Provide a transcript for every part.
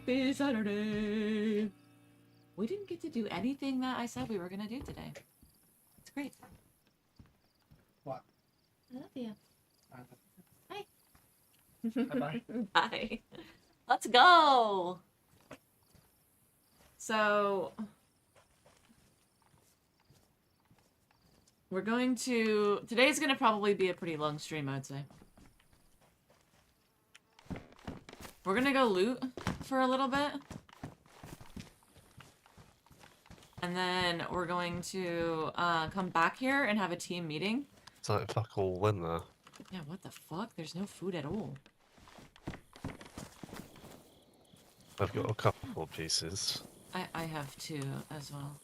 Happy Saturday! We didn't get to do anything that I said we were gonna do today. It's great. What? I love you. Bye. Bye-bye. Bye. Let's go! So... we're going to... today's gonna probably be a pretty long stream, I would say. We're gonna go loot for a little bit. And then we're going to come back here and have a team meeting. It's like fuck all in there. Yeah, what the fuck? There's no food at all. I've got a couple of pieces. I have two as well.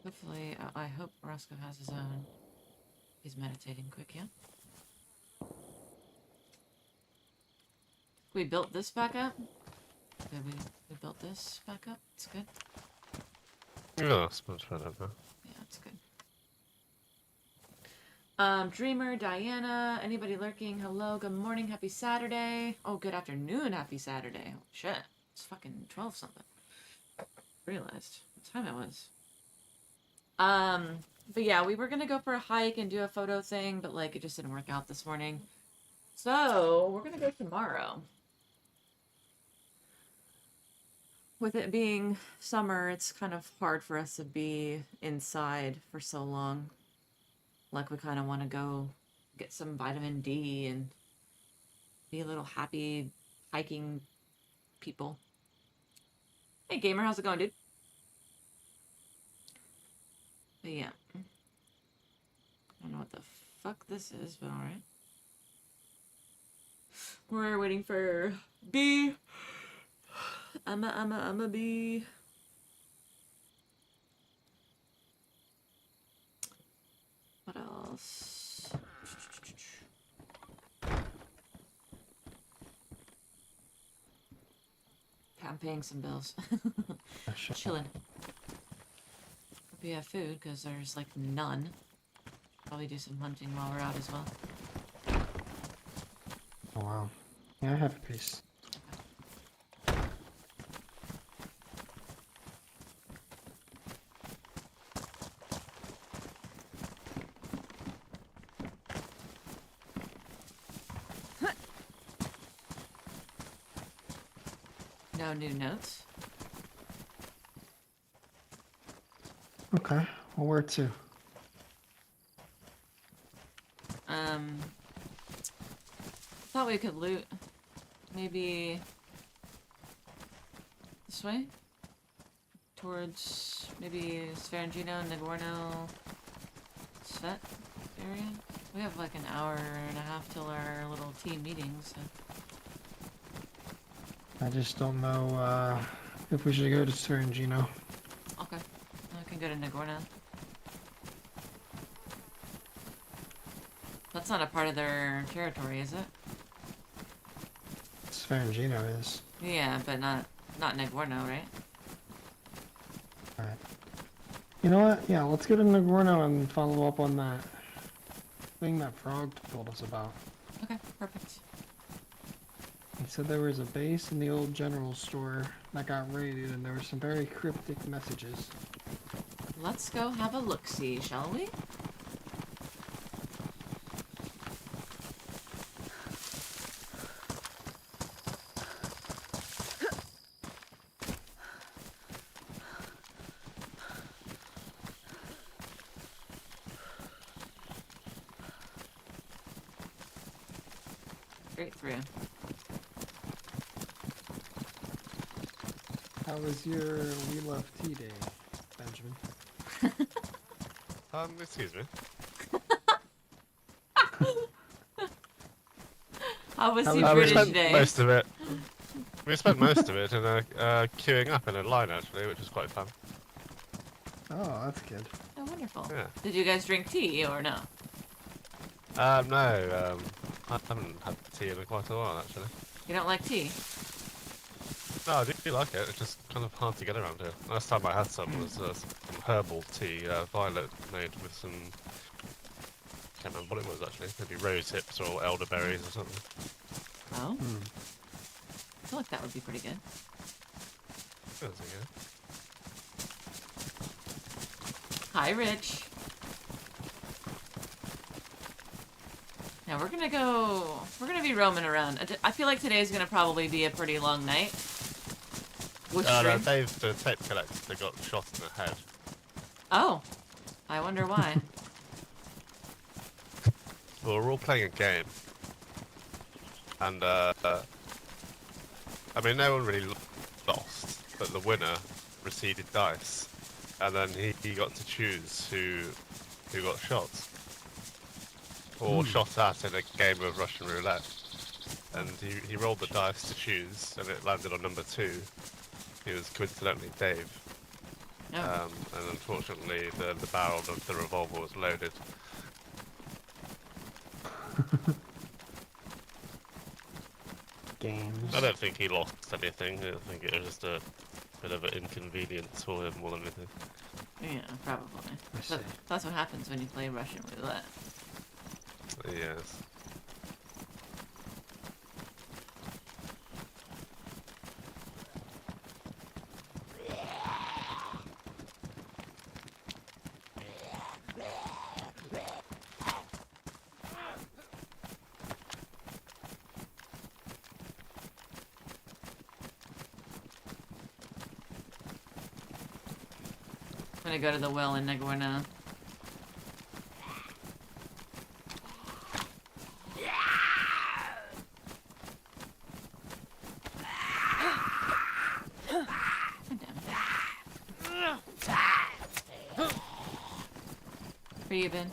Hopefully, I hope Roscoe has his own. He's meditating quick, yeah? We built this back up. Good, we built this back up. It's good. Yeah, that's much better now. Yeah, it's good. Dreamer, Diana, anybody lurking? Hello, good morning, happy Saturday. Oh, good afternoon, happy Saturday. Oh, shit, it's fucking 12 something. Realized what time it was. But yeah, we were gonna go for a hike and do a photo thing, but like it just didn't work out this morning. So we're gonna go tomorrow. With it being summer, it's kind of hard for us to be inside for so long. Like, we kind of want to go get some vitamin D and be a little happy hiking people. Hey, gamer, how's it going, dude? But yeah. I don't know what the fuck this is, but alright. We're waiting for B. I'm a B. What else? I'm paying some bills. Chilling. Hope you have food, because there's like none. Probably do some hunting while we're out as well. Oh wow. Yeah, I have a piece. No new notes. Okay. Well, where to? Thought we could loot. Maybe this way? Towards maybe Sferangino, Nagorno, Svet area? We have like an hour and a half till our little team meeting, so. I just don't know if we should go to Serengino. Okay. I can go to Nagorno. That's not a part of their territory, is it? Serengino is. Yeah, but not Nagorno, right? Alright. You know what? Yeah, let's go to Nagorno and follow up on that thing that Frog told us about. Okay, perfect. He said there was a base in the old general store that got raided and there were some very cryptic messages. Let's go have a look-see, shall we? Great for you. How was your We Love Tea Day, Benjamin? Excuse me. How was How your was- We British spent day? most of it. We spent most of it in queuing up in a line actually, which was quite fun. Oh, that's good. Oh, wonderful. Yeah. Did you guys drink tea or no? No, I haven't had tea in quite a while actually. You don't like tea? No, I do like it. It's just kind of hard to get around here. Last time I had some was some herbal tea, violet made with some. Can't remember what it was actually. Maybe rose hips or elderberries or something. Oh. feel like that would be pretty good. That's okay. Hi, Rich. Now we're gonna be roaming around. I feel like today's gonna probably be a pretty long night. Which No, stream? Dave, the tape collector, got shot in the head. Oh, I wonder why. Well, we're all playing a game. And, I mean, no one really lost, but the winner received dice. And then he got to choose who got shot. Or shot at in a game of Russian roulette. And he rolled the dice to choose, and it landed on number 2. He was coincidentally Dave. Oh. And unfortunately, the barrel of the revolver was loaded. Games. I don't think he lost anything. I think it was just a bit of an inconvenience for him more than anything. Yeah, probably. I see. That's what happens when you play Russian roulette. Yes. I'm gonna go to the well in Nagorno. Where you been?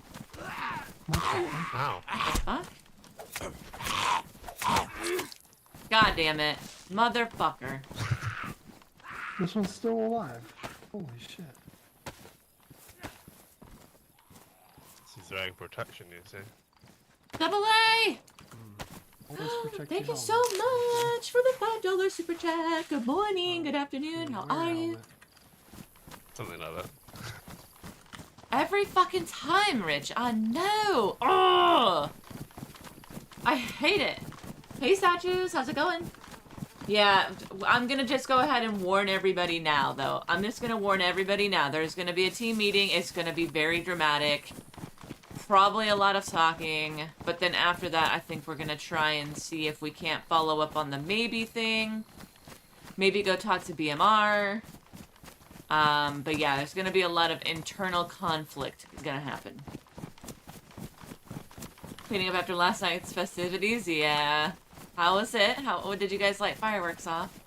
Ow. Fuck? God damn it. Motherfucker. This one's still alive. Holy shit. He's wearing protection, you see. Double A! Always protect Thank your you so helmet. much for the $5 super chat. Good morning, good afternoon, how Wear a are you? helmet. Something like that. Every fucking time, Rich. I know. Oh, I hate it. Hey, statues. How's it going? Yeah, I'm gonna just go ahead and warn everybody now, though. I'm just gonna warn everybody now. There's gonna be a team meeting. It's gonna be very dramatic. Probably a lot of talking. But then after that, I think we're gonna try and see if we can't follow up on the maybe thing. Maybe go talk to BMR. But yeah, there's gonna be a lot of internal conflict gonna happen. Cleaning up after last night's festivities, yeah. How was it? How did you guys light fireworks off?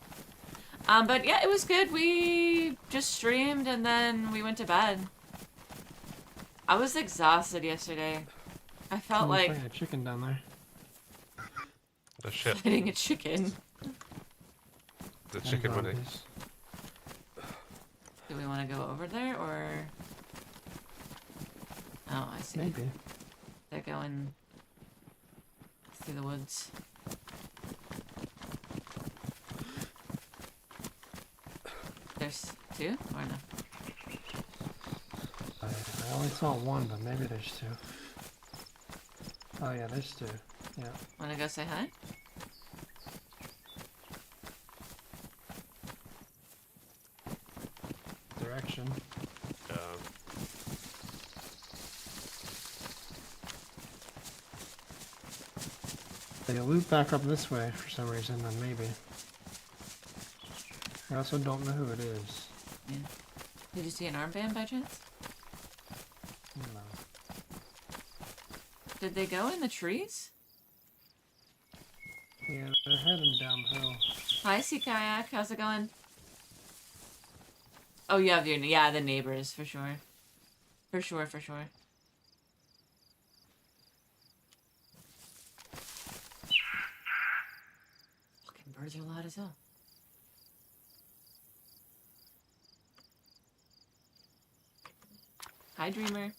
But yeah, it was good. We just streamed and then we went to bed. I was exhausted yesterday. I felt Someone's like playing a chicken down there. The shit. fighting a chicken. The chicken And winning. zombies. Do we want to go over there or? Oh, I see. Maybe. They're going through the woods. There's two or no? I only saw one, but maybe there's two. Oh yeah, there's two. Yeah. Wanna go say hi? Direction. They loop back up this way for some reason, then maybe. I also don't know who it is. Yeah. Did you see an armband by chance? No. Did they go in the trees? Yeah, they're heading downhill. Hi, Sea Kayak. How's it going? Oh, you have yeah, the neighbors, for sure. For sure, for sure. Fucking birds are loud as hell. Hi, Dreamer.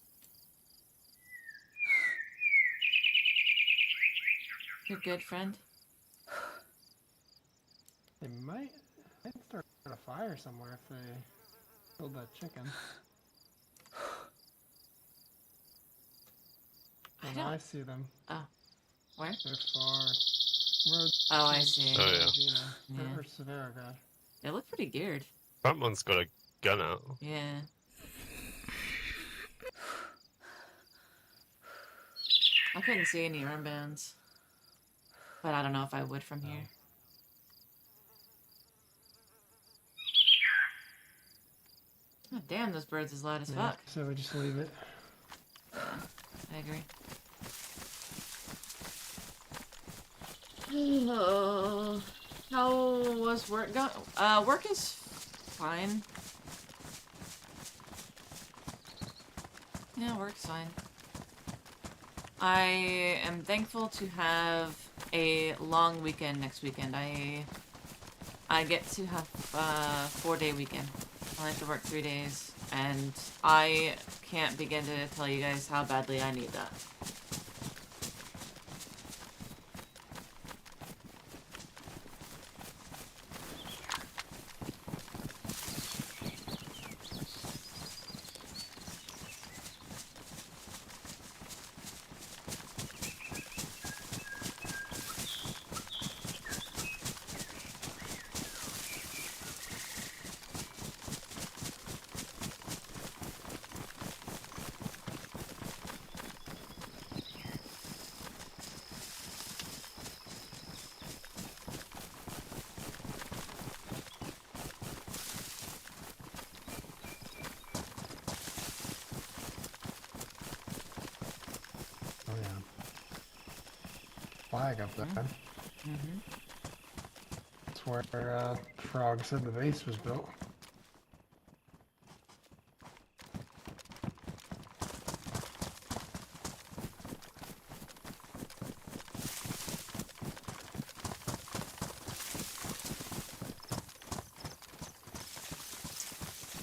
You're good, friend. They might start a fire somewhere if they killed that chicken. I And don't. I see them. Oh. Where? They're far road. Oh, I see. Oh, yeah. Gina. Yeah. Or Severa, God. They look pretty geared. That one's got a gun out. Yeah. I couldn't see any run bands. But I don't know if I would from here. Oh, damn, this bird's as loud as Yeah, fuck. so we just leave it. Yeah, I agree. How was work going? Work is fine. Yeah, work's fine. I am thankful to have a long weekend next weekend. I get to have a 4-day weekend. I have to work 3 days, and I can't begin to tell you guys how badly I need that. Oh yeah. Flag up there. Mm-hmm. That's where Frog said the base was built.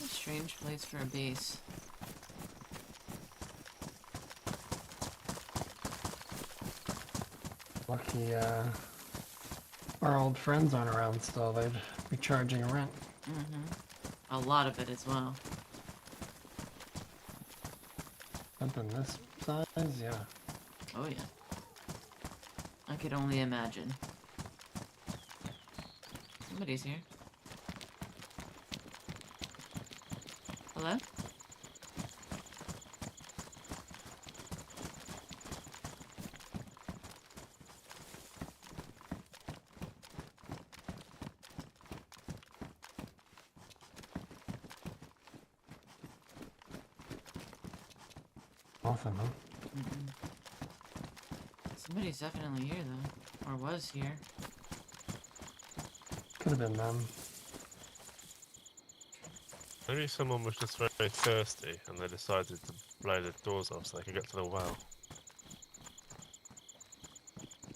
A strange place for a base. Lucky our old friends aren't around still. They'd be charging rent. Mm-hmm. A lot of it as well. Something this size, yeah. Oh yeah. I could only imagine. Somebody's here. Hello? Nothing, huh? Mm-mm. Somebody's definitely here though. Or was here. Could have been them. Maybe someone was just very thirsty and they decided to blow the doors off so they could get to the well.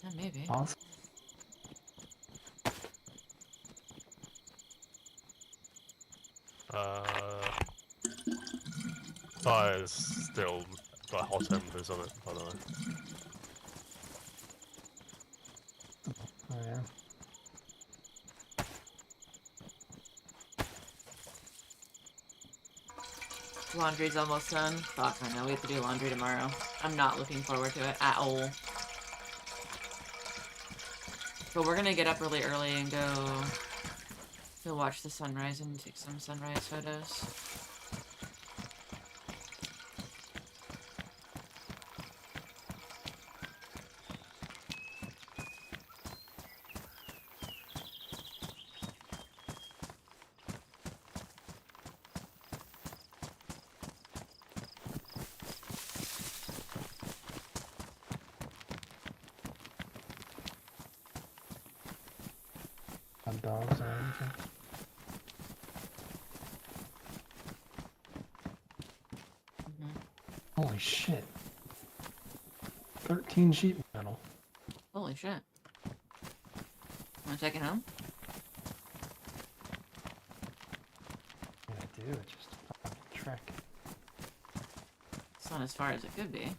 Yeah, maybe. Awesome. Fire's still got hot embers on it, by the way. Oh yeah. Laundry's almost done. Fuck, I know we have to do laundry tomorrow. I'm not looking forward to it at all. But we're gonna get up really early and go watch the sunrise and take some sunrise photos. Hot dogs or anything. Holy shit. 13 sheet metal. Holy shit. Wanna take it home? Yeah, I do. It's just a fucking trek. It's not as far as it could be.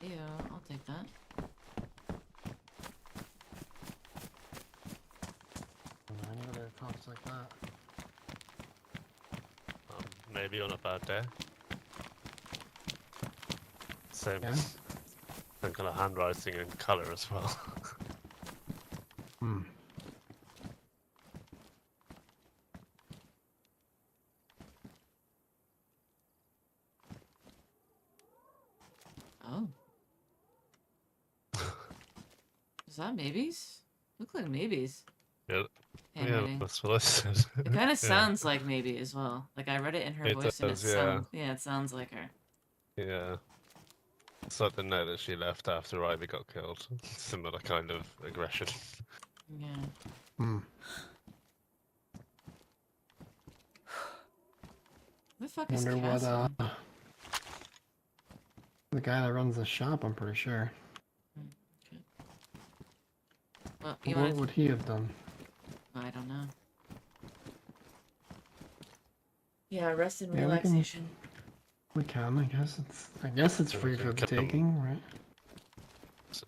Ew, I'll take that. I know there are cops like that. Maybe on a bad day. same, Yeah. same kind of handwriting and colour as well. Hmm. Oh. Is that maybes? Look like maybes. Yeah, yeah, Handwriting. that's what I said. It kind of Yeah, sounds like maybe as well. Like I read it in her it voice and it does. Yeah, sounds, yeah, it sounds like her. yeah. It's like the note that she left after Ivy got killed. Similar kind of aggression. Yeah. Hmm. Who the fuck is Wonder what Cassie? the guy that runs the shop, I'm pretty sure. Okay. Well, you What want would he have done? I don't know. Yeah, rest and Yeah, relaxation. We can, I guess it's We free can for the come- taking, right? So,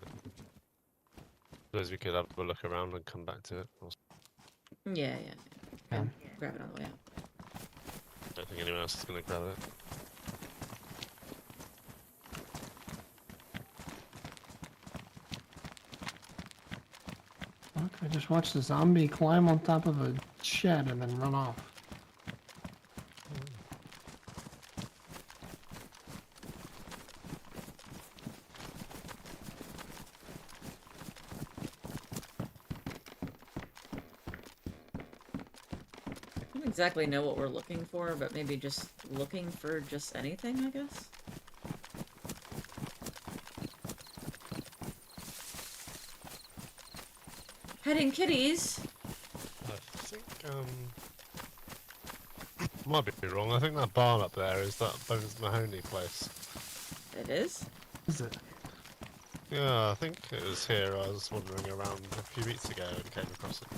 suppose we could have a look around and come back to it. Yeah. Yeah. Okay. Grab it on the way out. I don't think anyone else is going to grab it. Look, I just watched a zombie climb on top of a shed and then run off. I don't exactly know what we're looking for, but maybe just looking for just anything, I guess. Petting kitties. I think, might be wrong. I think that barn up there is that Bones Mahoney place. It is. Is it? Yeah, I think it was here. I was wandering around a few weeks ago and came across it.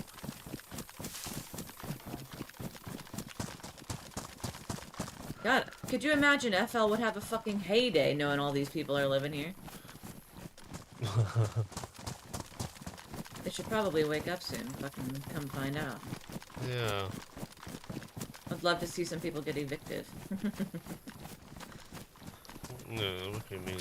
God, could you imagine FL would have a fucking heyday knowing all these people are living here? They should probably wake up soon. Fucking come find out. Yeah. I'd love to see some people get evicted. No, what do you mean?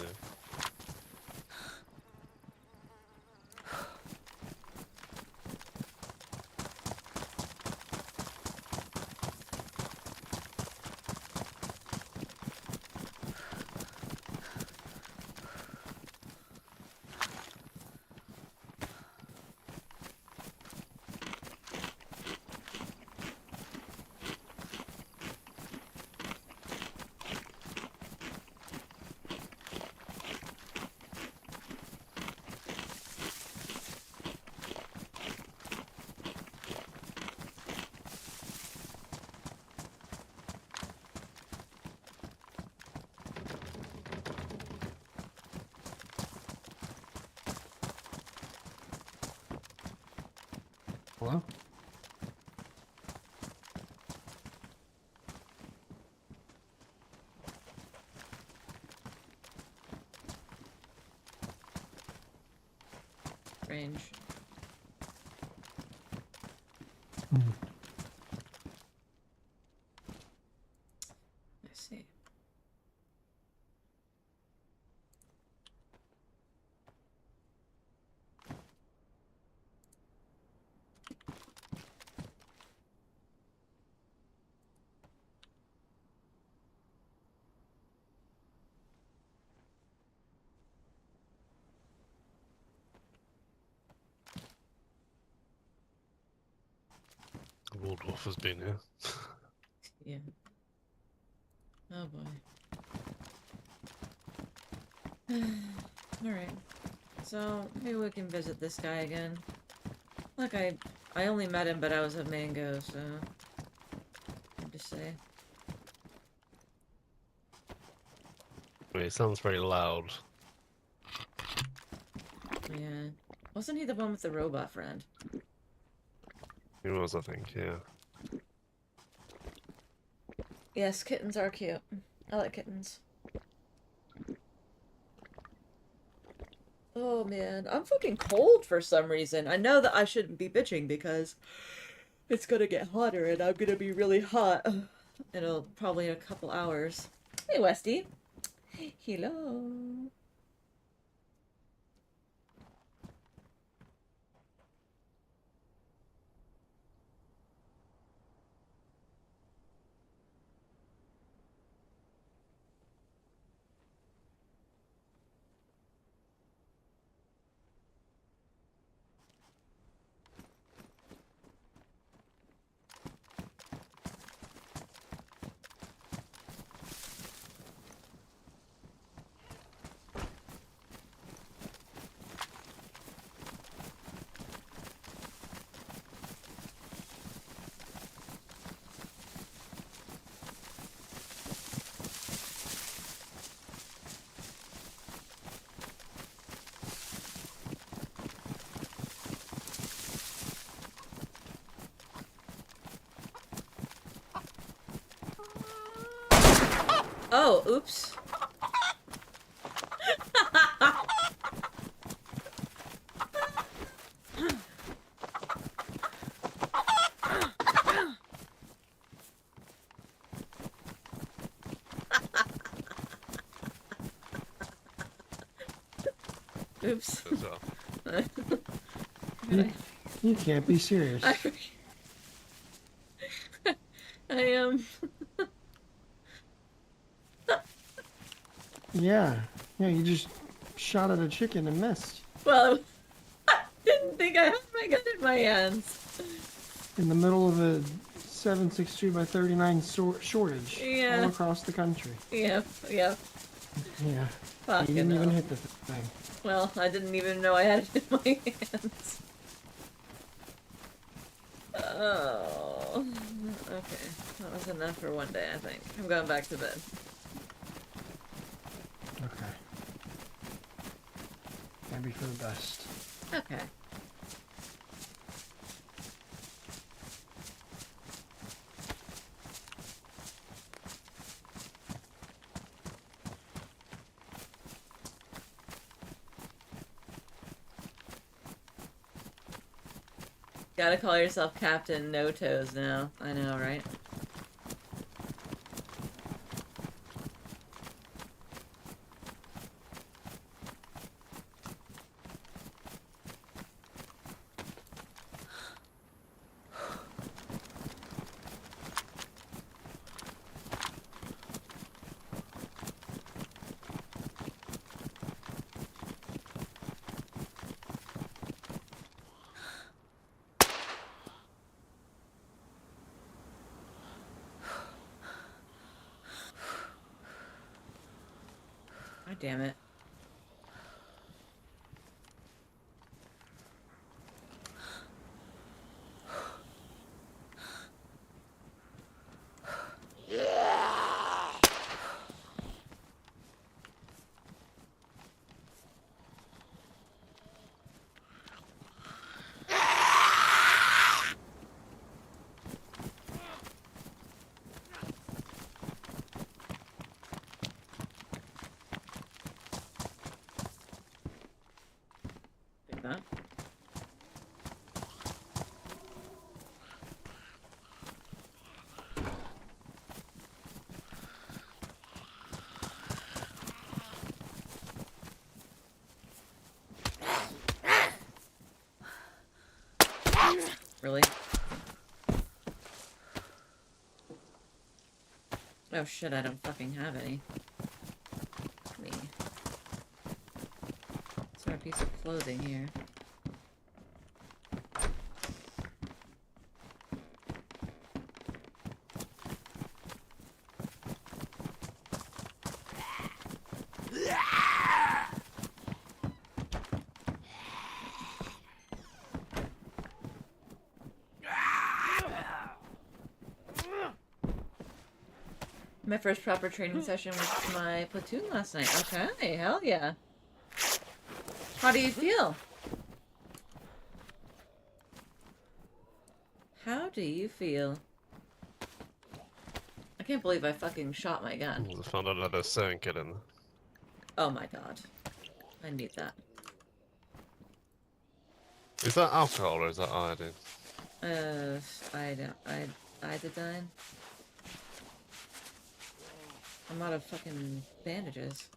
Hello? Range. Hmm. I see. Waldorf has been here. Yeah. Oh boy. Alright. So, maybe we can visit this guy again. Look, I only met him, but I was a mango, so... Hard to say. I mean, it sounds very loud. Yeah. Wasn't he the one with the robot friend? He was, I think, yeah. Yes, kittens are cute. I like kittens. Oh man, I'm fucking cold for some reason. I know that I shouldn't be bitching because it's gonna get hotter and I'm gonna be really hot. It'll probably in a couple hours. Hey Westy. Hello. Oh, oops. Oops. as well. You can't be serious. I Yeah, you just shot at a chicken and missed. well, I didn't think I had my gun in my hands. In the middle of a 7.62 by 39 shortage Yeah. all across the country. Yep. Yeah. Fucking You didn't even hell. hit the thing. Well, I didn't even know I had it in my hands. Oh. Okay. That was enough for one day, I think. I'm going back to bed. Okay. Maybe for the best. Okay. Gotta call yourself Captain No Toes now. I know, right? God damn it. Like that. Really? Oh shit, I don't fucking have any. Me. Is there a piece of clothing here? My first proper training session was my platoon last night. Okay, hell yeah. How do you feel? How do you feel? I can't believe I fucking shot my gun. I found another sewing kit in there. Oh my god. I need that. Is that alcohol or is that iodine? I don't. I did. I'm out of fucking bandages.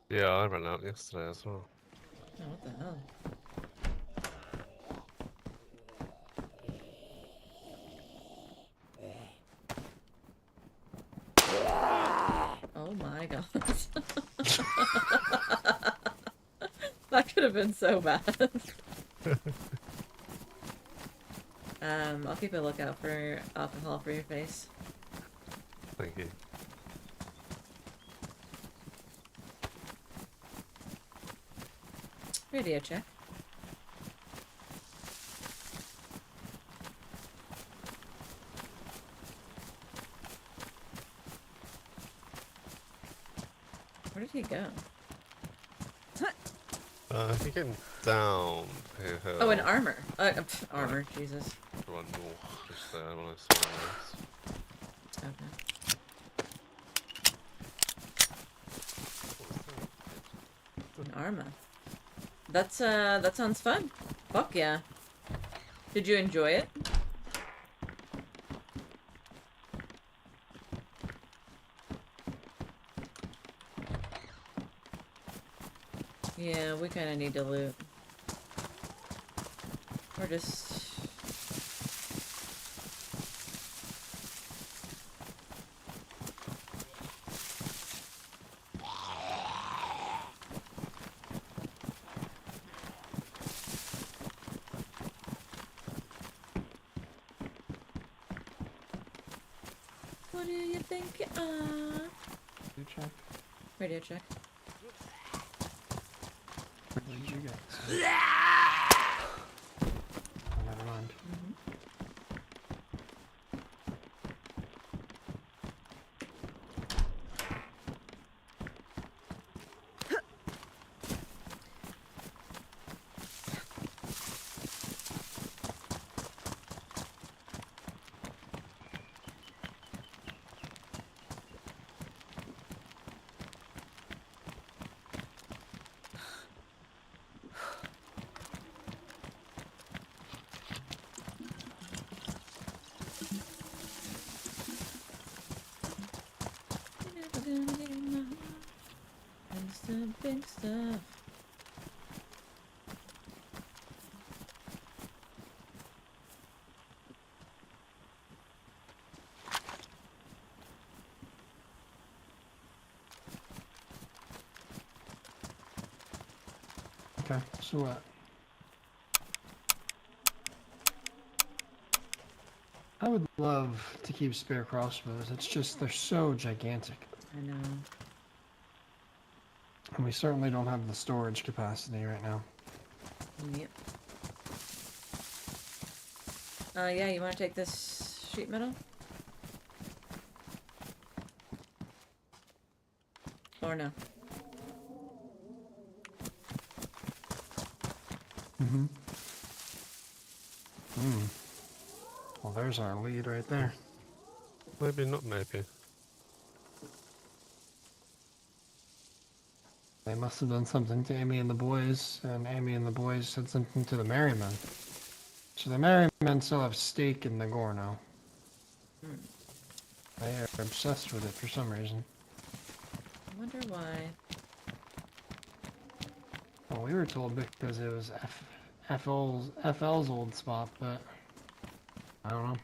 Yeah, I ran out yesterday as well. Oh, what the hell? Oh my god. That could have been so bad. I'll keep a lookout for alcohol for your face. Thank you. Radio check. Where did he go? He came down here. Oh, in armor. Armor, Jesus. Run north, just there when I saw this. Okay. In armor. That sounds fun. Fuck yeah. Did you enjoy it? Yeah, we kind of need to loot. Or just... What do you think you are? You check. Radio check. Where did you get? Oh, never mind. Big stuff. Okay, so what? I would love to keep spare crossbows. It's just they're so gigantic. I know. And we certainly don't have the storage capacity right now. Yep. Yeah, you want to take this sheet metal? Or no? Mm-hmm. Well, there's our lead right there. Maybe not, maybe. They must have done something to Amy and the boys, and Amy and the boys said something to the Merrymen. So the Merrymen still have stake in the Gorno. They are obsessed with it for some reason. I wonder why. Well, we were told because it was FL's old spot, but I don't know.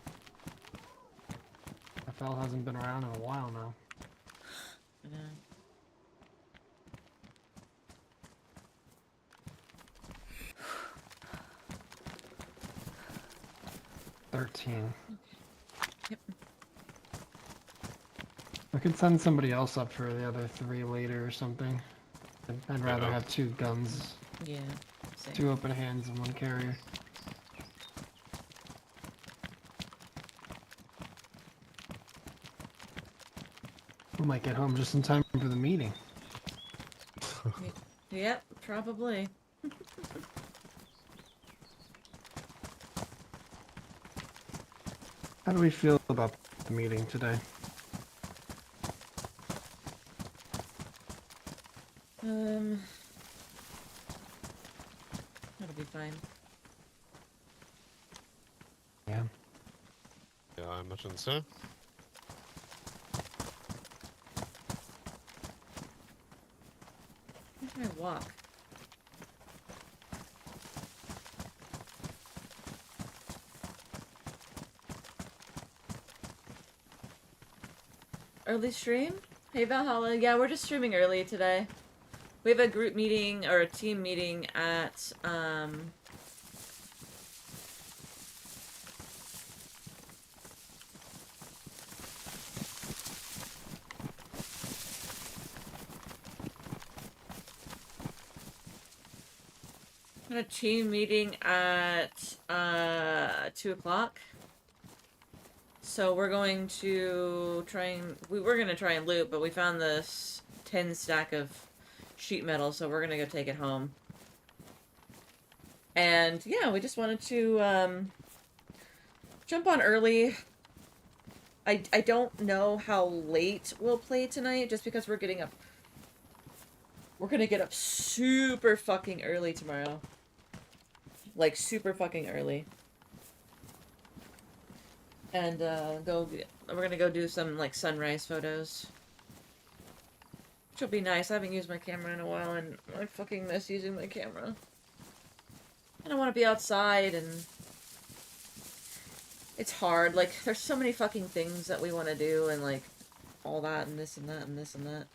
FL hasn't been around in a while now. I know. 13. Yep. I could send somebody else up for the other 3 later or something. I'd rather have 2 guns, Yeah. Same. 2 open hands and 1 carrier. We might get home just in time for the meeting. Yep, probably. How do we feel about the meeting today? That'll be fine. Yeah. Yeah, I imagine so. walk. Early stream? Hey Valhalla, yeah, we're just streaming early today. We have a group meeting, or a team meeting at, a team meeting at, 2 o'clock. So we're going to try and, we were going to try and loot, but we found this 10 stack of sheet metal, so we're going to go take it home. And yeah, we just wanted to, jump on early. I don't know how late we'll play tonight, just because we're getting up. We're gonna get up super fucking early tomorrow. Like, super fucking early. And, we're gonna go do some, like, sunrise photos. Which will be nice. I haven't used my camera in a while, and I fucking miss using my camera. I don't want to be outside, and it's hard. Like, there's so many fucking things that we want to do, and, like, all that, and this, and that, and this, and that.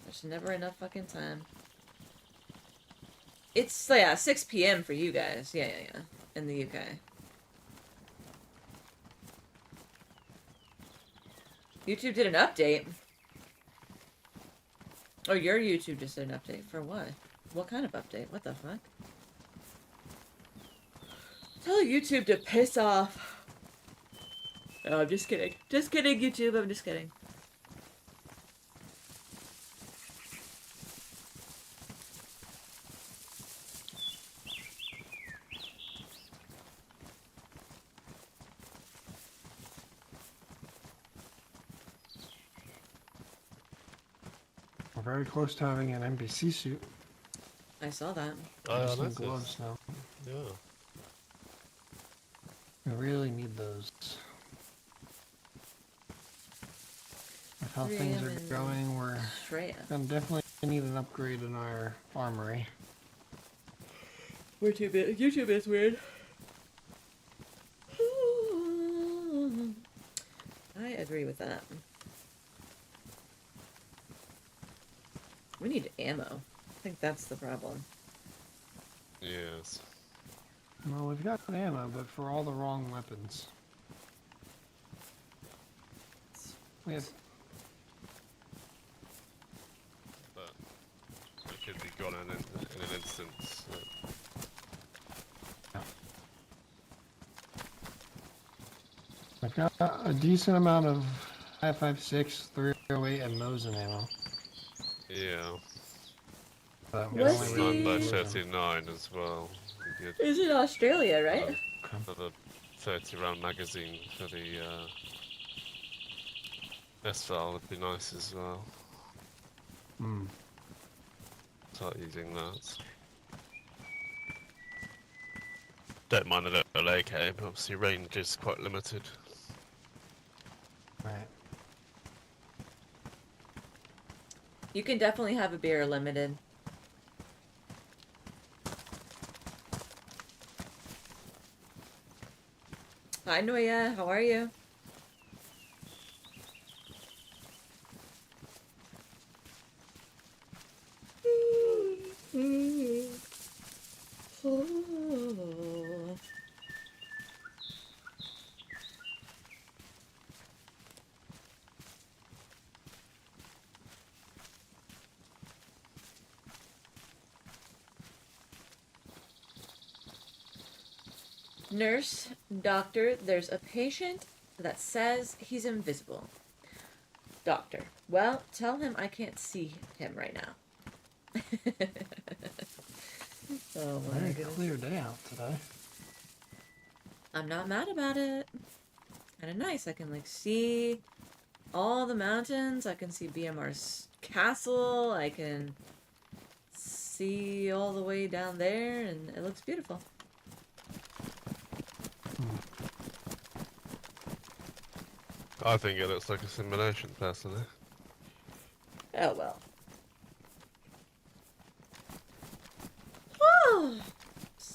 There's never enough fucking time. It's, yeah, 6 p.m. for you guys. Yeah, in the UK. YouTube did an update. Oh, your YouTube just did an update. For what? What kind of update? What the fuck? Tell YouTube to piss off. Oh, I'm just kidding. Just kidding, YouTube. I'm just kidding. We're very close to having an NPC suit. I saw that. Just some gloves now. Yeah. We really need those. With how things are going, we're gonna definitely need an upgrade in our armory. We're too big. YouTube is weird. I agree with that. We need ammo. I think that's the problem. Yes. Well, we've got ammo, but for all the wrong weapons. We have... But it could be gone in an instant. So. I've got a decent amount of 5.56, 308, and Mosin ammo. Yeah. But we What's only Yes, the- 9x39 as well. Good. Is it Australia, right? For the 30 round magazine for the S-file would be nice as well. Hmm. Start using that. Don't mind the little AK, but obviously range is quite limited. Right. You can definitely have a beer limited. Hi Noya, how are you? Nurse, doctor, there's a patient that says he's invisible. Doctor, well, tell him I can't see him right now. Oh my Very goodness. clear day out today. I'm not mad about it. Kinda nice. I can, like, see all the mountains. I can see BMR's castle. I can see all the way down there, and it looks beautiful. I think it looks like a simulation, personally. Oh well.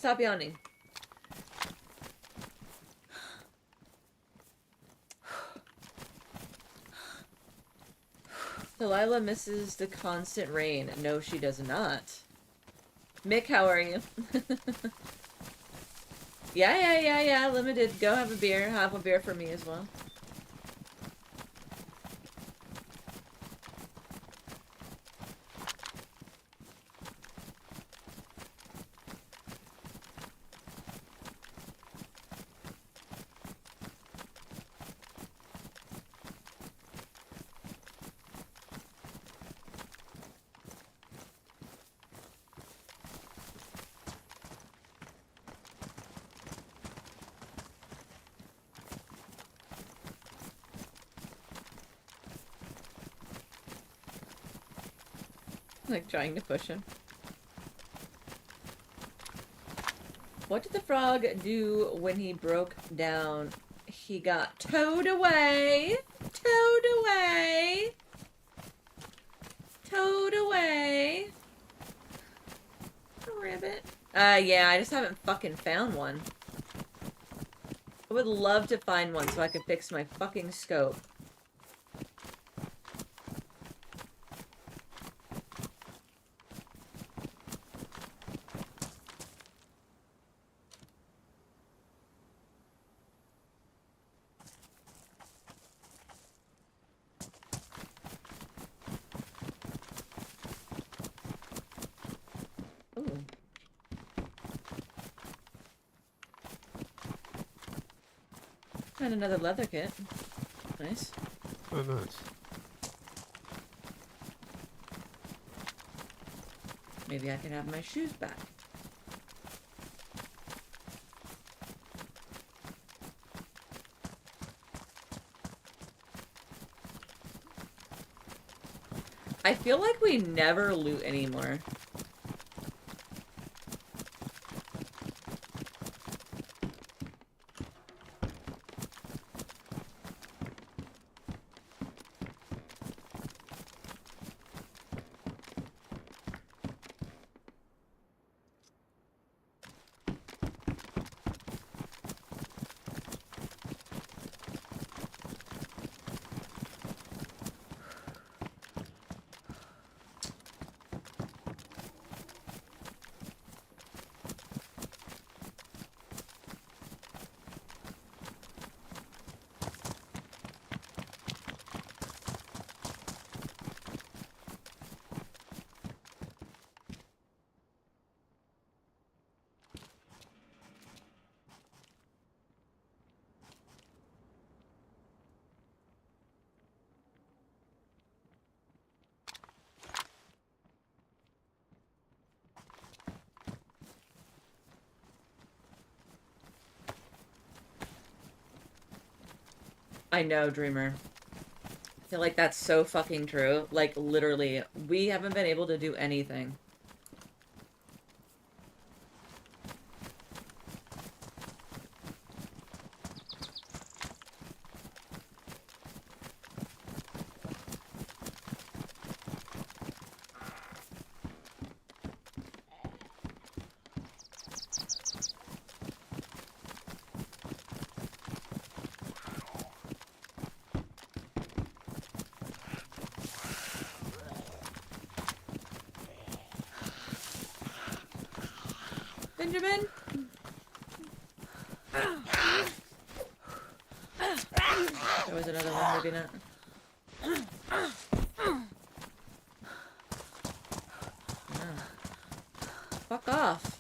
Stop yawning. Delilah misses the constant rain. No, she does not. Mick, how are you? Yeah. Limited. Go have a beer. Have a beer for me as well. Like trying to push him. What did the frog do when he broke down? He got towed away. Towed away. Towed away. A ribbit. Yeah, I just haven't fucking found one. I would love to find one so I could fix my fucking scope. And another leather kit. Nice. Oh, nice. Maybe I can have my shoes back. I feel like we never loot anymore. I know, Dreamer. I feel like that's so fucking true. Like, literally, we haven't been able to do anything. Benjamin? There was another one, maybe not. No. Fuck off.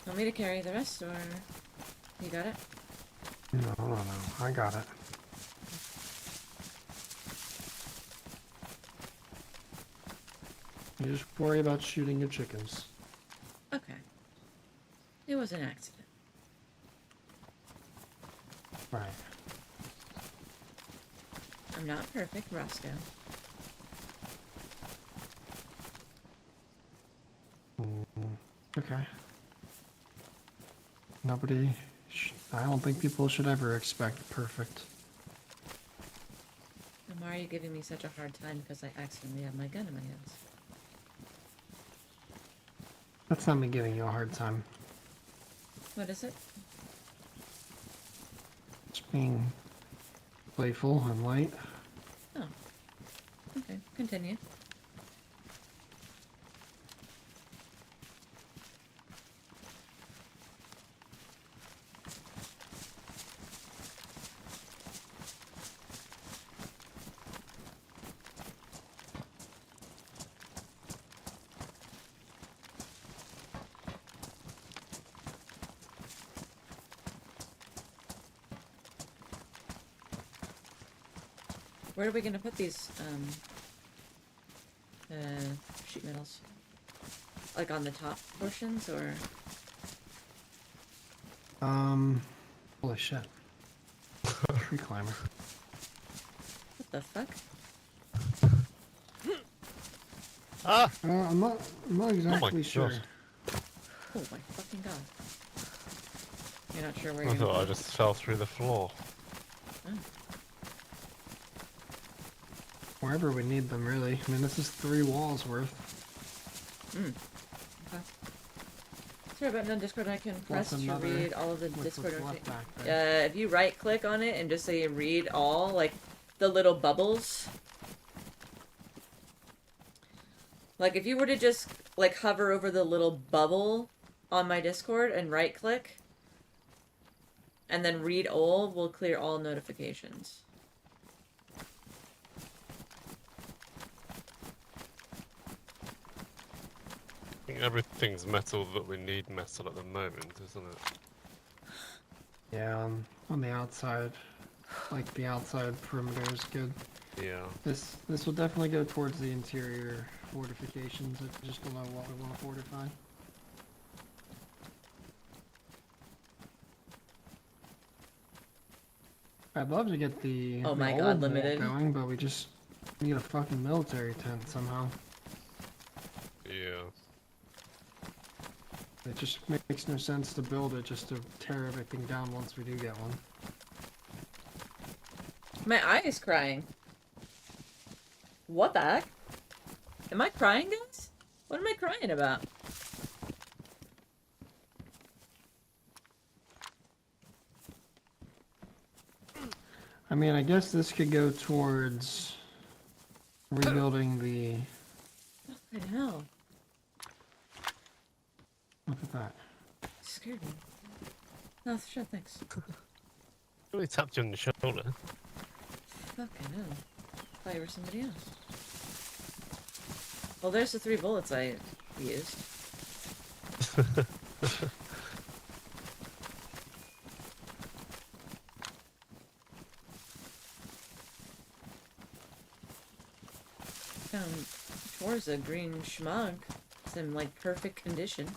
Want me to carry the rest, or you got it? No, I got it. You just worry about shooting your chickens. Okay. It was an accident. Right. I'm not perfect, Roscoe. okay? Nobody... I don't think people should ever expect perfect. And why are you giving me such a hard time because I accidentally have my gun in my hands? That's not me giving you a hard time. What is it? Just being playful and light. Oh. Okay, continue. Where are we gonna put these, sheet metals? Like on the top portions, or? Holy shit. Tree climber. What the fuck? Ah! I'm not exactly sure. God. Oh my fucking god. You're not sure where I you're gonna thought I put it? just fell through the floor. Oh. Wherever we need them, really. I mean, this is 3 walls worth. Okay. Is there a button on Discord I can press to another read all of the with Discord what's notifications? left back there. If you right click on it and just say read all, like the little bubbles. Like if you were to just like hover over the little bubble on my Discord and right click, and then read all will clear all notifications. I think everything's metal that we need metal at the moment, isn't it? Yeah, on the outside. Like, the outside perimeter is good. Yeah. This will definitely go towards the interior fortifications. I just don't know what we want to fortify. I'd love to get the, Oh the my old god, wall limited. going, but we just need a fucking military tent somehow. Yeah. It just makes no sense to build it just to tear everything down once we do get one. My eye is crying. What the heck? Am I crying, guys? What am I crying about? I mean, I guess this could go towards rebuilding the... What the hell? Look at that. It scared me. Oh, sure, thanks. Really tapped you on the shoulder. Fucking hell. Thought you were somebody else. Well, there's the 3 bullets I used. Found towards a green schmug. It's in like perfect condition.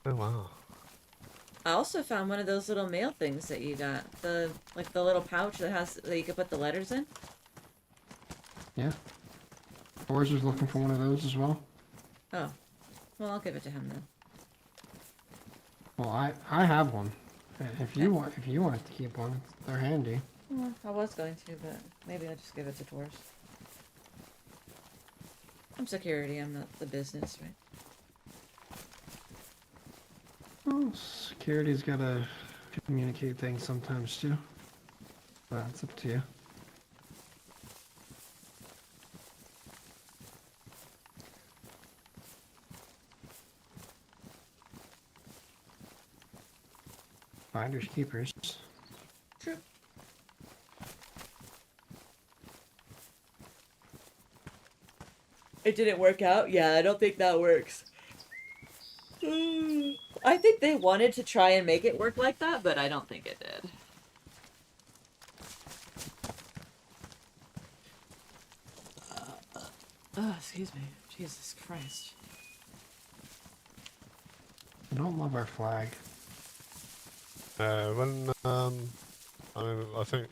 Oh wow. I also found one of those little mail things that you got. The little pouch that you could put the letters in. Yeah. Boris was looking for one of those as well. Oh. Well, I'll give it to him then. Well, I have one. If you want to keep one, they're handy. Well, I was going to, but maybe I'll just give it to Taurus. I'm security, I'm not the business, right? Well, security's gotta communicate things sometimes too. But it's up to you. Finders keepers. True. It didn't work out? Yeah, I don't think that works. I think they wanted to try and make it work like that, but I don't think it did. Excuse me. Jesus Christ. I don't love our flag. I think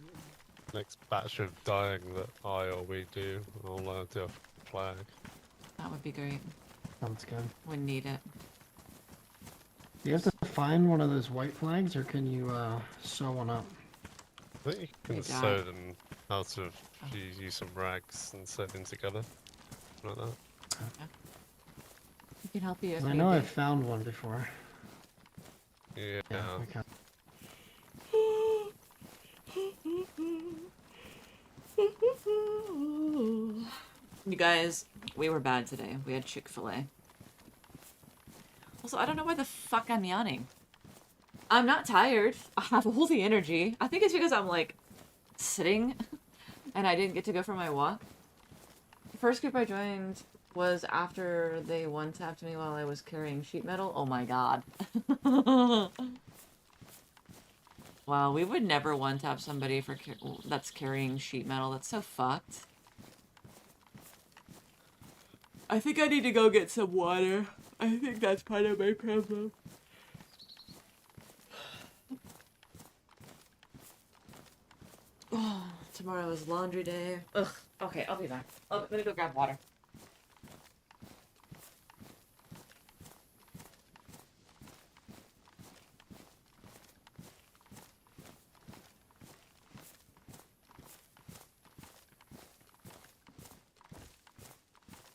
next batch of dying that I or we do, I'll do a flag. Oh, That would be great. Sounds good. We need it. Do you have to find one of those white flags, or can you sew one up? I think you can Hey, sew Dad. them out of, use some rags and sew them together. Like that. We can help you if 'Cause I need know be. I've found one before. Yeah. Yeah, we can. You guys, we were bad today. We had Chick-fil-A. Also, I don't know why the fuck I'm yawning. I'm not tired. I have all the energy. I think it's because I'm, like, sitting and I didn't get to go for my walk. The first group I joined was after they one-tapped me while I was carrying sheet metal. Oh my god. Wow, we would never one-tap somebody for that's carrying sheet metal. That's so fucked. I think I need to go get some water. I think that's part of my problem. Oh, tomorrow is laundry day. Ugh. Okay, I'll be back. I'm gonna go grab water.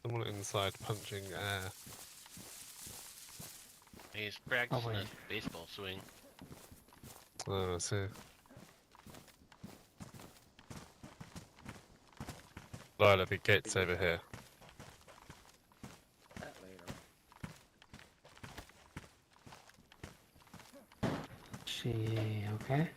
Someone inside punching air. He's practicing wait. his baseball swing. Oh, I see. Delilah, the gate's over here. That later. She okay?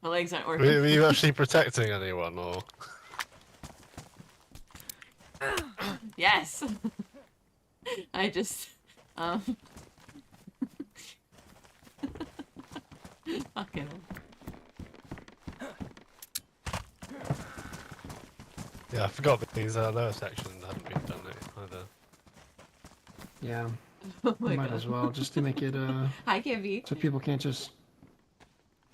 My legs aren't Were working. you actually protecting anyone, or? Yes. I just fucking Yeah, I forgot that these lower sections hadn't been done either. Yeah, oh my might god. as well, just to make it Hi, Kivy. so people can't just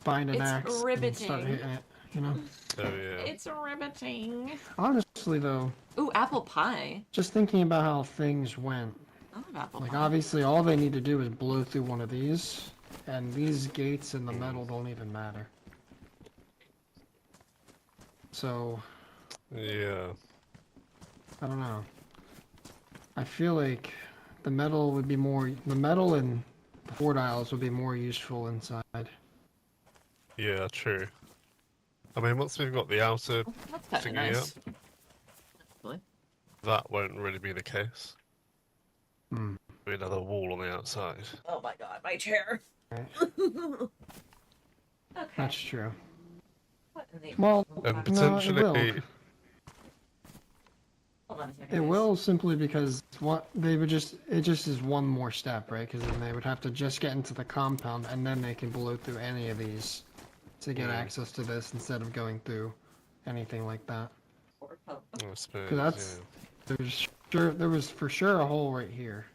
find an It's axe and start riveting. hitting it, you know? Oh yeah. It's riveting. Honestly though, Ooh, apple pie. just thinking about how things went, I love apple like pie. obviously all they need to do is blow through one of these, and these gates in the metal don't even matter. So, Yeah. I don't know. I feel like the metal and the 4 dials would be more useful inside. Yeah, true. I mean, once we've got the outer Oh, that's kind of thingy nice. up, Actually. that won't really be the case. Hmm. Be another wall on the outside. Oh my god, my chair. Right. Okay. That's true. What in the Well, And no, it potentially, will. Hold on a second. It guys. will simply because it just is one more step, right? Because then they would have to just get into the compound and then they can blow through any of these to get access to this instead of going through anything like that. I suppose, 'Cause that's- There was for sure a hole right here.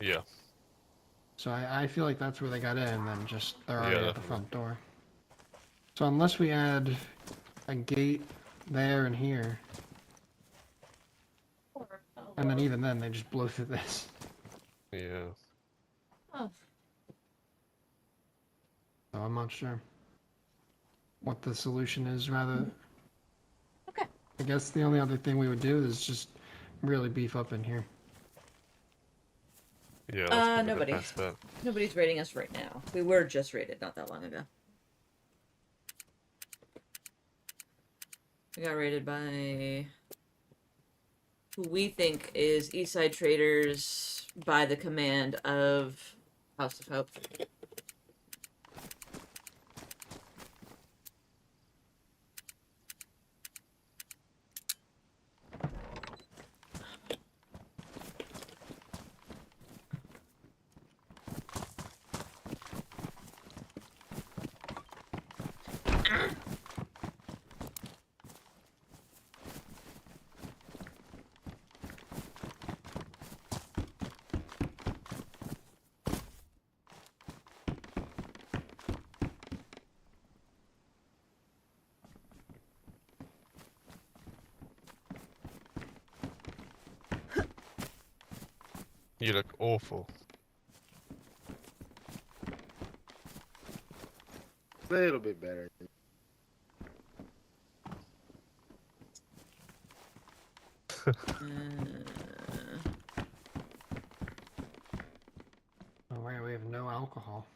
yeah. So I feel like that's where they got in and then just they're already Yeah, at the front door. So unless we add a gate there and here, and then even then they just blow through this. Yeah. Oh. So I'm not sure what the solution is. Rather, Okay. I guess the only other thing we would do is just really beef up in here. Yeah, that's probably nobody. the best bet. Nobody's rating us right now. We were just rated not that long ago. We got rated by who we think is Eastside Traders by the command of House of Hope. awful. A little bit better. Oh wait, we have no alcohol.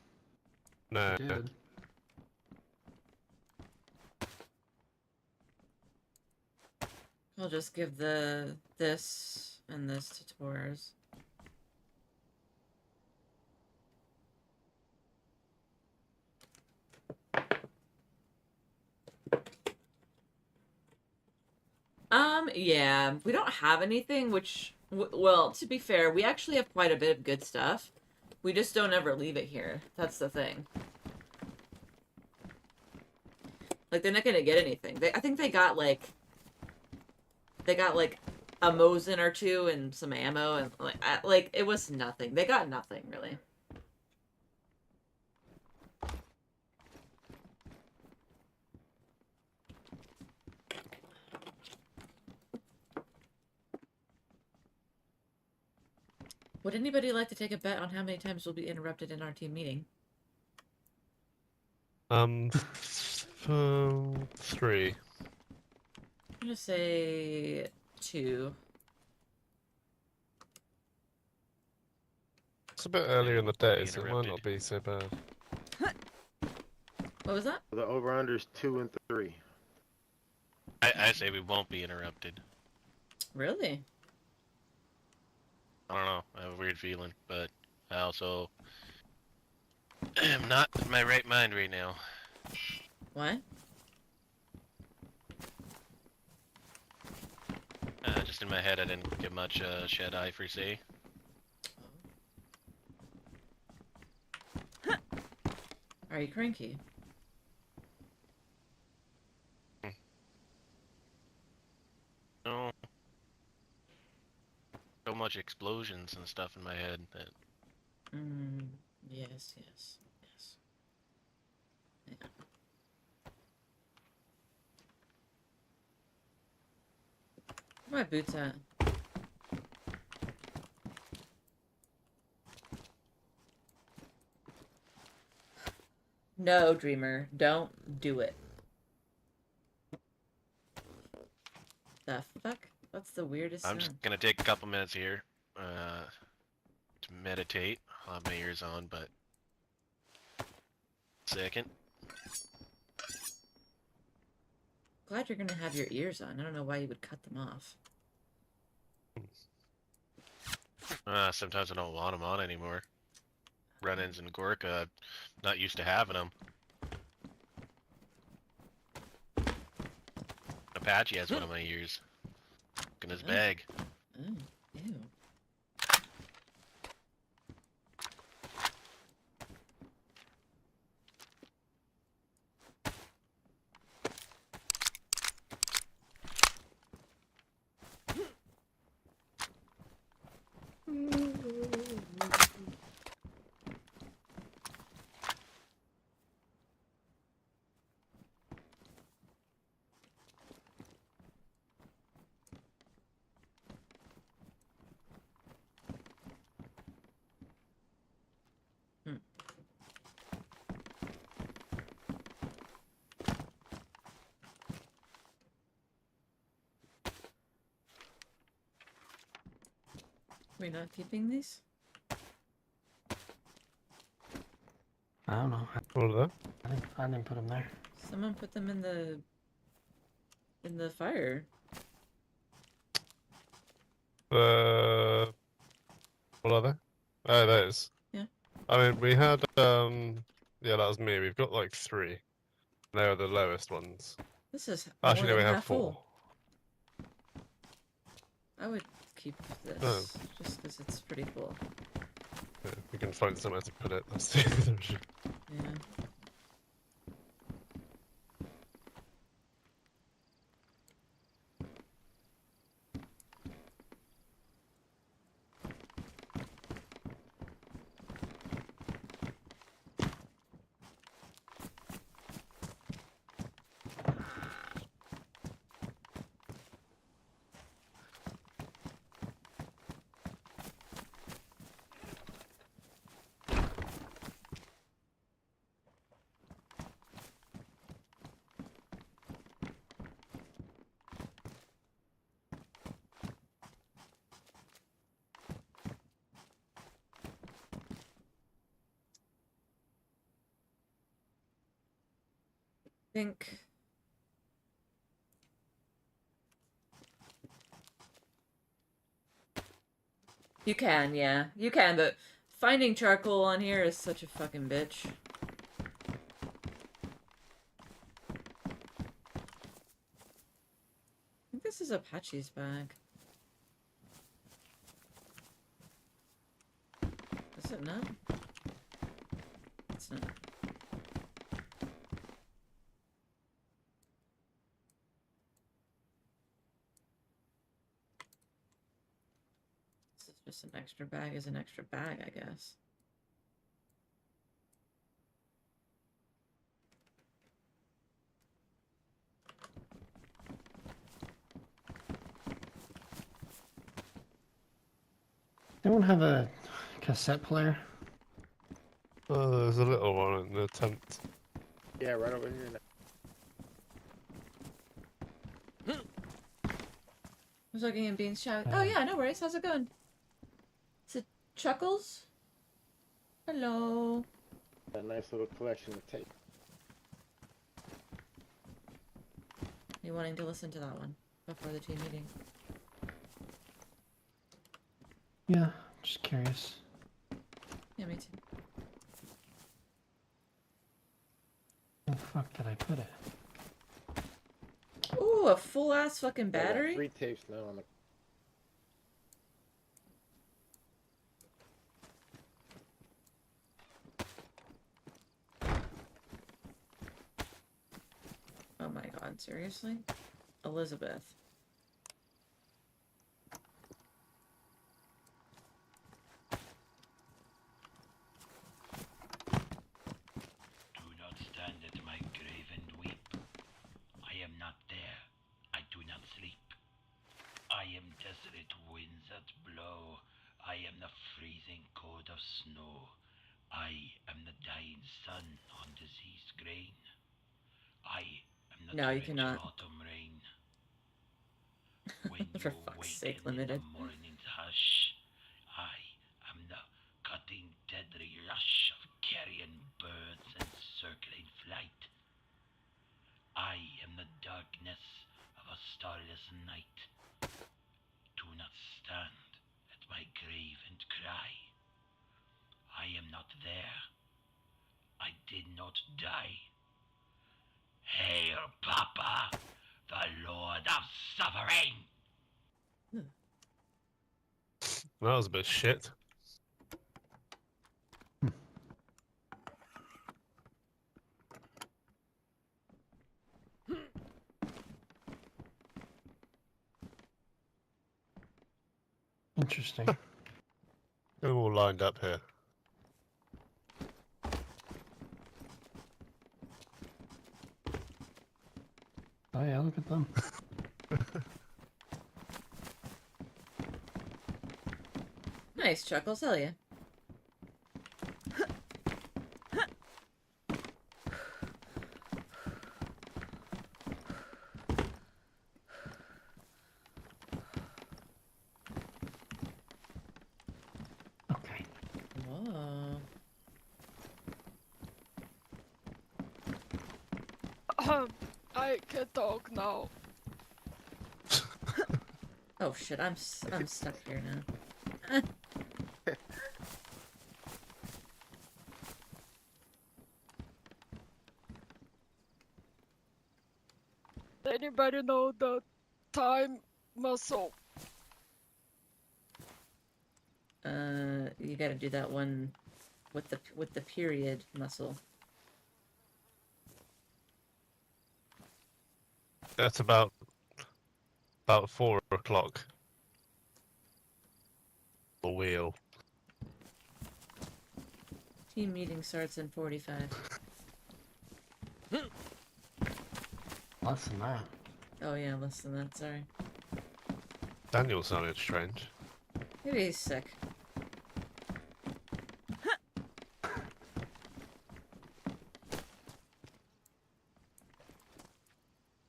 No. We did. I'll just give this and this to Torres. Yeah, we don't have anything, which, well, to be fair, we actually have quite a bit of good stuff. We just don't ever leave it here. That's the thing. Like, they're not gonna get anything. I think they got, like, a Mosin or two and some ammo, and, like, it was nothing. They got nothing, really. Would anybody like to take a bet on how many times we'll be interrupted in our team meeting? 3. I'm gonna say 2. It's a bit earlier in the day, Be so it might not be so bad. What was that? The over-under is 2 and 3. I say we won't be interrupted. Really? I don't know. I have a weird feeling, but I also am not in my right mind right now. What? Just in my head, I didn't get much shed eye for say. Are you cranky? No. So much explosions and stuff in my head that Yes, yes, yes. Yeah. Where my boots at? No, Dreamer, don't do it. The fuck? That's the weirdest I'm sound. just gonna take a couple minutes here to meditate. I'll have my ears on, but second. Glad you're gonna have your ears on. I don't know why you would cut them off. Sometimes I don't want them on anymore. Run-ins in Gorka, I'm not used to having them. Apache has one of my ears. Look in his bag. Oh, ew. We not keeping these? I don't know. What are I didn't put them there. Someone put them in the fire. they? What are they? Oh, those. Yeah. I mean, we had, yeah, that was me. We've got like 3. They are the lowest ones. This is Actually, no, more we than have half 4. full. I would keep this Oh. just because it's pretty cool. Yeah, we can find somewhere to put it. That's the other issue. Yeah. think you can, yeah. You can, but finding charcoal on here is such a fucking bitch. I think this is Apache's bag. Is it not? It's not. This is just an extra bag is an extra bag, I guess. Anyone have a cassette player? Oh, there's a little one in the tent. Yeah, right over here. I was looking at Bean's chat. Oh yeah, no worries. How's it going? Is it Chuckles? Hello. A nice little collection of tape. You wanting to listen to that one before the team meeting? Yeah, just curious. Yeah, me too. Where the fuck did I put it? Ooh, a full ass fucking I got battery? 3 tapes now on the. Oh my god, seriously? Elizabeth. Do not stand at my grave and weep. I am not there. I do not sleep. I am desolate winds that blow. I am the freezing cold of snow. I am the dying sun on diseased grain. I am the No, you torrential cannot. autumn rain. When For you fuck's awaken sake, in limited. the morning's hush, I am the cutting deadly rush of carrion birds and circling flight. I am the darkness of a starless night. Do not stand at my grave and cry. I am not there. I did not die. Hail, Papa, the Lord of Suffering! That was a bit shit. Interesting. They're all lined up here. Oh yeah, look at them. Nice, Chuckles, hell yeah. Okay. Whoa. I can talk now. Oh shit, I'm stuck here now. Anybody know the time muscle? You gotta do that one with the period muscle. That's about 4 o'clock. The wheel. Team meeting starts in 45. Less than that. Oh yeah, less than that, sorry. Daniel sounded strange. Maybe he's sick.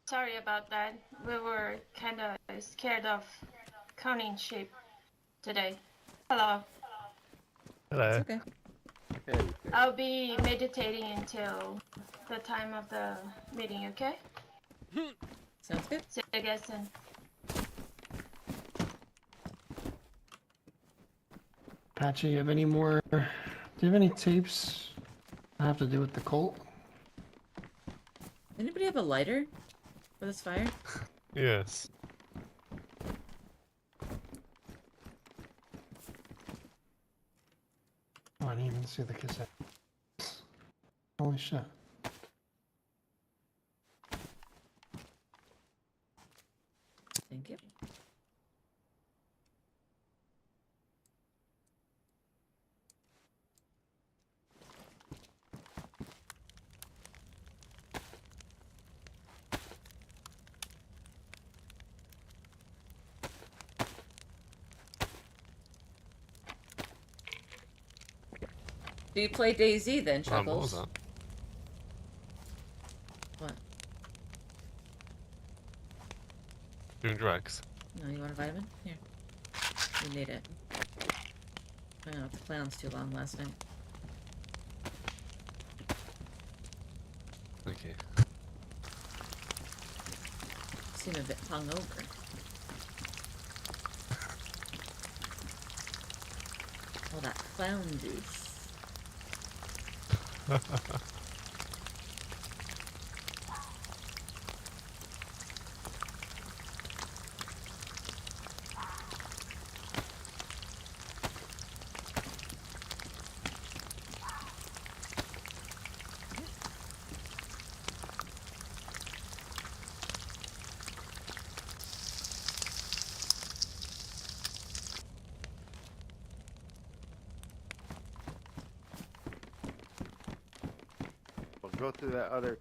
Sorry about that. We were kind of scared of counting sheep today. Hello. Hello. It's okay. Hey, I'll be meditating until the time of the meeting, okay? Sounds good. See you guys soon. Patchy, you have any more? Do you have any tapes that have to do with the cult? Anybody have a lighter for this fire? Yes. Oh, I didn't even see the cassette. Holy shit. Thank you. Do you play Dayz then, What was Chuckles? that? What? Doing drugs? No, you want a vitamin? Here. You need it. I don't know if the clown's too long last night. Thank you. Seem a bit hungover. All that clown juice. We'll go through that other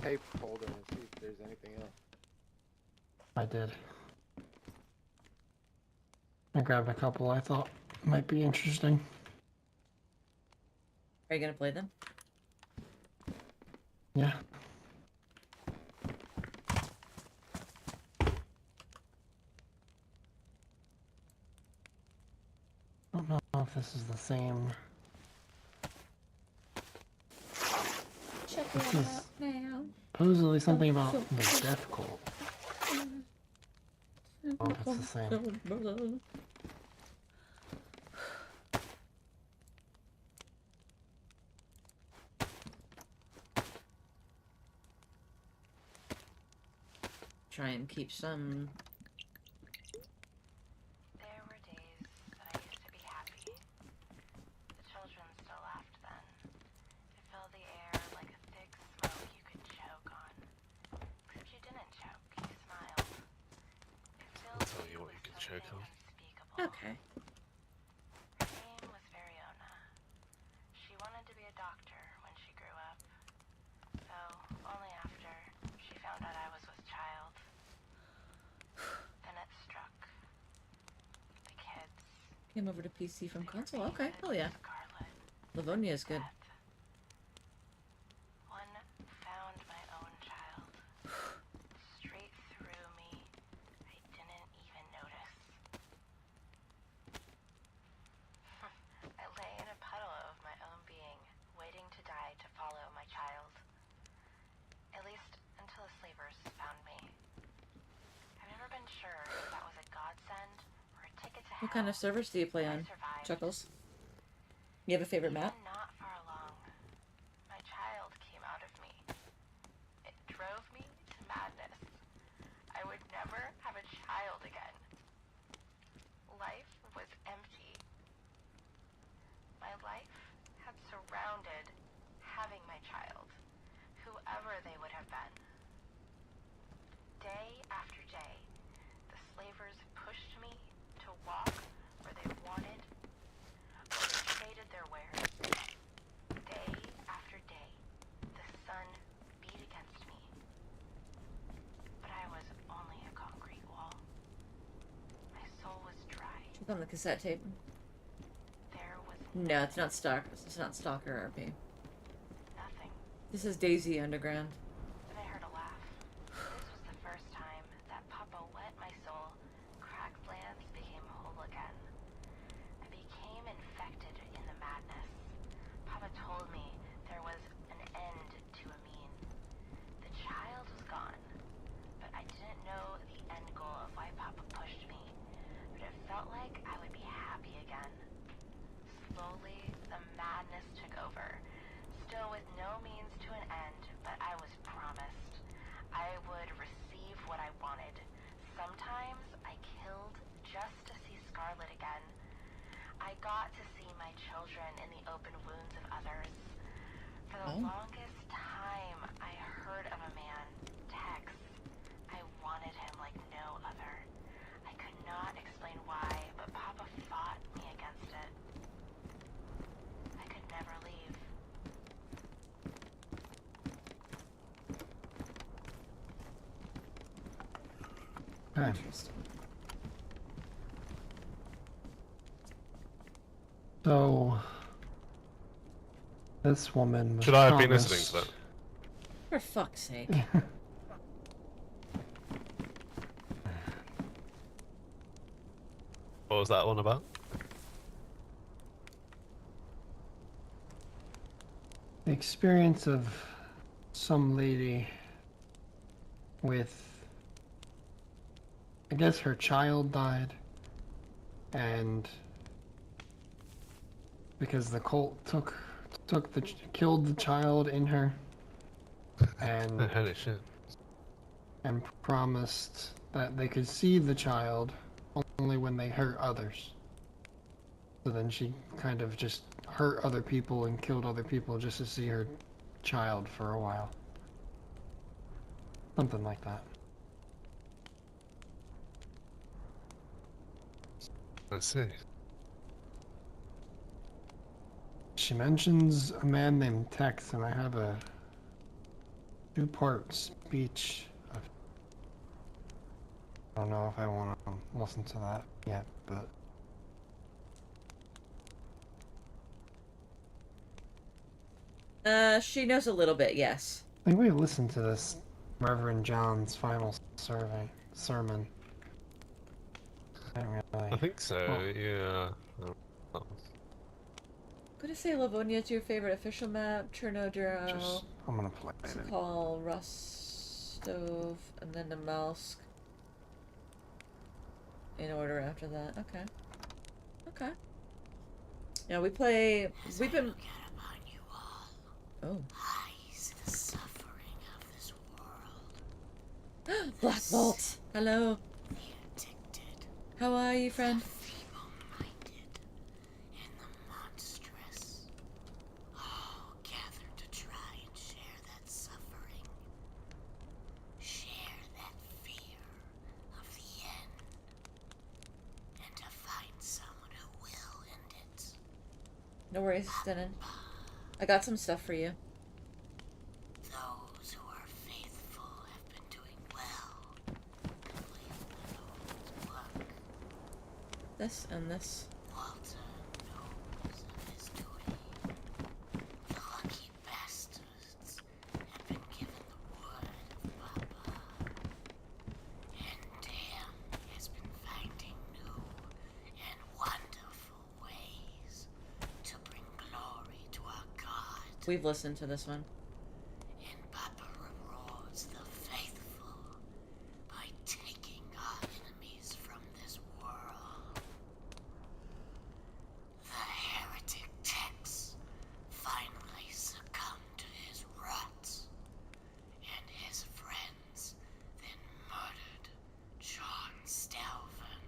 tape folder and see if there's anything else. I did. I grabbed a couple I thought might be interesting. Are you gonna play them? Yeah. I don't know if this is the same. Check This it is out now. supposedly something about the death cult. Oh, it's the same. Try and keep some. There were days that I used to be happy. The children still laughed then. It filled the air like a thick smoke you could choke on. Except you didn't choke, you smiled. It filled I'll tell you me what you with can choke something on. unspeakable. Okay. Her name was Veriona. She wanted to be a doctor when she grew up. Though only after she found out I was with child. Then it struck. The kids. Came over to PC from They were console. Okay, painted hell yeah. scarlet. Livonia is good. Death. One found my own child. Straight through me. I didn't even notice. I lay in a puddle of my own being, waiting to die to follow my child. At least until the slavers found me. I've never been sure if that was a godsend or a ticket to hell. What kind of servers do you play I on, survived. Chuckles? You have a favorite map? Even not far along, my child came out of me. It drove me to madness. I would never have a child again. Life was empty. My life had surrounded having my child, whoever they would have been. Day after day, the slavers pushed me to walk where they wanted, or they traded their wares. Day after day, the sun beat against me. But I was only a concrete wall. My soul was dry. Check on the cassette tape. There was No, it's not Stalker. It's not Stalker RP. nothing. This is Daisy Underground. Then I heard a laugh. This was the first time that Papa wet my soul. Cracked lands became whole again. I became infected in the madness. Papa told me there was an madness took over, still with no means to an end, but I was promised I would receive what I wanted. Sometimes I killed just to see Scarlet again. I got to see my children in the open wounds of others. For the longest time, I heard of a man, Tex. I wanted him like no other. I could not explain why, but Papa fought me against it. I could never leave. Okay. Interesting. So this woman was Should I have been promised... listening to that? For fuck's sake. What was that one about? The experience of some lady with, I guess her child died, and because the cult killed the child in her, and Holy shit. and promised that they could see the child only when they hurt others. So then she kind of just hurt other people and killed other people just to see her child for a while. Something like that. I see. She mentions a man named Tex, and I have a two-part speech. I don't know if I want to listen to that yet, but... She knows a little bit, yes. I think we listened to this Reverend John's final sermon. I don't really... I think so, Well, yeah. Oh. Gonna say Livonia's your favorite official map, Chernoduro, I'm gonna play it. call Rostov, and then the Malsk. In order after that. Okay. Okay. Yeah, we've been... Oh. The suffering of this world. Black Bolt! Hello. The addicted. How are you, friend? Feeble-minded. And the monstrous. All gathered to try and share that suffering. Share that fear of the end. And to find someone who will end it. No worries, Denon. I got some stuff for you. Those who are faithful have been doing well. Completing the Lord's work. This and this. Walter knows of his duty. The lucky bastards have been given the word of Papa. And Dan has been finding new and wonderful ways to bring glory to our God. We've listened to this one. And Papa rewards the faithful by taking our enemies from this world. The heretic Tex finally succumbed to his ruts, and his friends then murdered John Stelvin.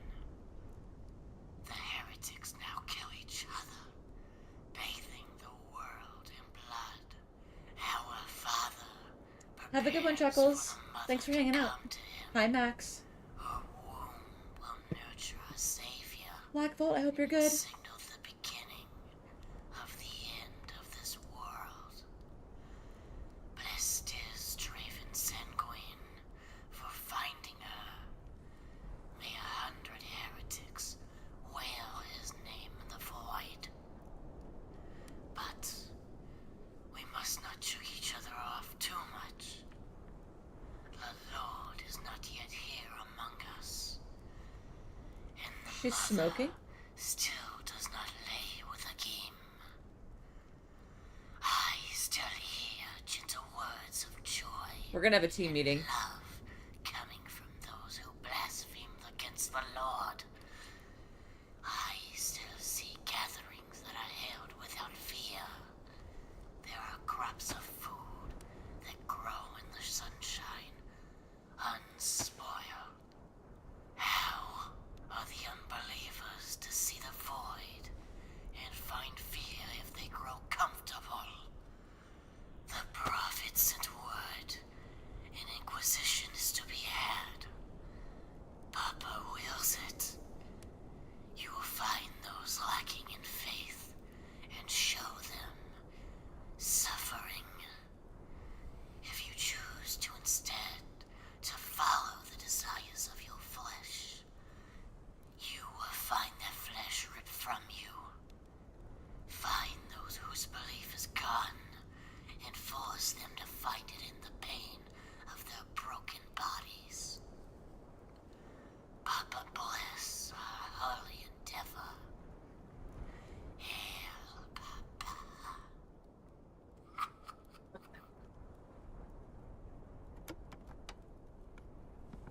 The heretics now kill each other, bathing the world in blood. Our Father Have a good one, prepares Chuckles. for the mother Thanks for to hanging out. come to him. Hi, Max. Her womb will nurture a savior. Black Bolt, I hope you're good. Signal the beginning of the end of this world. Blessed is Draven Sanguine for finding her. May 100 heretics wail his name in the void. But we must not choke each other off too much. The Lord is not yet here among us. And the She's mother smoking? still does not lay with Agim. I still hear gentle words of joy. We're gonna have a team meeting. Love coming from those who blaspheme against the Lord. I still see gatherings that are held without fear.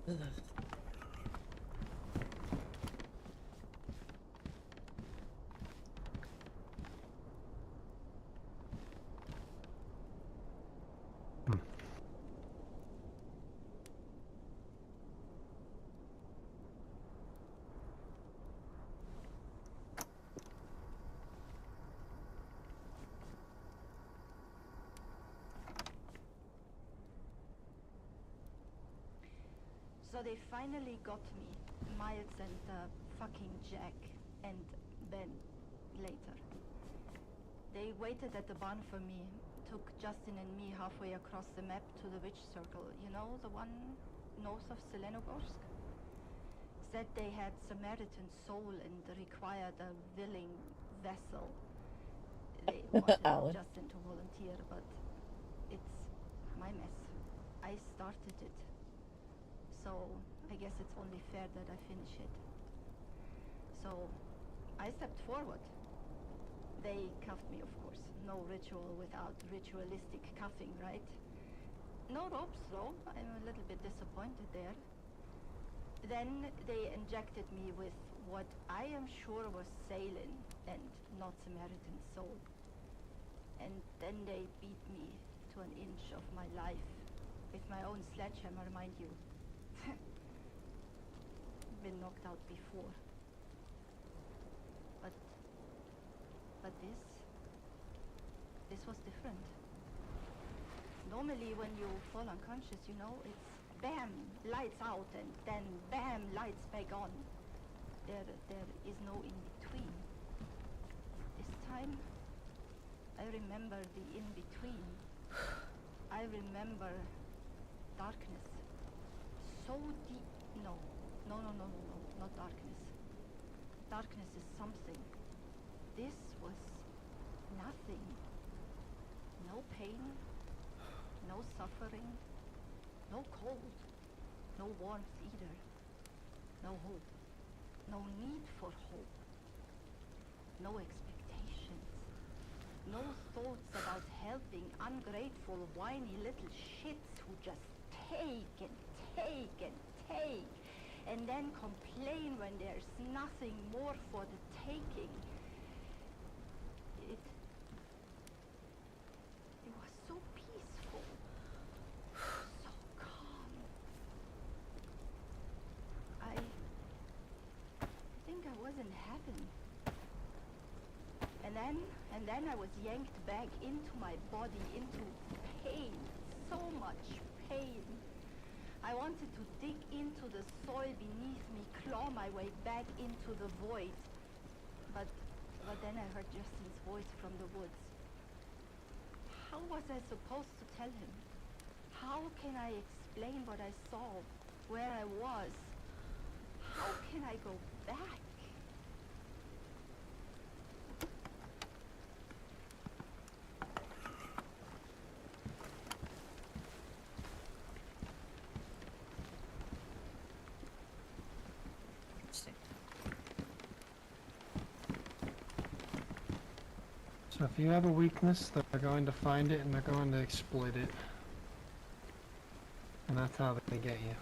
Ugh. So they finally got me, Miles and fucking Jack, and Ben later. They waited at the barn for me, took Justin and me halfway across the map to the witch circle, you know, the one north of Selenogorsk? Said they had Samaritan soul and required a willing vessel. They wanted Alan. Justin to volunteer, but it's my mess. I started it. So I guess it's only fair that I finish it. So I stepped forward. They cuffed me, of course. No ritual without ritualistic cuffing, right? No ropes, though. I'm a little bit disappointed there. Then they injected me with what I am sure was saline and not Samaritan soul. And then they beat me to an inch of my life. With my own sledgehammer, mind you. Been knocked out before. But this was different. Normally when you fall unconscious, you know, it's bam, lights out, and then bam, lights back on. There is no in-between. This time, I remember the in-between. I remember darkness. So deep. No, not darkness. Darkness is something. This was nothing. No pain, no suffering, no cold, no warmth either. No hope, no need for hope, no expectations, no thoughts about helping ungrateful, whiny little shits who just take and take and take, and then complain when there's nothing more for the taking. It was so peaceful, so calm. I think I was in heaven. And then I was yanked back into my body, into pain, so much pain. I wanted to dig into the soil beneath me, claw my way back into the void. But then I heard Justin's voice from the woods. How was I supposed to tell him? How can I explain what I saw, where I was? How can I go back? So if you have a weakness, they're going to find it and they're going to exploit it. And that's how they get you.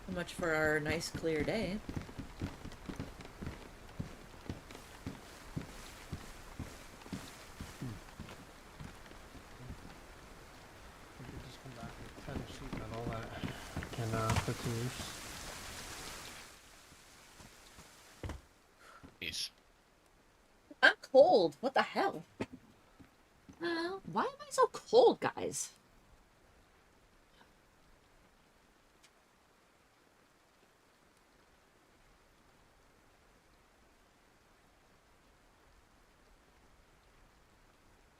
So much for our nice clear day. Just come back with 10 sheet metal that can put to use. Jeez. I'm cold. What the hell? Why am I so cold, guys?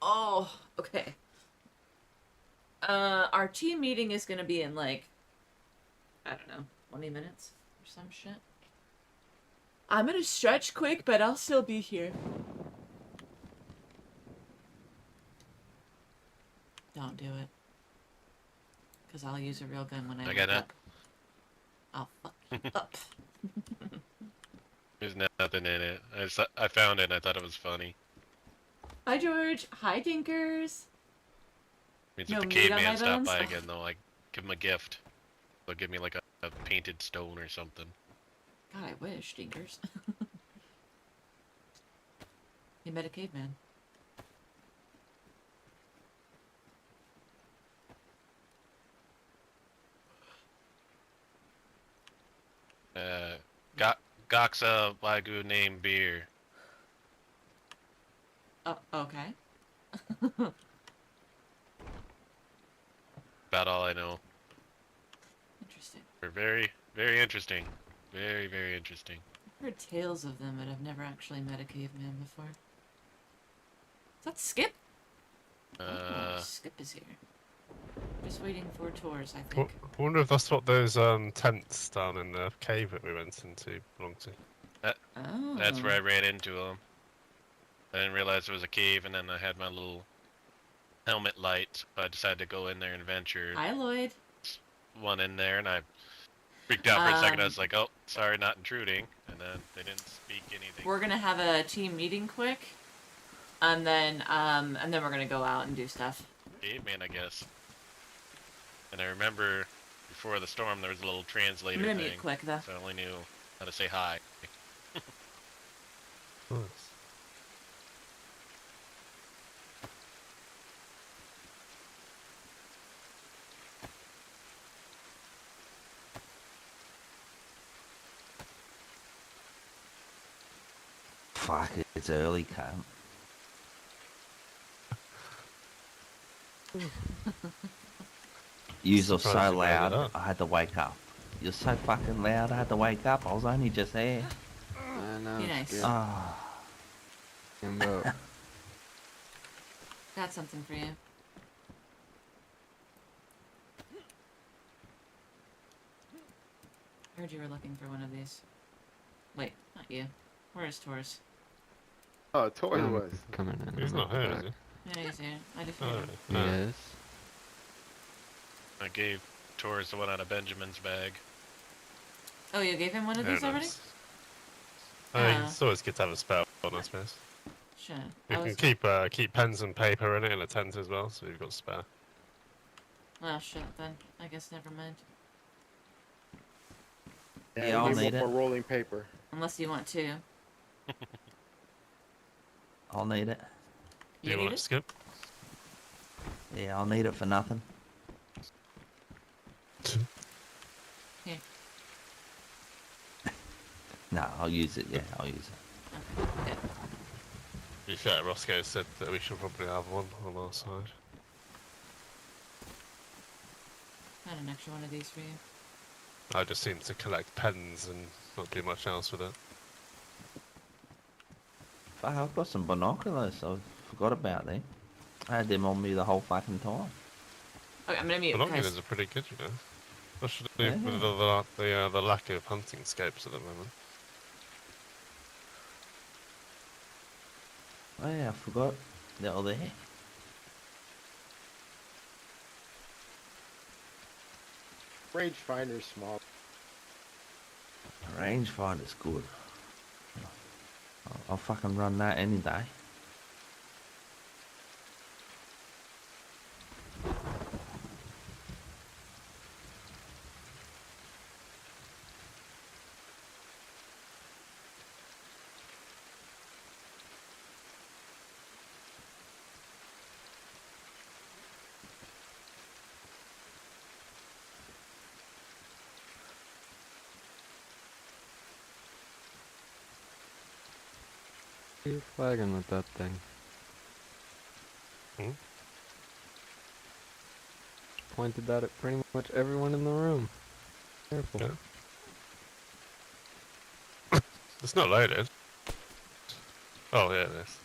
Oh, okay. Our team meeting is gonna be in like, I don't know, 20 minutes or some shit. I'm gonna stretch quick, but I'll still be here. Don't do it. Because I'll use a real gun when I I get wake it. up. I'll fuck Up. There's nothing in it. I found it and I thought it was funny. Hi, George. Hi, Tinkers. Means No if the meat on my caveman stop bones? by Ugh. again, they'll like give him a gift. They'll give me like a painted stone or something. God, I wish, Tinkers. You met a caveman. Goxa Wagyu name beer. Oh, okay. About all I know. Interesting. They're very, very interesting. Very, very interesting. I've heard tales of them, but I've never actually met a caveman before. Is that Skip? Oh, Skip is here. Just waiting for tours, I think. I wonder if that's what those tents down in the cave that we went into belong to. Oh. That's where I ran into them. I didn't realize it was a cave, and then I had my little helmet light, but I decided to go in there and venture. Hi, Lloyd. One in there, and I freaked out for a second. I was like, "Oh, sorry, not intruding," and then they didn't speak anything. We're gonna have a team meeting quick, and then we're gonna go out and do stuff. Caveman, I guess. And I remember before the storm, there was a little translator I'm gonna thing, mute quick though. so I only knew how to say hi. Nice. Fuck, it's early, cunt. You're so Surprised you made it loud, up. I had to wake up. You're so fucking loud, I had to wake up. I was only just there. I know. Be nice. Oh, Got something for you. I heard you were looking for one of these. Wait, not you. Where is Taurus? Oh, Toy was. Coming in. He's not here, is he? Yeah, he's here. I Oh, defeated him. no. Yes. I gave Taurus the one out of Benjamin's bag. Oh, you gave him one of Very these already? nice. I think it's always good to have a spell on, I suppose. Sure. You can keep pens and paper in it in a tent as well, so you've got spare. Well, shit, then. I guess never mind. Yeah, I'll need need one for it. rolling paper. Unless you want to. I'll need it. Do you need want it? to skip? Yeah, I'll need it for nothing. Here. No, I'll use it. Yeah, I'll use it. Okay, good. To be fair, Roscoe said that we should probably have one on our side. I had an extra one of these for you. I just seem to collect pens and not do much else with it. Fuck, I've got some binoculars. I forgot about them. I had them on me the whole fucking time. Okay, I'm gonna mute. Binoculars Guys. are pretty good, you know. What should I do Yeah. with the lack of hunting scopes at the moment? Oh yeah, I forgot they were there. Rangefinder's small. Rangefinder's good. I'll fucking run that any day. What are you flagging with that thing? Hmm? Pointed that at pretty much everyone in the room. Careful. Yeah. It's not loaded. Oh, yeah, it is.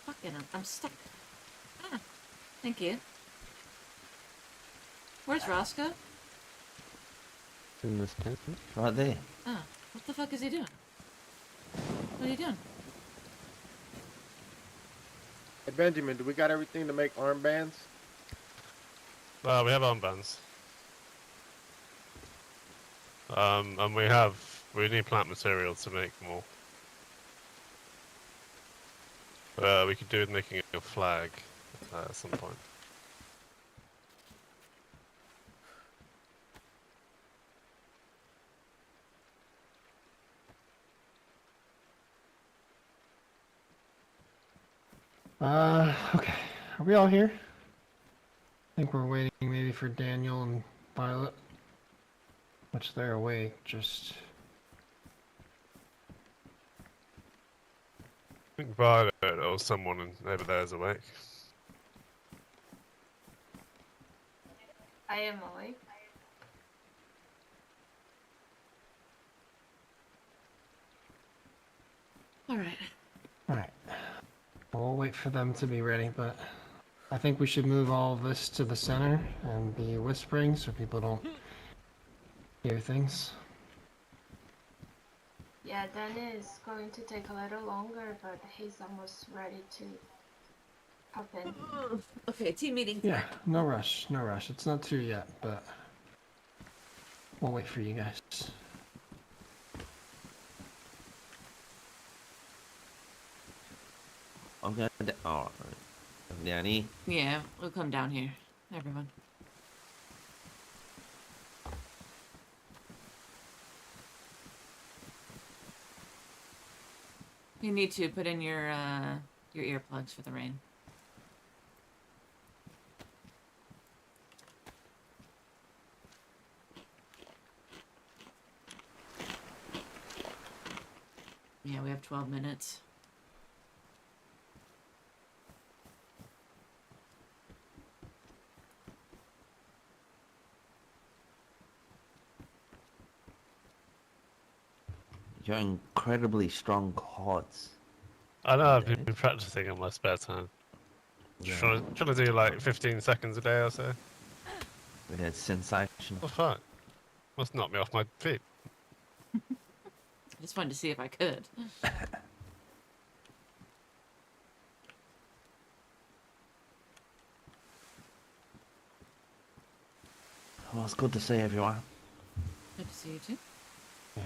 Fucking, I'm stuck. Ah, thank you. Where's Roscoe? In this tent. Right there. Oh, what the fuck is he doing? What are you doing? Hey Benjamin, do we got everything to make armbands? We have armbands. And we need plant materials to make more. We could do with making a flag at some point. Okay. Are we all here? I think we're waiting maybe for Daniel and Violet. Which they're awake, just... I think Violet or someone over there is awake. I am awake. Alright. Alright. We'll wait for them to be ready, but... I think we should move all of this to the center and be whispering so people don't hear things. Yeah, Danny is going to take a little longer, but he's almost ready to hop in. Okay, team meeting. Yeah, no rush, no rush. It's not 2 yet, but... We'll wait for you guys. Okay. Oh, Danny. Yeah, we'll come down here. Everyone. You need to put in your earplugs for the rain. Yeah, we have 12 minutes. You're incredibly strong chords. I know I've been practicing in my spare time. Yeah. Trying to do like 15 seconds a day or so. It's sensational. Oh fuck. Must knock me off my feet. I just wanted to see if I could. Well, it's good to see everyone. Good to see you too. Yeah.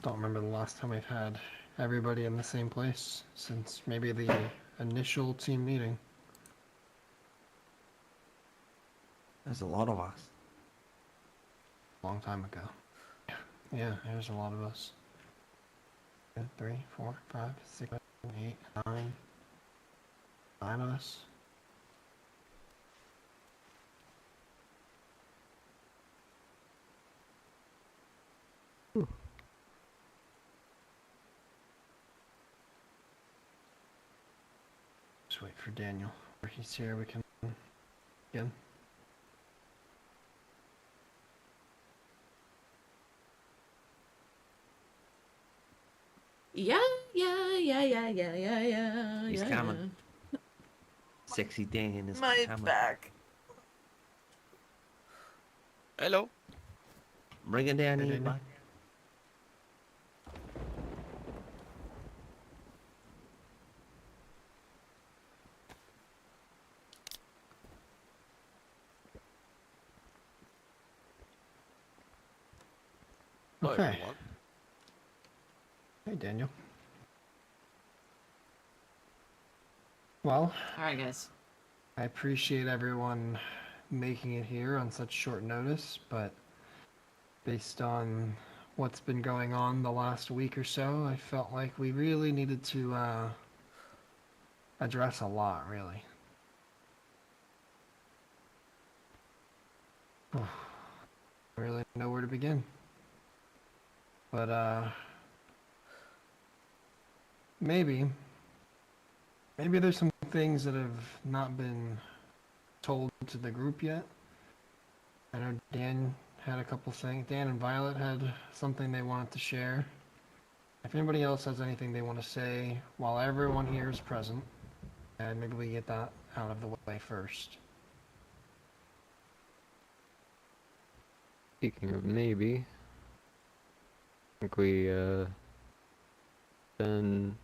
Don't remember the last time we've had everybody in the same place since maybe the initial team meeting. There's a lot of us. Long time ago. Yeah, there's a lot of us. 2, 3, 4, 5, 6, 7, 8, 9. 9 of us. Just wait for Daniel. If he's here, we can begin. Yeah. He's coming. Sexy Dan is My coming. back. Hello. Bring it down Hey, here, Daniel. bud. Hello, Okay. everyone. Hey, Daniel. Well, Alright, guys. I appreciate everyone making it here on such short notice, but based on what's been going on the last week or so, I felt like we really needed to address a lot, really. I really don't know where to begin. But maybe there's some things that have not been told to the group yet. I know Dan had a couple things. Dan and Violet had something they wanted to share. If anybody else has anything they want to say while everyone here is present, and maybe we get that out of the way first. Speaking of maybe, I think we been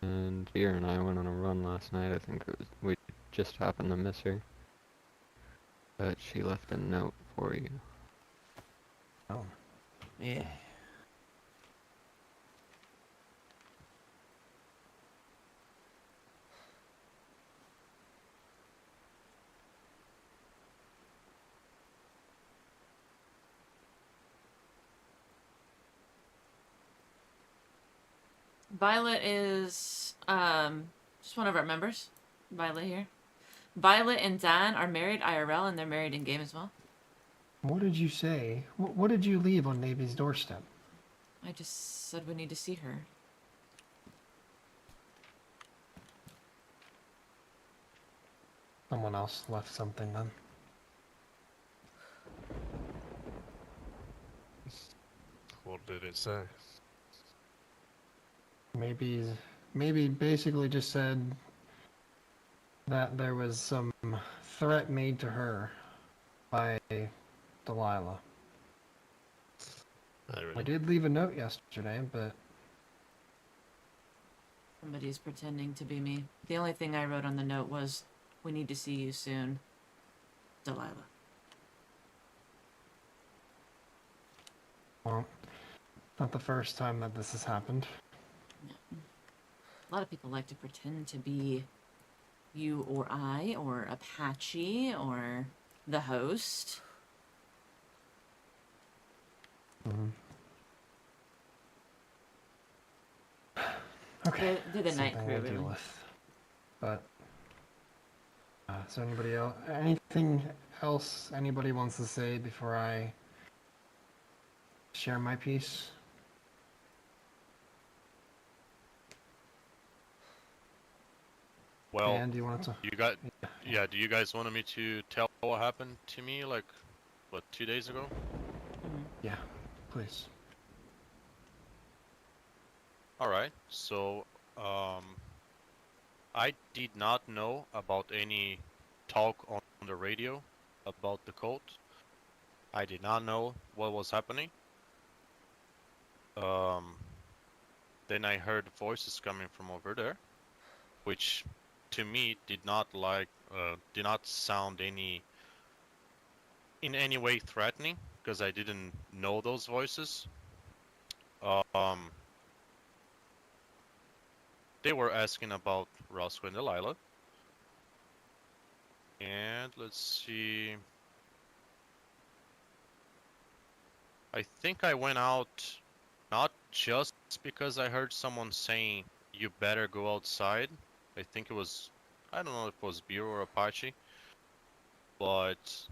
and Beer and I went on a run last night. I think it was, we just happened to miss her. But she left a note for you. Oh. Yeah. Violet is just one of our members. Violet here. Violet and Dan are married IRL and they're married in game as well. What did you say? What did you leave on Navy's doorstep? I just said we need to see her. Someone else left something then. What did it say? Maybe basically just said that there was some threat made to her by Delilah. Oh, really? I did leave a note yesterday, but Somebody's pretending to be me. The only thing I wrote on the note was, we need to see you soon, Delilah. well, not the first time that this has happened. A lot of people like to pretend to be you or I, or Apache, or the host. Mm-hmm. Okay. They're the night something crew, we'll deal really. with. But is there anybody else? Anything else anybody wants to say before I share my piece? Well, Dan, do you want to? you got, yeah. Do you guys want me to tell what happened to me, like, what, 2 days ago? Yeah, please. All right. So, I did not know about any talk on the radio about the cult. I did not know what was happening. Then I heard voices coming from over there, which to me did not sound in any way threatening, because I didn't know those voices. They were asking about Roscoe and Delilah. And let's see. I think I went out not just because I heard someone saying you better go outside. I think it was, I don't know if it was Beer or Apache, but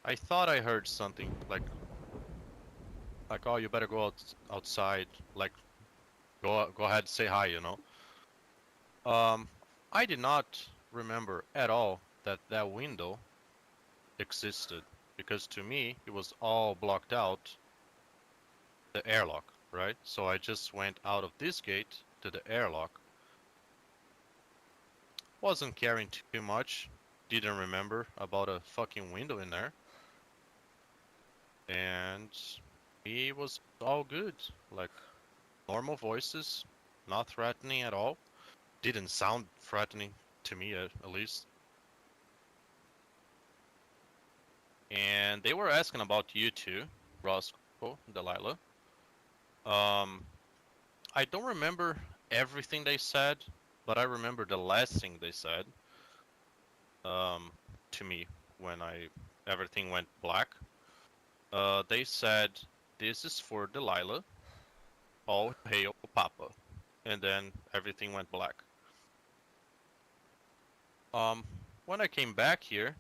I thought I heard something like oh, you better go outside, like go ahead, say hi, you know. I did not remember at all that that window existed, because to me it was all blocked out, the airlock, right? So I just went out of this gate to the airlock. Wasn't caring too much, didn't remember about a fucking window in there, and it was all good, like normal voices, not threatening at all. Didn't sound threatening to me, at least. And they were asking about you too, Roscoe, Delilah. I don't remember everything they said, but I remember the last thing they said to me when everything went black. They said, "This is for Delilah. All hail Papa," and then everything went black. When I came back here,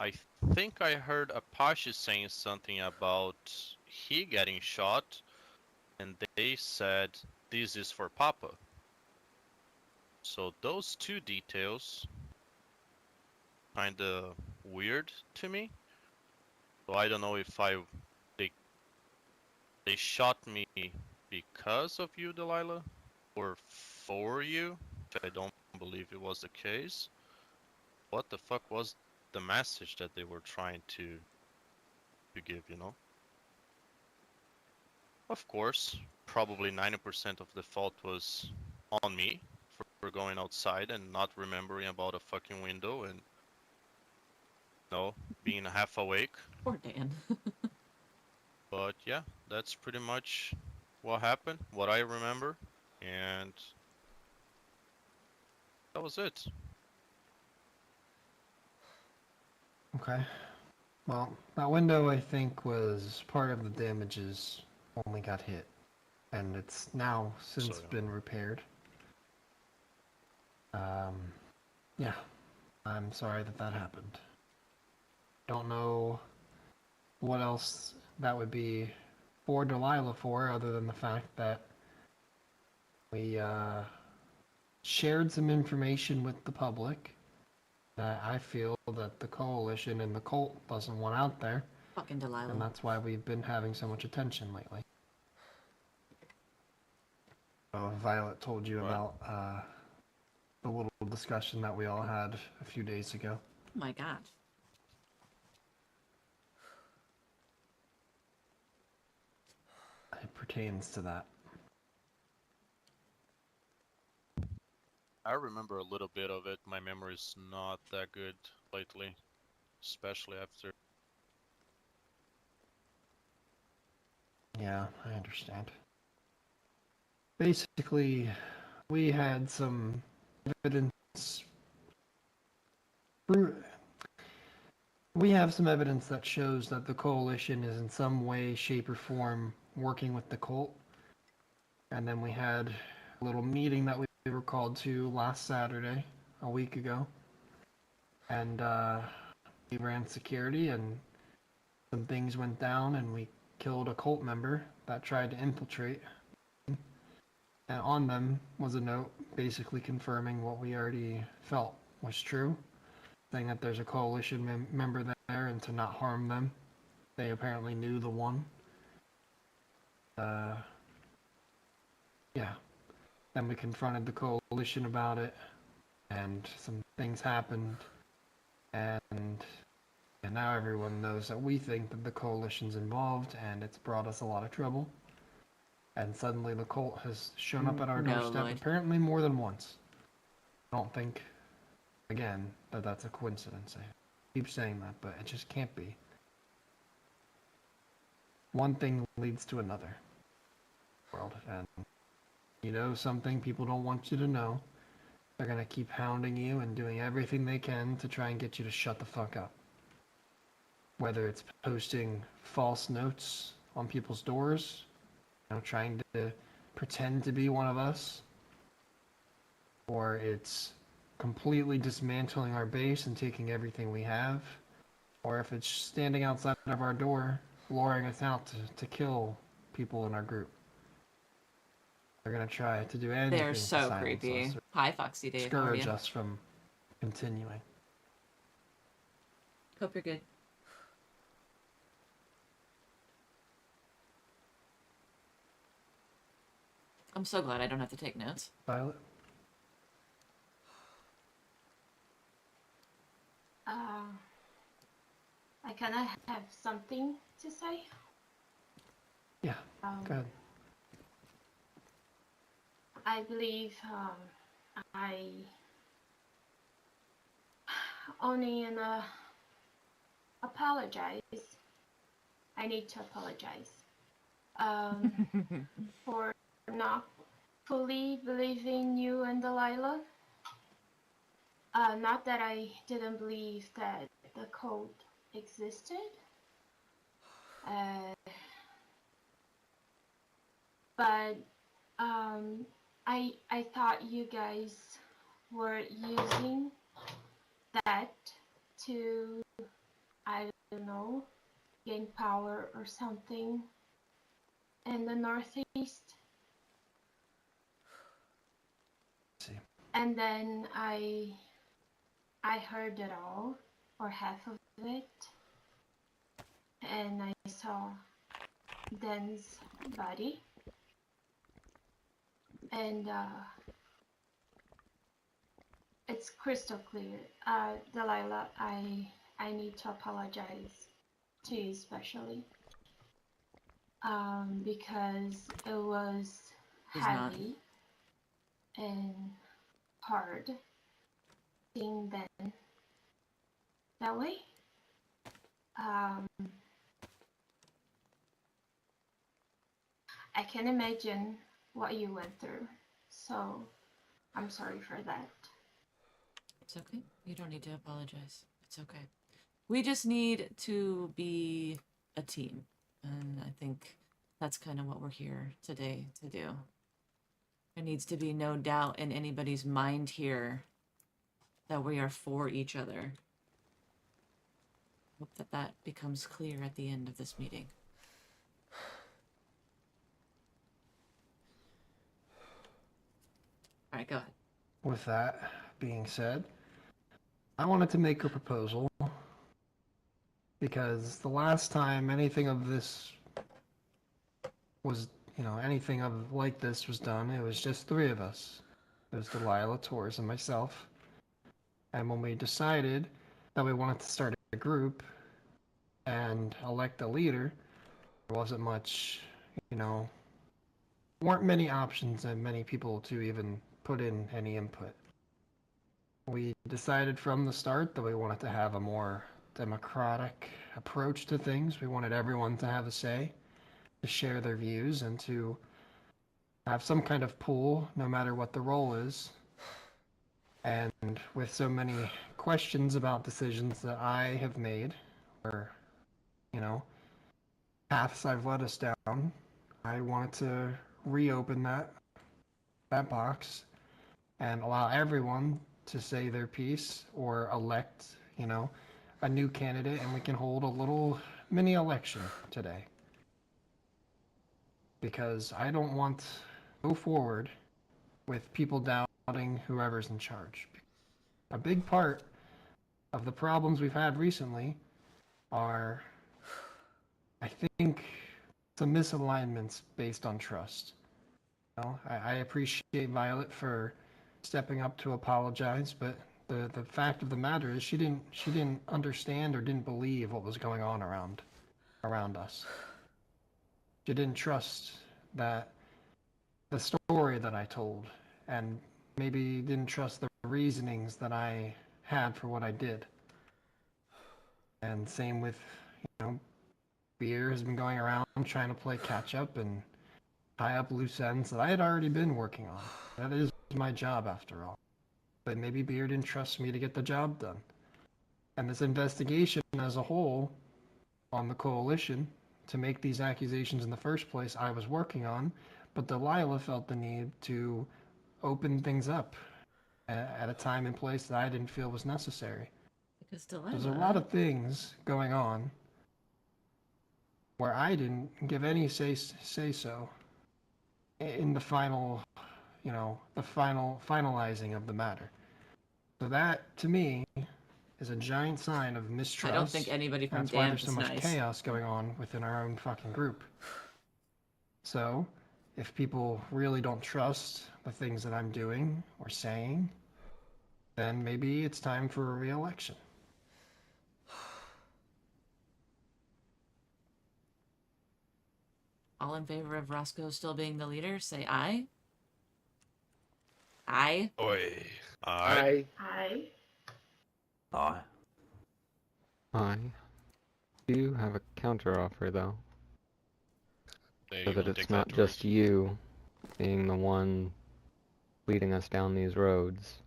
I think I heard Apache saying something about he getting shot, and they said, "This is for Papa." So those two details kinda weird to me. So I don't know if they shot me because of you, Delilah, or for you. I don't believe it was the case. What the fuck was the message that they were trying to give, you know? Of course, probably 90% of the fault was on me for going outside and not remembering about a fucking window and being half awake. Poor Dan. But yeah, that's pretty much what happened, what I remember, and that was it. Okay. Well, that window I think was part of the damages when we got hit. And it's now since So, yeah. been repaired. Yeah. I'm sorry that that happened. Don't know what else that would be for Delilah for, other than the fact that we shared some information with the public that I feel that the coalition and the cult doesn't want out there, Fucking Delilah. and that's why we've been having so much attention lately. Violet told you about the little discussion that we all had a few days ago. Oh my god. It pertains to that. I remember a little bit of it. My memory's not that good lately, especially after. Yeah, I understand. Basically, we had some evidence. We have some evidence that shows that the coalition is in some way, shape, or form working with the cult. And then we had a little meeting that we were called to last Saturday, a week ago. And we ran security, and some things went down, and we killed a cult member that tried to infiltrate. And on them was a note basically confirming what we already felt was true, saying that there's a coalition member there and to not harm them. They apparently knew the one. Yeah. Then we confronted the coalition about it, and some things happened, and now everyone knows that we think that the coalition's involved, and it's brought us a lot of trouble. And suddenly the cult has shown up at our No, doorstep, Lloyd. apparently more than once. I don't think, again, that that's a coincidence. I keep saying that, but it just can't be. One thing leads to another. World, and you know something people don't want you to know. They're gonna keep hounding you and doing everything they can to try and get you to shut the fuck up. Whether it's posting false notes on people's doors, trying to pretend to be one of us, or it's completely dismantling our base and taking everything we have, or if it's standing outside of our door, luring us out to kill people in our group. They're gonna try to do anything They're to so silence creepy. us or Hi, Foxy Dave. How are discourage you? us from continuing. Hope you're good. I'm so glad I don't have to take notes. Violet? I kind of have something to say. Yeah, go ahead. I believe I only apologize. I need to apologize for not fully believing you and Delilah. Not that I didn't believe that the code existed. But I thought you guys were using that to, I don't know, gain power or something in the Northeast. See. And then I heard it all, or half of it, and I saw Dan's body. And it's crystal clear. Delilah, I need to apologize to you especially. because it was He's not. heavy and hard seeing them that way. Um, I can imagine what you went through, so I'm sorry for that. It's okay. You don't need to apologize. It's okay. We just need to be a team. And I think that's kind of what we're here today to do. There needs to be no doubt in anybody's mind here that we are for each other. Hope that that becomes clear at the end of this meeting. All right, go ahead. With that being said, I wanted to make a proposal because the last time anything of this was, anything of like this was done, it was just three of us. It was Delilah, Torres, and myself. And when we decided that we wanted to start a group and elect a leader, there wasn't much, weren't many options and many people to even put in any input. We decided from the start that we wanted to have a more democratic approach to things. We wanted everyone to have a say, to share their views, and to have some kind of pool, no matter what the role is. And with so many questions about decisions that I have made, or, paths I've led us down, I wanted to reopen that box and allow everyone to say their piece or elect, a new candidate, and we can hold a little mini election today. Because I don't want to go forward with people doubting whoever's in charge. A big part of the problems we've had recently are, I think, some misalignments based on trust. I appreciate Violet for stepping up to apologize, but the fact of the matter is she didn't understand or didn't believe what was going on around us. She didn't trust that the story that I told, and maybe didn't trust the reasonings that I had for what I did. And same with, Beer has been going around trying to play catch up and tie up loose ends that I had already been working on. That is my job after all. But maybe Beer didn't trust me to get the job done. And this investigation as a whole on the coalition to make these accusations in the first place I was working on, but Delilah felt the need to open things up at a time and place that I didn't feel was necessary. Because Delilah... There's a lot of things going on where I didn't give any say so in the final, the finalizing of the matter. So that, to me, is a giant sign of mistrust. I don't think anybody from That's why Damp there's so is much nice. chaos going on within our own fucking group. So, if people really don't trust the things that I'm doing or saying, then maybe it's time for a re-election. All in favor of Roscoe still being the leader, say aye. Aye. Oi. Aye. Hi. Aye. I do have a counter offer though. They So that won't take it's not that, just Torres. you being the one leading us down these roads.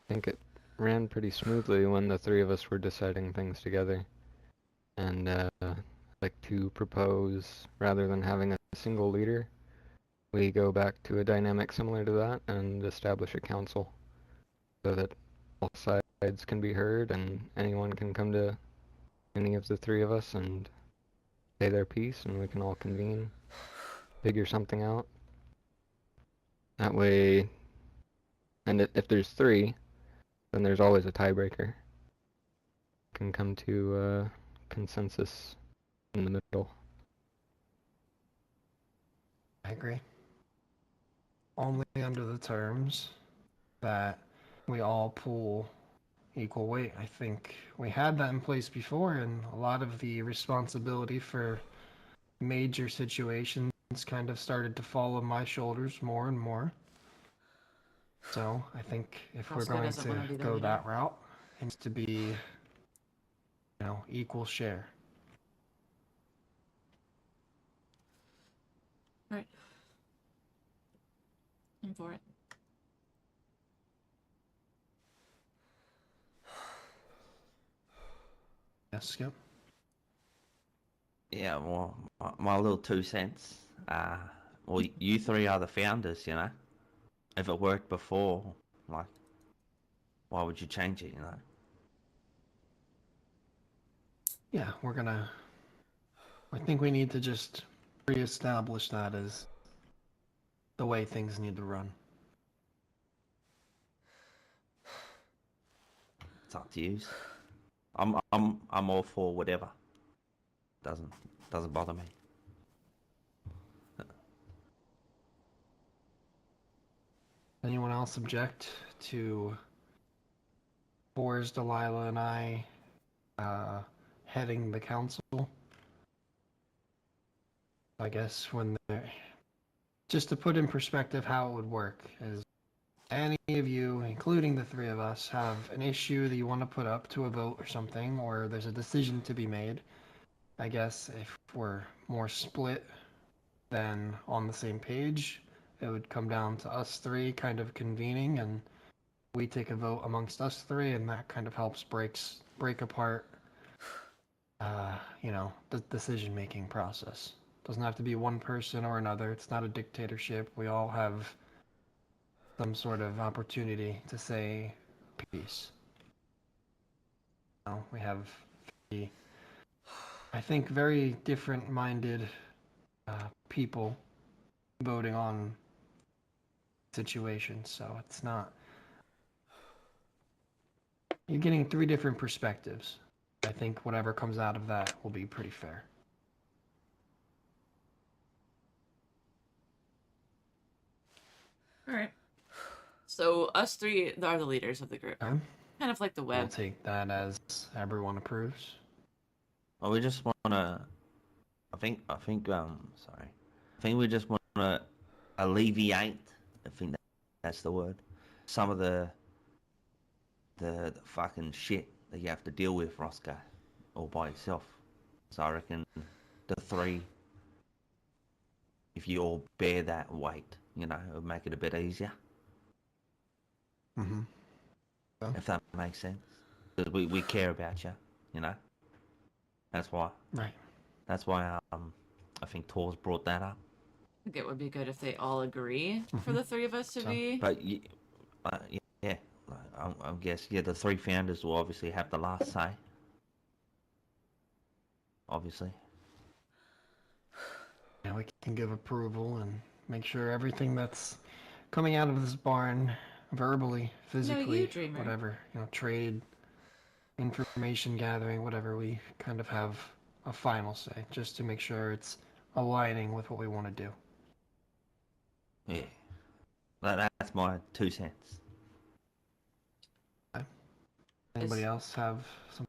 I think it ran pretty smoothly when the three of us were deciding things together. And I'd like to propose, rather than having a single leader, we go back to a dynamic similar to that and establish a council so that all sides can be heard and anyone can come to any of the three of us and say their piece, and we can all convene, figure something out. That way, and if there's three, then there's always a tiebreaker. Can come to a consensus in the middle. I agree. Only under the terms that we all pull equal weight. I think we had that in place before, and a lot of the responsibility for major situations kind of started to fall on my shoulders more and more. So I think if we're Roscoe going doesn't to wanna be the go leader. that route, it needs to be, equal share. Right. I'm for it. Yes, Skip? Yeah, well, my little 2 cents. Well, you three are the founders, you know. If it worked before, like, why would you change it, you know? Yeah, I think we need to just reestablish that as the way things need to run. It's up to you. I'm all for whatever. Doesn't bother me. Anyone else object to Boris, Delilah, and I heading the council? I guess just to put in perspective how it would work is any of you, including the three of us, have an issue that you want to put up to a vote or something, or there's a decision to be made. I guess if we're more split than on the same page, it would come down to us three kind of convening, and we take a vote amongst us three, and that kind of helps break apart the decision-making process. Doesn't have to be one person or another. It's not a dictatorship. We all have some sort of opportunity to say peace. We have, I think, very different-minded people voting on situations, so it's not... You're getting three different perspectives. I think whatever comes out of that will be pretty fair. All right. So us three are the leaders of the group. Okay. Kind of like the We'll web. take that as everyone approves. Well, we just wanna. I think. Sorry. I think we just wanna alleviate. I think that's the word. Some of the fucking shit that you have to deal with, Roscoe, all by yourself. So I reckon the three, if you all bear that weight, it'll make it a bit easier. Mm-hmm. So? If that makes sense. Because we care about you, you know? That's why. Right. That's why I think Tor's brought that up. I think it would be good if they all agree for the three of us to be. But yeah, I guess the three founders will obviously have the last say. Obviously. Yeah, we can give approval and make sure everything that's coming out of this barn, verbally, physically, whatever, trade, information gathering, whatever, we kind of have a final say, just to make sure it's aligning with what we want to do. Yeah. That's my 2 cents. Anybody else have some?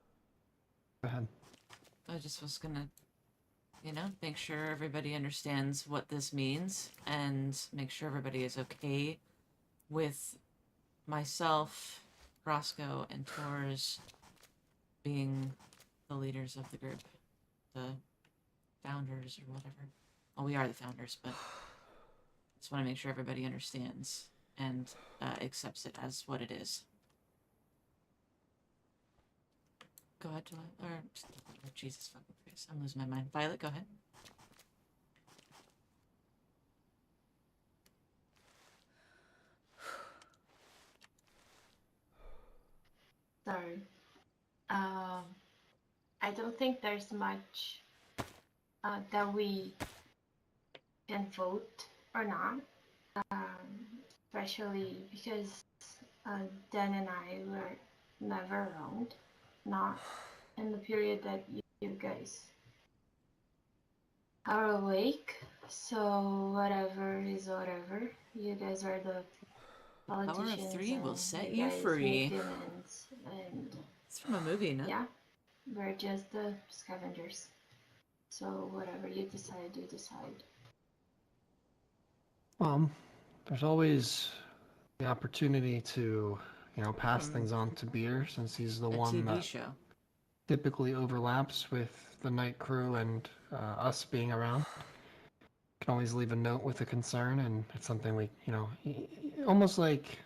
Go ahead. I just was gonna, make sure everybody understands what this means and make sure everybody is okay with myself, Roscoe, and Tor's being the leaders of the group, the founders or whatever. Well, we are the founders, but just want to make sure everybody understands and accepts it as what it is. Go ahead, July. Or Jesus fucking Christ, I'm losing my mind. Violet, go ahead. Sorry. I don't think there's much that we can vote or not, especially because Dan and I were never around, not in the period that you guys are awake. So whatever is whatever. You guys are the politicians. Power of three will set you you guys free. make demands, and it's from a movie, no? Yeah, we're just the scavengers. So whatever you decide, you decide. There's always the opportunity to, pass things on to Beer, since he's the A one TV that show. typically overlaps with the night crew and us being around. Can always leave a note with a concern, and it's something we, almost like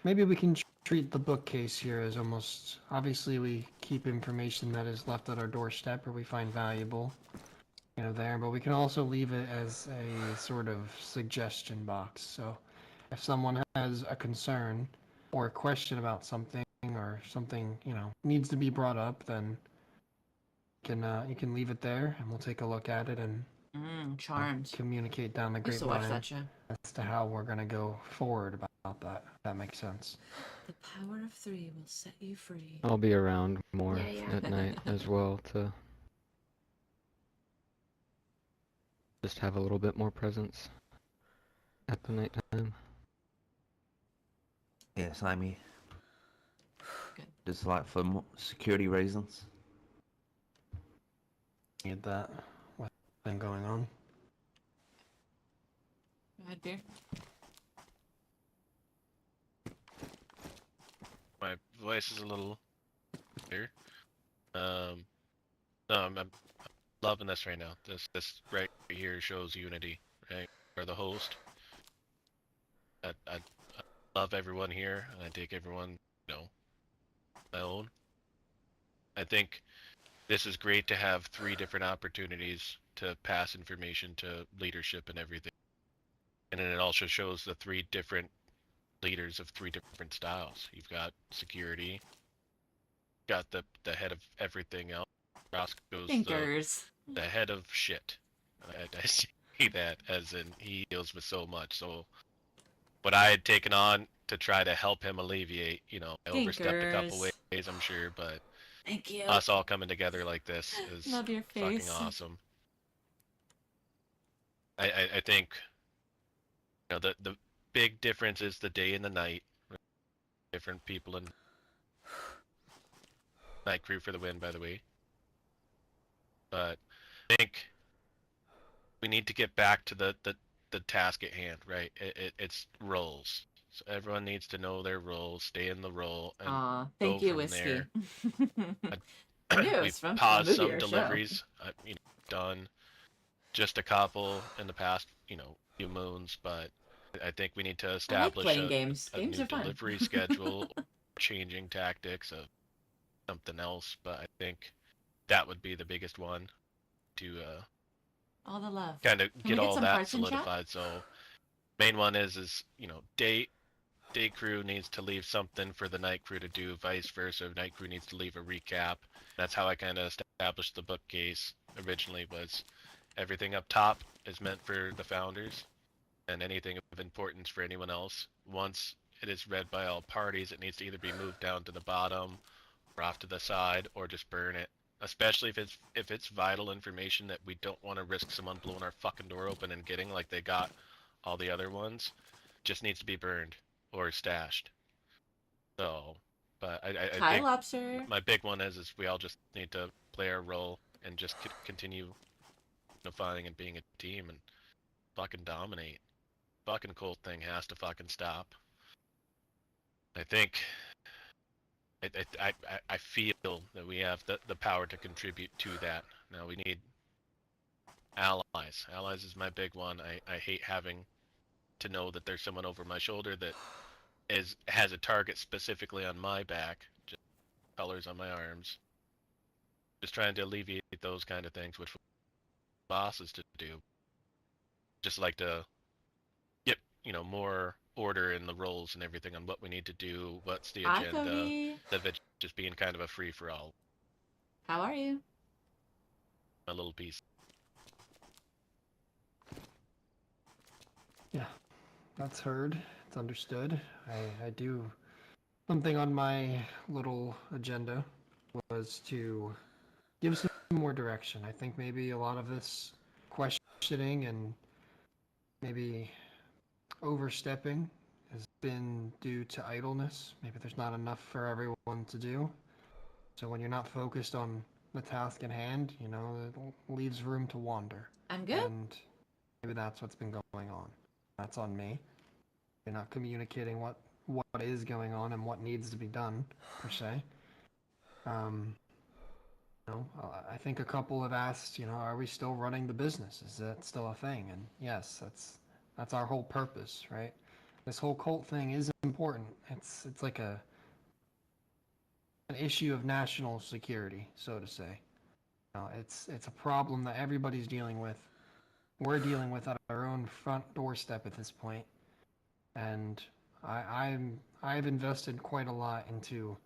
maybe we can treat the bookcase here as almost, obviously we keep information that is left at our doorstep or we find valuable, there, but we can also leave it as a sort of suggestion box. So if someone has a concern or a question about something or something, needs to be brought up, then you can leave it there and we'll take a look at it and Charmed. communicate down the Used to watch grapevine that show. as to how we're gonna go forward about that. If that makes sense. The power of 3 will set you free. I'll be around more Yeah. at night as well to just have a little bit more presence at the nighttime. Yeah, same here. Good. Just like for security reasons. Need that with thing going on. Go ahead, Beer. My voice is a little clear. No, I'm loving this right now. This right here shows unity, right? For the host. I love everyone here, and I take everyone, my own. I think this is great to have 3 different opportunities to pass information to leadership and everything. And then it also shows the 3 different leaders of 3 different styles. You've got security, got the head of everything else. Roscoe's the head of shit. I see that as in he deals with so much. So what I had taken on to try to help him alleviate, I overstepped a couple ways, I'm sure, but thank you. Us all coming together like this is Love your face. fucking awesome. I think the big difference is the day and the night. Different people and night crew for the win, by the way. But I think we need to get back to the task at hand, right? It's roles. So everyone needs to know their role, stay in the role, and thank go you, from Whiskey. there. I knew it was We've from paused a movie some or deliveries. show. Done just a couple in the past, few moons, but I think we need to establish playing games. a Games new are fun. delivery schedule, or changing tactics of something else. But I think that would be the biggest one to all the love. kind of get all that hearts in chat? solidified. So main one is day crew needs to leave something for the night crew to do, vice versa. Night crew needs to leave a recap. That's how I kind of established the bookcase originally. Was everything up top is meant for the founders, and anything of importance for anyone else. Once it is read by all parties, it needs to either be moved down to the bottom, or off to the side, or just burn it. Especially if it's vital information that we don't want to risk someone blowing our fucking door open and getting like they got all the other ones. Just needs to be burned or stashed. So, but I think Lobster. my big one is we all just need to play our role and just continue unifying and being a team and fucking dominate. Fucking cold thing has to fucking stop. I think I feel that we have the power to contribute to that. Now we need allies. Allies is my big one. I hate having to know that there's someone over my shoulder that has a target specifically on my back, just colors on my arms. Just trying to alleviate those kind of things, which bosses to do. Just like to get more order in the roles and everything on what we need to do, what's the agenda, instead of it just being kind of a free for all. How are you? My little piece. Yeah, that's heard. It's understood. I do something on my little agenda was to give some more direction. I think maybe a lot of this questioning and maybe overstepping has been due to idleness. Maybe there's not enough for everyone to do. So when you're not focused on the task at hand, you know, it leaves room to wander. I'm good. And maybe that's what's been going on. That's on me. You're not communicating what is going on and what needs to be done, per se. You know, I think a couple have asked, you know, are we still running the business? Is that still a thing? And yes, that's our whole purpose, right? This whole cult thing is important. It's like an issue of national security, so to say. You know, it's a problem that everybody's dealing with. We're dealing with at our own front doorstep at this point, and I've invested quite a lot into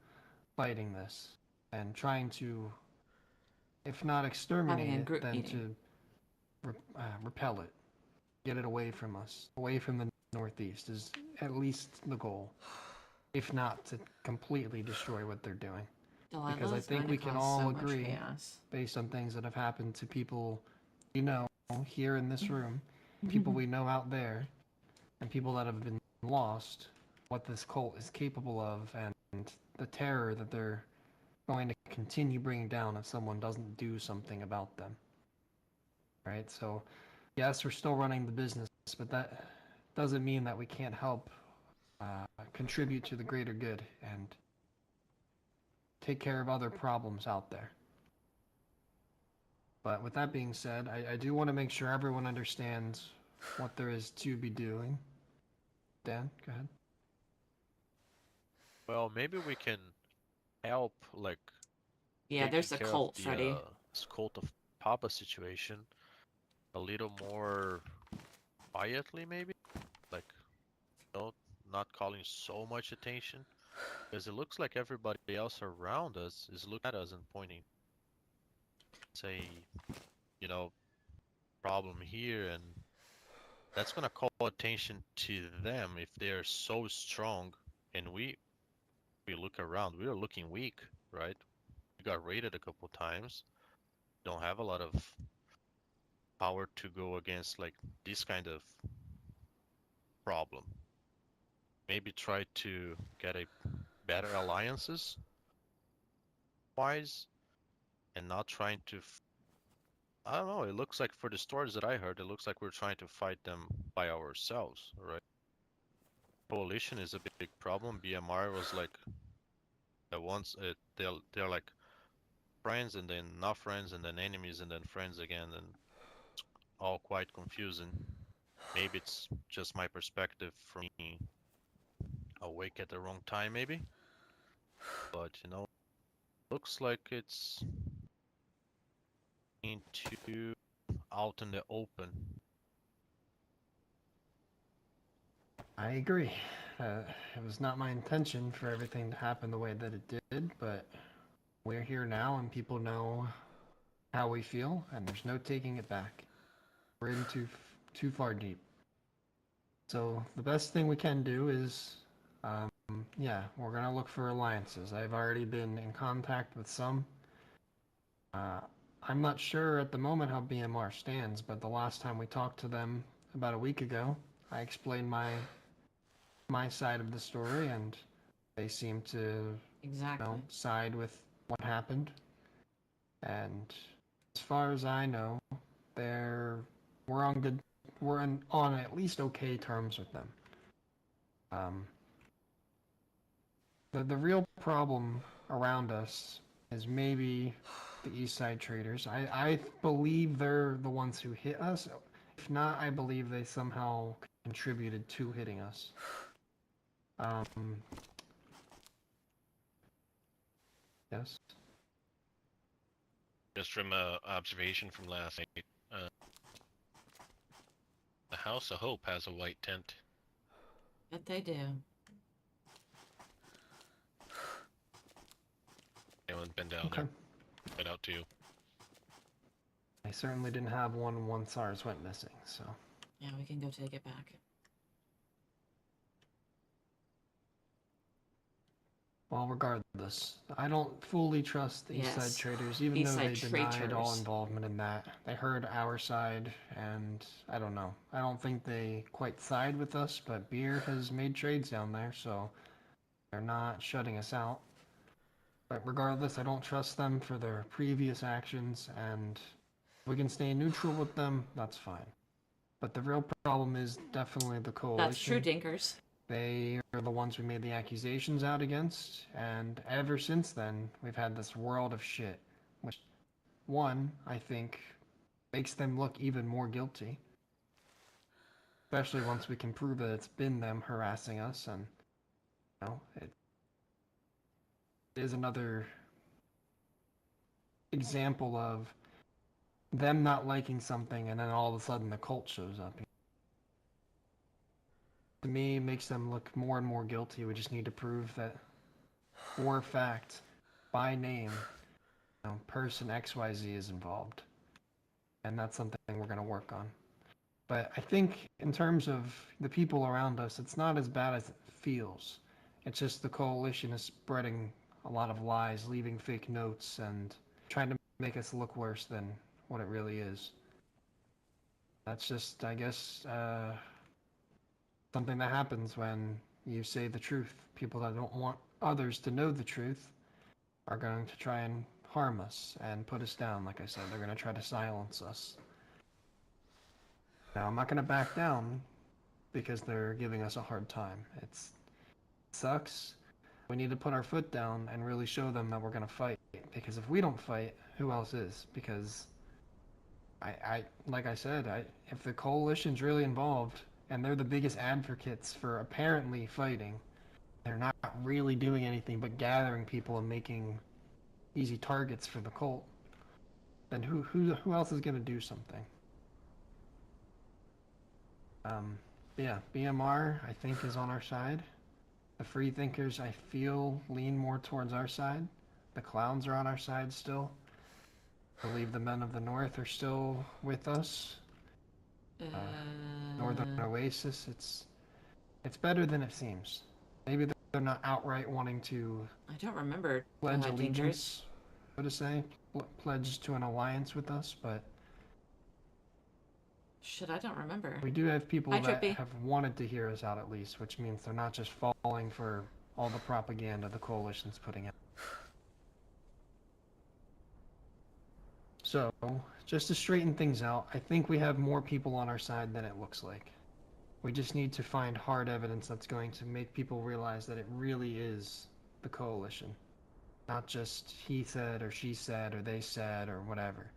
fighting this and trying to, if not exterminate Having a it, group then meeting. to repel it, get it away from us, away from the Northeast is at least the goal, if not to completely destroy what they're doing. Delilah Because I is think going we to can cause all so much agree, chaos. based on things that have happened to people we know here in this room, people we know out there, and people that have been lost, what this cult is capable of, and the terror that they're going to continue bringing down if someone doesn't do something about them. Right? So, yes, we're still running the business, but that doesn't mean that we can't help contribute to the greater good and take care of other problems out there. But with that being said, I do want to make sure everyone understands what there is to be doing. Dan, go ahead. Well, maybe we can help, like, Yeah, taking there's a care of cult, the Freddy. cult of Papa situation a little more quietly, maybe, like, you know, not calling so much attention, because it looks like everybody else around us is looking at us and pointing, say, you know, problem here, and that's gonna call attention to them if they're so strong, and we look around, we are looking weak, right? We got raided a couple times, don't have a lot of power to go against like this kind of problem. Maybe try to get a better alliances wise and not trying to I don't know, it looks like for the stories that I heard, it looks like we're trying to fight them by ourselves, right? Coalition is a big problem. BMR was like at once they're like friends and then not friends and then enemies and then friends again, and it's all quite confusing. Maybe it's just my perspective from being awake at the wrong time, maybe. But you know, looks like it's into out in the open. I agree. It was not my intention for everything to happen the way that it did, but we're here now and people know how we feel, and there's no taking it back. We're in too far deep. So the best thing we can do is, yeah, we're gonna look for alliances. I've already been in contact with some. I'm not sure at the moment how BMR stands, but the last time we talked to them about a week ago, I explained my side of the story, and they seem to, Exactly. you know, side with what happened. And as far as I know, we're on good, on at least okay terms with them. The real problem around us is maybe the East Side traders. I believe they're the ones who hit us. If not, I believe they somehow contributed to hitting us. Yes. Just from observation from last night, the House of Hope has a white tent. Bet they do. Anyone's been down there? Been out too. I certainly didn't have one once ours went missing, so. Yeah, we can go take it back. Well, regardless, I don't fully trust the East Side Yes. traders, even East though they Side denied all traitors. involvement in that. They heard our side, and I don't know. I don't think they quite side with us, but Beer has made trades down there, so they're not shutting us out. But regardless, I don't trust them for their previous actions, and if we can stay neutral with them, that's fine. But the real problem is definitely the coalition. That's true, Dinkers. They are the ones we made the accusations out against, and ever since then, we've had this world of shit. Which, one, I think, makes them look even more guilty. Especially once we can prove that it's been them harassing us, and, you know, it is another example of them not liking something, and then all of a sudden the cult shows up. To me, it makes them look more and more guilty. We just need to prove that, for a fact, by name, you know, person XYZ is involved. And that's something we're going to work on. But I think in terms of the people around us, it's not as bad as it feels. It's just the coalition is spreading a lot of lies, leaving fake notes, and trying to make us look worse than what it really is. That's just, I guess, something that happens when you say the truth. People that don't want others to know the truth are going to try and harm us and put us down. Like I said, they're going to try to silence us. Now, I'm not going to back down because they're giving us a hard time. It sucks. We need to put our foot down and really show them that we're going to fight. Because if we don't fight, who else is? Because like I said, if the coalition's really involved, and they're the biggest advocates for apparently fighting, they're not really doing anything but gathering people and making easy targets for the cult, then who else is going to do something? Yeah, BMR, I think, is on our side. The free thinkers, I feel, lean more towards our side. The clowns are on our side still. I believe the men of the north are still with us. Northern Oasis, it's better than it seems. Maybe they're not outright wanting to. I don't remember. Pledge allegiance, so to say, pledge to an alliance with us, but. Shit, I don't remember. We do have people that have wanted to hear us out at least, which means they're not just falling for all the propaganda the coalition's putting out. So, just to straighten things out, I think we have more people on our side than it looks like. We just need to find hard evidence that's going to make people realize that it really is the coalition. Not just he said or she said or they said or whatever.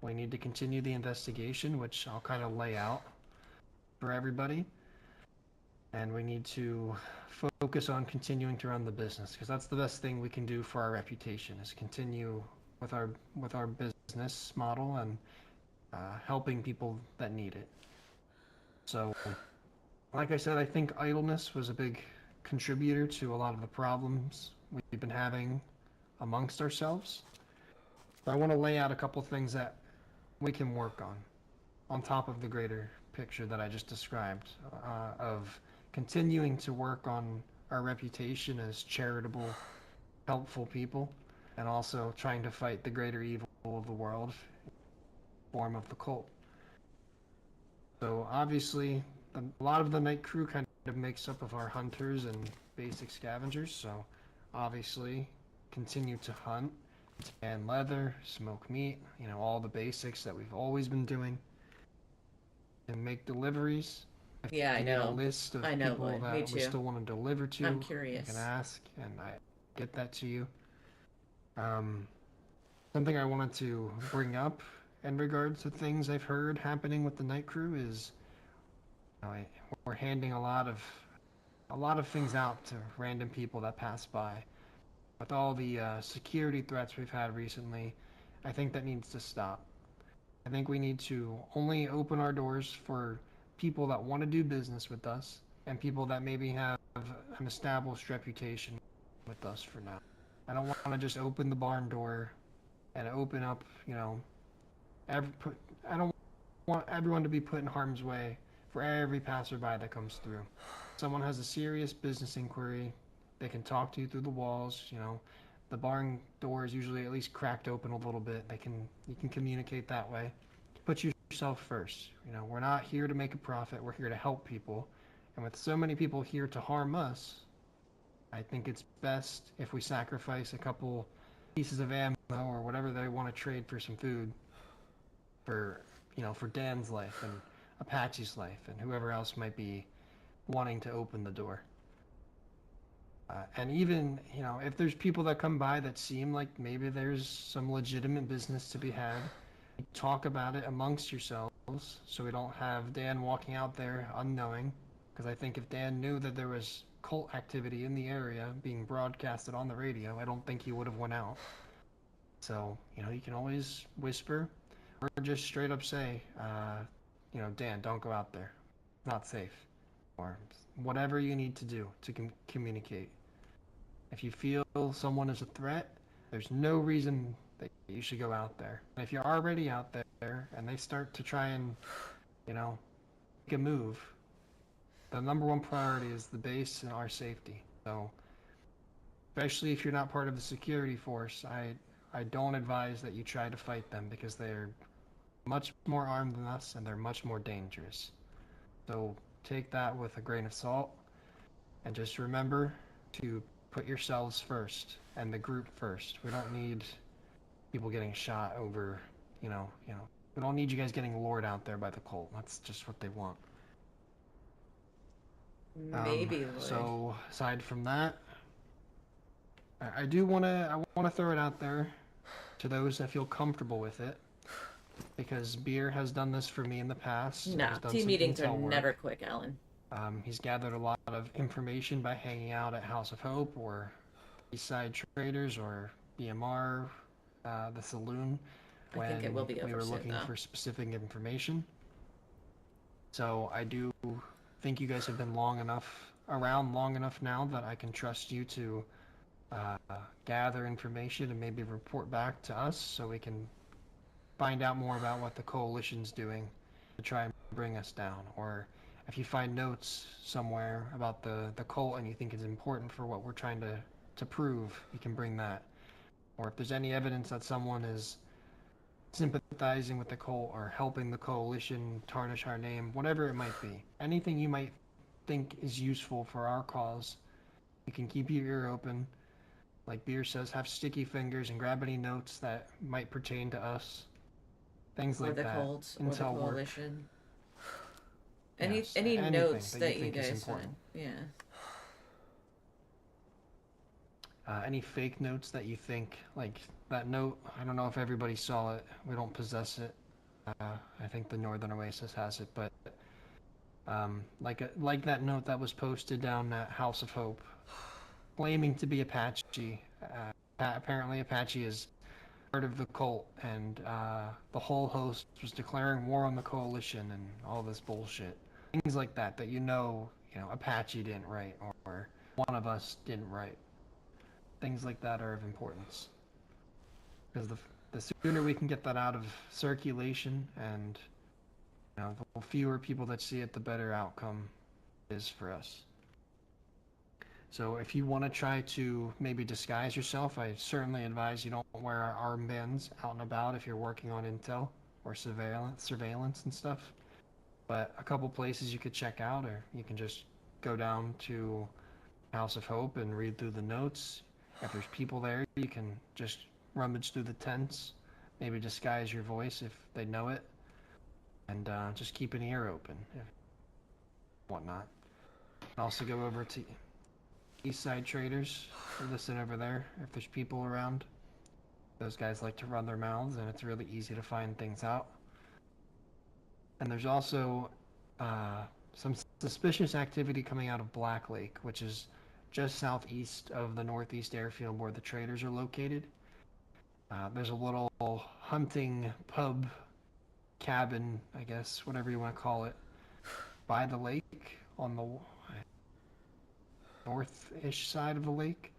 We need to continue the investigation, which I'll kind of lay out for everybody. And we need to focus on continuing to run the business, because that's the best thing we can do for our reputation, is continue with our business model and helping people that need it. So, like I said, I think idleness was a big contributor to a lot of the problems we've been having amongst ourselves. But I want to lay out a couple things that we can work on top of the greater picture that I just described, of continuing to work on our reputation as charitable, helpful people, and also trying to fight the greater evil of the world, form of the cult. So obviously, a lot of the night crew kind of makes up of our hunters and basic scavengers, so obviously continue to hunt, tan leather, smoke meat, you know, all the basics that we've always been doing, and make deliveries. If Yeah, I know. A list of I know, people Lloyd. that Me we too. still want to deliver to. I'm curious. You can ask, and I get that to you. Something I wanted to bring up in regards to things I've heard happening with the night crew is, you know, we're handing a lot of things out to random people that pass by. With all the security threats we've had recently, I think that needs to stop. I think we need to only open our doors for people that want to do business with us and people that maybe have an established reputation with us for now. I don't want to just open the barn door and open up, you know, I don't want everyone to be put in harm's way for every passerby that comes through. Someone has a serious business inquiry, they can talk to you through the walls, you know. The barn door is usually at least cracked open a little bit. You can communicate that way. Put yourself first. You know, we're not here to make a profit. We're here to help people. And with so many people here to harm us, I think it's best if we sacrifice a couple pieces of ammo or whatever they want to trade for some food for, for Dan's life and Apache's life and whoever else might be wanting to open the door. And even, if there's people that come by that seem like maybe there's some legitimate business to be had, talk about it amongst yourselves so we don't have Dan walking out there unknowing. Because I think if Dan knew that there was cult activity in the area being broadcasted on the radio, I don't think he would have went out. So, you can always whisper or just straight up say, Dan, don't go out there. It's not safe. Or whatever you need to do to communicate. If you feel someone is a threat, there's no reason that you should go out there. And if you're already out there and they start to try and, make a move, the number one priority is the base and our safety. So, especially if you're not part of the security force, I don't advise that you try to fight them because they're much more armed than us and they're much more dangerous. So take that with a grain of salt and just remember to put yourselves first and the group first. We don't need people getting shot over, we don't need you guys getting lured out there by the cult. That's just what they want. Maybe Lloyd. So aside from that, I want to throw it out there to those that feel comfortable with it, because Beer has done this for me in the past. No, He's done team some meetings are intel work. never quick, Alan. He's gathered a lot of information by hanging out at House of Hope or Eastside Traders or BMR, the saloon, I think it will be we over were soon, looking though. for specific information. So I do think you guys have been around long enough now that I can trust you to gather information and maybe report back to us so we can find out more about what the coalition's doing to try and bring us down. Or if you find notes somewhere about the cult and you think it's important for what we're trying to prove, you can bring that. Or if there's any evidence that someone is sympathizing with the cult or helping the coalition tarnish our name, whatever it might be, anything you might think is useful for our cause, you can keep your ear open. Like Beer says, have sticky fingers and grab any notes that might pertain to us. Things like that. Or the cult, or the Intel work. coalition. Yes, Any anything notes that that you you think is guys important. find. Yeah. Any fake notes that you think, like that note, I don't know if everybody saw it. We don't possess it. I think the Northern Oasis has it, but like that note that was posted down at House of Hope, claiming to be Apache. Apparently Apache is part of the cult, and the whole host was declaring war on the coalition and all this bullshit. Things like that Apache didn't write, or one of us didn't write. Things like that are of importance. Because the sooner we can get that out of circulation and the fewer people that see it, the better outcome is for us. So if you want to try to maybe disguise yourself, I certainly advise you don't wear armbands out and about if you're working on intel or surveillance and stuff. But a couple places you could check out, or you can just go down to House of Hope and read through the notes. If there's people there, you can just rummage through the tents, maybe disguise your voice if they know it, and just keep an ear open, if whatnot. Also go over to Eastside Traders, listen over there if there's people around. Those guys like to run their mouths, and it's really easy to find things out. And there's also some suspicious activity coming out of Black Lake, which is just southeast of the northeast airfield where the traders are located. There's a little hunting pub, cabin, I guess, whatever you want to call it, by the lake on the north-ish side of the lake.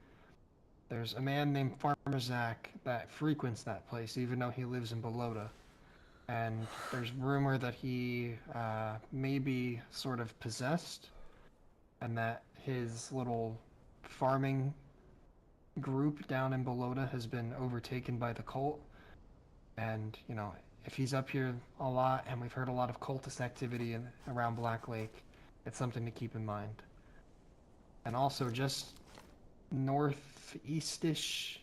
There's a man named Farmer Zach that frequents that place, even though he lives in Belota. And there's rumor that he may be sort of possessed, and that his little farming group down in Belota has been overtaken by the cult. And, if he's up here a lot, and we've heard a lot of cultist activity around Black Lake, it's something to keep in mind. And also, just northish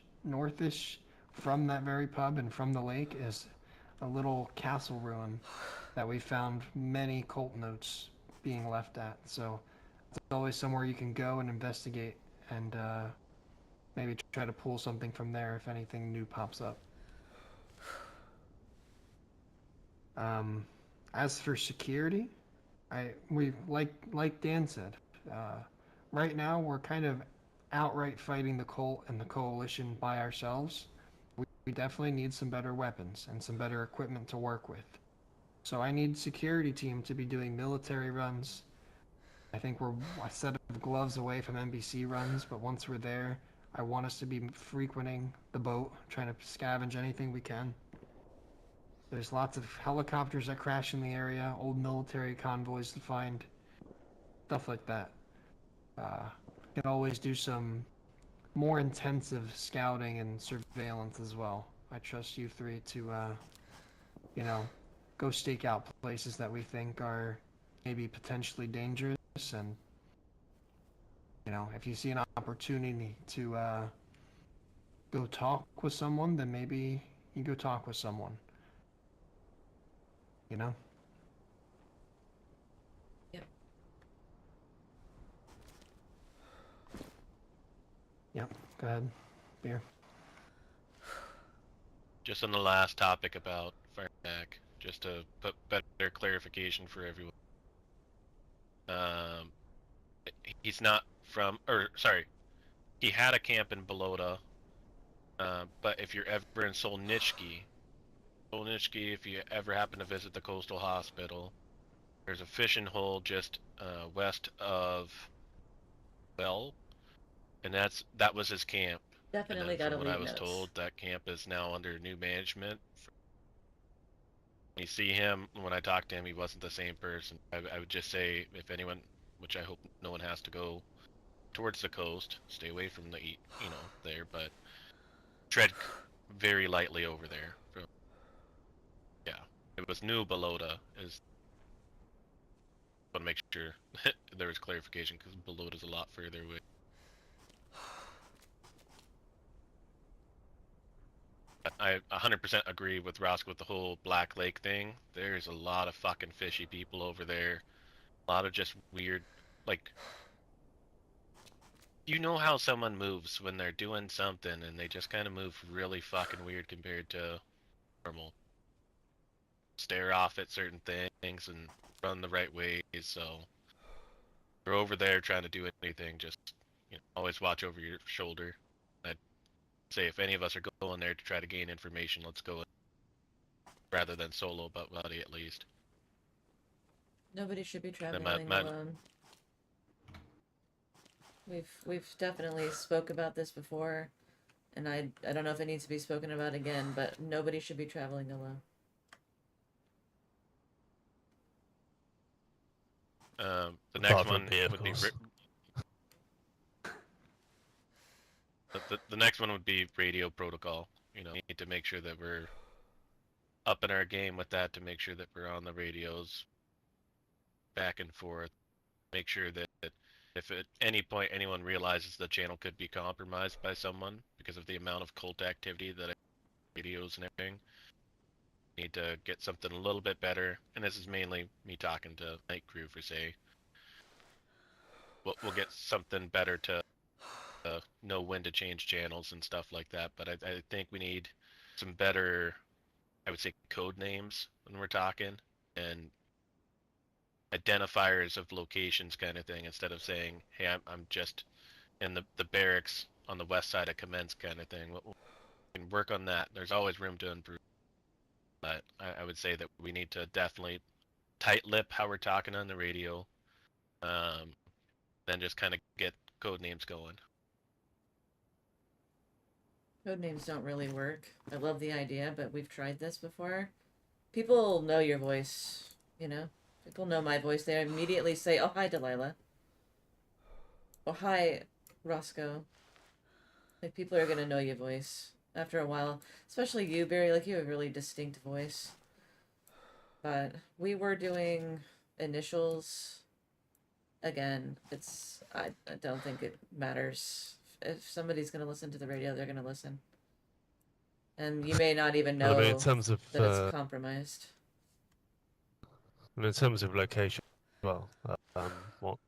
from that very pub and from the lake is a little castle ruin that we found many cult notes being left at. So it's always somewhere you can go and investigate and maybe try to pull something from there if anything new pops up. As for security, we like Dan said, right now we're kind of outright fighting the cult and the coalition by ourselves. We definitely need some better weapons and some better equipment to work with. So I need security team to be doing military runs. I think we're a set of gloves away from NBC runs, but once we're there, I want us to be frequenting the boat, trying to scavenge anything we can. There's lots of helicopters that crash in the area, old military convoys to find, stuff like that. Can always do some more intensive scouting and surveillance as well. I trust you three to, go stake out places that we think are maybe potentially dangerous, and, if you see an opportunity to go talk with someone, then maybe you go talk with someone. Yep. Yep, go ahead. Beer. Just on the last topic about Fireback, just to put better clarification for everyone. He's not from, or sorry, he had a camp in Belota, but if you're ever in Solnitsky, if you ever happen to visit the coastal hospital, there's a fishing hole just west of Well, and that was his camp. Definitely And then gotta from what I leave was notes. told, that camp is now under new management. When you see him, when I talked to him, he wasn't the same person. I would just say, if anyone, which I hope no one has to go towards the coast, stay away from the, there, but tread very lightly over there. Yeah, it was New Belota. Is want to make sure there was clarification because Belota's a lot further away. I 100% agree with Roscoe with the whole Black Lake thing. There's a lot of fucking fishy people over there. A lot of just weird, like, you know how someone moves when they're doing something and they just kind of move really fucking weird compared to normal. Stare off at certain things and run the right ways, so if you're over there trying to do anything, just always watch over your shoulder. I'd say if any of us are going there to try to gain information, let's go rather than solo buddy at least. Nobody should be traveling my alone. We've definitely spoke about this before, and I don't know if it needs to be spoken about again, but nobody should be traveling alone. The next one would be the next one would be radio protocol. We need to make sure that we're up in our game with that, to make sure that we're on the radios back and forth. Make sure that if at any point anyone realizes the channel could be compromised by someone because of the amount of cult activity that radios and everything, need to get something a little bit better. And this is mainly me talking to Night Crew for say. We'll get something better to know when to change channels and stuff like that. But I think we need some better, I would say, code names when we're talking, and identifiers of locations kind of thing, instead of saying, hey, I'm just in the barracks on the west side of Commence kind of thing. We can work on that. There's always room to improve. But I would say that we need to definitely tight lip how we're talking on the radio. Then just kind of get code names going. Code names don't really work. I love the idea, but we've tried this before. People know your voice, People know my voice. They immediately say, oh, hi, Delilah. Oh, hi, Roscoe. Like, people are gonna know your voice after a while. Especially you, Barry. Like, you have a really distinct voice. But we were doing initials. Again, I don't think it matters if somebody's gonna listen to the radio, they're gonna listen, and you may not even And I know mean, in terms of that it's compromised. and in terms of location, well, what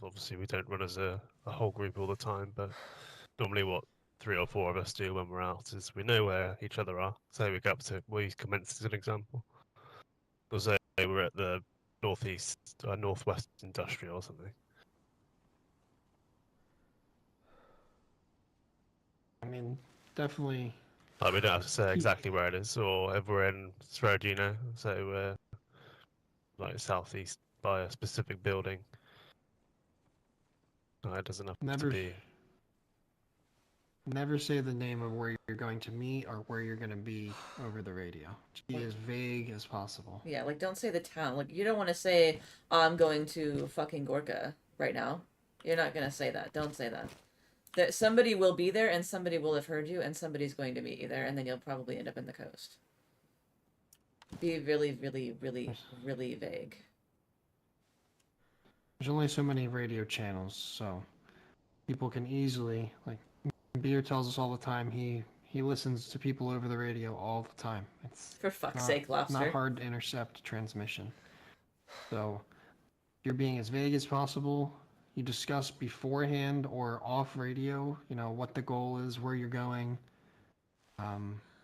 obviously we don't run as a whole group all the time, but normally what 3 or 4 of us do when we're out is we know where each other are. Say we go up to, we commence as an example. Or say we're at the northeast, northwest industrial or something. I mean, definitely. Like we don't have to say exactly where it is, or if we're in Srodino, so we're like southeast by a specific building. No, it doesn't have to be. Never say the name of where you're going to meet or where you're going to be over the radio. Be as vague as possible. Yeah, like don't say the town. Like you don't want to say I'm going to fucking Gorka right now. You're not gonna say that. Don't say that. That somebody will be there and somebody will have heard you and somebody's going to meet you there and then you'll probably end up in the coast. Be really, really, really, really vague. There's only so many radio channels, so people can easily, like Beer tells us all the time, he listens to people over the radio all the time. It's for fuck's sake, Lobster. Not hard to intercept transmission. So you're being as vague as possible. You discuss beforehand or off radio, you know, what the goal is, where you're going,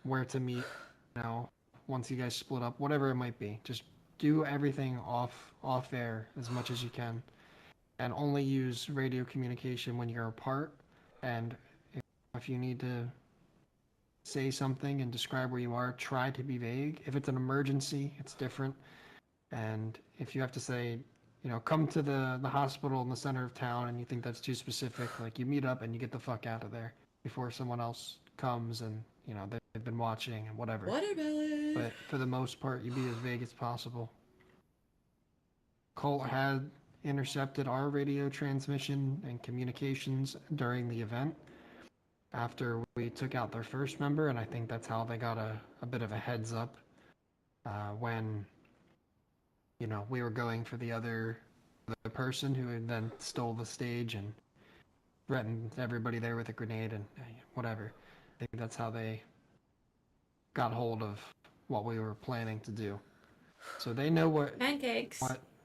where to meet, you know, once you guys split up, whatever it might be. Just do everything off air as much as you can, and only use radio communication when you're apart. And if you need to say something and describe where you are, try to be vague. If it's an emergency, it's different. And if you have to say, you know, come to the hospital in the center of town and you think that's too specific, like you meet up and you get the fuck out of there before someone else comes and, you know, they've been watching and whatever. Watermelon! But for the most part, you be as vague as possible. Colt had intercepted our radio transmission and communications during the event after we took out their first member, and I think that's how they got a bit of a heads up when, you know, we were going for the person who had then stole the stage and threatened everybody there with a grenade and whatever. I think that's how they got hold of what we were planning to do. So they know what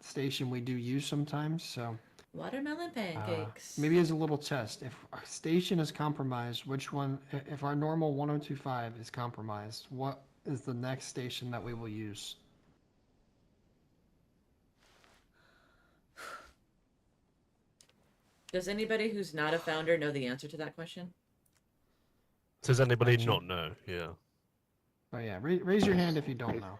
station we do use sometimes, so watermelon pancakes. maybe as a little test, if our station is compromised, which one, if our normal 1025 is compromised, what is the next station that we will use? Does anybody who's not a founder know the answer to that question? Does anybody not know? Yeah. Oh yeah, raise your hand if you don't know.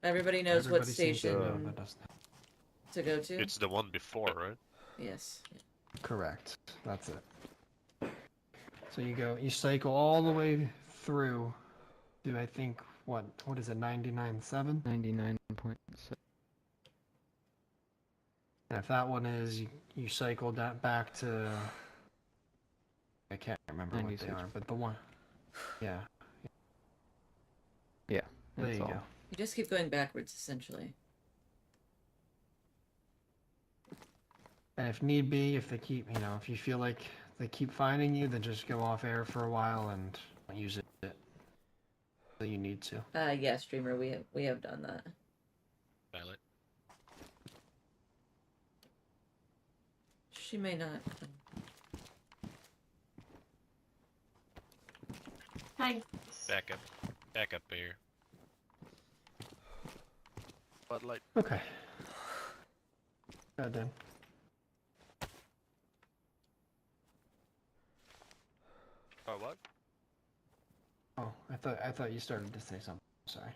Everybody knows what station to go to? It's the one before, right? Yes. Correct. That's it. So you cycle all the way through to, I think, what is it, 99.7? 99.7. And if that one is, you cycle that back to, I can't remember what they are, but the one, yeah. Yeah, there you go. You just keep going backwards, essentially. And if need be, if they keep, you know, if you feel like they keep finding you, then just go off air for a while and use it that you need to. Yeah, streamer, we have done that. Violet. She may not. Hi. Back up here. Bud Light. Okay. Go Dan. Oh, what? Oh, I thought you started to say something. Sorry.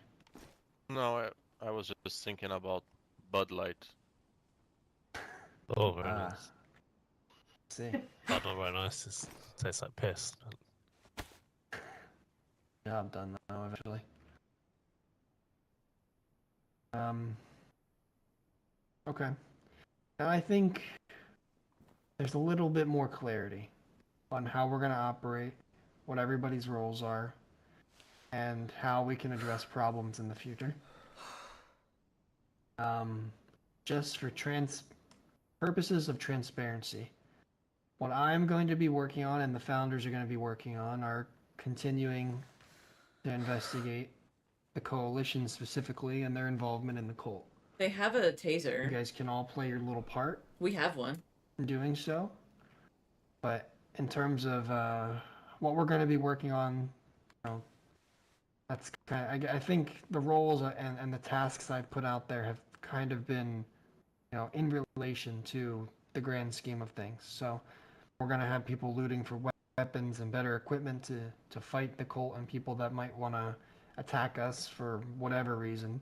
No, I was just thinking about Bud Light. Oh, very nice. See. Not very nice. It tastes like piss. Yeah, I'm done now eventually. Okay. Now I think there's a little bit more clarity on how we're going to operate, what everybody's roles are, and how we can address problems in the future. just for purposes of transparency, what I'm going to be working on and the founders are going to be working on are continuing to investigate the coalition specifically and their involvement in the cult. They have a taser. You guys can all play your little part We have one. in doing so. But in terms of what we're going to be working on, you know, that's kind of, I think the roles and the tasks I've put out there have kind of been, you know, in relation to the grand scheme of things. So we're going to have people looting for weapons and better equipment to fight the cult and people that might want to attack us for whatever reason.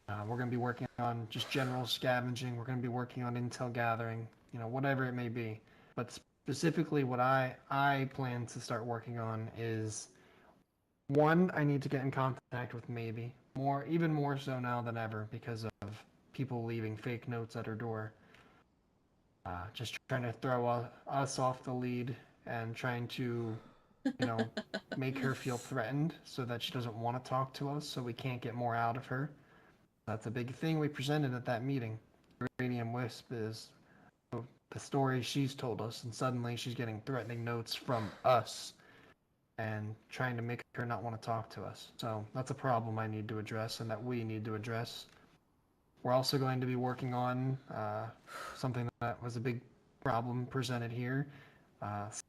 We're going to be working on just general scavenging. We're going to be working on intel gathering, you know, whatever it may be. But specifically what I plan to start working on is, one, I need to get in contact with Maybe. Even more so now than ever because of people leaving fake notes at her door. Just trying to throw us off the lead and trying to, you know, make her feel threatened so that she doesn't want to talk to us, so we can't get more out of her. That's a big thing we presented at that meeting. Uranium Wisp is the story she's told us, and suddenly she's getting threatening notes from us and trying to make her not want to talk to us. So that's a problem I need to address and that we need to address. We're also going to be working on something that was a big problem presented here,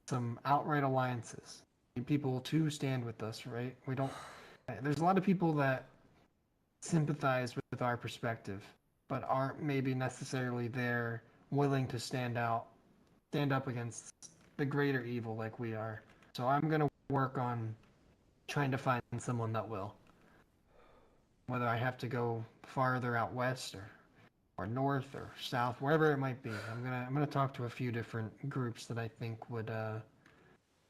some outright alliances. We need people to stand with us, right? There's a lot of people that sympathize with our perspective, but aren't maybe necessarily there willing to stand up against the greater evil like we are. So I'm going to work on trying to find someone that will. Whether I have to go farther out west or north or south, wherever it might be. I'm gonna talk to a few different groups that I think would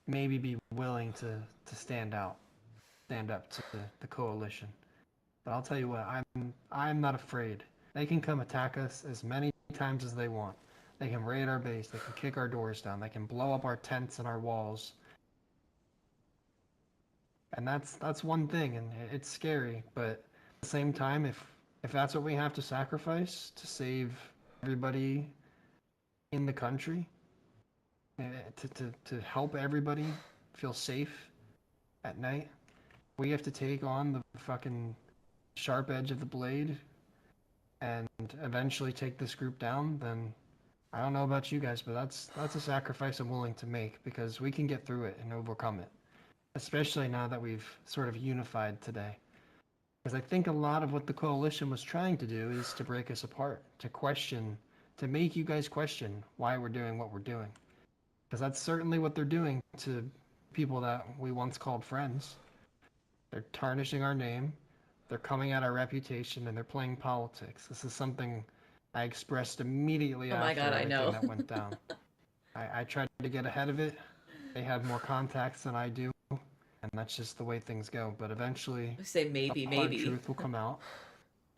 maybe be willing to stand up to the coalition. But I'll tell you what, I'm not afraid. They can come attack us as many times as they want. They can raid our base, they can kick our doors down, they can blow up our tents and our walls. And that's one thing, and it's scary, but at the same time, if that's what we have to sacrifice to save everybody in the country, to help everybody feel safe at night, we have to take on the fucking sharp edge of the blade and eventually take this group down, then I don't know about you guys, but that's a sacrifice I'm willing to make, because we can get through it and overcome it. Especially now that we've sort of unified today. Because I think a lot of what the coalition was trying to do is to break us apart, to make you guys question why we're doing what we're doing. Because that's certainly what they're doing to people that we once called friends. They're tarnishing our name, they're coming at our reputation, and they're playing politics. This is something I expressed immediately after everything that went down. I tried to get ahead of it. They have more contacts than I do. And that's just the way things go. But eventually, the hard truth will come out.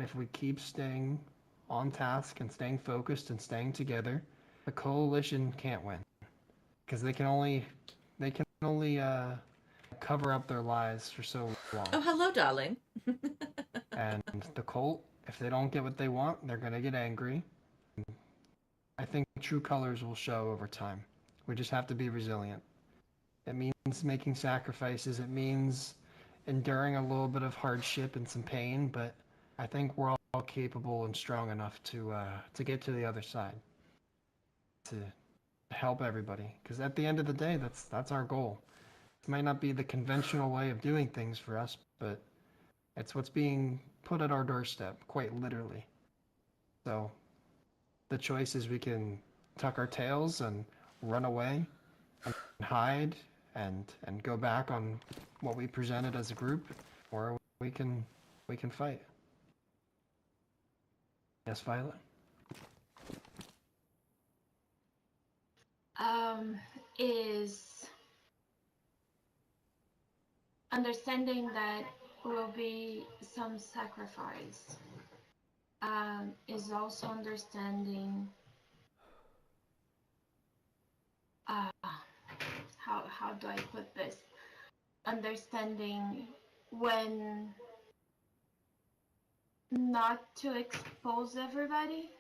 If we keep staying on task and staying focused and staying together, the coalition can't win, because they can only cover up their lies for so long. Oh, hello, darling. And the cult, if they don't get what they want, they're gonna get angry. I think true colors will show over time. We just have to be resilient. It means making sacrifices. It means enduring a little bit of hardship and some pain, but I think we're all capable and strong enough to get to the other side, to help everybody. Because at the end of the day, that's our goal. It might not be the conventional way of doing things for us, but it's what's being put at our doorstep, quite literally. So the choice is we can tuck our tails and run away and hide and go back on what we presented as a group, or we can fight. Yes, Violet? Is understanding that will be some sacrifice. Is also understanding how do I put this? Understanding when not to expose everybody,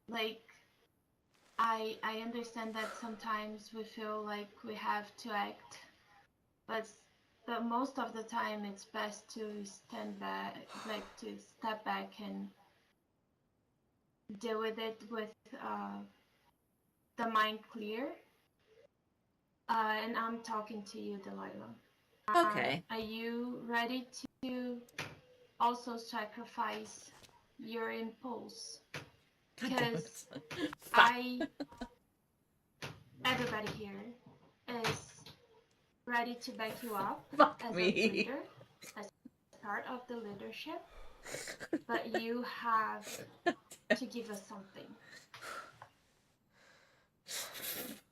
like I understand that sometimes we feel like we have to act, but most of the time it's best to stand back, like to step back and deal with it with the mind clear. And I'm talking to you, Delilah. Okay. Are you ready to also sacrifice your impulse? God damn Because it. everybody here is ready to back you up Fuck as me. a leader, as part of the leadership, but you have to give us something.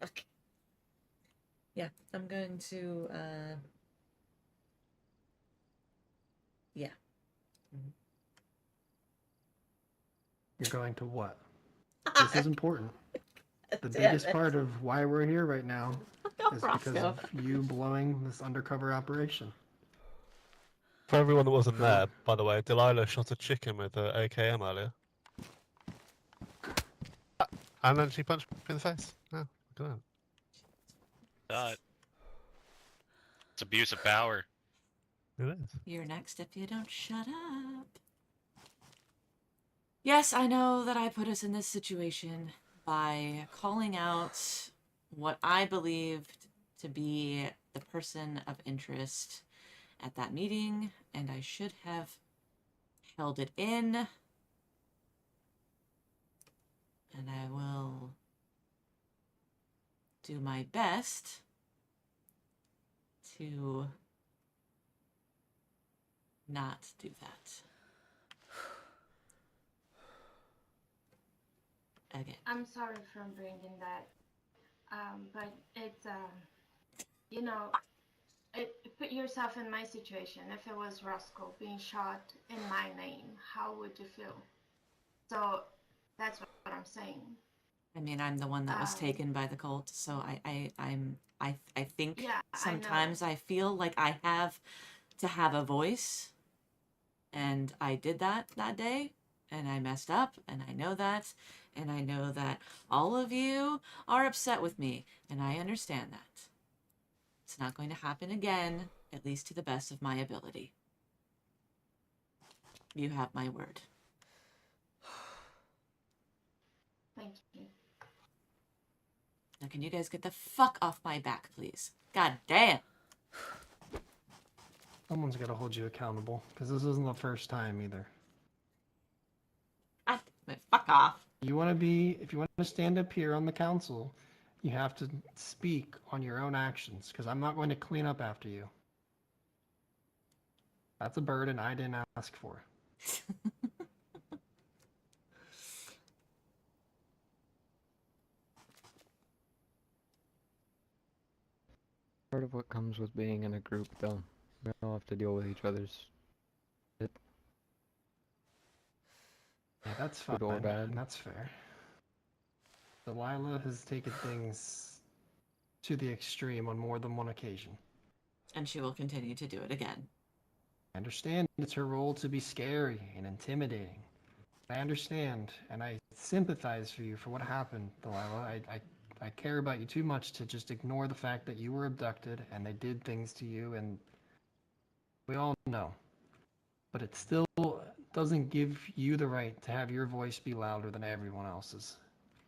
Okay. Yeah, I'm going to, yeah. You're going to what? This is important. The Damn biggest it. part of why we're here right now Fuck is off, because Roscoe. of you blowing this undercover operation. For everyone that wasn't there, by the way, Delilah shot a chicken with her AKM earlier. And then she punched me in the face. Oh, look at God. It's abuse of power. that. It is. You're next if you don't shut up. Yes, I know that I put us in this situation by calling out what I believed to be the person of interest at that meeting, and I should have held it in. And I will do my best to not do that again. I'm sorry for bringing that, but it's you know, put yourself in my situation. If it was Roscoe being shot in my name, how would you feel? So that's what I'm saying. I mean, I'm the one that was taken by the cult, so I think Yeah, sometimes I feel like I have to have a voice, and I did that day, and I messed up, and I know that, and I know that all of you are upset with me, and I understand that. It's not going to happen again, at least to the best of my ability. You have my word. Thank you. Now, can you guys get the fuck off my back, please? God damn. Someone's got to hold you accountable, because this isn't the first time either. God damn it, fuck off. If you want to stand up here on the council, you have to speak on your own actions, because I'm not going to clean up after you. That's a burden I didn't ask for. Part of what comes with being in a group, though. We all have to deal with each other's shit. Yeah, that's fine, Good or bad. and that's fair. Delilah has taken things to the extreme on more than one occasion. And she will continue to do it again. I understand it's her role to be scary and intimidating. I understand, and I sympathize for you for what happened, Delilah. I care about you too much to just ignore the fact that you were abducted and they did things to you, and we all know. But it still doesn't give you the right to have your voice be louder than everyone else's.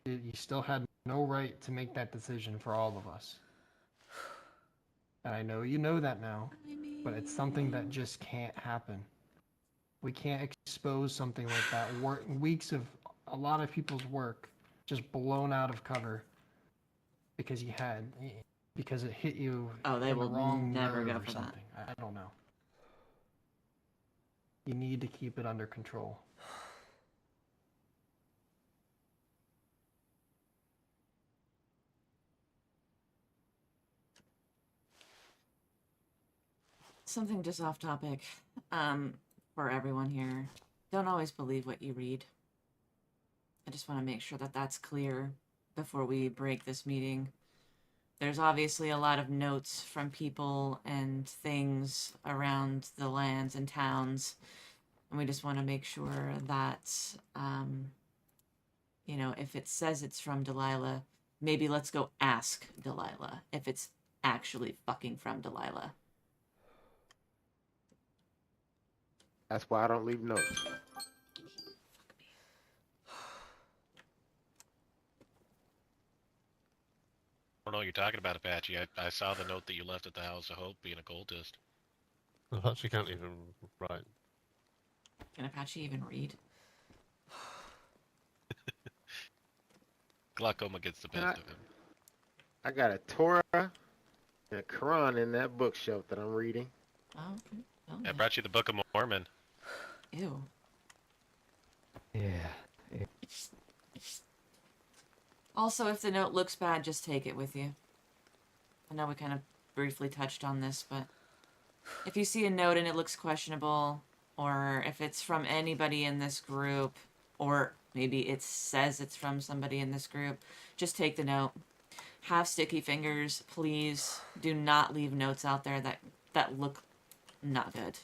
You still had no right to make that decision for all of us. And I know you know that now, but it's something that just can't happen. We can't expose something like that. Weeks of a lot of people's work just blown out of cover because it hit you Oh, they in the will wrong never nerve go or for that. something. I don't know. You need to keep it under control. Something just off topic, for everyone here. Don't always believe what you read. I just want to make sure that that's clear before we break this meeting. There's obviously a lot of notes from people and things around the lands and towns, and we just want to make sure that You know, if it says it's from Delilah, maybe let's go ask Delilah if it's actually fucking from Delilah. That's why I don't leave notes. I don't know what you're talking about, Apache. I saw the note that you left at the House of Hope being a cultist. I actually can't even write. Can Apache even read? Glaucoma gets the best of him. I got a Torah and a Quran in that bookshelf that I'm reading. Oh, okay. Oh, I brought you the Book of Mormon. Ew. Yeah. Also, if the note looks bad, just take it with you. I know we kind of briefly touched on this, but if you see a note and it looks questionable, or if it's from anybody in this group, or maybe it says it's from somebody in this group, just take the note. Have sticky fingers, please. Do not leave notes out there that look not good.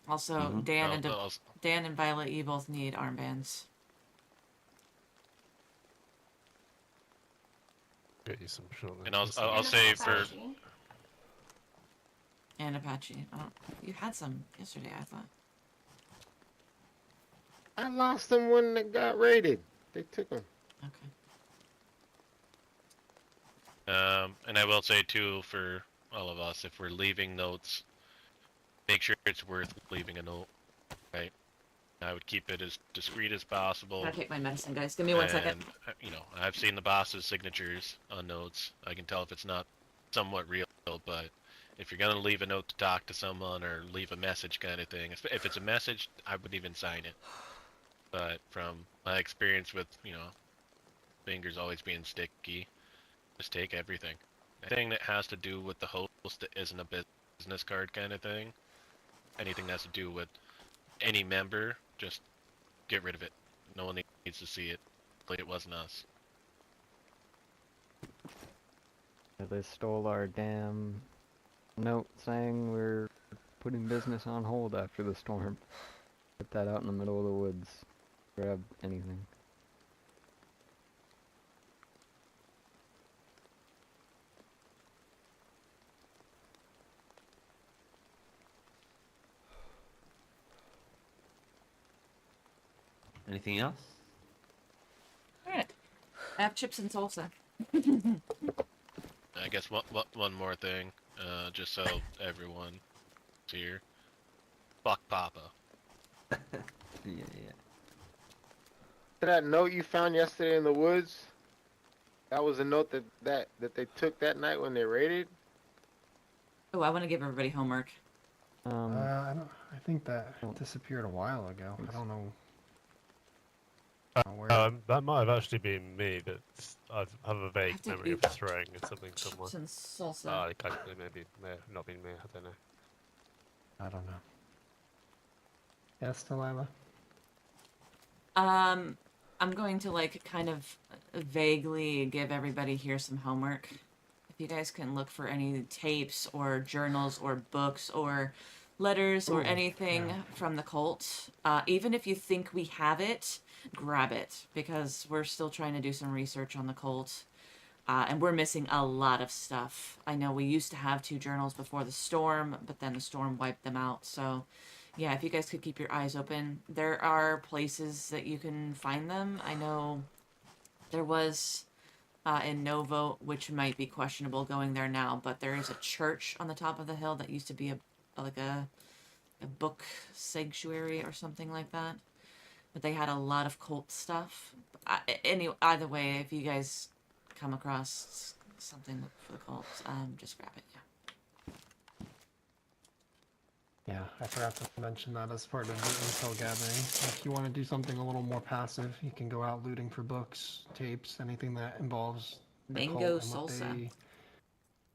Also, Dan and Violet, you both need armbands. Get you some shortly. And I'll say for... And Apache. Oh, you had some yesterday, I thought. I lost them when they got raided. They took them. Okay. And I will say too, for all of us, if we're leaving notes, make sure it's worth leaving a note, right? I would keep it as discreet as possible. Gotta take my medicine, guys. Give me 1 second. You know, I've seen the boss's signatures on notes. I can tell if it's not somewhat real, but if you're gonna leave a note to talk to someone or leave a message kind of thing, if it's a message, I wouldn't even sign it. But from my experience with, you know, fingers always being sticky, just take everything. Anything that has to do with the host that isn't a business card kind of thing, anything that has to do with any member, just get rid of it. No one needs to see it. Like it wasn't us. They stole our damn note saying we're putting business on hold after the storm. Put that out in the middle of the woods. Grab anything. Anything else? Alright. I have chips and salsa. I guess one more thing, just so everyone's here. Fuck Papa. Yeah. That note you found yesterday in the woods, that was a note that they took that night when they raided? Oh, I want to give everybody homework. I think that disappeared a while ago. I don't know. That might have actually been me, but I have a vague memory of throwing something somewhere. Chips and salsa. It actually may have not been me, I don't know. I don't know. Yes, Delilah? I'm going to, like, kind of vaguely give everybody here some homework. If you guys can look for any tapes or journals or books or letters or anything from the cult, even if you think we have it, grab it, because we're still trying to do some research on the cult. And we're missing a lot of stuff. I know we used to have 2 journals before the storm, but then the storm wiped them out. So, yeah, if you guys could keep your eyes open. There are places that you can find them. I know there was in Novo, which might be questionable going there now, but there is a church on the top of the hill that used to be a book sanctuary or something like that. But they had a lot of cult stuff. Either way, if you guys come across something for the cult, just grab it. Yeah, I forgot to mention that as part of the intel gathering. If you want to do something a little more passive, you can go out looting for books, tapes, anything that involves the Mango cult and salsa.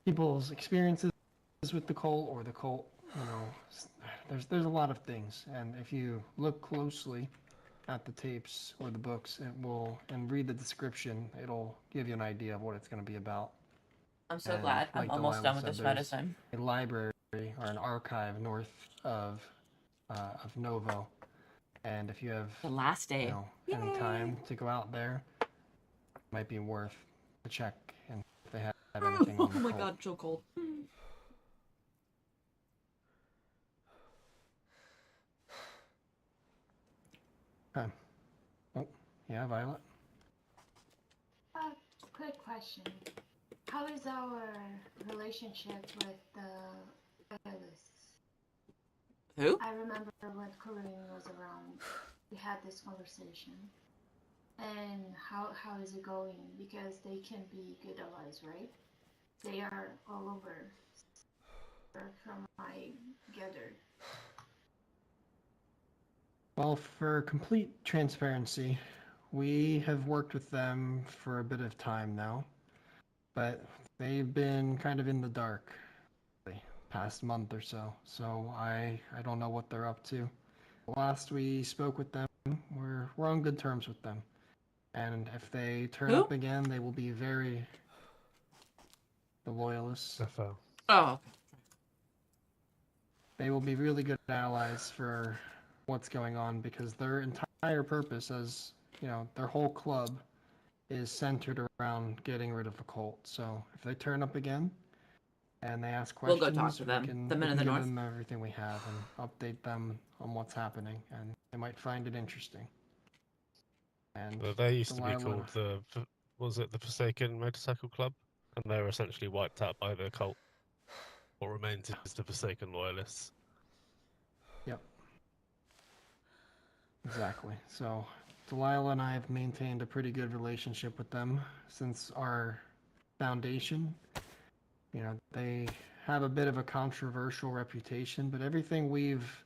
people's experiences with the cult or the cult. You know, there's a lot of things, and if you look closely at the tapes or the books, and read the description, it'll give you an idea of what it's going to be about. I'm so glad. I'm almost done with this medicine. A library or an archive north of Novo And if you have The last day. any time to go out there, it might be worth a check and if they have anything Oh on the my cult. god, so cold. Okay. Oh, yeah, Violet. Quick question. How is our relationship with the loyalists? Who? I remember when Corinne was around, we had this conversation. And how is it going? Because they can be good allies, right? They are all over, from my gathered. Well, for complete transparency, we have worked with them for a bit of time now, but they've been kind of in the dark the past month or so. So I don't know what they're up to. Last we spoke with them, we're on good terms with them. And if they turn Who? up again, they will be the loyalists. Oh. They will be really good allies for what's going on because their entire purpose as, their whole club is centered around getting rid of the cult. So if they turn up again and they ask We'll questions, go talk to them. we The Men of the give North. them everything we have and update them on what's happening, and they might find it interesting. And Well, they used to be Delilah, called was it the Forsaken Motorcycle Club? And they were essentially wiped out by the cult. What remains is the Forsaken Loyalists. Yep. Exactly. So Delilah and I have maintained a pretty good relationship with them since our foundation. They have a bit of a controversial reputation, but everything we've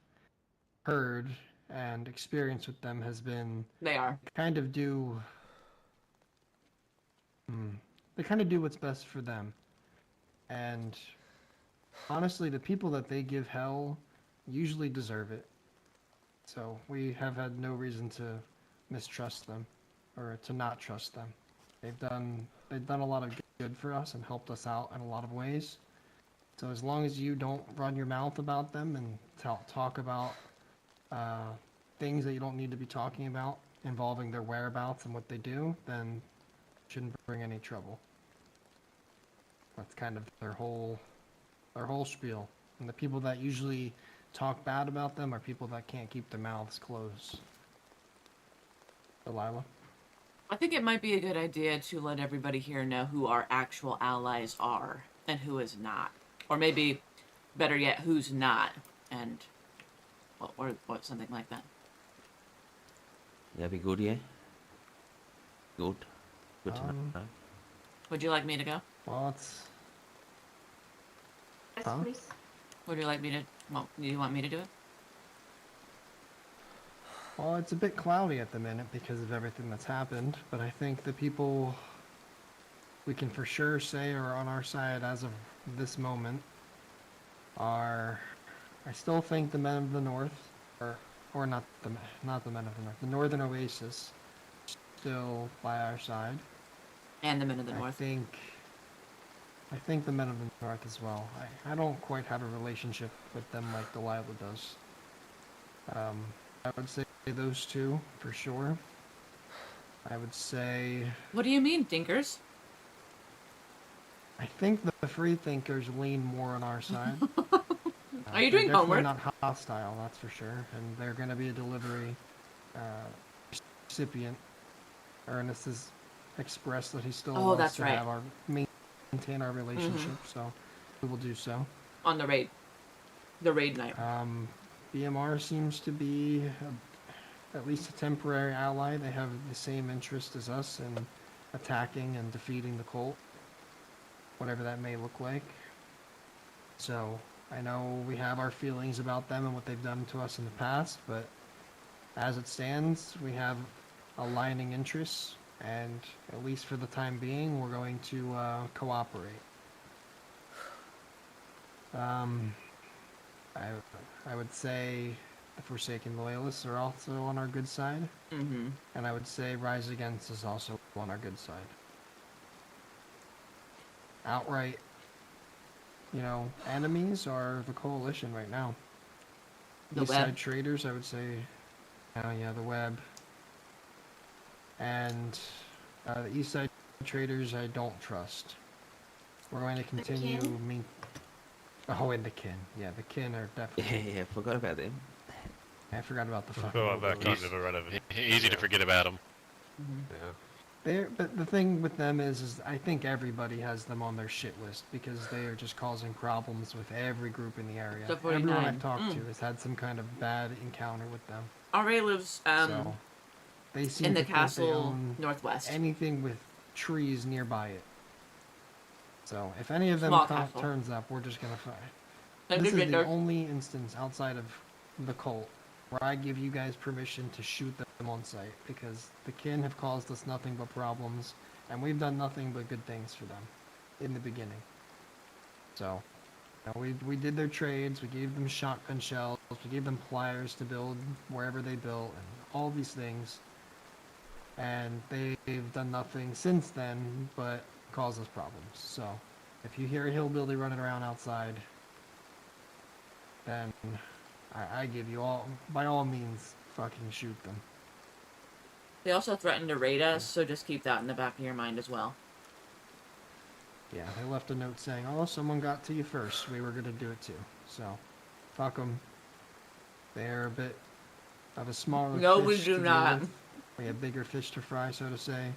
heard and experienced with them has been They are. they kind of do what's best for them. And honestly, the people that they give hell usually deserve it. So we have had no reason to mistrust them or to not trust them. They've done a lot of good for us and helped us out in a lot of ways. So as long as you don't run your mouth about them and talk about things that you don't need to be talking about involving their whereabouts and what they do, then it shouldn't bring any trouble. That's kind of their whole spiel. And the people that usually talk bad about them are people that can't keep their mouths closed. Delilah? I think it might be a good idea to let everybody here know who our actual allies are and who is not. Or maybe, better yet, who's not. And, or something like that. Yeah, be good, yeah? Good. Good to know. Would you like me to go? Well, it's... Yes, Huh? please. Would you like me to, do you want me to do it? Well, it's a bit cloudy at the minute because of everything that's happened, but I think the people we can for sure say are on our side as of this moment are, I still think the Men of the North, or not the Men of the North, the Northern Oasis, still by our side. And the Men of the North. I think the Men of the North as well. I don't quite have a relationship with them like Delilah does. I would say those two, for sure. I would say... What do you mean, Dinkers? I think the free thinkers lean more on our side. Are you doing homework? They're definitely not hostile, that's for sure. And they're going to be a delivery recipient. Ernest has expressed that he still wants to have maintain our relationship, so we will do so. On the raid night. BMR seems to be at least a temporary ally. They have the same interest as us in attacking and defeating the cult, whatever that may look like. So I know we have our feelings about them and what they've done to us in the past, but as it stands, we have aligning interests, and at least for the time being, we're going to cooperate. I would say the Forsaken Loyalists are also on our good side. Mm-hmm. And I would say Rise Against is also on our good side. Outright, enemies are the Coalition right now. The East web. Side Traders, I would say, Oh yeah, the web. And the East Side traders I don't trust. We're going to continue kin? Oh, and the kin. Yeah, the kin are definitely... Yeah, forgot about them. I forgot about the I fucking feel like they're hillbillies. kind of irrelevant. Easy to forget about them. Yeah. But the thing with them is I think everybody has them on their shit list because they are just causing problems with every group in the area. Except Everyone 49. I've talked to has had some kind of bad encounter with them. RA lives So they seem in the to think they castle own northwest. anything with trees nearby it. So if any of them Small castle. turns up, we're just gonna fight. And This good is the vendors. only instance outside of the cult where I give you guys permission to shoot them on sight because the kin have caused us nothing but problems and we've done nothing but good things for them in the beginning. So we did their trades, we gave them shotgun shells, we gave them pliers to build wherever they built and all these things, and they've done nothing since then but cause us problems. So if you hear a hillbilly running around outside, then I give you all, by all means, fucking shoot them. They also threatened to raid us, so just keep that in the back of your mind as well. Yeah, they left a note saying, oh, someone got to you first. We were going to do it too. So, fuck them. They're a bit of a smaller No, fish we to do deal not. with. We have bigger fish to fry, so to say.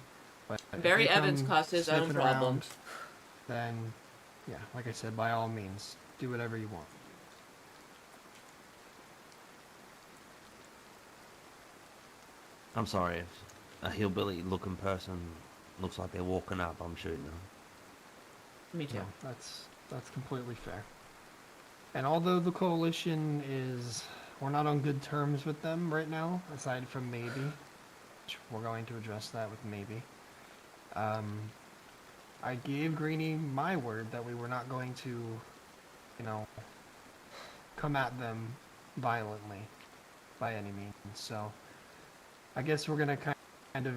But if Barry they Evans come caused his own sniffing problems. around, then, yeah, like I said, by all means, do whatever you want. I'm sorry if a hillbilly-looking person looks like they're walking up. I'm shooting them. Me too. No, that's completely fair. And although the coalition is, we're not on good terms with them right now, aside from maybe, which we're going to address that with maybe. I gave Greenie my word that we were not going to, you know, come at them violently by any means. So I guess we're going to kind of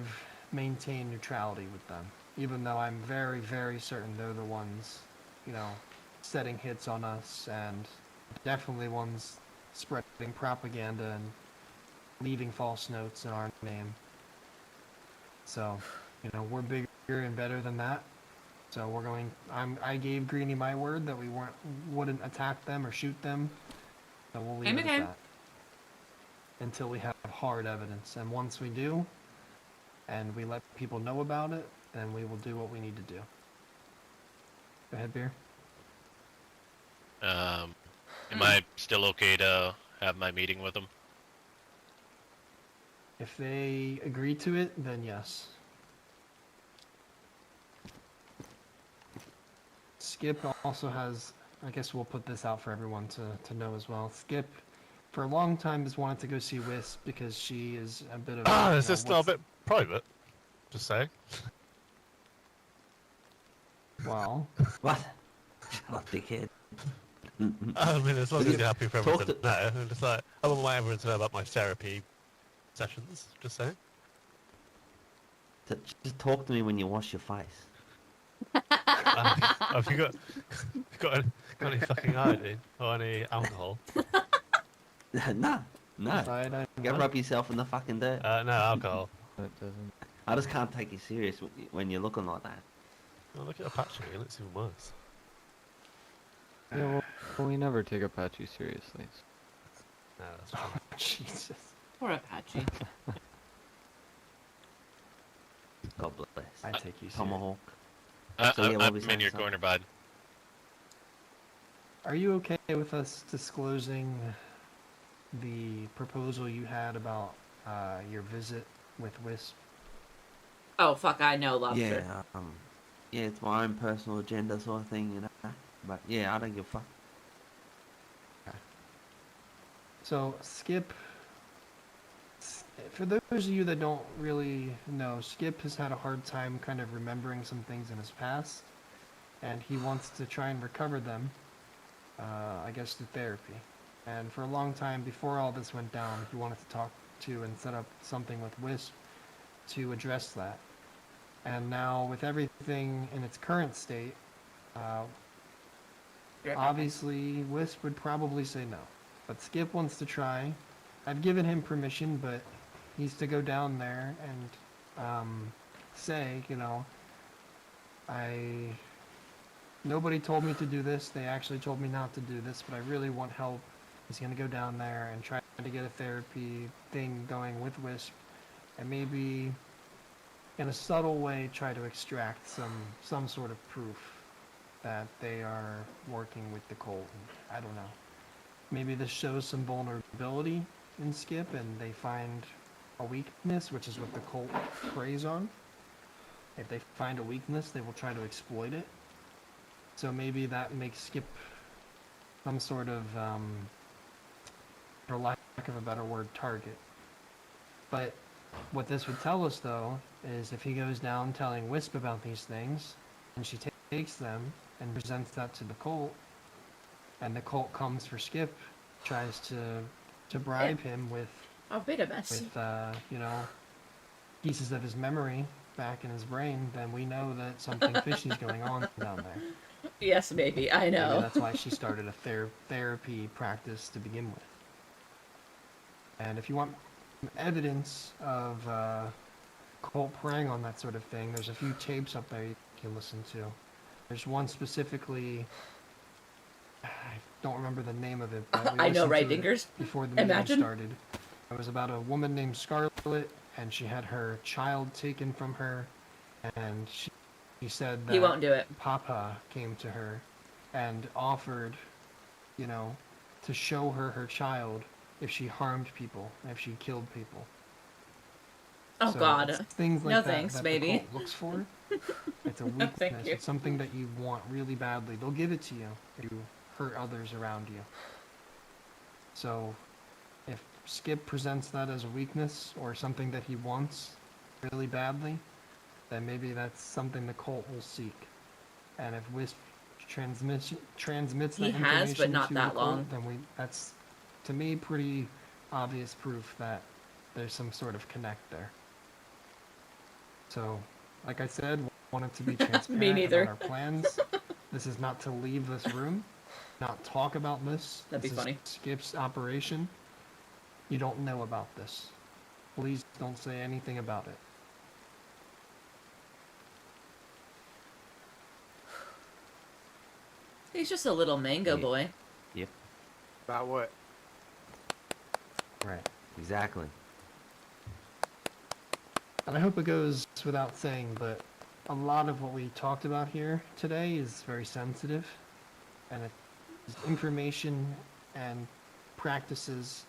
maintain neutrality with them, even though I'm very, very certain they're the ones, you know, setting hits on us and definitely ones spreading propaganda and leaving false notes in our name. So, you know, we're bigger and better than that. So we're going, I gave Greenie my word that we wouldn't attack them or shoot them. So we'll leave it at that until we have hard evidence. And once we do, and we let people know about it, then we will do what we need to do. Go ahead, Beer. Am I still okay to have my meeting with them? If they agree to it, then yes. Skip also has, I guess we'll put this out for everyone to know as well. Skip, for a long time, has wanted to go see Wisp because she is a bit of... Is this not a bit private? Just say. Well... What? What, dickhead? I mean, as long as you're happy for Talk everyone to know. I'm just like, I want everyone to know about my therapy sessions. Just saying. Just talk to me when you wash your face. Have you got any fucking iodine or any alcohol? No. Go rub yourself in the fucking dirt. No alcohol. It doesn't. I just can't take you serious when you're looking like that. Oh, look at Apache. It looks even worse. Yeah, well, we never take Apache seriously. No, that's true. Oh, Jesus. Poor Apache. God bless. I take you seriously. Tomahawk. I'm in your corner, bud. Are you okay with us disclosing the proposal you had about your visit with Wisp? Oh, fuck, I know, Lobster. Yeah, yeah, it's my own personal agenda sort of thing, you know. But yeah, I don't give a fuck. Okay. So, Skip, for those of you that don't really know, Skip has had a hard time kind of remembering some things in his past, and he wants to try and recover them, I guess through therapy. And for a long time, before all this went down, he wanted to talk to and set up something with Wisp to address that. And now, with everything in its current state, obviously, Wisp would probably say no. But Skip wants to try. I've given him permission, but needs to go down there and say, you know, nobody told me to do this. They actually told me not to do this, but I really want help. He's gonna go down there and try to get a therapy thing going with Wisp, and maybe in a subtle way try to extract some sort of proof that they are working with the cult. I don't know. Maybe this shows some vulnerability in Skip, and they find a weakness, which is what the cult preys on. If they find a weakness, they will try to exploit it. So maybe that makes Skip some sort of, for lack of a better word, target. But what this would tell us, though, is if he goes down telling Wisp about these things, and she takes them and presents that to the cult, and the cult comes for Skip, tries to bribe him with, you know, pieces of his memory back in his brain, then we know that something fishy is going on down there. Yes, maybe. I know. Maybe that's why she started a therapy practice to begin with. And if you want evidence of cult preying on that sort of thing, there's a few tapes up there you can listen to. There's one specifically, I don't remember the name of it, but we I know, right, listened to it Dinkers? before the meeting Imagine. started. It was about a woman named Scarlett, and she had her child taken from her, and she said that He won't do it. Papa came to her and offered, you know, to show her child if she harmed people, if she killed people. Oh, So God. it's things like No that thanks, that maybe. the cult looks for. It's a No, thank weakness. you. It's something that you want really badly. They'll give it to you if you hurt others around you. So if Skip presents that as a weakness or something that he wants really badly, then maybe that's something the cult will seek. And if Wisp transmits that He information has, but not to that the cult, long. then that's, to me, pretty obvious proof that there's some sort of connect there. So, like I said, wanted to be transparent neither. about our plans. This is not to leave this room, not talk about this. That'd be This funny. is Skip's operation. You don't know about this. Please don't say anything about it. He's just a little mango Yeah. boy. Yep. About what? Right. Exactly. And I hope it goes without saying, but a lot of what we talked about here today is very sensitive, and it's information and practices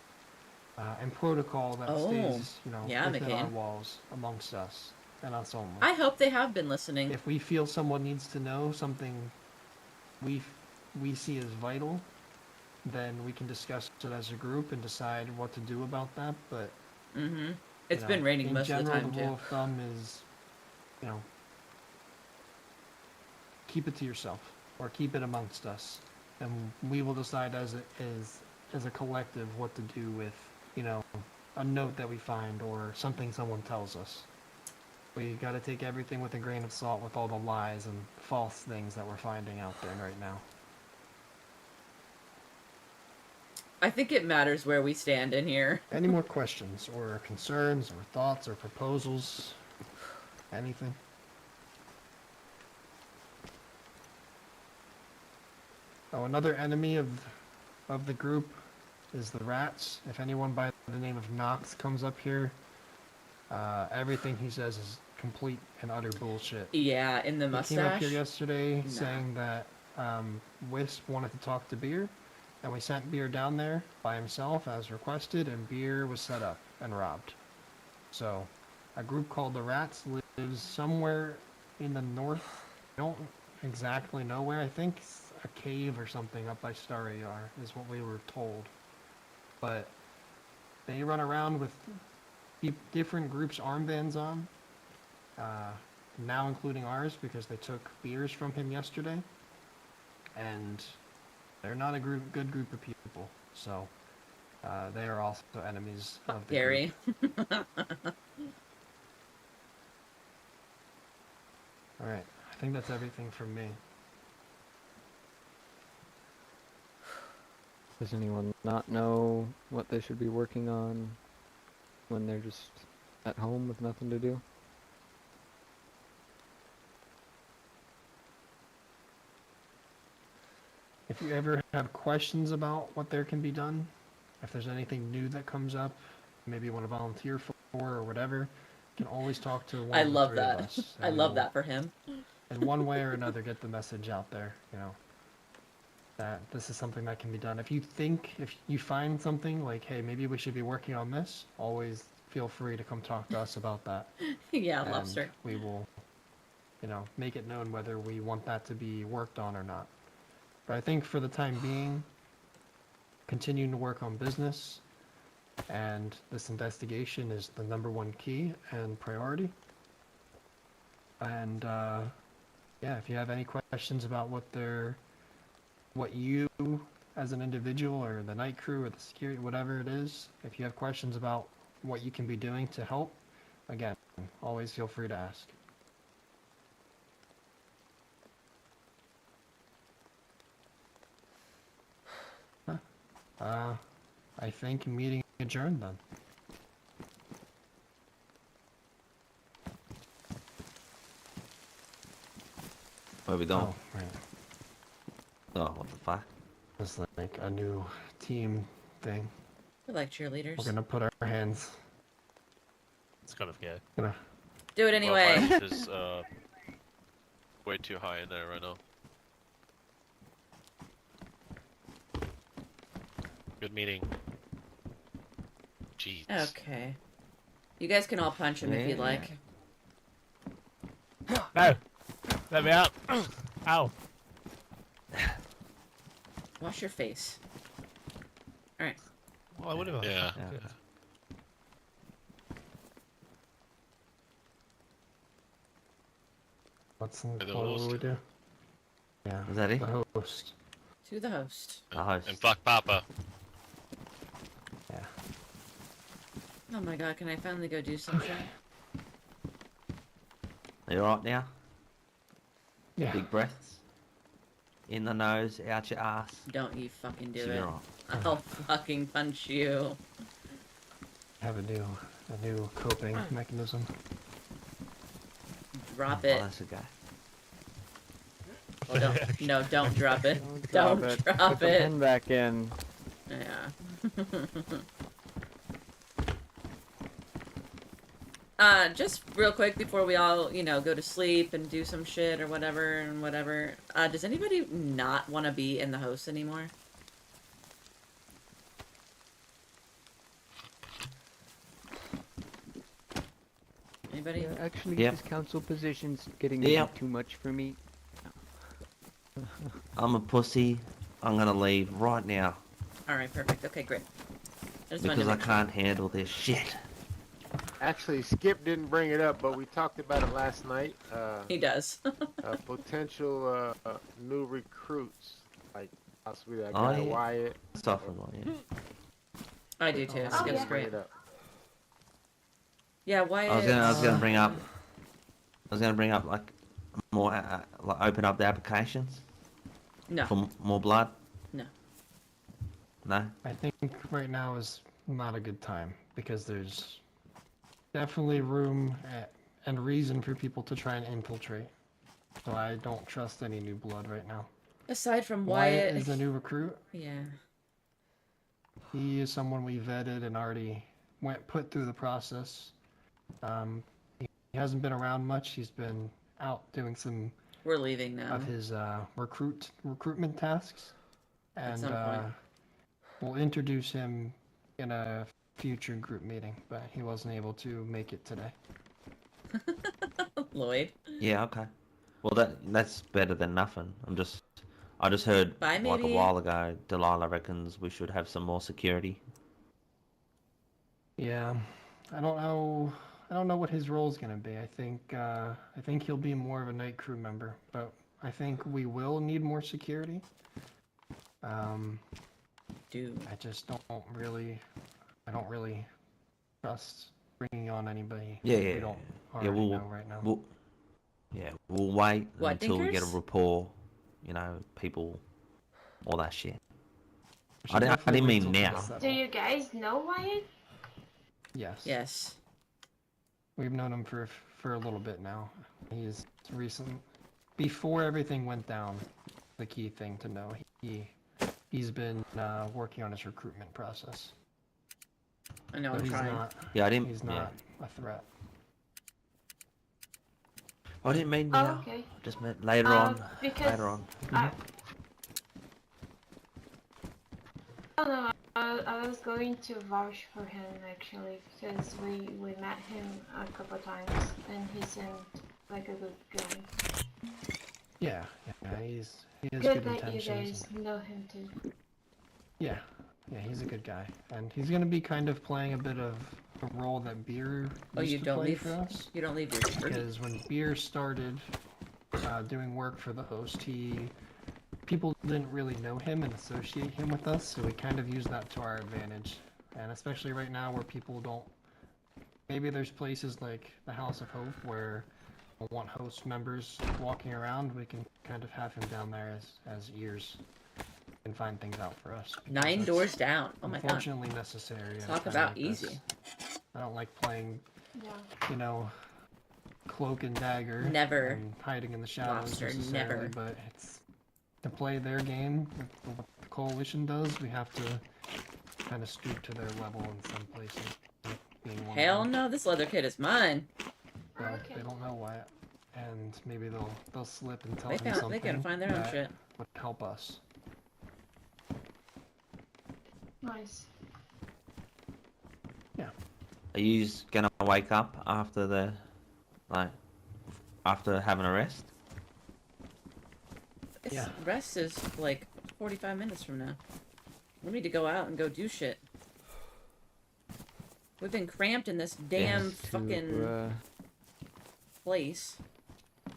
and protocol that stays, you know, yeah, within our McCain. walls amongst us and us only. I hope they have been listening. If we feel someone needs to know something we see as vital, then we can discuss it as a group and decide what to do about that. But Mm-hmm. It's you been know, raining in most general, of the time, the rule too. of thumb is, you know, keep it to yourself or keep it amongst us, and we will decide as a collective what to do with, you know, a note that we find or something someone tells us. We got to take everything with a grain of salt with all the lies and false things that we're finding out there right now. I think it matters where we stand in here. Any more questions or concerns or thoughts or proposals? Anything? Oh, another enemy of the group is the rats. If anyone by the name of Knox comes up here, everything he says is complete and utter bullshit. Yeah, in the He mustache. came up here yesterday Nah. saying that Wisp wanted to talk to Beer, and we sent Beer down there by himself as requested, and Beer was set up and robbed. So, a group called the Rats lives somewhere in the north. I don't exactly know where. I think it's a cave or something up by Starry Yar is what we were told. But they run around with different groups' armbands on, now including ours because they took Beers from him yesterday. And they're not a good group of people, so they are also enemies of the Gary. group. All right, I think that's everything from me. Does anyone not know what they should be working on? when they're just at home with nothing to do? If you ever have questions about what there can be done, if there's anything new that comes up, maybe you want to volunteer for or whatever, you can always talk to one I of the love three of that. us. I and love we'll, that for him. in one way or another, get the message out there, you know, that this is something that can be done. If you find something like, hey, maybe we should be working on this, always feel free to come talk to us about that. Yeah, and lobster. we will, you know, make it known whether we want that to be worked on or not. But I think for the time being, continuing to work on business and this investigation is the #1 key and priority. And yeah, if you have any questions about what you as an individual or the night crew or the security, whatever it is, if you have questions about what you can be doing to help, again, always feel free to ask. I think meeting adjourned then. Where we going? Oh, right. Oh, what the fuck? It's like a new team thing. We're like cheerleaders. We're gonna put our hands. It's kind of gay. Gonna Do it anyway. Well, mine is way too high in there right now. Good meeting. Jeez. Okay. You guys can all punch him if you'd Yeah. like. No! Let me out! Ow! Wash your face. Alright. Well, I would have. Yeah. What's The what will host. we do? Yeah. Is that it? The host. To the host. The host. And fuck Papa. Yeah. Oh my god, can I finally go do something? Are you alright now? Yeah. Big breaths. In the nose, out your ass. Don't you fucking do So it. you're all- I'll fucking punch you. Have a new coping mechanism. Drop Oh, it. that's a guy. Oh, don't, no, don't drop it. Don't Don't drop it. drop Put the it. pen back in. Yeah. Just real quick before we all, you know, go to sleep and do some shit or whatever and whatever. Does anybody not want to be in the host anymore? Anybody? Yeah, actually, Yep. this council position's getting Yep. too much for me. I'm a pussy. I'm gonna leave right now Alright, perfect. Okay, great. I just wanted because to I make can't handle this shit. Actually, Skip didn't bring it up, but we talked about it last night. He does. Potential new recruits, like possibly that Oh, guy yeah. Wyatt. Stuff like that. I do too. Oh, Skip's yeah. great. Bring it up. Yeah, Wyatt. I was gonna bring up. I was gonna bring up like more, like open up the applications No. for more blood. No. No. I think right now is not a good time because there's definitely room and reason for people to try and infiltrate. So I don't trust any new blood right now. Aside from Wyatt Wyatt. is a new recruit. Yeah. He is someone we vetted and already put through the process. He hasn't been around much. He's been out doing some We're leaving now. of his recruitment tasks, and some point. we'll introduce him in a future group meeting. But he wasn't able to make it today. Lloyd. Yeah. Okay. Well, that's better than nothing. I just heard Bye, like a maybe. while ago. Delilah reckons we should have some more security. Yeah, I don't know. I don't know what his role is gonna be. I think he'll be more of a night crew member, but I think we will need more security. Dude. I just don't really trust bringing on anybody Yeah, we yeah, don't yeah. already We'll, know right now. we'll wait What, until we get a Dinkers? rapport. You know, people, all that shit. We should I didn't definitely mean wait till now. things Do settle. you guys know Wyatt? Yes. Yes. We've known him for a little bit now. He's recent. Before everything went down, the key thing to know, he's been working on his recruitment process. I know, So I'm he's trying. not. Yeah, I didn't. He's Yeah. not a threat. I didn't mean Oh, now. okay. I just meant later on. Because Later on. I don't know. I was going to vouch for him actually because we met him a couple times and he seemed like a good guy. Yeah, he has Good good that you intentions. guys know him too. Yeah, he's a good guy, and he's gonna be kind of playing a bit of a role that Beer Oh, used you to don't play leave. for us. You don't leave your group. Because when Beer started doing work for the host, people didn't really know him and associate him with us, so we kind of used that to our advantage. And especially right now where people don't, maybe there's places like the House of Hope where we want host members walking around, we can kind of have him down there as ears and find things out for us. 9 doors down. Oh my god. Unfortunately necessary. at a Talk time about like this. easy. I don't like playing, Yeah. cloak and dagger. Never. And hiding in the shadows Lobster, necessarily, never. but it's to play their game with what the coalition does, we have to kind of stoop to their level in some places. Being one of Hell them. no, this leather kit is mine. Well, they don't know why, and maybe they'll slip and tell They him found- they something gotta find their own that shit. would help us. Nice. Are you gonna wake up after after having a rest? It's, rest is like 45 minutes from now. We need to go out and go do shit. We've been cramped in this damn fucking place.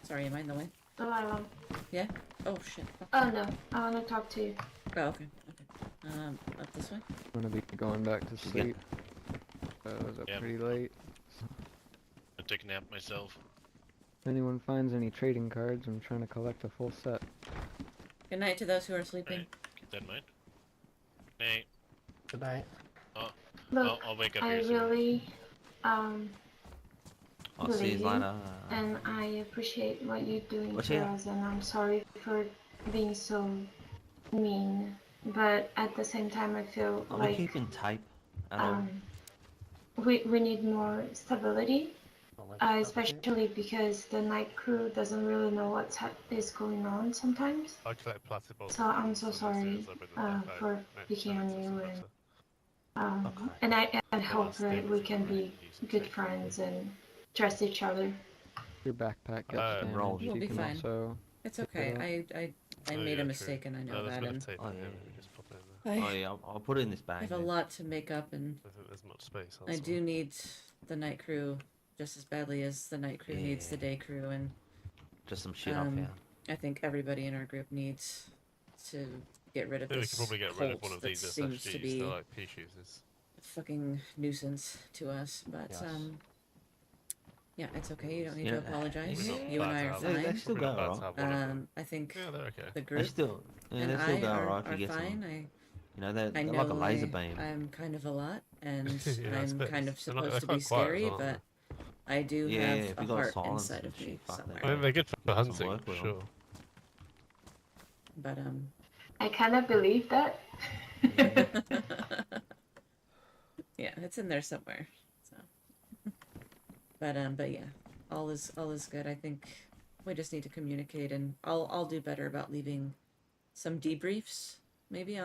Sorry, am I in the way? Delilah. Yeah? Oh shit. Oh no, I want to talk to you. Oh, okay. Up this way? I'm gonna be going back to sleep. I was up pretty late. I took a nap myself. If anyone finds any trading cards, I'm trying to collect a full set. Good night to those who are sleeping. Keep that in mind. Hey. Good night. Oh, Look, I'll wake up I here soon. really I'll see you believe later. and I appreciate what you're doing What's for here? us, and I'm sorry for being so mean. But at the same time, I feel Are we like keeping tape at all? we need more stability, especially because the night crew doesn't really know what is going on sometimes. I collect plastic bottles. So I'm so sorry for picking on you, and I hope that we can be good friends and trust each other. Your backpack gets damaged. We'll You be can fine. also It's pick okay. it up. I made a mistake and I know that. And I'll put it in this I bag. have a then. lot to make up, and There's much space. I do need the night crew just as badly as the night crew needs the day crew, and Just some shit up here. I think everybody in our group needs to get rid of I think we this could probably get rid of cult one of that these seems to SFGs. be They're like pea shooters. a fucking nuisance to us. But Yes. yeah, it's okay. You don't need Yeah. to apologize. Yeah. You and I are They fine. still go alright. I think Yeah, they're okay. the They group still, yeah, and they still I go are alright if you get fine. some. I You know, they're I like a know laser beam. I'm kind of a lot, and Yeah, I I'm suppose. kind of They're not- supposed they're to be quite quiet as scary, well, aren't but I do Yeah, have if a you got heart silence inside and of me shit, fuck somewhere. that. I mean, they're good for Some hunting, work for with sure. But I kind of believe that. yeah, it's in there somewhere. So, but yeah, all is good. I think we just need to communicate, and I'll do better about leaving some debriefs. Maybe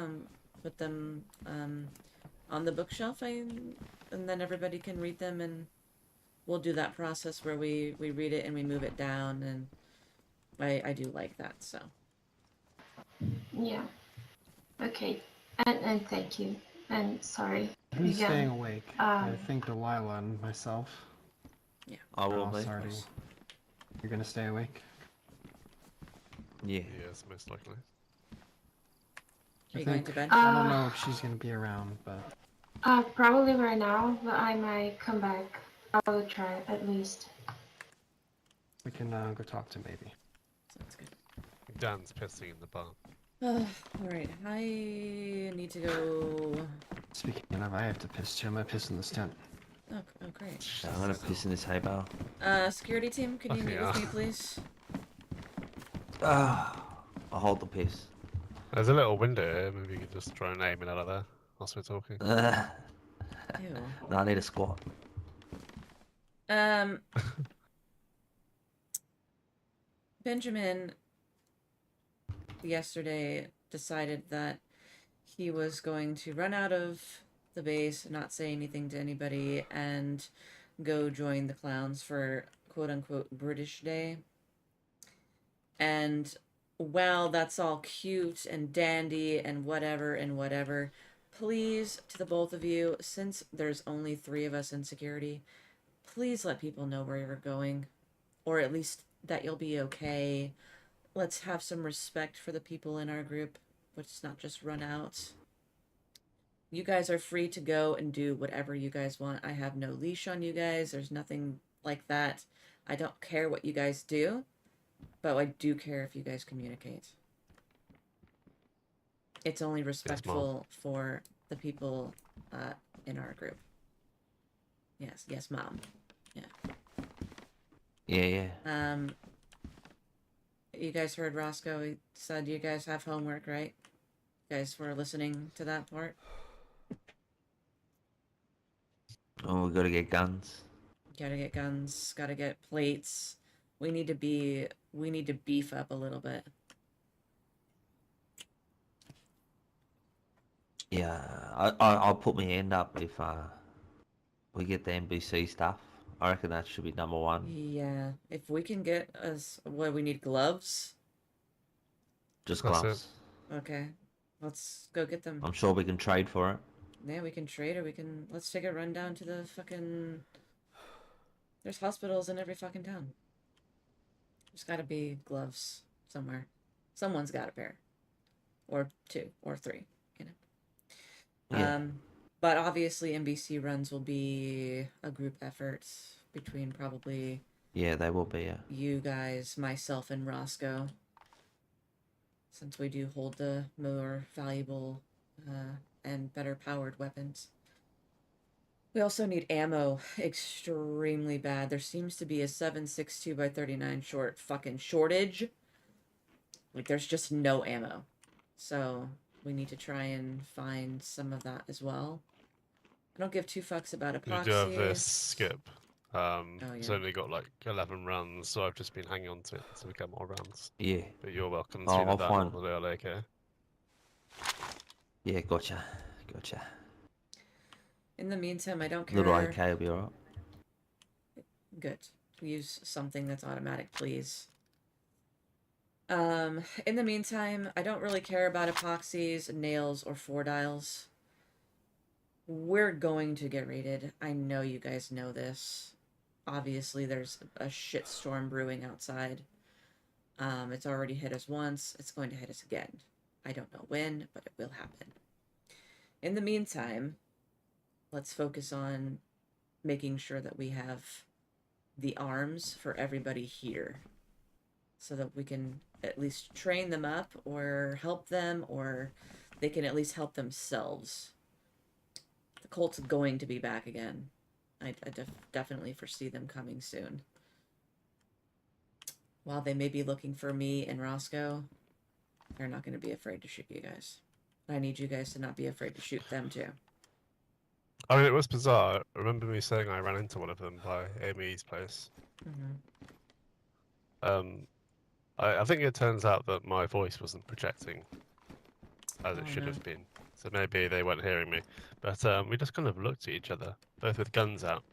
put them on the bookshelf, and then everybody can read them, and we'll do that process where we read it and we move it down, and I do like that. So Yeah. Okay. And thank you. And sorry. Who's again. staying awake? I think Delilah and myself. Yeah. I will be. Sorry. You're gonna stay awake? Yeah. Yes, most likely. Are you going to bed? I don't know if she's gonna be around, but Probably right now, but I might come back. I will try at least. we can go talk to maybe. Sounds good. Dan's pissing in the bar. Alright, I need to go. Speaking of, I have to piss too. I'm gonna piss in this tent. Oh, great. I'm gonna piss in this hay bale. Security team, can you meet with me, please? I'll hold the piss. There's a little window here. Maybe you could just try and aim it out of there whilst we're talking. Ew. No, I need a squat. Benjamin yesterday decided that he was going to run out of the base, not say anything to anybody, and go join the clowns for quote-unquote British Day. And while that's all cute and dandy and whatever, please, to the both of you, since there's only 3 of us in security, please let people know where you're going, or at least that you'll be okay. Let's have some respect for the people in our group. Let's not just run out. You guys are free to go and do whatever you guys want. I have no leash on you guys. There's nothing like that. I don't care what you guys do, but I do care if you guys communicate. It's only respectful for the people in our group. Yes, Mom. Yeah. You guys heard Roscoe. He said you guys have homework, right? You guys were listening to that part? Oh, we gotta get guns. Gotta get guns, gotta get plates. We need to beef up a little bit. Yeah, I'll put my hand up if we get the NBC stuff. I reckon that should be number 1. Yeah, if we can get us, we need gloves. Just That's gloves. Okay, let's go get them. I'm sure we can trade for it. Yeah, we can trade, or let's take a run down to the fucking. There's hospitals in every fucking town. There's gotta be gloves somewhere. Someone's got a pair, or 2, or 3. You know. Yeah. But obviously NBC runs will be a group effort between probably Yeah, they will be. Yeah. you guys, myself, and Roscoe. Since we do hold the more valuable and better powered weapons. We also need ammo extremely bad. There seems to be a 7.62 by 39 shortage. Like, there's just no ammo. So we need to try and find some of that as well. I don't give 2 fucks about epoxy. You do have this skip. It's yeah. only got like 11 rounds, so I've just been hanging on to it so we get more rounds. Yeah. But you're welcome to I'll do that find. all the day, okay? Yeah, gotcha. In the meantime, I don't care. Little AK will be alright. Good. Use something that's automatic, please. In the meantime, I don't really care about epoxies, nails, or 4-dials. We're going to get raided. I know you guys know this. Obviously, there's a shitstorm brewing outside. It's already hit us once. It's going to hit us again. I don't know when, but it will happen. In the meantime, let's focus on making sure that we have the arms for everybody here, so that we can at least train them up or help them, or they can at least help themselves. The cult's going to be back again. I definitely foresee them coming soon. While they may be looking for me and Roscoe, they're not going to be afraid to shoot you guys. I need you guys to not be afraid to shoot them too. I mean, it was bizarre. Remember me saying I ran into one of them by Amy's place. I think it turns out that my voice wasn't projecting as it should have been. So maybe they weren't hearing me. But we just kind of looked at each other, both with guns out.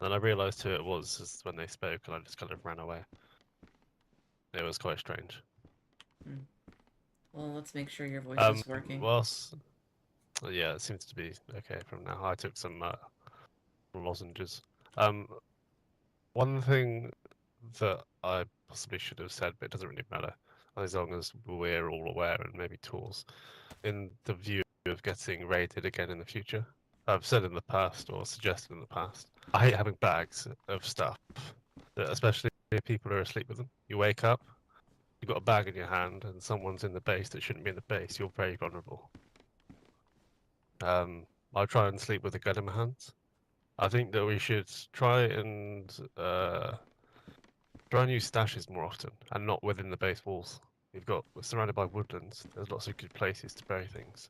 And I realised who it was when they spoke, and I just kind of ran away. It was quite strange. Well, let's make sure your voice is working. Yeah, it seems to be okay from now. I took some lozenges. One thing that I possibly should have said, but it doesn't really matter, as long as we're all aware, and maybe tools, in the view of getting raided again in the future. I've said in the past, or suggested in the past, I hate having bags of stuff, especially if people are asleep with them. You wake up, you've got a bag in your hand, and someone's in the base that shouldn't be in the base. You're very vulnerable. I try and sleep with a gun in my hands, I think that we should try and use stashes more often, and not within the base walls. We're surrounded by woodlands. There's lots of good places to bury things.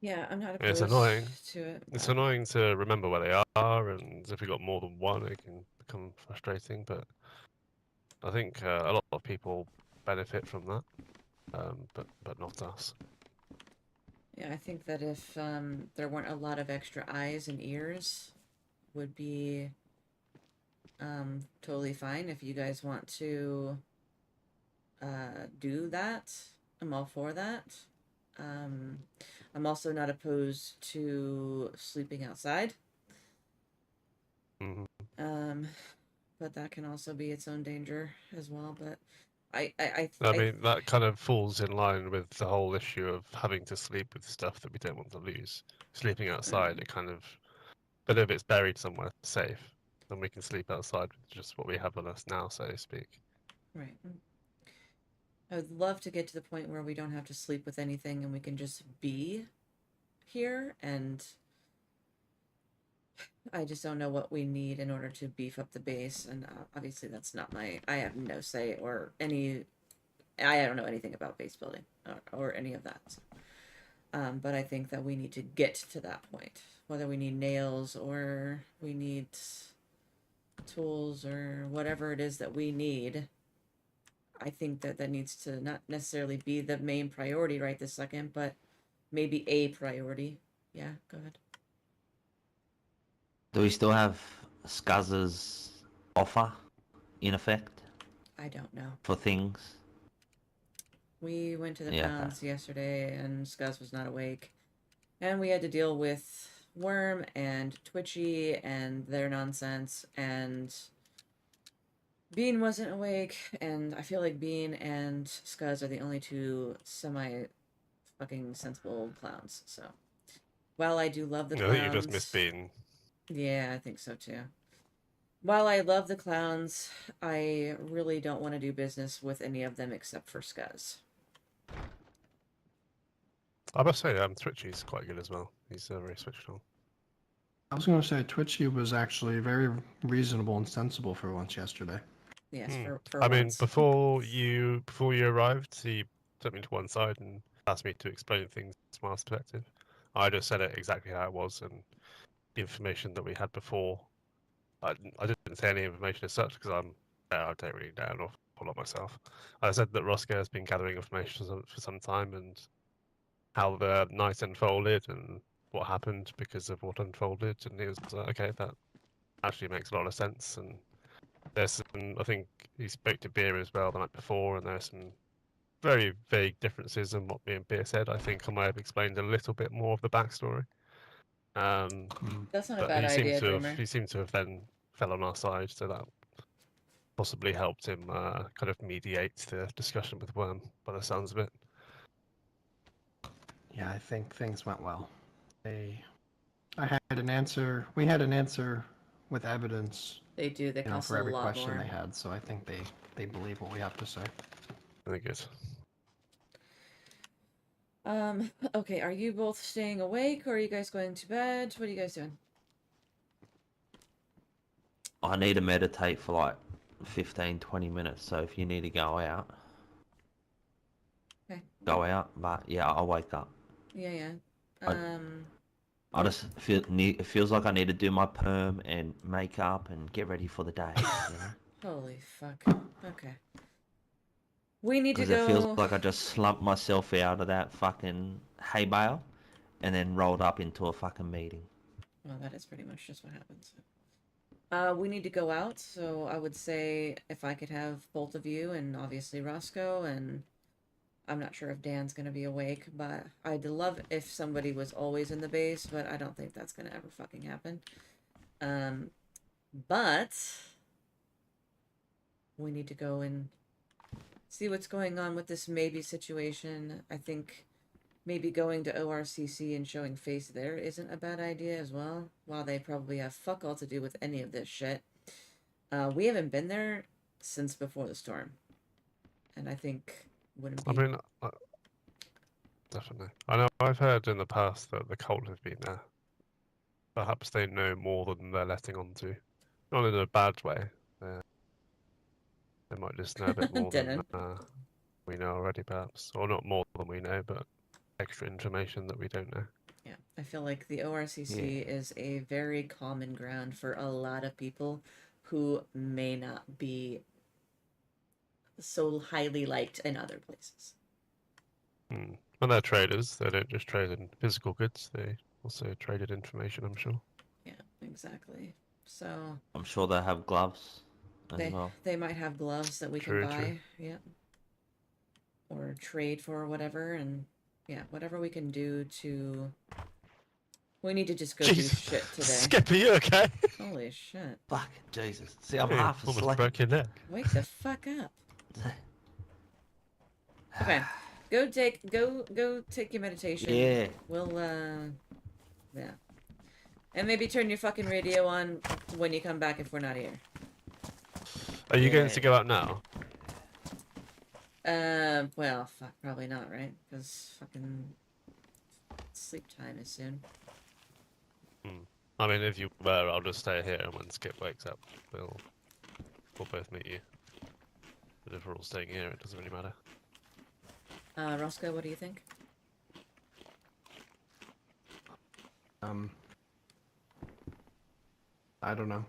Yeah, I'm not It's opposed annoying. to it. It's but- annoying to remember where they are, and if we got more than one, it can become frustrating. But I think a lot of people benefit from that, but not us. Yeah, I think that if there weren't a lot of extra eyes and ears, would be totally fine. If you guys want to do that, I'm all for that. I'm also not opposed to sleeping outside. Mm-hmm. But that can also be its own danger as well. But I mean, that kind of falls in line with the whole issue of having to sleep with stuff that we don't want to lose. Sleeping outside, it kind of, but if it's buried somewhere safe, then we can sleep outside with just what we have on us now, so to speak. Right. I would love to get to the point where we don't have to sleep with anything and we can just be here, and I just don't know what we need in order to beef up the base, and obviously that's not I have no say or I don't know anything about base building or any of that. But I think that we need to get to that point, whether we need nails or we need tools or whatever it is that we need. I think that needs to not necessarily be the main priority right this second, but maybe a priority. Yeah, go ahead. Do we still have Skuzz's offer in effect? I don't know. For things? We went to the Yeah. pounds yesterday and Scuzz was not awake. And we had to deal with Worm and Twitchy and their nonsense, and Bean wasn't awake, and I feel like Bean and Scuzz are the only two semi-fucking sensible clowns, so. While I do love the clowns... I think you just missed Bean. Yeah, I think so too. While I love the clowns, I really don't want to do business with any of them except for Scuzz. I must say, Twitchy's quite good as well. He's very switched on. I was going to say Twitchy was actually very reasonable and sensible for once yesterday. Yes, for I once. mean, before you arrived, he took me to one side and asked me to explain things from our perspective. I just said it exactly how it was, and the information that we had before. I didn't say any information as such because I don't really know an awful lot myself. I said that Roscoe has been gathering information for some time and how the night unfolded and what happened because of what unfolded, and he was like, okay, that actually makes a lot of sense. And there's some, I think he spoke to Beer as well the night before, and there's some very vague differences in what me and Beer said. I think I might have explained a little bit more of the backstory. That's not a but bad idea, he Dreamer. seemed to have then fell on our side, so that possibly helped him kind of mediate the discussion with Worm, by the sounds of it. Yeah, I think things went well. I had an answer. We had an answer with evidence. They do. They cost for a every lot question more. they had. So I think they believe what we have to say. Very good. Okay, are you both staying awake or are you guys going to bed? What are you guys doing? I need to meditate for like 15-20 minutes, so if you need to go out, Okay. go out, but yeah, I'll wake up. Yeah. I just it feels like I need to do my perm and makeup and get ready for the day, you know? Holy fuck. Okay. We need to Because go... it feels like I just slumped myself out of that fucking hay bale and then rolled up into a fucking meeting. Well, that is pretty much just what happens. We need to go out, so I would say if I could have both of you and obviously Roscoe, and I'm not sure if Dan's gonna be awake, but I'd love if somebody was always in the base, but I don't think that's gonna ever fucking happen. But we need to go and see what's going on with this maybe situation. I think maybe going to ORCC and showing face there isn't a bad idea as well, while they probably have fuck all to do with any of this shit. We haven't been there since before the storm, and I think wouldn't be... I mean, definitely. I know I've heard in the past that the cult have been there. Perhaps they know more than they're letting on to. Not in a bad way. They might just know a bit more than we know already, perhaps. Or not more than we know, but extra information that we don't know. Yeah, I feel like the ORCC is a very common ground for a lot of people who may not be so highly liked in other places. And they're traders. They don't just trade in physical goods. They also traded information, I'm sure. Yeah, exactly. So I'm sure they have gloves as well. they might have gloves that we can buy. Yeah. Or trade for whatever, and yeah, whatever we can do to. We need to just go do shit today. Skip, are you okay? Holy shit. Fuck, Jesus. See, I'm half asleep. Almost broke your neck. Wake the fuck up. Okay. Go take your meditation. Yeah. We'll yeah. And maybe turn your fucking radio on when you come back if we're not here. Are you going to go out now? Well, fuck, probably not, right? Because fucking sleep time is soon. I mean, if you were, I'll just stay here, and when Skip wakes up, we'll both meet you. But if we're all staying here, it doesn't really matter. Roscoe, what do you think? I don't know.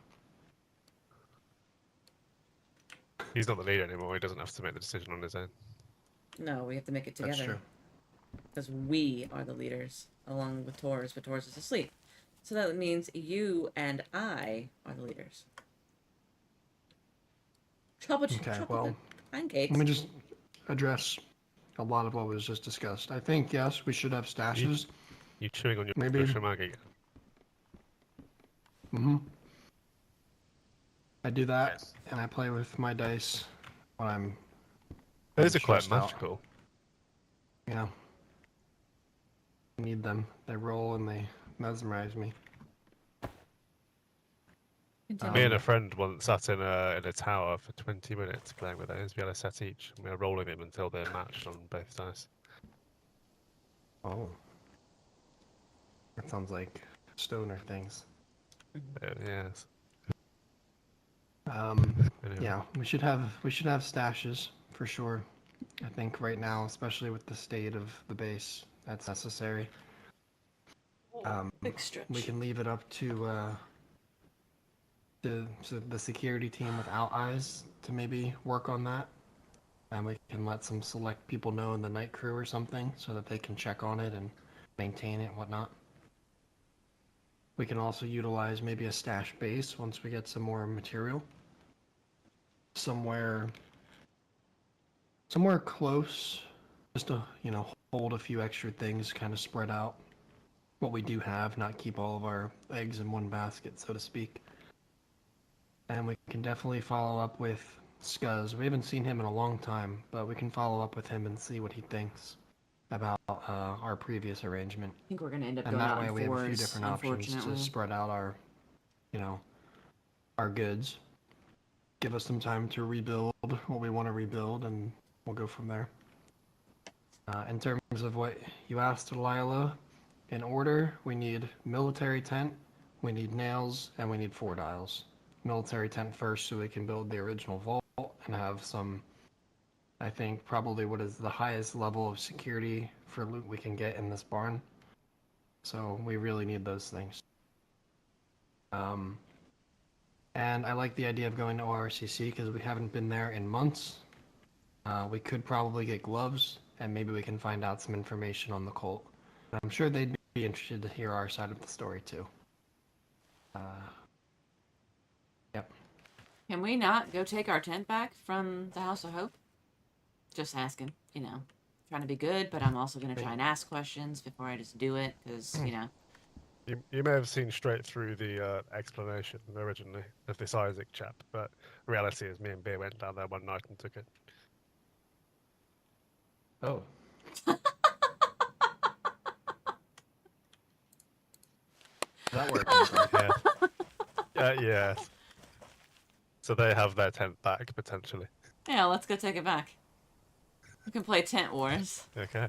He's not the leader anymore. He doesn't have to make the decision on his own. No, we have to make it together. That's true. Because we are the leaders, along with Torres, but Torres is asleep. So that means you and I are the leaders. Pancakes. Let me just address a lot of what was just discussed. I think, yes, we should have stashes. You chewing on your Maybe. Shamag again? I do that, and I play with my dice when I'm. Those are quite stressed out. magical. Yeah. I need them. They roll and they mesmerize me. Me and a friend once sat in a tower for 20 minutes playing with those. We had a set each, and we were rolling them until they're matched on both dice. Oh. That sounds like stoner things. Yes. Yeah, we should have stashes for sure. I think right now, especially with the state of the base, that's necessary. Big stretch. We can leave it up to the security team without eyes to maybe work on that, and we can let some select people know in the night crew or something so that they can check on it and maintain it and whatnot. We can also utilize maybe a stash base once we get some more material. Somewhere close, just to, hold a few extra things, kind of spread out what we do have, not keep all of our eggs in one basket, so to speak. And we can definitely follow up with Scuzz. We haven't seen him in a long time, but we can follow up with him and see what he thinks about our previous arrangement. I think we're going to end up and going that out way in we have a few fours, different options to spread out our goods. Give us some time to rebuild what we want to rebuild, and we'll go from there. In terms of what you asked, Delilah, in order, we need military tent, we need nails, and we need 4 dials. Military tent first so we can build the original vault and have some, I think, probably what is the highest level of security for loot we can get in this barn. So we really need those things. And I like the idea of going to ORCC because we haven't been there in months. We could probably get gloves, and maybe we can find out some information on the cult. I'm sure they'd be interested to hear our side of the story too. Yep. Can we not go take our tent back from the House of Hope? Just asking, trying to be good, but I'm also going to try and ask questions before I just do it, because, You may have seen straight through the explanation originally of this Isaac chap, but the reality is me and Beer went down there one night and took it. Oh. That worked. Yeah. So they have their tent back, potentially. Yeah, let's go take it back. We can play Tent Wars. Okay.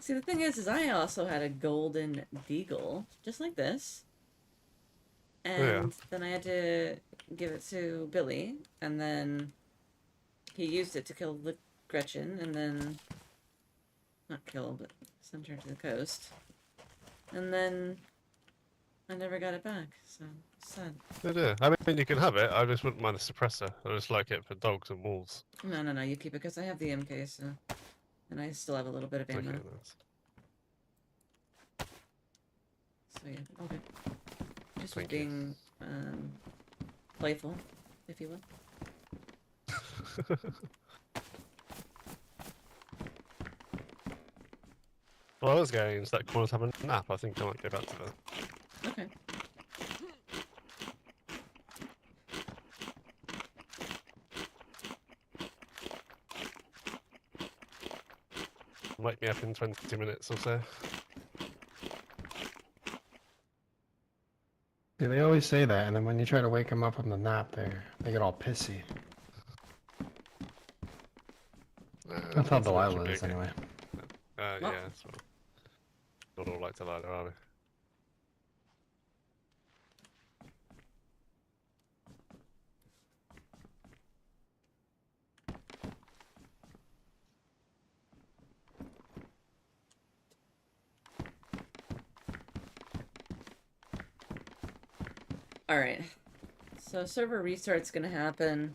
See, the thing is I also had a golden deagle, just like this. And then I had to give it to Billy, and then he used it to kill the Gretchen, and then... not kill, but send her to the coast. And then I never got it back, so sad. Yeah. I mean, you can have it. I just wouldn't mind the suppressor. I just like it for dogs and wolves. No, you keep it, because I have the MK, so... and I still have a little bit of ammo. Okay, nice. So yeah, okay. Just for Thank you. being, playful, if you will. Well, I was going into that corner to have a nap. I think I might go back to that. Okay. Wake me up in 20 minutes or so. Yeah, they always say that, and then when you try to wake them up from the nap, they get all pissy. That's how Delilah is, anyway. Yeah, so not all like Delilah, are we? Alright. So server restart's gonna happen.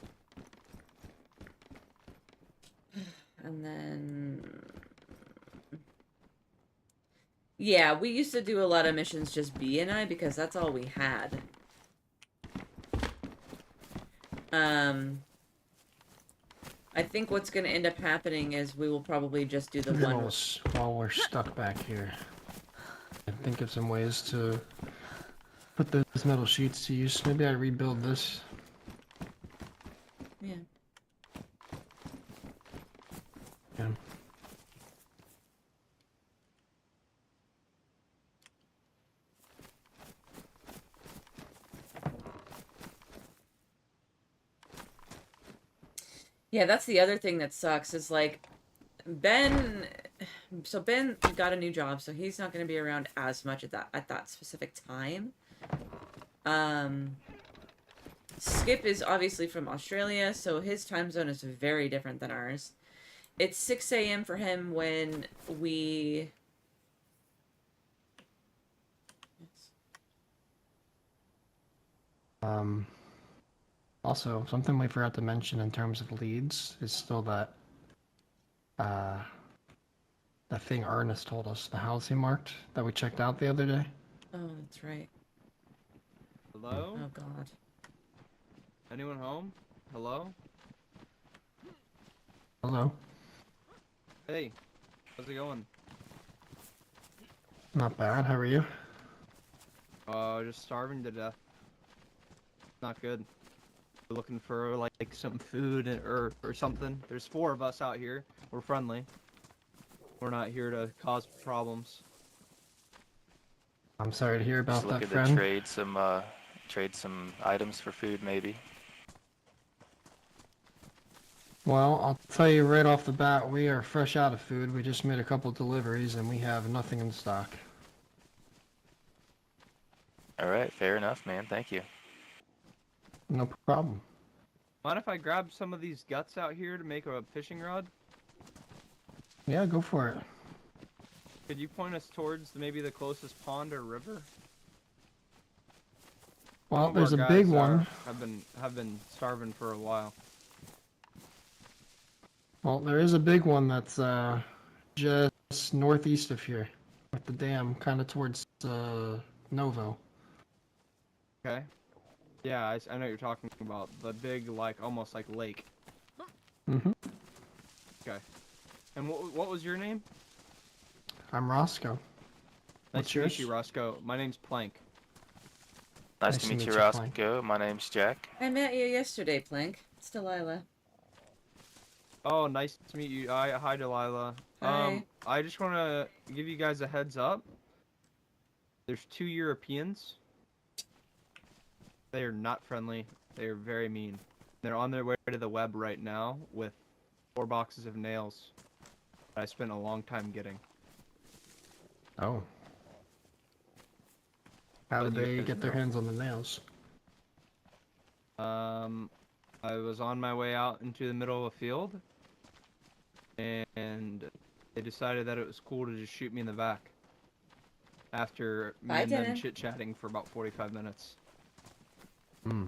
And then... yeah, we used to do a lot of missions just B and I because that's all we had. I think what's gonna end up happening is we will probably just do the one... while we're stuck back here, I think of some ways to put those metal sheets to use. Maybe I rebuild this. Yeah. Yeah. Yeah, that's the other thing that sucks is like Ben got a new job, so he's not going to be around as much at that specific time. Skip is obviously from Australia, so his time zone is very different than ours. It's 6 a.m. for him when we... Also, something we forgot to mention in terms of leads is still that, that thing Ernest told us, the house he marked that we checked out the other day. Oh, that's right. Hello? Oh, God. Anyone home? Hello? Hello. Hey, how's it going? Not bad, how are you? Just starving to death. Not good. We're looking for like some food or something. There's 4 of us out here. We're friendly. We're not here to cause problems. I'm sorry to hear about Just that, looking friend. to trade some items for food, maybe. Well, I'll tell you right off the bat, we are fresh out of food. We just made a couple deliveries and we have nothing in stock. All right, fair enough, man. Thank you. No problem. Mind if I grab some of these guts out here to make a fishing rod? Yeah, go for it. Could you point us towards maybe the closest pond or river? Well, Some of there's our a big guys one. Have been starving for a while. Well, there is a big one that's just northeast of here, with the dam, kind of towards Novo. Okay. Yeah, I know what you're talking about. The big, like, almost like lake. Mm-hmm. Okay. And what was your name? I'm Roscoe. Nice What's to yours? meet you, Roscoe. My name's Plank. Nice to meet you, Roscoe. My name's Jack. I met you yesterday, Plank. It's Delilah. Oh, nice to meet you. Hi, Delilah. Hi. I just want to give you guys a heads up. There's 2 Europeans. They are not friendly. They are very mean. They're on their way to the web right now with 4 boxes of nails. I spent a long time getting. Oh. How did Letting you they guys get their know. hands on the nails? I was on my way out into the middle of a field, and they decided that it was cool to just shoot me in the back. After me Bye, and them Dylan. chit-chatting for about 45 minutes. Hmm.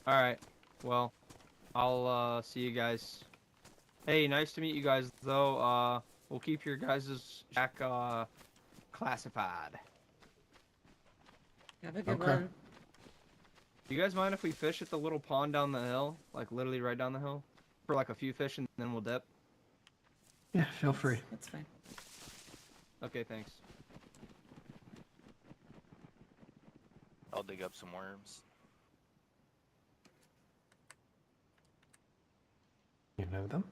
Alright, well, I'll see you guys. Hey, nice to meet you guys, though. We'll keep your guys' shack classified. Have a good Okay. one. Do you guys mind if we fish at the little pond down the hill? Like, literally right down the hill? For like a few fish and then we'll dip? Yeah, feel free. That's fine. Okay, thanks. I'll dig up some worms. You know them?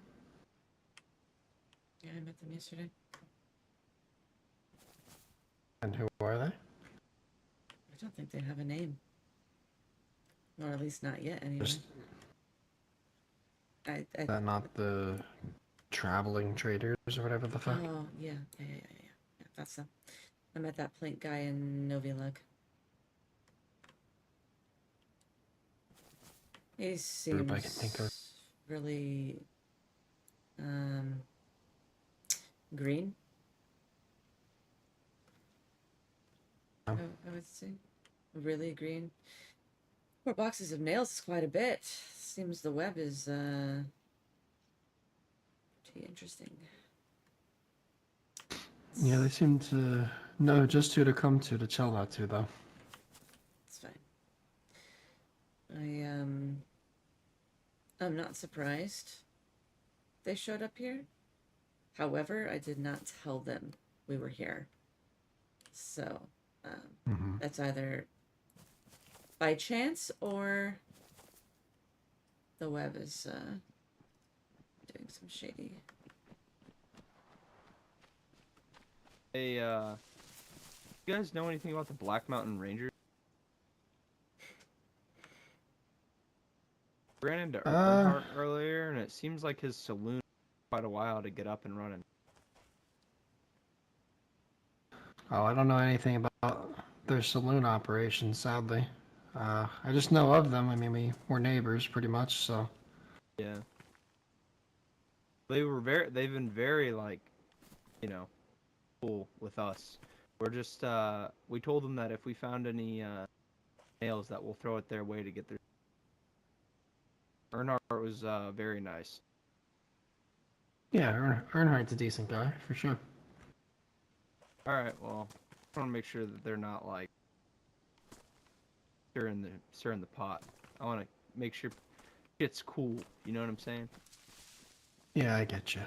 Yeah, I met them yesterday. And who are they? I don't think they have a name. Or at least not yet, anyway. Just, I is that not the traveling traders or whatever the fuck? Oh, yeah, that's them. I met that plink guy in Novi Leg. He Group I can think of. seems really green. I would say really green. 4 boxes of nails is quite a bit. Seems the web is pretty interesting. Yeah, they seem to know just who to come to chill out to, though. It's fine. I'm not surprised they showed up here. However, I did not tell them we were here. So, that's either by chance or the web is doing some shady. Hey, you guys know anything about the Black Mountain Rangers? Ran into Earnhardt earlier, and it seems like his saloon took quite a while to get up and running. Oh, I don't know anything about their saloon operations, sadly. I just know of them. I mean, we're neighbors pretty much, so. Yeah. They've been very, like, you know, cool with us. We're just, we told them that if we found any, nails that we'll throw it their way to get their... Earnhardt was, very nice. Yeah, Earnhardt's a decent guy, for sure. Alright, well, I want to make sure that they're not, like, stirring the pot. I want to make sure it's cool, you know what I'm saying? Yeah, I get you.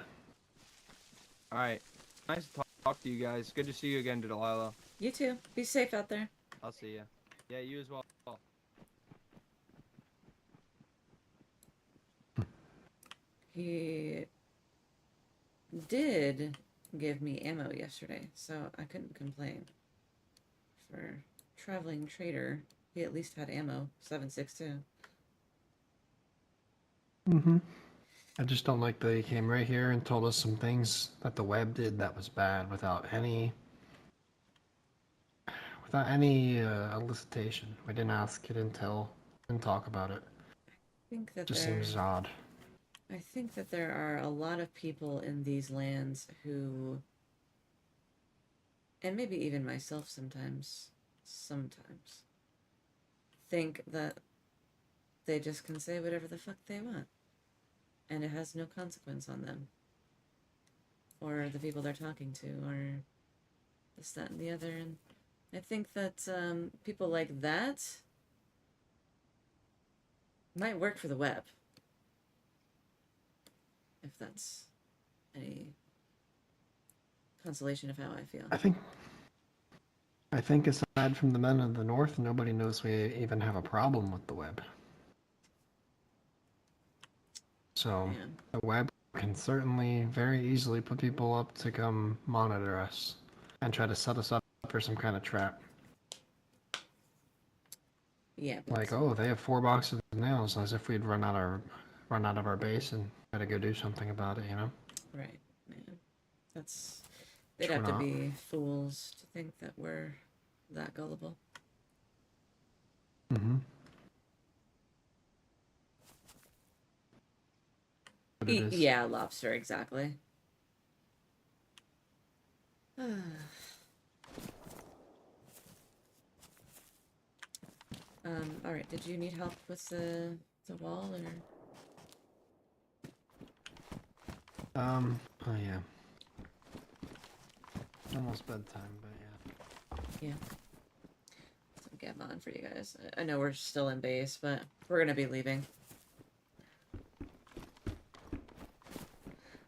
Alright, nice to talk to you guys. Good to see you again, Delilah. You too. Be safe out there. I'll see ya. Yeah, you as well. He did give me ammo yesterday, so I couldn't complain. For traveling trader, he at least had ammo. 7.62. I just don't like that he came right here and told us some things that the web did that was bad without any elicitation. We didn't ask, he didn't tell, didn't talk about it. I think that Just seems odd. I think that there are a lot of people in these lands who, and maybe even myself sometimes, think that they just can say whatever the fuck they want. And it has no consequence on them. Or the people they're talking to, or this, that, and the other. And I think that people like that might work for the web. If that's any consolation of how I feel. I think aside from the men of the north, nobody knows we even have a problem with the web. So, the web can certainly very easily put people up to come monitor us and try to set us up for some kind of trap. Yeah. Like, oh, they have 4 boxes of nails, as if we'd run out of our base and try to go do something about it, you know? Right, man. That's... They'd Which have we're to not. be fools to think that we're that gullible. Mm-hmm. But it is. Yeah, lobster, exactly. Alright, did you need help with the wall, or...? Oh yeah. Almost bedtime, but yeah. Yeah. Some gamma on for you guys. I know we're still in base, but we're gonna be leaving.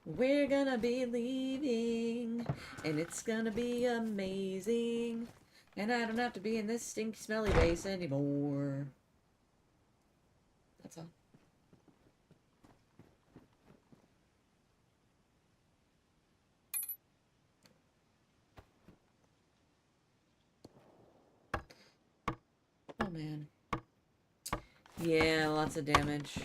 We're gonna be leaving, and it's gonna be amazing. And I don't have to be in this stinky, smelly base anymore. That's all. Oh, man. Yeah, lots of damage.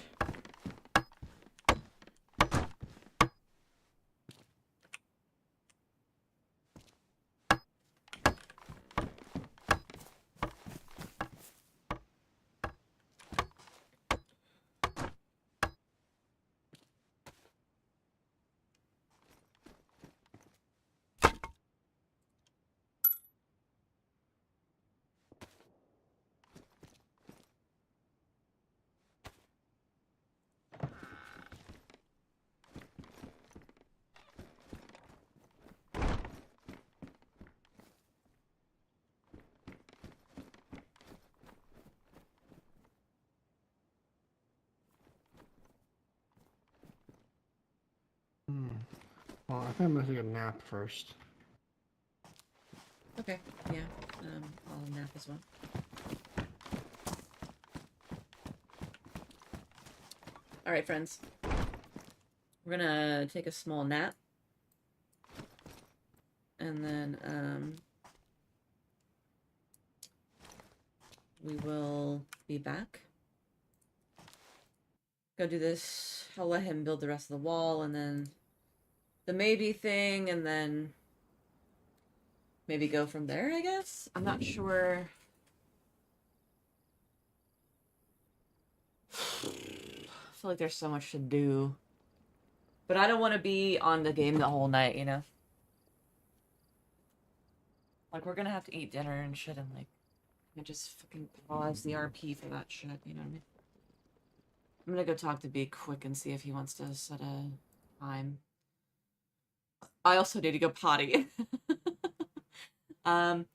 Well, I think I'm gonna take a nap first. Okay, yeah. I'll nap as well. Alright, friends. We're gonna take a small nap. And then, we will be back. Go do this. I'll let him build the rest of the wall, and then the maybe thing, and then maybe go from there, I guess? I'm not sure. I feel like there's so much to do. But I don't want to be on the game the whole night, you know? Like, we're gonna have to eat dinner and shit, and like, I just fucking pause the RP for that shit, you know what I mean? I'm gonna go talk to B quick and see if he wants to set a time. I also need to go potty. I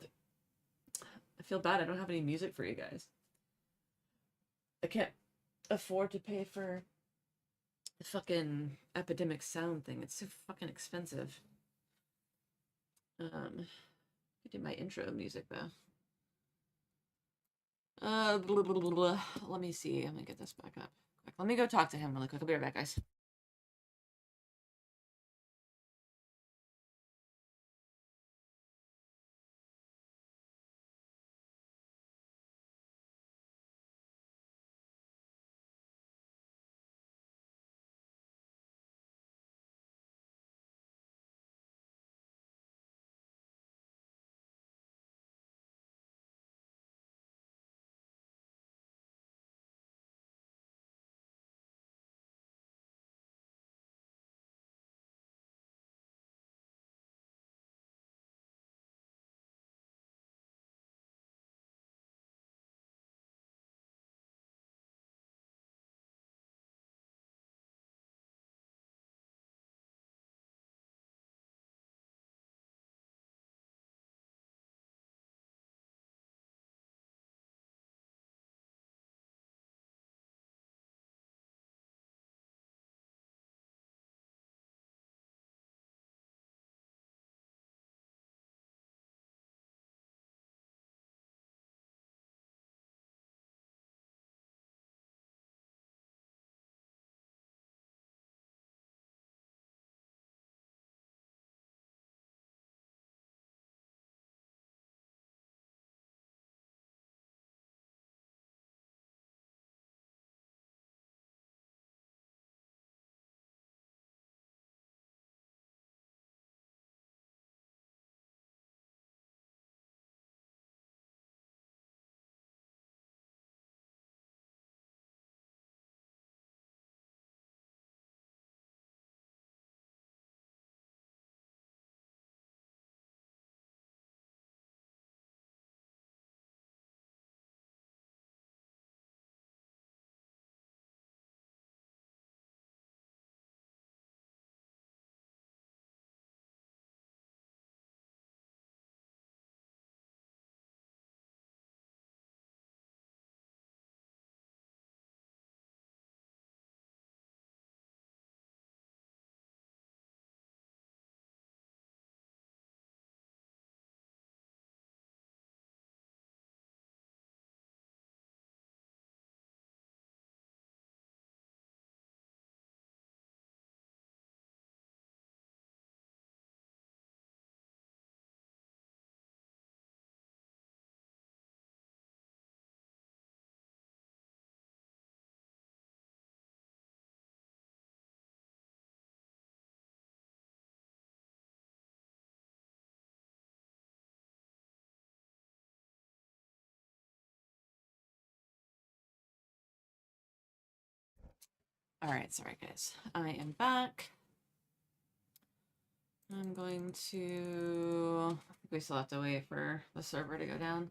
feel bad I don't have any music for you guys. I can't afford to pay for the fucking epidemic sound thing. It's so fucking expensive. I could do my intro music though. Blah, blah, blah, blah. Let me see. I'm gonna get this back up. Quick. Let me go talk to him really quick. I'll be right back, guys. Alright, sorry guys. I am back. I'm going to... I think we still have to wait for the server to go down.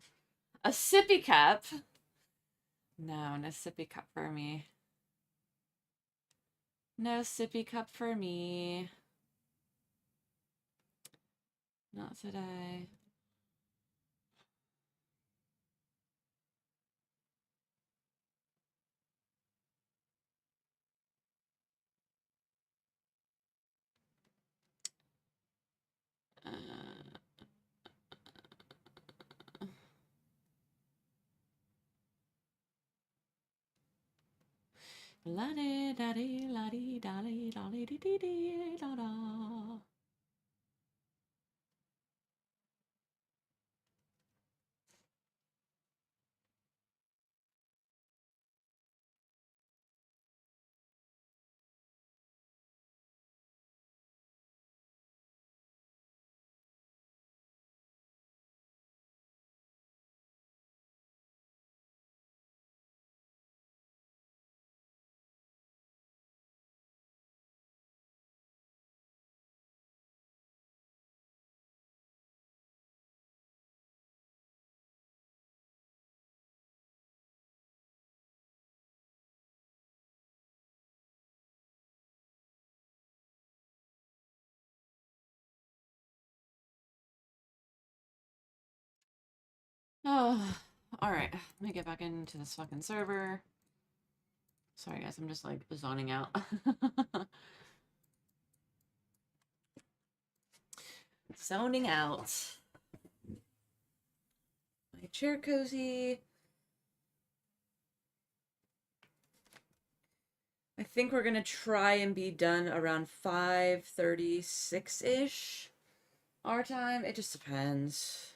A sippy cup? No, no sippy cup for me. No sippy cup for me. Not today. La di da di la di da di da di di di da da. Oh, alright. Let me get back into this fucking server. Sorry guys, I'm just like zoning out. Zoning out. My chair cozy. I think we're gonna try and be done around 5:36-ish our time. It just depends.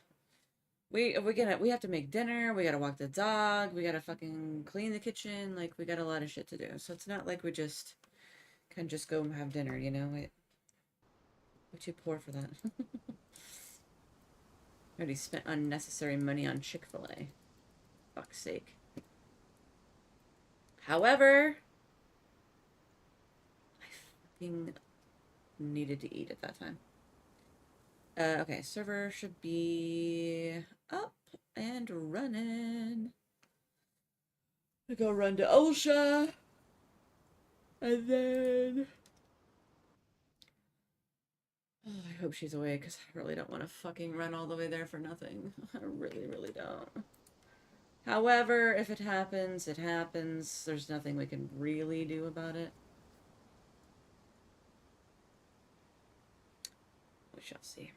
We have to make dinner, we gotta walk the dog, we gotta fucking clean the kitchen, like we got a lot of shit to do. So it's not like we just can just go and have dinner, you know? We're too poor for that. Already spent unnecessary money on Chick-fil-A. Fuck's sake. However, I fucking needed to eat at that time. Okay, server should be up and running. I go run to Ulsha. And then... Oh, I hope she's awake, because I really don't want to fucking run all the way there for nothing. I really, really don't. However, if it happens, it happens. There's nothing we can really do about it. We shall see.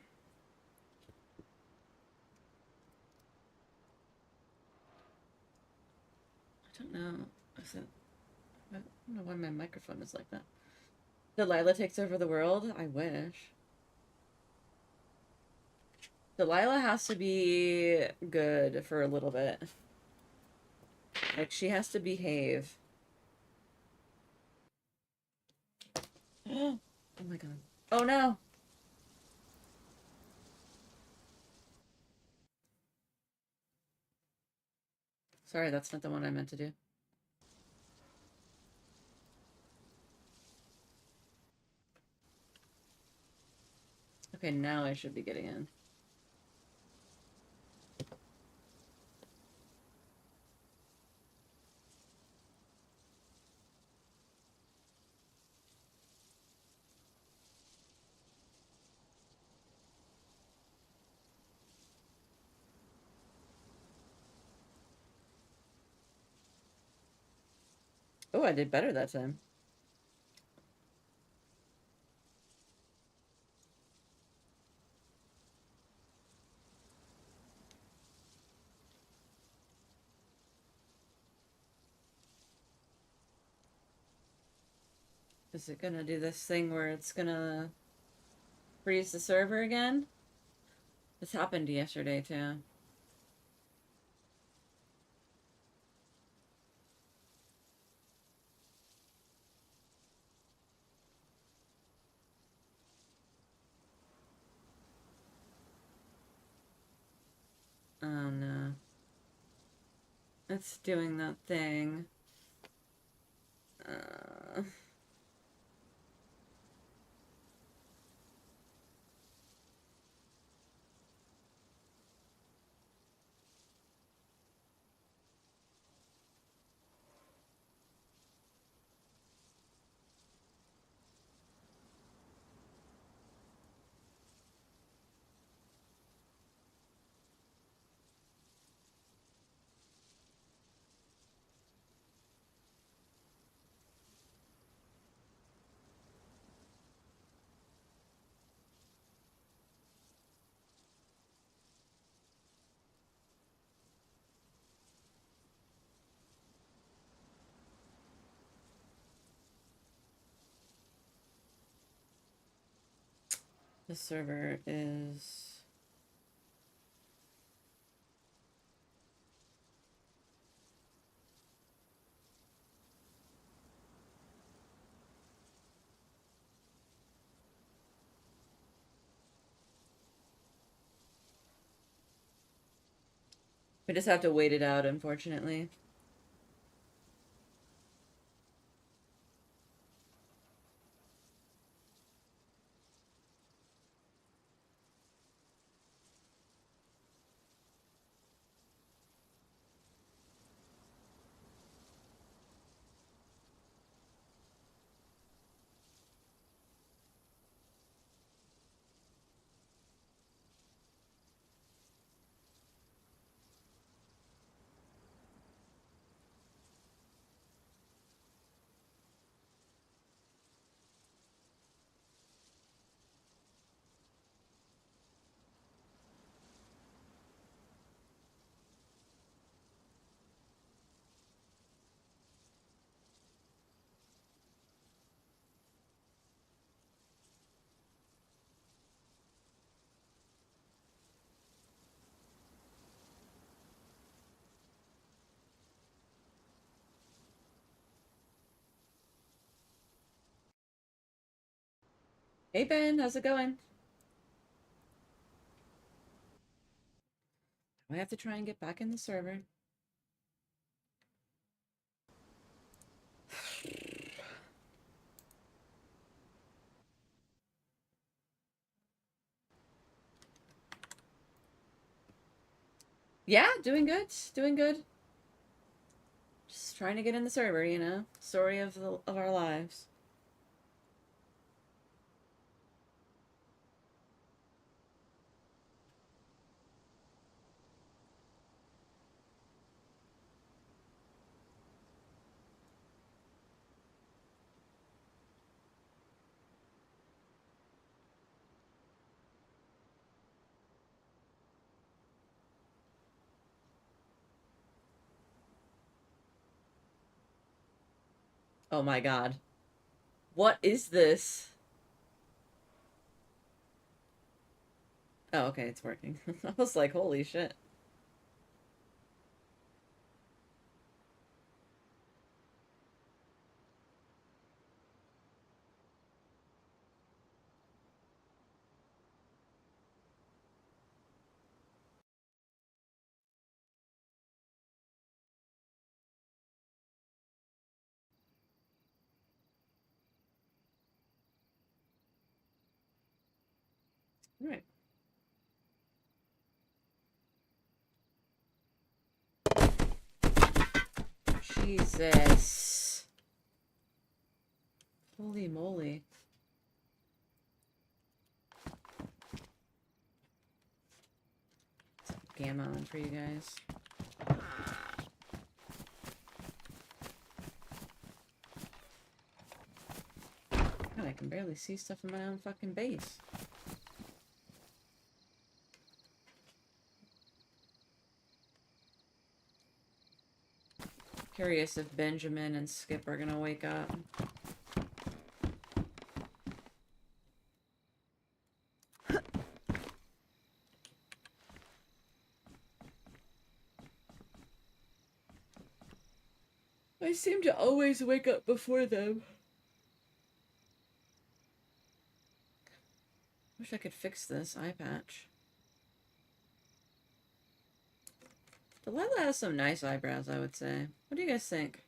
I don't know. Is it... I don't know why my microphone is like that. Delilah takes over the world? I wish. Delilah has to be good for a little bit. Like, she has to behave. Oh my god. Oh no! Sorry, that's not the one I meant to do. Okay, now I should be getting in. Oh, I did better that time. Is it gonna do this thing where it's gonna freeze the server again? This happened yesterday too. Oh no. It's doing that thing. The server is... We just have to wait it out, unfortunately. Hey Ben, how's it going? I have to try and get back in the server. Yeah, doing good. Doing good. Just trying to get in the server, you know? Story of our lives. Oh my god. What is this? Oh, okay, it's working. I was like, holy shit. All right. Jesus. Holy moly. Gamma on for you guys. God, I can barely see stuff in my own fucking base. Curious if Benjamin and Skip are gonna wake up. I seem to always wake up before them. Wish I could fix this eye patch. Delilah has some nice eyebrows, I would say. What do you guys think?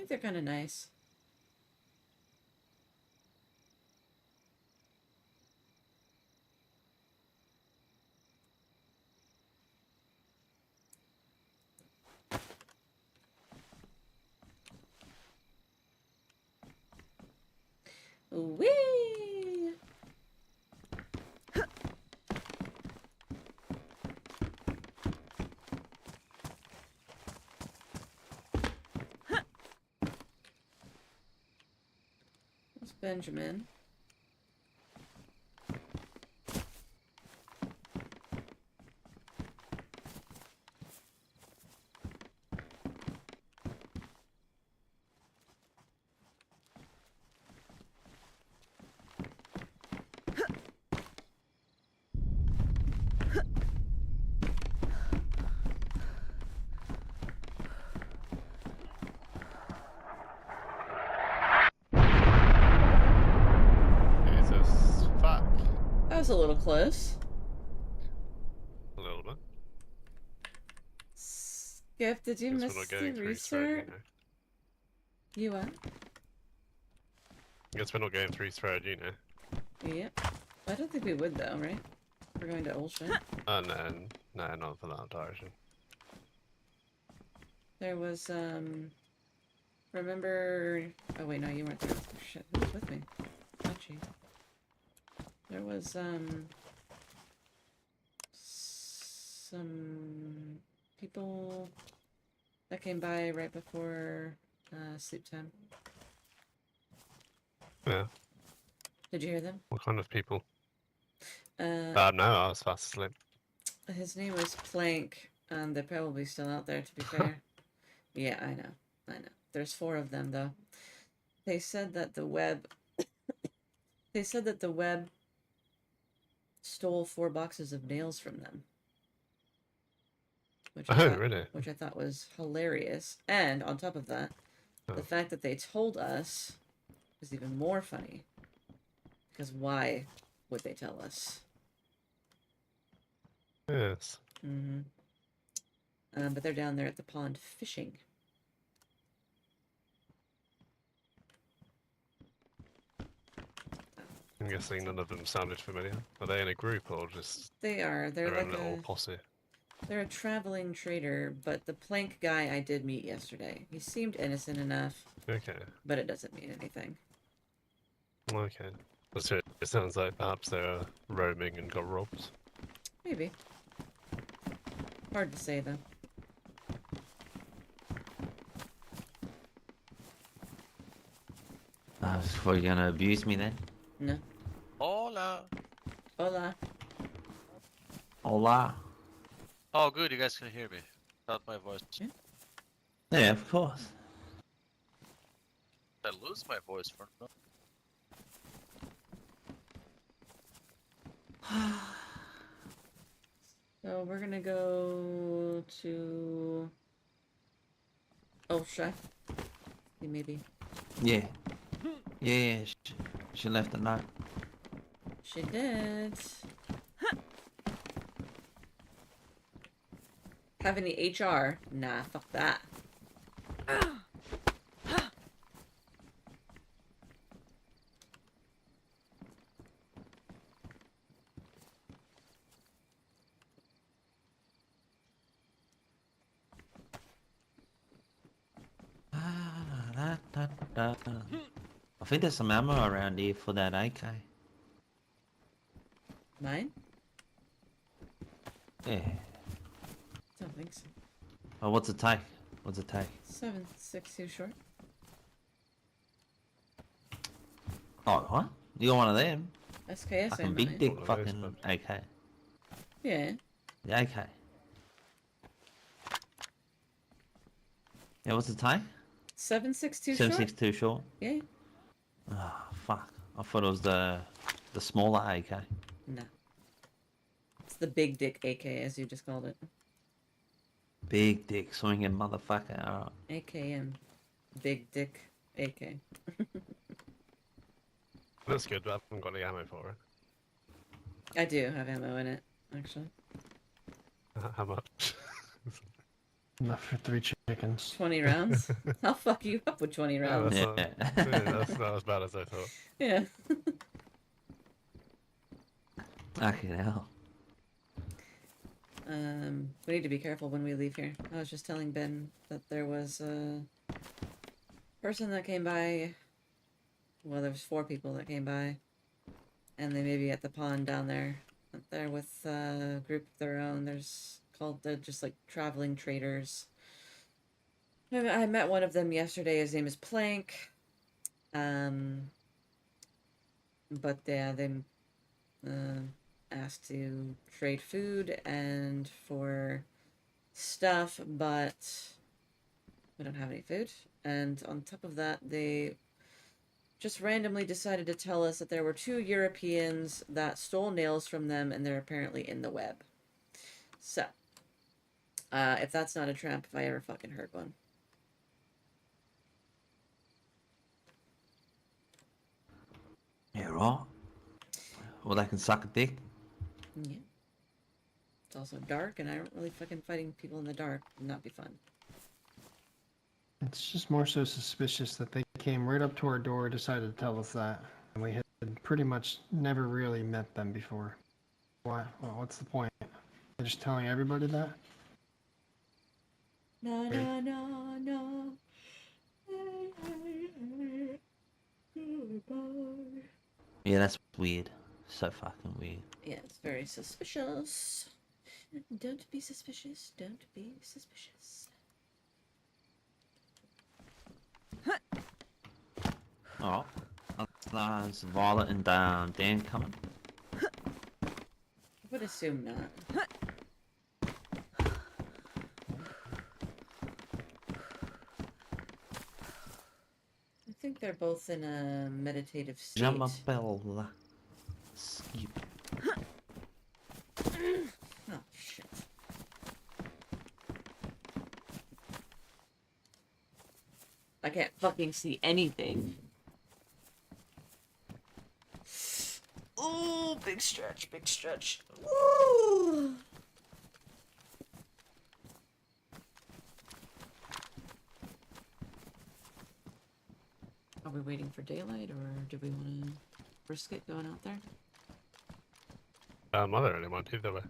think they're kind of nice. Whee! That's Benjamin. Jesus fuck. That was a little close. A little bit. Skip, did you Guess miss we're not the going through research? thread, You what? Guess we're not going through thread, you know. Yep. I don't think we would though, right? We're going to Olsha. Oh no, not for that direction. There was, remember... Oh wait, no, you weren't there. Oh, shit, who was with me? Not you. There was, some people that came by right before, sleep time. Yeah. Did you hear them? What kind of people? No, I was fast asleep. his name was Plank, and they're probably still out there, to be fair. Yeah, I know. There's 4 of them, though. They said that the web... They said that the web stole 4 boxes of nails from them. Which I thought, really? Which I thought was hilarious. And, on top of that, the fact that they told us is even more funny. Because why would they tell us? Yes. Mm-hmm. But they're down there at the pond fishing. I'm guessing none of them sounded familiar. Are they in a group or just They are. They're their own like little a... posse? They're a traveling trader, but the Plank guy I did meet yesterday. He seemed innocent enough. Okay. But it doesn't mean anything. Okay. So it sounds like perhaps they're roaming and got robbed. Maybe. Hard to say, though. Were you gonna abuse me then? No. Hola. Hola. Hola. Oh, good. You guys can hear me. Not my voice. Yeah, of course. I lose my voice for no. So we're gonna go to... Olsha. Maybe. Yeah. Yeah, she left a note. She did. Have any HR? Nah, fuck that. I think there's some ammo around here for that AK. Mine? Yeah. Don't think so. Oh, what's it take? What's it take? 7.62 short. Oh, what? You got one of them? SKS Fucking ain't big mine. dick fucking AK. Yeah. The AK. Yeah, what's it take? 7.62 short? 7.62 short? Yeah. Oh, fuck. I thought it was the smaller AK. No. It's the big dick AK, as you just called it. Big dick swinging motherfucker. Alright. AKM. Big dick AK. That's good, but I haven't got any ammo for it. I do have ammo in it, actually. How much? Enough for 3 chickens. 20 rounds? I'll fuck you up with 20 rounds. That's not as bad as I thought. Yeah. Fucking hell. We need to be careful when we leave here. I was just telling Ben that there was a person that came by. Well, there was 4 people that came by, and they may be at the pond down there. They're with a group of their own. They're just like traveling traders. I met one of them yesterday. His name is Plank. But yeah, they asked to trade food and for stuff, but we don't have any food. And on top of that, they just randomly decided to tell us that there were 2 Europeans that stole nails from them, and they're apparently in the web. So, if that's not a trap, if I ever fucking heard one. Yeah, right. Well, they can suck a dick. Yeah. It's also dark, and I don't really fucking fighting people in the dark would not be fun. It's just more so suspicious that they came right up to our door, decided to tell us that, and we had pretty much never really met them before. Why? Well, what's the point? They're just telling everybody that? No, no, no, no. Yeah, that's weird. So fucking weird. Yeah, it's very suspicious. Don't be suspicious. Don't be suspicious. Oh, that's Violet and Dan coming. I would assume not. I think they're both in a meditative state. Jamabella. Skip. Oh, shit. I can't fucking see anything. Oh, big stretch, big stretch. Woo! Are we waiting for daylight, or do we want to risk it going out there? I don't really mind either way.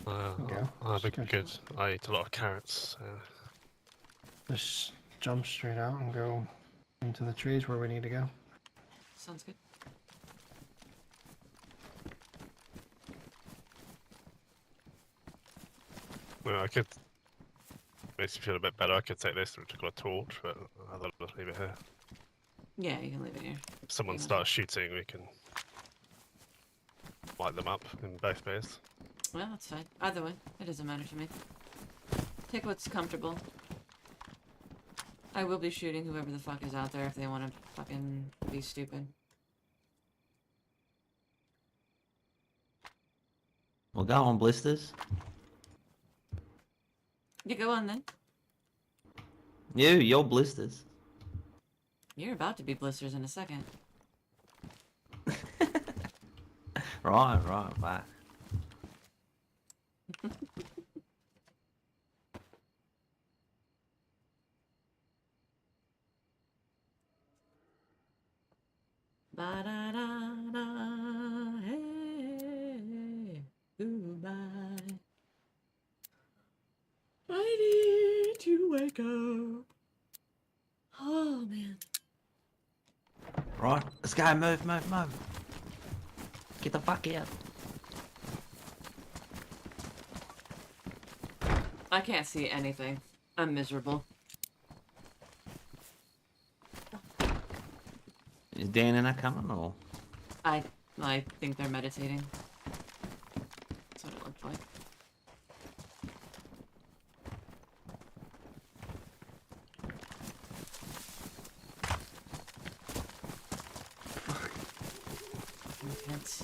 Okay. I'll be good. I eat a lot of carrots, so... Just jump straight out and go into the trees where we need to go. Sounds good. Well, I could... Makes me feel a bit better. I could take this and take a torch, but I'll just leave it here. Yeah, you can leave it here. If someone Yeah. starts shooting, we can light them up in both ways. Well, that's fine. Either way, it doesn't matter to me. Take what's comfortable. I will be shooting whoever the fuck is out there if they want to fucking be stupid. We'll go on blisters. You go on then. You're blisters. You're about to be blisters in a second. Right, back. Ba da da da, hey, goodbye. I need to wake up. Oh man. Right, let's go, move. Get the fuck out. I can't see anything. I'm miserable. Is Dan and I coming, or? I think they're meditating. That's what it looked like. Intense.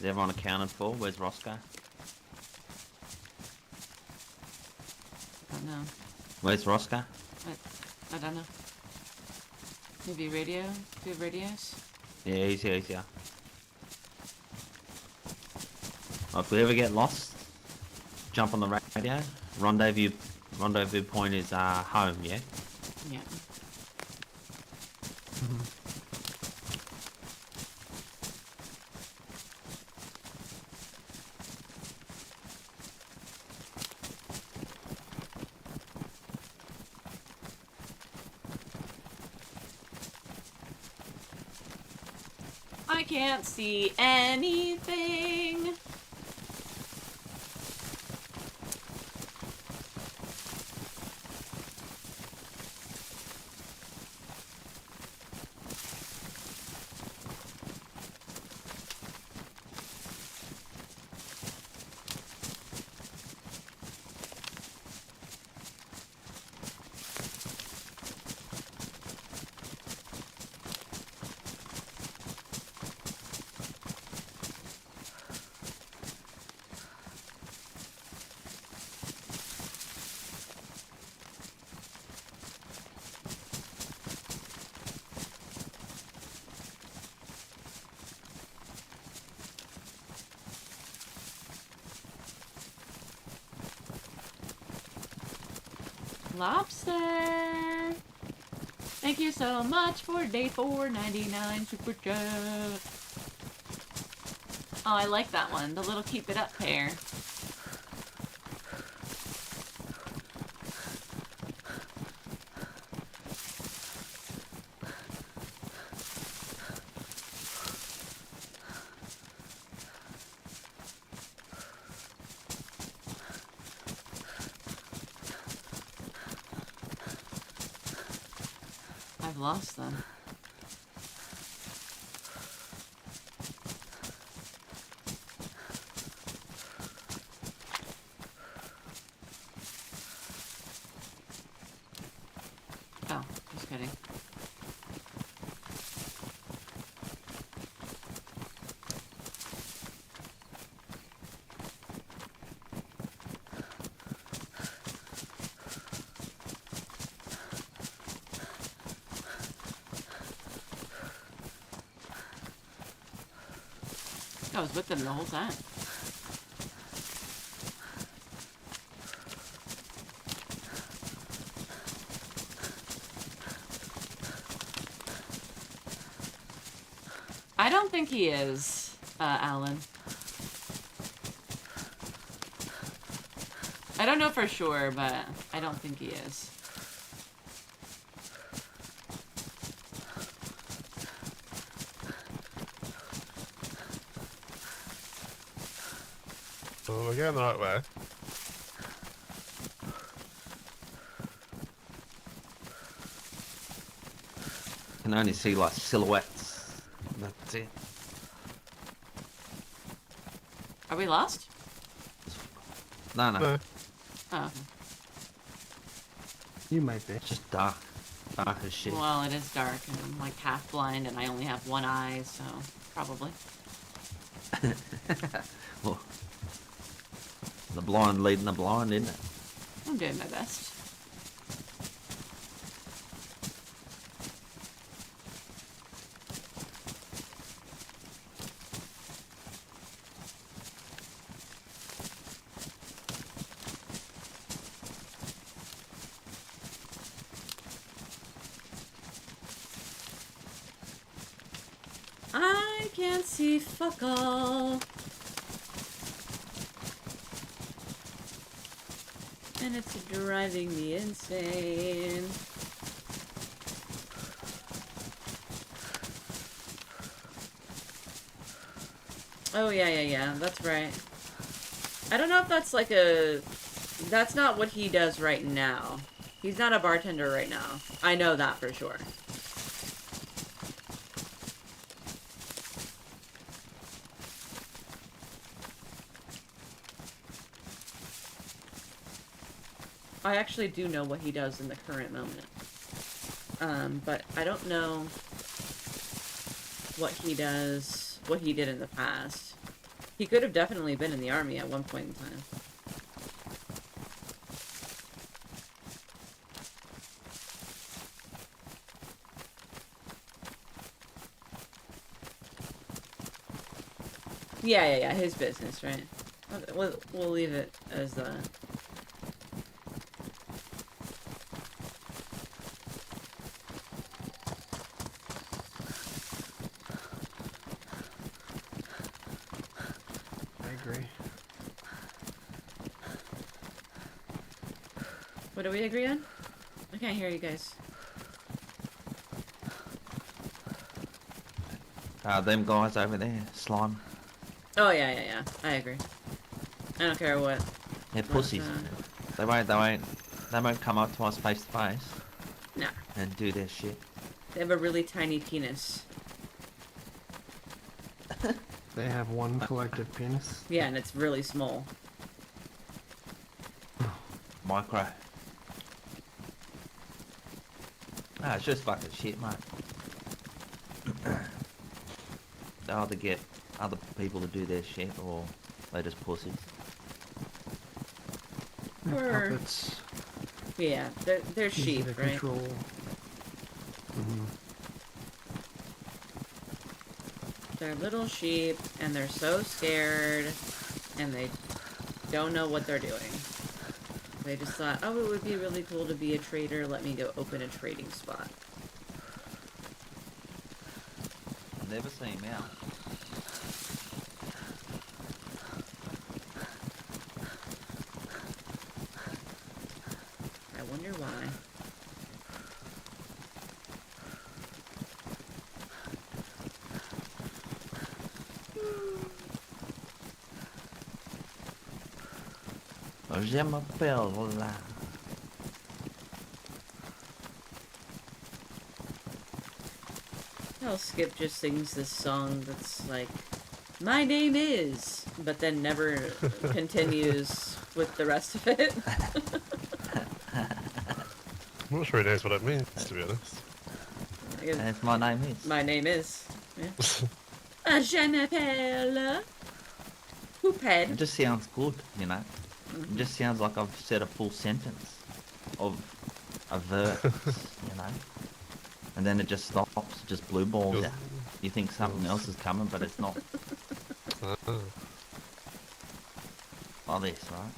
everyone accounted for? Where's Roscoe? I don't know. Where's Roscoe? I don't know. Maybe radio? Do you have radios? Yeah, he's here. Well, if we ever get lost, jump on the radio. Rendezvous point is home, yeah? Yeah. I can't see anything. Lobster! Thank you so much for day 4.99 super chat. Oh, I like that one. The little keep it up pair. I've lost them. Oh, just kidding. I was with them the whole time. I don't think he is, Alan. I don't know for sure, but I don't think he is. Oh, we're going the right way. Can only see like silhouettes. That's it. Are we lost? No. No. Oh, okay. You might be. It's just dark. Dark as shit. Well, it is dark, and I'm like half blind, and I only have one eye, so probably. Well, the blind leading the blind, isn't it? I'm doing my best. I can't see fuck all. And it's driving me insane. Oh, yeah, that's right. I don't know if that's like a... That's not what he does right now. He's not a bartender right now. I know that for sure. I actually do know what he does in the current moment. But I don't know what he does, what he did in the past. He could have definitely been in the army at one point in time. Yeah, his business, right? We'll leave it as I agree. What do we agree on? I can't hear you guys. Them guys over there, slime. Oh yeah. I agree. I don't care what. They're pussies. They won't come up to us face to face. Nah. And do their shit. They have a really tiny penis. They have one collective penis. Yeah, and it's really small. Micro. It's just fucking shit, mate. They either get other people to do their shit, or they're just pussies. Or puppets. Yeah, they're sheep, right? Control. They're little sheep, and they're so scared, and they don't know what they're doing. They just thought, oh, it would be really cool to be a trader. Let me go open a trading spot. Never seen him out. I wonder why. Je m'appelle là. Well, Skip just sings this song that's like, my name is, but then never continues with the rest of it. I'm not sure he knows what it means, to be honest. That's my name is. My name is. Yeah. Je m'appelle. Poophead. It just sounds good, you know. It just sounds like I've said a full sentence of a verse, you know. And then it just stops, just blue balls out. You think something else is coming, but it's not. Like this, right?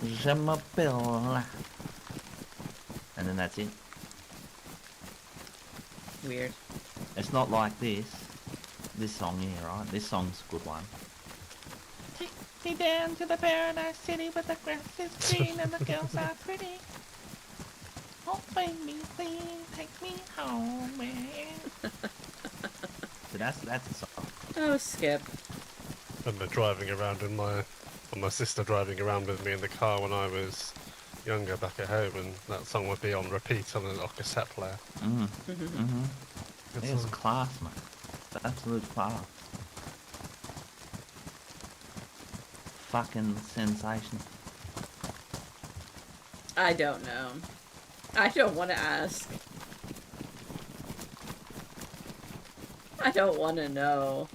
Je m'appelle. And then that's it. Weird. It's not like this. This song here, right? This song's a good one. Take me down to the paradise city where the grass is green and the girls are pretty. Oh baby, please take me home, man. So that's the song. Oh, Skip. And they're driving around in my sister driving around with me in the car when I was younger back at home, and that song would be on repeat on a cassette player. It was class, man. Absolute class. Fucking sensational. I don't know. I don't want to ask. I don't want to know.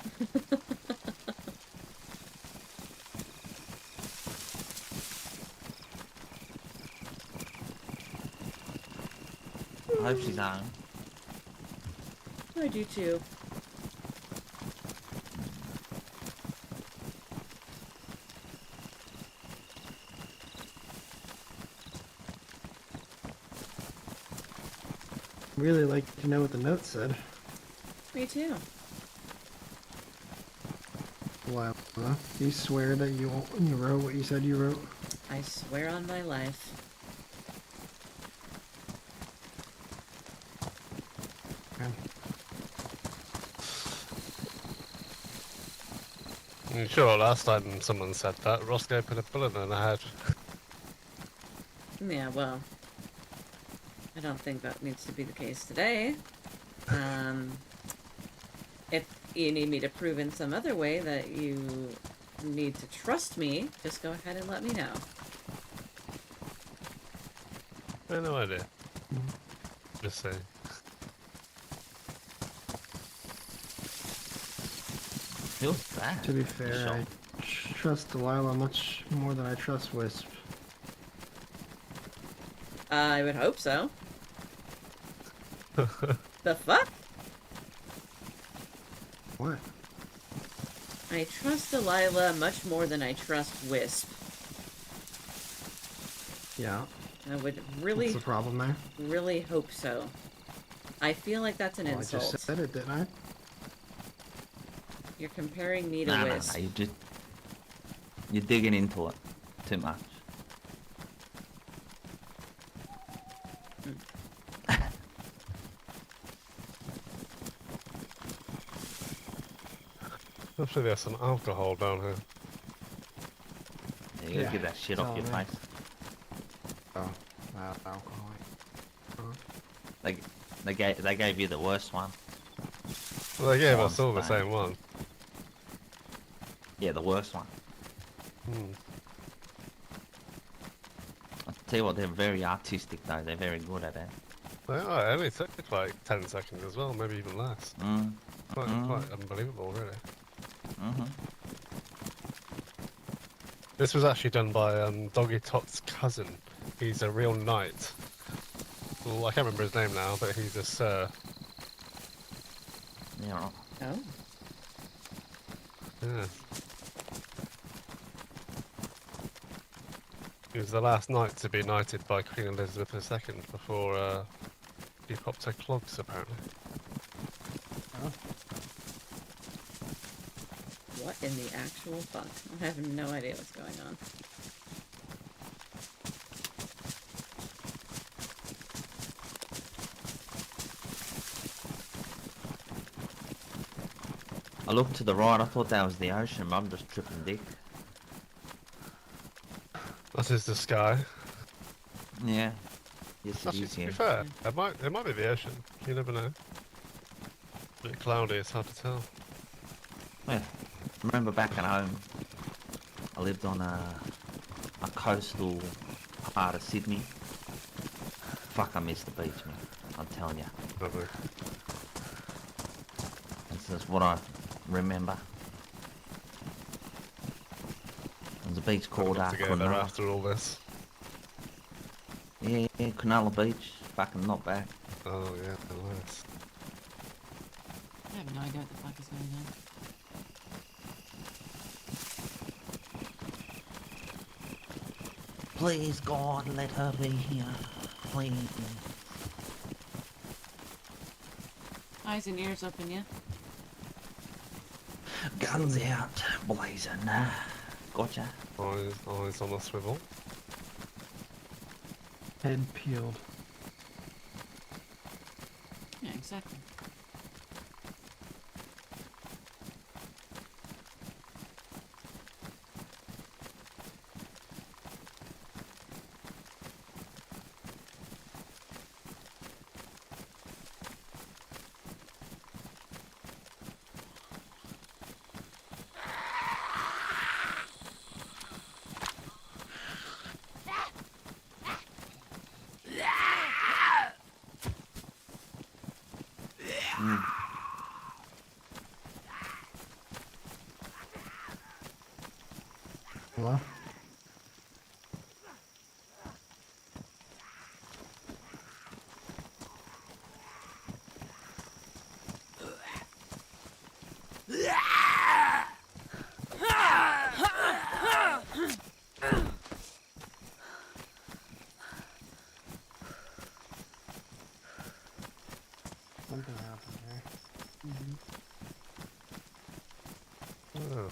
I hope she's home. I do too. Really like to know what the note said. Me too. Wow. You swear that you wrote what you said you wrote? I swear on my life. I'm sure last time someone said that, Roscoe put a bullet in her head. Yeah, well, I don't think that needs to be the case today. If you need me to prove in some other way that you need to trust me, just go ahead and let me know. I have no idea. Just saying. Who's that? To be fair, trust Delilah much more than I trust Wisp. I would hope so. The fuck? What? I trust Delilah much more than I trust Wisp. Yeah. I would really... What's the problem there? Really hope so. I feel like that's an insult. I just said it, didn't I? You're comparing me to Nah, Wisp. You're digging into it too much. Hopefully there's some alcohol down here. Yeah, you gotta get that shit off your face. Oh, alcohol. They gave you the worst one. Well, they gave us all the same one. Yeah, the worst one. Hmm. I'll tell you what, they're very artistic though. They're very good at it. They are. It only took like 10 seconds as well, maybe even less. Quite unbelievable, really. This was actually done by Doggy Tot's cousin. He's a real knight. Well, I can't remember his name now, but he's a sir. Yeah. Oh. Yeah. He was the last knight to be knighted by Queen Elizabeth II before he popped her clogs, apparently. Oh. What in the actual fuck? I have no idea what's going on. I looked to the right, I thought that was the ocean, but I'm just tripping dick. That is the sky. Yeah. Yes, it Actually, is, to yeah. be fair, it might be the ocean. You never know. A bit cloudy, it's hard to tell. Yeah. Remember back at home, I lived on a coastal part of Sydney. Fuck, I miss the beach, man. I'm telling you. Lovely. This is what I remember. There's a beach called to go there Cronulla. after all this. Yeah, Cronulla Beach. Fucking not bad. Oh yeah, nice. I have no idea what the fuck is going on. Please, God, let her be here. Please. Eyes and ears open, yeah? Guns out, blazing. Gotcha. Eyes on the swivel. Head peeled. Yeah, exactly. Hello? Something happened here. Oh.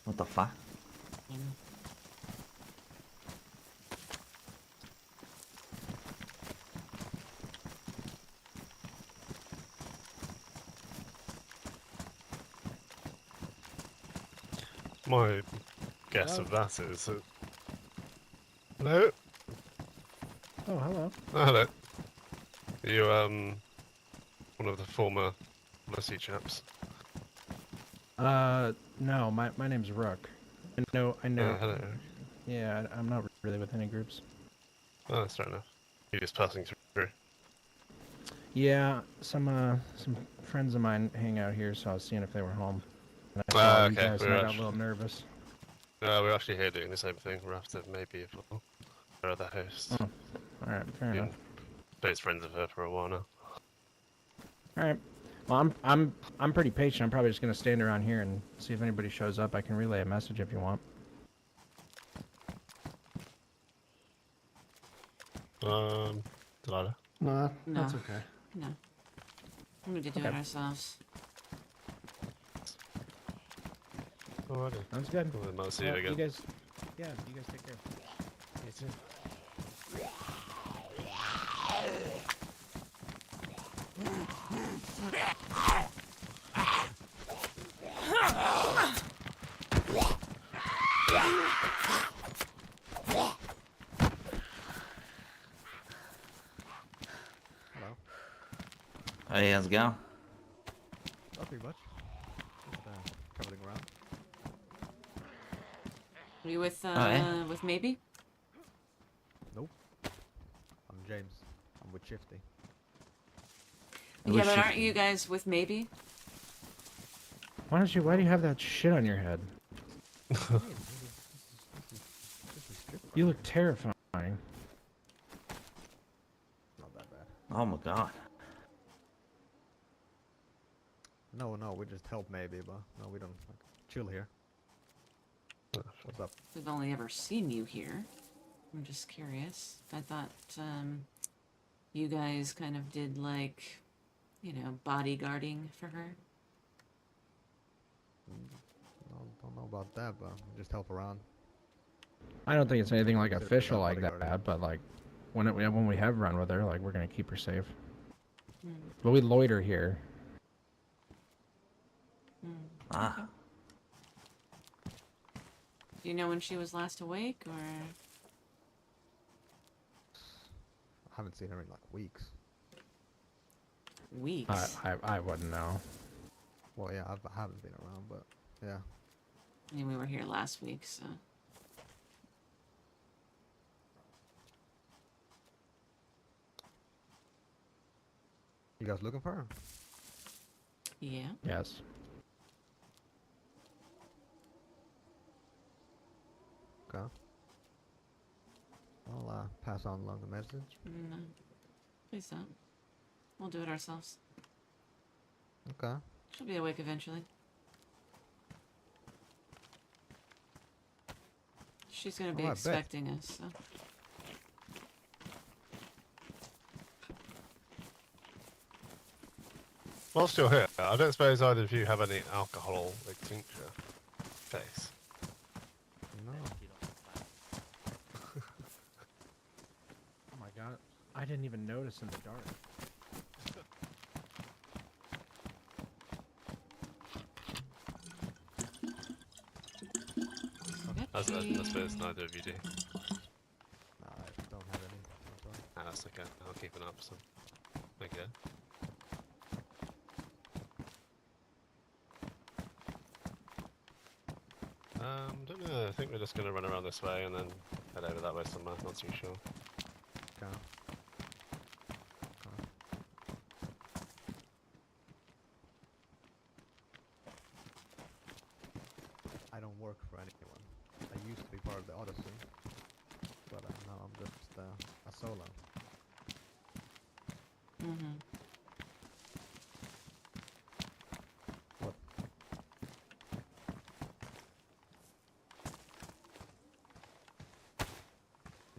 What the fuck? My guess of that is that... Hello? Oh, hello. Oh, hello. Are you, one of the former Lucy chaps? No, my name's Rook. I know. Hello. Yeah, I'm not really with any groups. Oh, that's fair enough. You're just passing through. Yeah, some friends of mine hang out here, so I was seeing if they were home. And I saw you guys, and I got a little nervous. We're actually here doing the same thing. We're after maybe as well. Our other hosts. Oh, all right, fair enough. Dave's friends of her for a while now. All right. Well, I'm pretty patient. I'm probably just gonna stand around here and see if anybody shows up. I can relay a message if you want. Delilah? No, No. that's okay. No. We need to do it ourselves. Alrighty. Sounds good. We might see you Well, again. you guys take care. You too. Hello. Hey, how's it going? Not too much. Just traveling around. Are you with yeah? with maybe? Nope. I'm James. I'm with Shifty. Yeah, but aren't you guys with maybe? Why do you have that shit on your head? You look terrifying. Not that bad. Oh my god. No, we just help maybe, but no, we don't like chill here. What's up? We've only ever seen you here. I'm just curious. I thought you guys kind of did like, you know, bodyguarding for her. No, don't know about that, but we just help around. I don't think it's anything like Consider official that like that, bodyguarding. but like when we have run with her, like we're gonna keep her safe. Mm. But we loiter here. Ah. Do you know when she was last awake, or? I haven't seen her in like weeks. Weeks? I wouldn't know. Well, yeah, I haven't been around, but yeah. I mean, we were here last week, so. You guys looking for her? Yeah. Yes. Okay. I'll pass on along the message. No. Please don't. We'll do it ourselves. Okay. She'll be awake eventually. She's gonna be Oh, I bet. expecting us, so. Whilst you're here, I don't suppose either of you have any alcohol like tincture face. No. Oh my god. I didn't even notice in the dark. I suppose neither of you do. I don't have any. I'm sorry. Ah, that's okay. I'll keep an eye for some. Okay. Don't know. I think we're just gonna run around this way and then head over that way somewhere. Not too sure. Okay. I don't work for anyone. I used to be part of the Odyssey, but now I'm just a solo. Mm-hmm. What?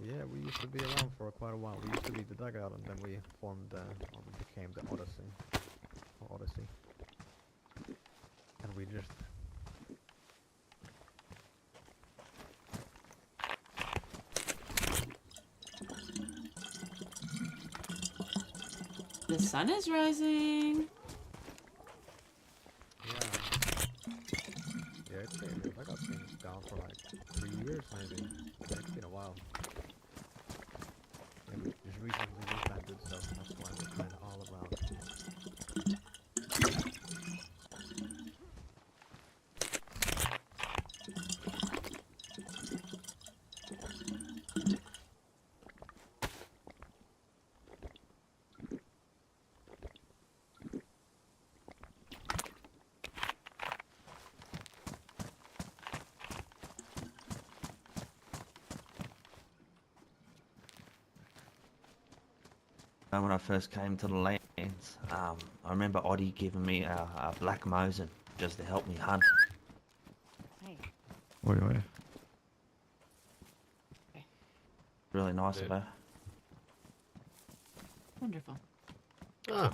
Yeah, we used to be around for quite a while. We used to be the Dugout, and then we formed, or we became the Odyssey, or Odyssey, and we just. The sun is rising. Yeah, it's been, the Dugout's been down for like 3 years maybe. Yeah, it's been a while. And we just recently disbanded, so that's why we're kind of all around. when I first came to the lands, I remember Oddie giving me a black Mosin just to help me hunt. Oi, oi. Really nice of her. Wonderful. Ah,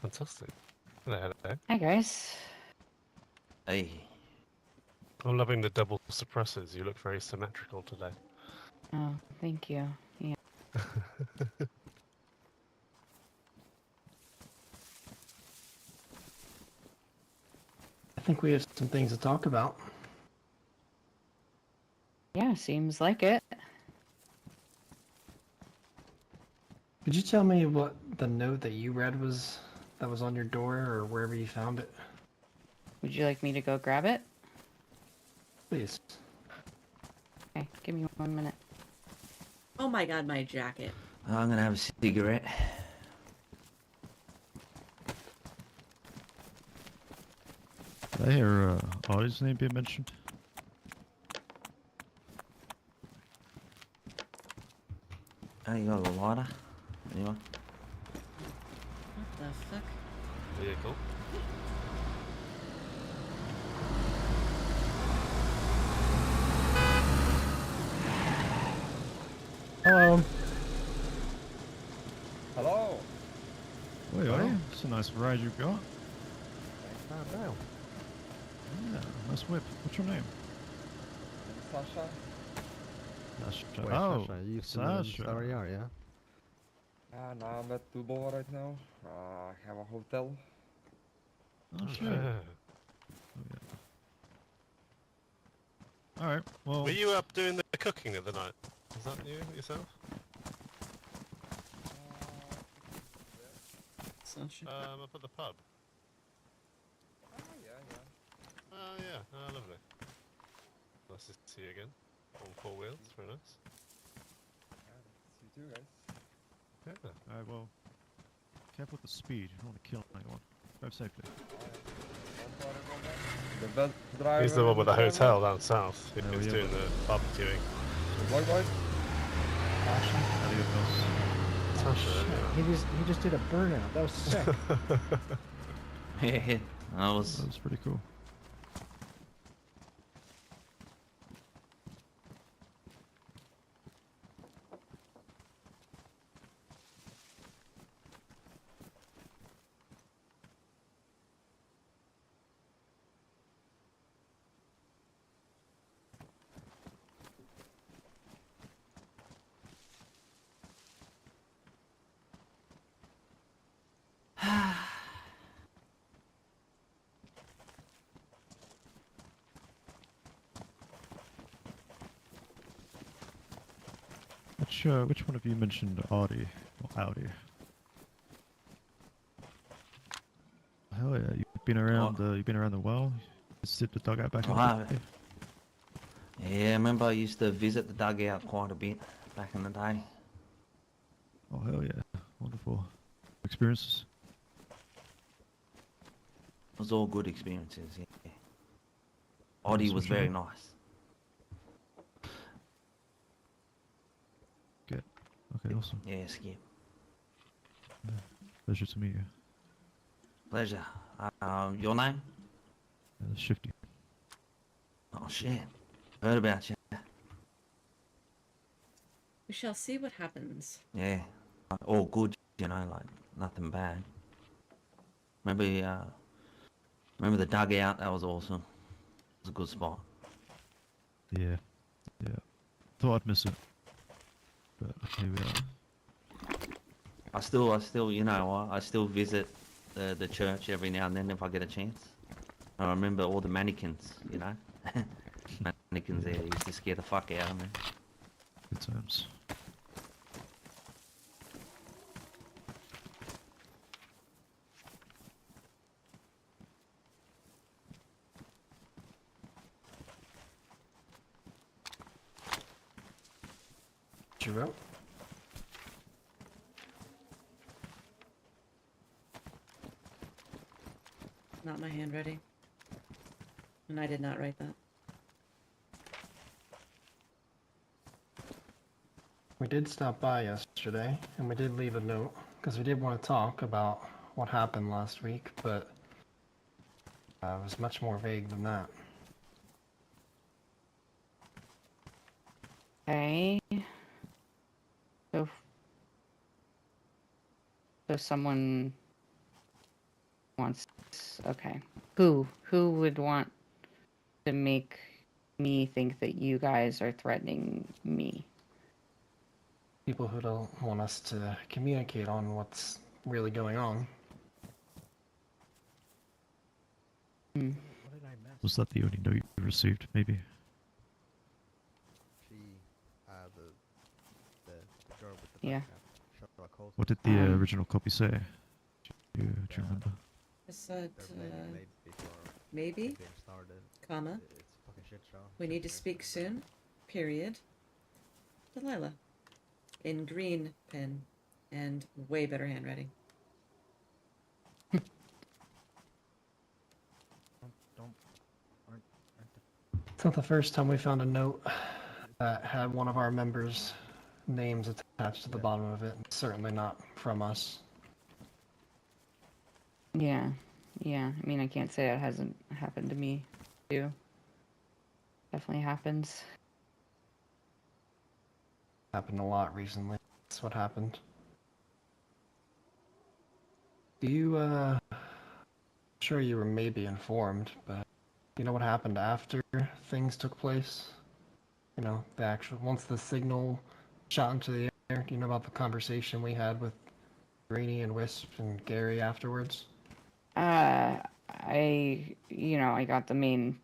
fantastic. Hello. Hi, guys. Hey. I'm loving the double suppressors. You look very symmetrical today. Oh, thank you. Yeah. I think we have some things to talk about. Yeah, seems like it. Could you tell me what the note that you read was that was on your door or wherever you found it? Would you like me to go grab it? Please. Okay, give me 1 minute. Oh my god, my jacket. I'm gonna have a cigarette. Did I hear Ollie's name be mentioned? Oh, you got a lighter? Anyone? What the fuck? Vehicle. Hello. Hello. Oi, oi. It's a nice ride you've got. Thanks, now. Yeah, nice whip. What's your name? Sasha. Sasha. Wait, Oh, Sasha, you used to live in Sasha. Star, yeah? Now I'm at Dubai right now. I have a hotel. Oh, shit. Oh, yeah. Alright, well... Were you up doing the cooking the other night? Was that you, yourself? Up at the pub. Yeah. Oh yeah, oh lovely. Nice to see you again. On four wheels, very nice. See you too, guys. Yeah. Alright, well... Careful with the speed. You don't want to kill anyone. Drive safely. The best driver. He's the one with the hotel down south. Yeah, He's yeah, doing the barbecuing. Boy. Adios. Sasha, He just did a burnout. That was sick. Yeah, that was pretty cool. Which one of you mentioned Audi or Audi? Hell yeah, you've been around the well. You sit the dugout back up. Yeah, I remember I used to visit the dugout quite a bit back in the day. Oh hell yeah, wonderful experiences. It was all good experiences, yeah. Oddie That's was for sure. very nice. Good. Okay, awesome. Yeah, Skip. Yeah. Pleasure to meet you. Pleasure. Your name? Shifty. Oh shit. Heard about you. We shall see what happens. Yeah. All good, you know, like nothing bad. Remember the dugout? That was awesome. It was a good spot. Yeah. Yeah. Thought I'd miss it. But here we are. I still, you know what? I still visit the church every now and then if I get a chance. I remember all the mannequins, you know? Mannequins there used to scare the fuck out of me. Good times. Jarrell? Not my handwriting. And I did not write that. We did stop by yesterday, and we did leave a note because we did want to talk about what happened last week, but it was much more vague than that. Okay. So, so someone wants. Okay. Who would want to make me think that you guys are threatening me? People who don't want us to communicate on what's really going on. Hmm. Was that the only note you received, maybe? She, the girl with the Yeah. backpack, Sherlock Holmes. What did the original copy say? Do you remember? It said, Maybe before maybe, the game started. comma, It's a fucking shit show. we need to speak soon, period. Delilah. In green pen and way better handwriting. It's not the first time we found a note that had one of our members' names attached to the bottom of it. Certainly not from us. Yeah. Yeah. I mean, I can't say it hasn't happened to me, too. Definitely happens. Happened a lot recently. That's what happened. Do you, sure you were maybe informed, but you know what happened after things took place? You know, the actual, once the signal shot into the air, do you know about the conversation we had with Rainey and Wisp and Gary afterwards? I got the main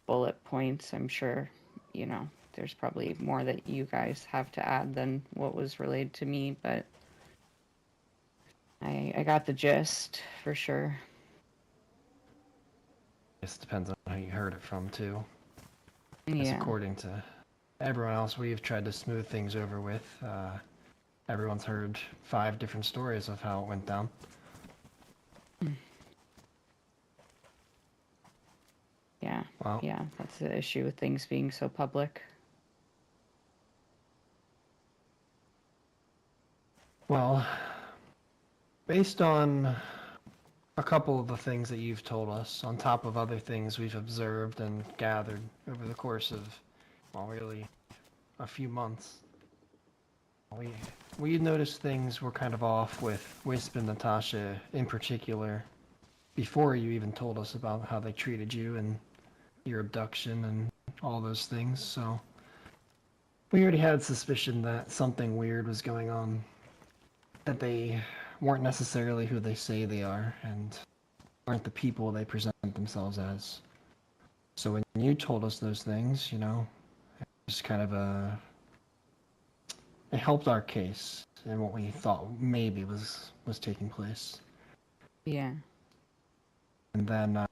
bullet points. I'm sure, there's probably more that you guys have to add than what was relayed to me, but I got the gist for sure. It depends on who you heard it from, too. Because Yeah. according to everyone else we've tried to smooth things over with, everyone's heard 5 different stories of how it went down. Yeah. Wow. Yeah, that's the issue with things being so public. Well, based on a couple of the things that you've told us, on top of other things we've observed and gathered over the course of, well, really a few months, we noticed things were kind of off with Wisp and Natasha in particular before you even told us about how they treated you and your abduction and all those things, so we already had suspicion that something weird was going on, that they weren't necessarily who they say they are and aren't the people they present themselves as. So when you told us those things, it was kind of it helped our case and what we thought maybe was taking place. Yeah. And then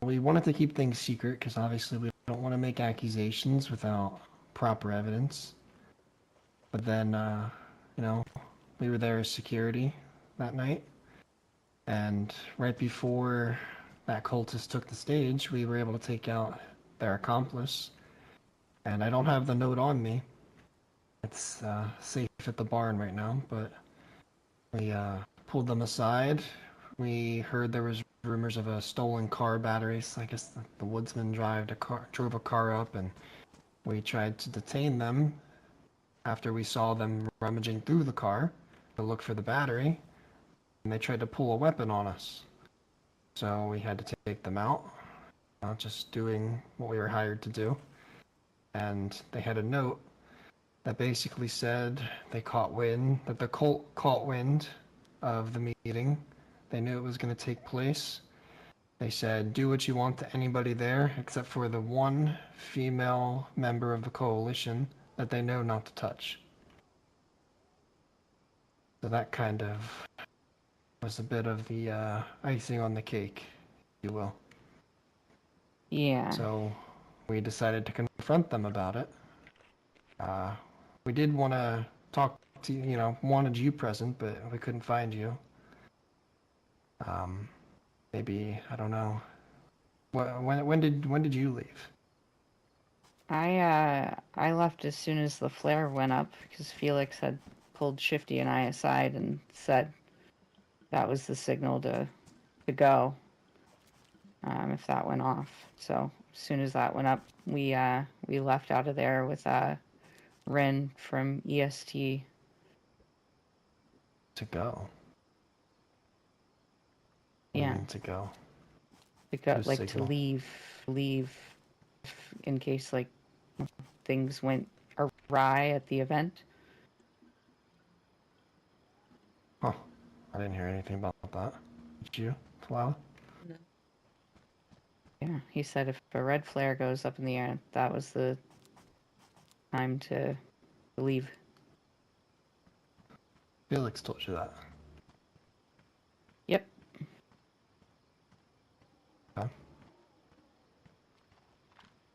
we wanted to keep things secret because obviously we don't want to make accusations without proper evidence. But then, we were there as security that night. And right before that cultist took the stage, we were able to take out their accomplice. And I don't have the note on me. It's safe at the barn right now, but we pulled them aside. We heard there was rumors of a stolen car battery, so I guess the woodsman drove a car up, and we tried to detain them after we saw them rummaging through the car to look for the battery, and they tried to pull a weapon on us. So we had to take them out, just doing what we were hired to do. And they had a note that basically said they caught wind, that the cult caught wind of the meeting. They knew it was going to take place. They said, do what you want to anybody there, except for the one female member of the coalition that they know not to touch. So that kind of was a bit of the icing on the cake, if you will. Yeah. So we decided to confront them about it. We did want to talk to you, wanted you present, but we couldn't find you. Maybe, I don't know. When did you leave? I left as soon as the flare went up because Felix had pulled Shifty and I aside and said that was the signal to go. If that went off. So as soon as that went up, we left out of there with Ren from EST. To go. Yeah. To go. To go, Just like to signal. leave in case like things went awry at the event. Huh. I didn't hear anything about that. Did you, Delilah? No. Yeah, he said if a red flare goes up in the air, that was the time to leave. Felix told you that. Yep. Okay.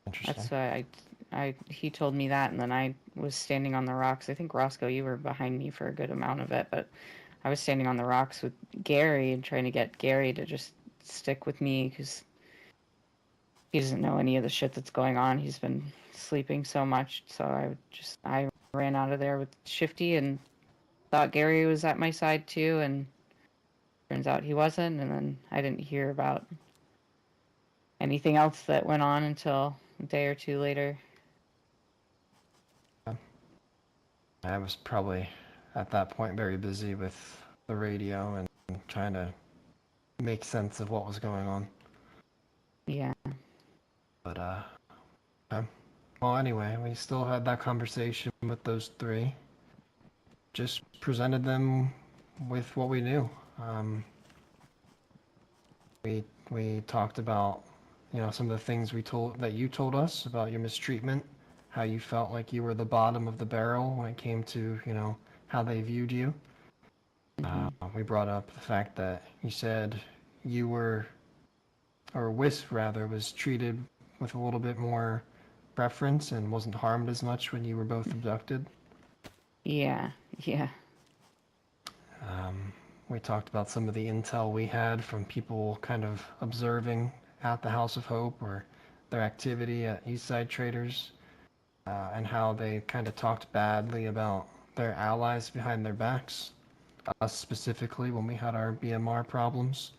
Interesting. That's why he told me that, and then I was standing on the rocks. I think Roscoe, you were behind me for a good amount of it, but I was standing on the rocks with Gary and trying to get Gary to just stick with me because he doesn't know any of the shit that's going on. He's been sleeping so much, so I ran out of there with Shifty and thought Gary was at my side too, and turns out he wasn't, and then I didn't hear about anything else that went on until a day or two later. I was probably at that point very busy with the radio and trying to make sense of what was going on. Yeah. But okay. Well, anyway, we still had that conversation with those three. Just presented them with what we knew. We talked about, some of the things that you told us about your mistreatment, how you felt like you were the bottom of the barrel when it came to, how they viewed you. We brought up the fact that you said you were, or Wisp rather, was treated with a little bit more preference and wasn't harmed as much when you were both abducted. Yeah. We talked about some of the intel we had from people kind of observing at the House of Hope or their activity at Eastside Traders, and how they kind of talked badly about their allies behind their backs, us specifically when we had our BMR problems.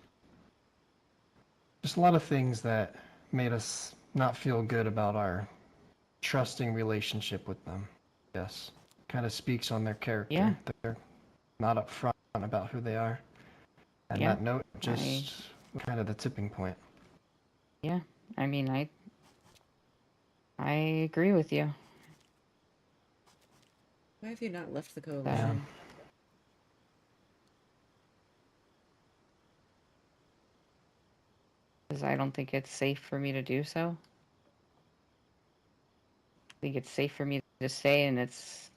Just a lot of things that made us not feel good about our trusting relationship with them. Yes. Kind of speaks on their character. Yeah. They're not upfront about who they are. And Yeah, that note just kind of the tipping point. Yeah. I mean, I agree with you. Why have you not left the coalition? Because I don't think it's safe for me to do so. I think it's safe for me to stay, and it's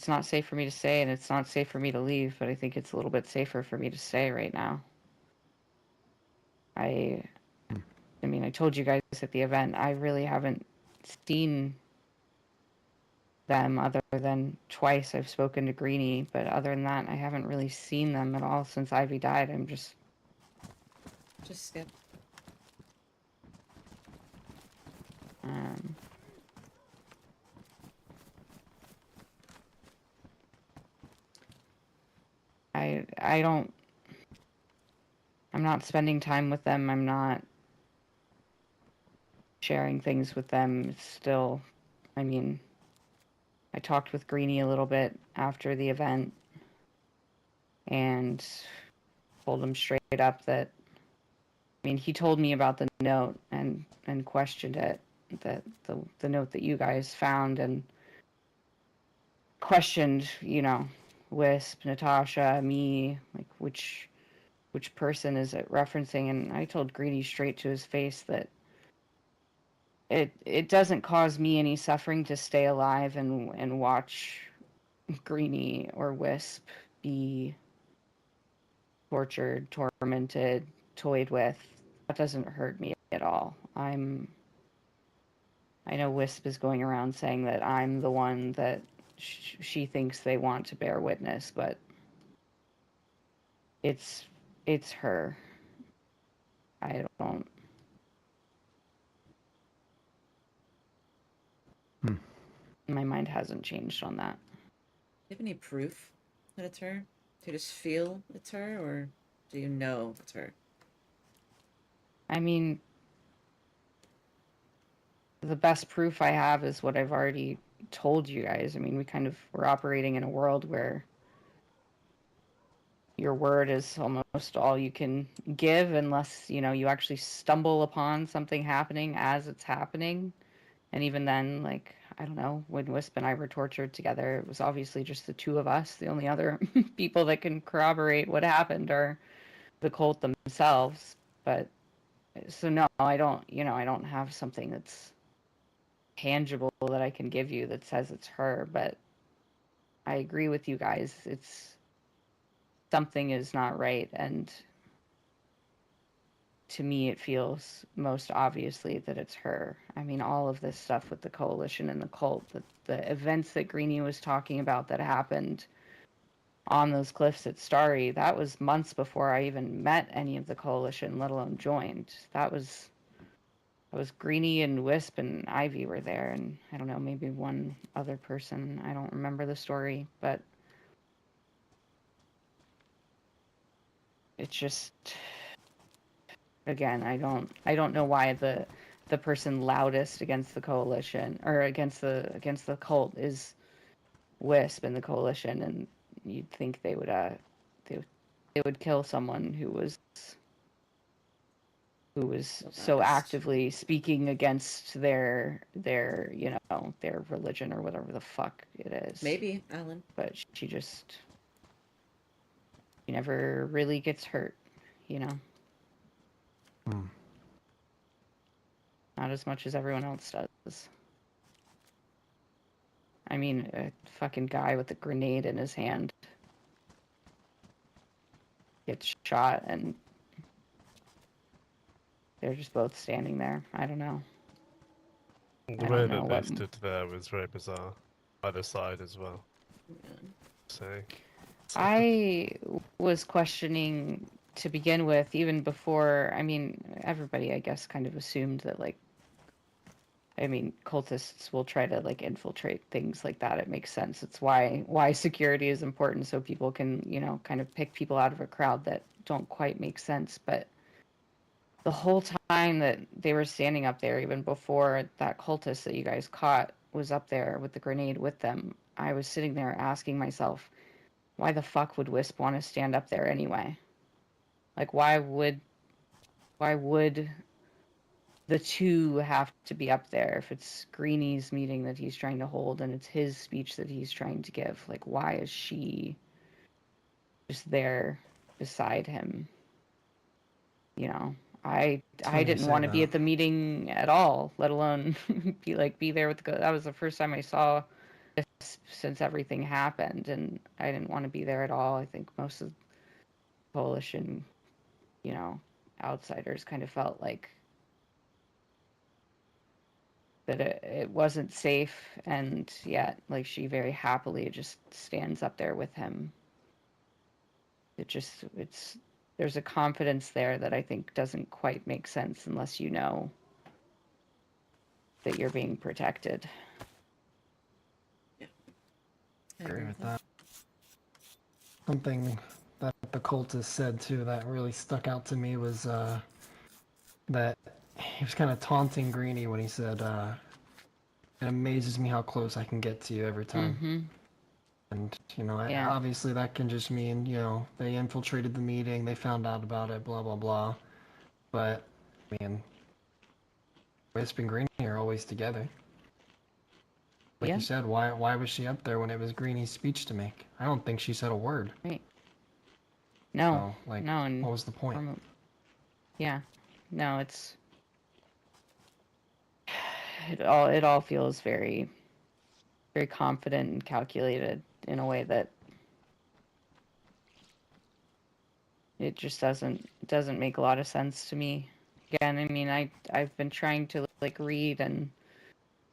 not safe for me to stay, and it's not safe for me to leave, but I think it's a little bit safer for me to stay right now. I mean, I told you guys at the event, I really haven't seen them other than twice I've spoken to Greenie, but other than that, I haven't really seen them at all since Ivy died. I'm just skip. I'm not spending time with them. I'm not sharing things with them still. I mean, I talked with Greenie a little bit after the event and told him straight up that, I mean, he told me about the note and questioned it, that the note that you guys found, and questioned, Wisp, Natasha, me, like which person is it referencing? And I told Greenie straight to his face that it doesn't cause me any suffering to stay alive and watch Greenie or Wisp be tortured, tormented, toyed with. That doesn't hurt me at all. I know Wisp is going around saying that I'm the one that she thinks they want to bear witness, but it's her. I don't. My mind hasn't changed on that. you have any proof that it's her? Do you just feel it's her, or do you know it's her? I mean, the best proof I have is what I've already told you guys. I mean, we're operating in a world where your word is almost all you can give unless, you actually stumble upon something happening as it's happening. And even then, like, I don't know, when Wisp and I were tortured together, it was obviously just the two of us. The only other people that can corroborate what happened are the cult themselves. But so no, I don't have something that's tangible that I can give you that says it's her, but I agree with you guys. It's something is not right, and to me it feels most obviously that it's her. I mean, all of this stuff with the coalition and the cult, the events that Greenie was talking about that happened on those cliffs at Starry, that was months before I even met any of the coalition, let alone joined. That was Greenie and Wisp and Ivy were there, and I don't know, maybe one other person. I don't remember the story, but it's just, again, I don't know why the person loudest against the coalition or against the cult is Wisp and the coalition, and you'd think they would kill someone who was so actively speaking against their their religion or whatever the fuck it is. Maybe, Alan. But she never really gets hurt, Not as much as everyone else does. I mean, a fucking guy with a grenade in his hand gets shot and they're just both standing there. I don't know. The way that they stood there was very bizarre. Either side as well. So. I was questioning to begin with, even before, I mean, everybody, I guess, kind of assumed that, like, I mean, cultists will try to, like, infiltrate things like that. It makes sense. It's why security is important, so people can, kind of pick people out of a crowd that don't quite make sense. But the whole time that they were standing up there, even before that cultist that you guys caught was up there with the grenade with them, I was sitting there asking myself, why the fuck would Wisp want to stand up there anyway? Like, why would the two have to be up there if it's Greenie's meeting that he's trying to hold and it's his speech that he's trying to give? Like, why is she just there beside him? I didn't want to be at the meeting at all, let alone be there with that was the first time I saw this since everything happened, and I didn't want to be there at all. I think most of the coalition, outsiders kind of felt like that it wasn't safe, and yet, like, she very happily just stands up there with him. There's a confidence there that I think doesn't quite make sense unless you know that you're being protected. I agree with that. Something that the cultist said too that really stuck out to me was that he was kind of taunting Greenie when he said, "It amazes me how close I can get to you every time." Mm-hmm. And, obviously that can just mean, they infiltrated the meeting, they found out about it, blah, blah, blah. But, I mean, Wisp and Greenie are always together. Like you said, why was she up there when it was Greenie's speech to make? I don't think she said a word. Right. No. So, like, no. And what was the point? Yeah. No, it all feels very, very confident and calculated in a way that it just doesn't make a lot of sense to me. Again, I mean, I've been trying to, like, read and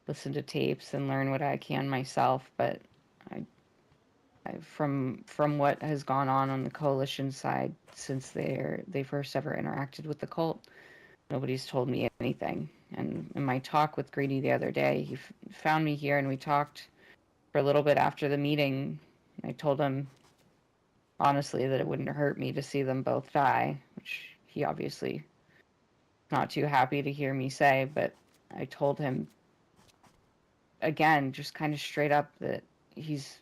listen to tapes and learn what I can myself, but I from what has gone on the coalition side since they first ever interacted with the cult, nobody's told me anything. And in my talk with Greenie the other day, he found me here and we talked for a little bit after the meeting, I told him honestly that it wouldn't hurt me to see them both die, which he obviously not too happy to hear me say, but I told him again, just kind of straight up, that he's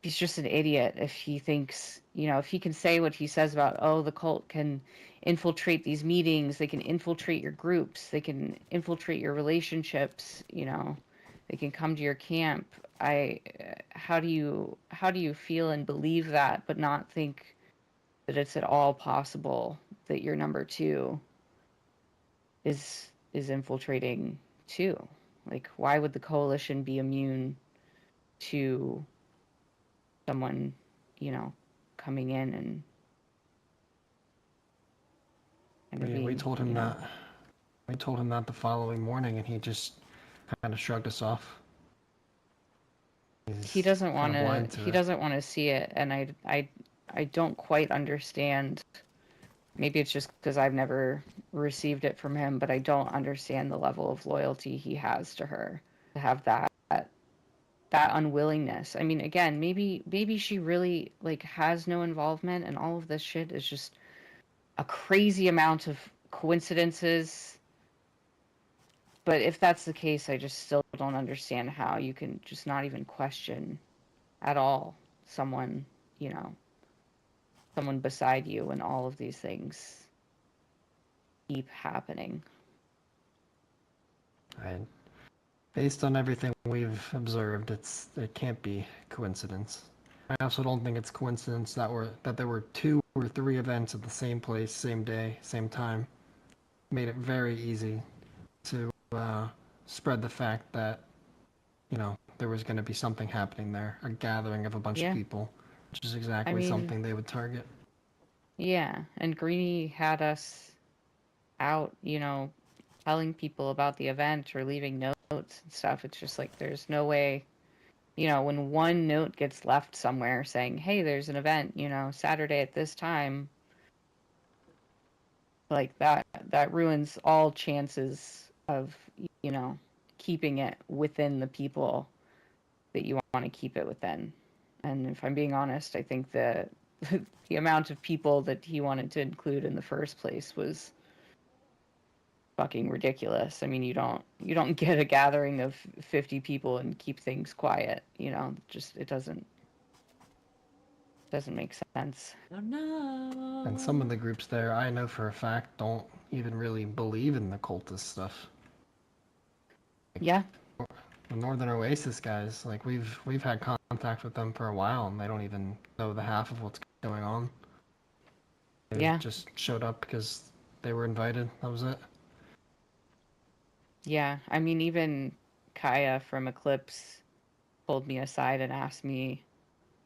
just an idiot if he thinks, if he can say what he says about, oh, the cult can infiltrate these meetings, they can infiltrate your groups, they can infiltrate your relationships, they can come to your camp. How do you feel and believe that, but not think that it's at all possible that your number two is infiltrating too? Like, why would the coalition be immune to someone, coming in and We told him that. We told him that the following morning, and he just kind of shrugged us off. He doesn't want kinda blind to. to He it. doesn't want to see it, and I don't quite understand. Maybe it's just because I've never received it from him, but I don't understand the level of loyalty he has to her to have that unwillingness. I mean, again, maybe she really has no involvement, and all of this shit is just a crazy amount of coincidences. But if that's the case, I just still don't understand how you can just not even question at all someone, someone beside you when all of these things keep happening. And based on everything we've observed, it can't be coincidence. I also don't think it's coincidence that there were 2 or 3 events at the same place, same day, same time. Made it very easy to spread the fact that there was going to be something happening there, a gathering of a bunch of people, which is exactly something they would target. Yeah, and Greenie had us out, telling people about the event or leaving notes and stuff. It's just like there's no way, when one note gets left somewhere saying, hey, there's an event, Saturday at this time, like that ruins all chances of, keeping it within the people that you want to keep it within. And if I'm being honest, I think that the amount of people that he wanted to include in the first place was fucking ridiculous. I mean, you don't get a gathering of 50 people and keep things quiet, just it doesn't make sense. Oh no. And some of the groups there, I know for a fact, don't even really believe in the cultist stuff. Yeah. The Northern Oasis guys, we've had contact with them for a while, and they don't even know the half of what's going on. They just showed up because they were invited. That was it. Yeah, I mean, even Kaya from Eclipse pulled me aside and asked me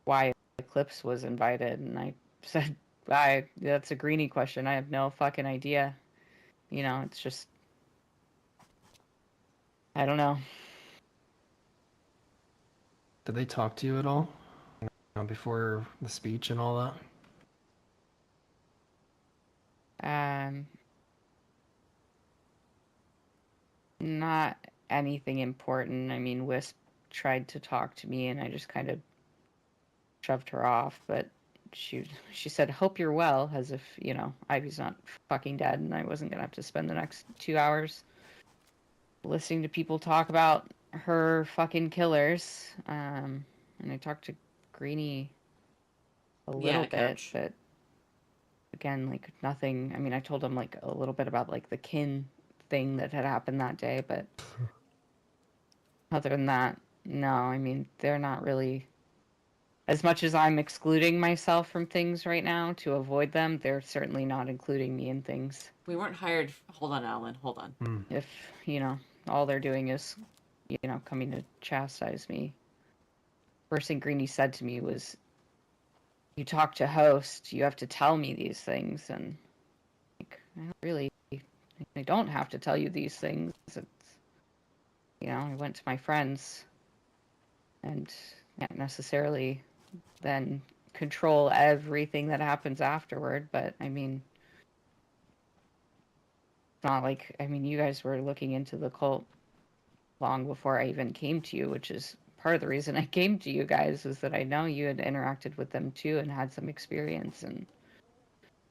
why Eclipse was invited, and I said, that's a Greenie question. I have no fucking idea. It's just, I don't know. Did they talk to you at all? Before the speech and all that? Not anything important. I mean, Wisp tried to talk to me, and I just kind of shoved her off, but she said, hope you're well, as if, Ivy's not fucking dead, and I wasn't gonna have to spend the next 2 hours listening to people talk about her fucking killers. And I talked to Greenie a little bit, but again, nothing. I mean, I told him a little bit about the kin thing that had happened that day, but other than that, no. I mean, they're not really, as much as I'm excluding myself from things right now to avoid them, they're certainly not including me in things. We weren't hired. Hold on, Alan. Hold on. If, all they're doing is, coming to chastise me. First thing Greenie said to me was, you talk to host, you have to tell me these things. And I don't have to tell you these things. It's, I went to my friends and can't necessarily then control everything that happens afterward. But I mean, it's not you guys were looking into the cult long before I even came to you, which is part of the reason I came to you guys was that I know you had interacted with them too and had some experience, and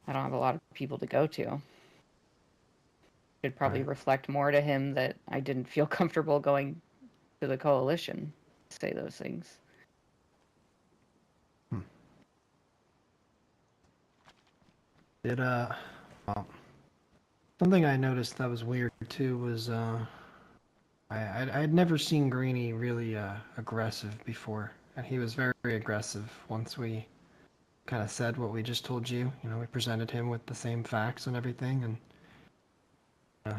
I don't have a lot of people to go to. Should probably Right. reflect more to him that I didn't feel comfortable going to the coalition to say those things. It well, something I noticed that was weird too was I had never seen Greeny really aggressive before, and he was very, very aggressive once we kind of said what we just told you. You know, we presented him with the same facts and everything, and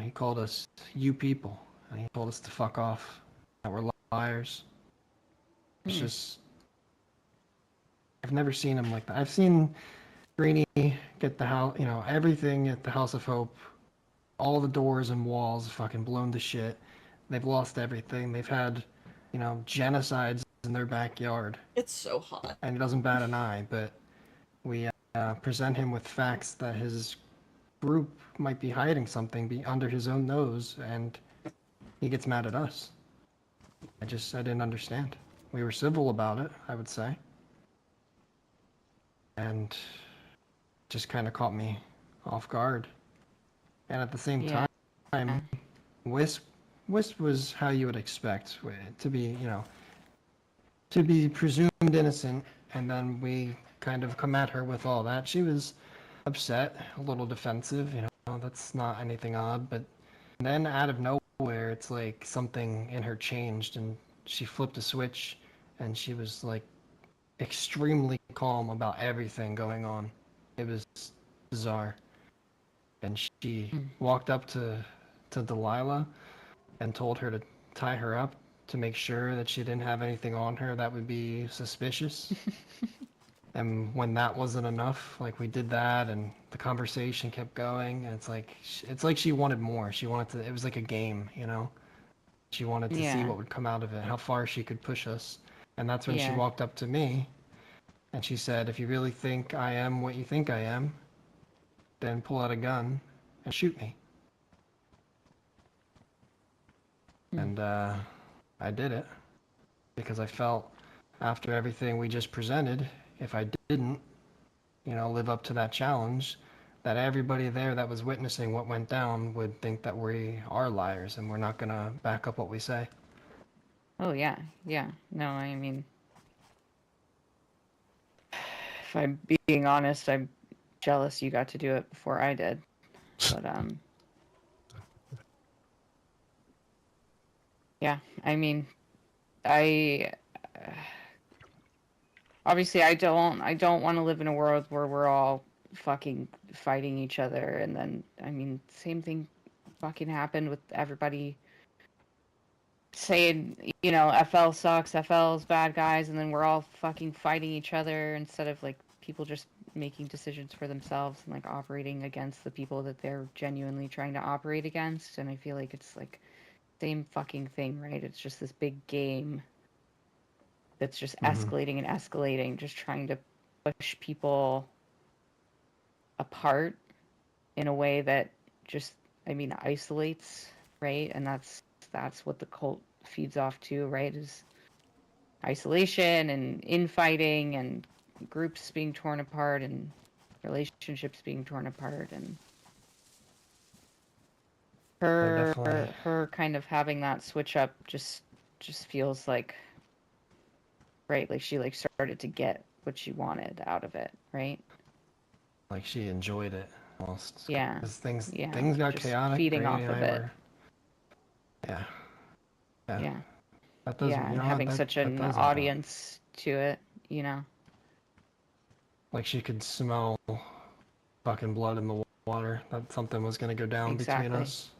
he called us "you people," and he told us to fuck off, that we're liars. It's just I've never seen him like that. I've seen Greeny get the house, you know, everything at the House of Hope, all the doors and walls fucking blown to shit. They've lost everything. They've had, you know, genocides in their backyard. It's so hot. And he doesn't bat an eye, but we present him with facts that his group might be hiding something under his own nose, and he gets mad at us. I didn't understand. We were civil about it, I would say. And just kind of caught me off guard. And at the same time, Wisp was how you would expect to be, you know, to be presumed innocent, and then we kind of come at her with all that. She was upset, a little defensive, you know, that's not anything odd, but then out of nowhere, it's like something in her changed, and she flipped a switch, and she was like extremely calm about everything going on. It was bizarre. And she walked up to Delilah and told her to tie her up to make sure that she didn't have anything on her that would be suspicious. And when that wasn't enough, like, we did that, and the conversation kept going, and it's like she wanted more. She wanted to, it was like a game, you know? She wanted to see what would come out of it, how far she could push us. And that's when she walked up to me, and she said, "If you really think I am what you think I am, then pull out a gun and shoot me." And I did it because I felt after everything we just presented, if I didn't, you know, live up to that challenge, that everybody there that was witnessing what went down would think that we are liars and we're not going to back up what we say. Oh, yeah. Yeah. No, I mean, if I'm being honest, I'm jealous you got to do it before I did. But, yeah, I mean, obviously I don't want to live in a world where we're all fucking fighting each other, and then, I mean, same thing fucking happened with everybody saying, you know, FL sucks, FL's bad guys, and then we're all fucking fighting each other instead of, like, people just making decisions for themselves and, like, operating against the people that they're genuinely trying to operate against. And I feel like it's, like, same fucking thing, right? It's just this big game that's just escalating and escalating, just trying to push people apart in a way that just, I mean, isolates, right? And that's what the cult feeds off to, right? Is isolation and infighting and groups being torn apart and relationships being torn apart. And her kind of having that switch up just feels like, right, like she like started to get what she wanted out of it, right? Like she enjoyed it almost. Yeah. Because things Yeah. got Just chaotic. feeding Brady off and of I it. were- Yeah. Yeah. That does, Yeah, you and know, having that- such that an does happen. audience to it, you know. Like she could smell fucking blood in the water. That something was going to go down between Exactly. us.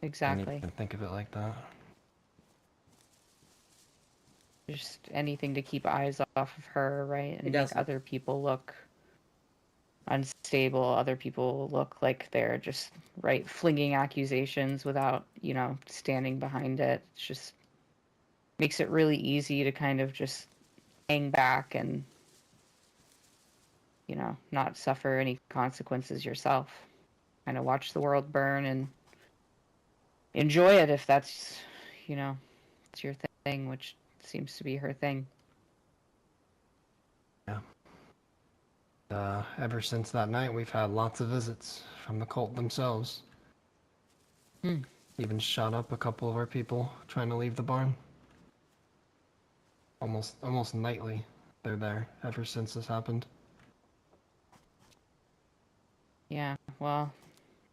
Exactly. I didn't even think of it like that. Just anything to keep eyes off of her, right? And make doesn't. other people look unstable, other people look like they're just, right, flinging accusations without, you know, standing behind it. It's just makes it really easy to kind of just hang back and, you know, not suffer any consequences yourself. Kind of watch the world burn and enjoy it if that's, you know, it's your thing, which seems to be her thing. Yeah. Ever since that night, we've had lots of visits from the cult themselves. Hmm. Even shot up a couple of our people trying to leave the barn. Almost nightly, they're there ever since this happened. Yeah, well,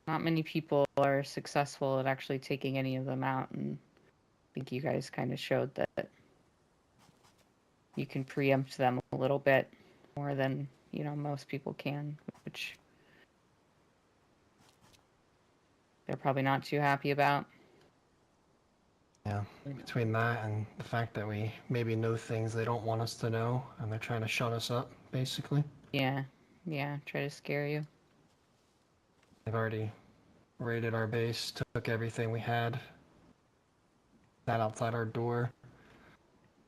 not many people are successful at actually taking any of them out, and I think you guys kind of showed that you can preempt them a little bit more than, most people can, which they're probably not too happy about. Yeah, between that and the fact that we maybe know things they don't want us to know, and they're trying to shut us up, basically. Yeah, try to scare you. They've already raided our base, took everything we had, sat outside our door,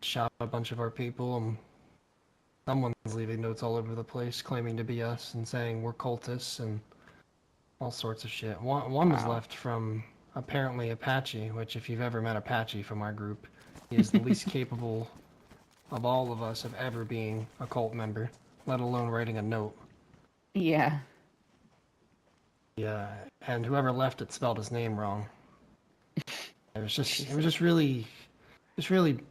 shot a bunch of our people, and someone's leaving notes all over the place claiming to be us and saying we're cultists and all sorts of shit. One was left from apparently Apache, which if you've ever met Apache from our group, he is the least capable of all of us of ever being a cult member, let alone writing a note. Yeah. Yeah, and whoever left it spelled his name wrong. It was just really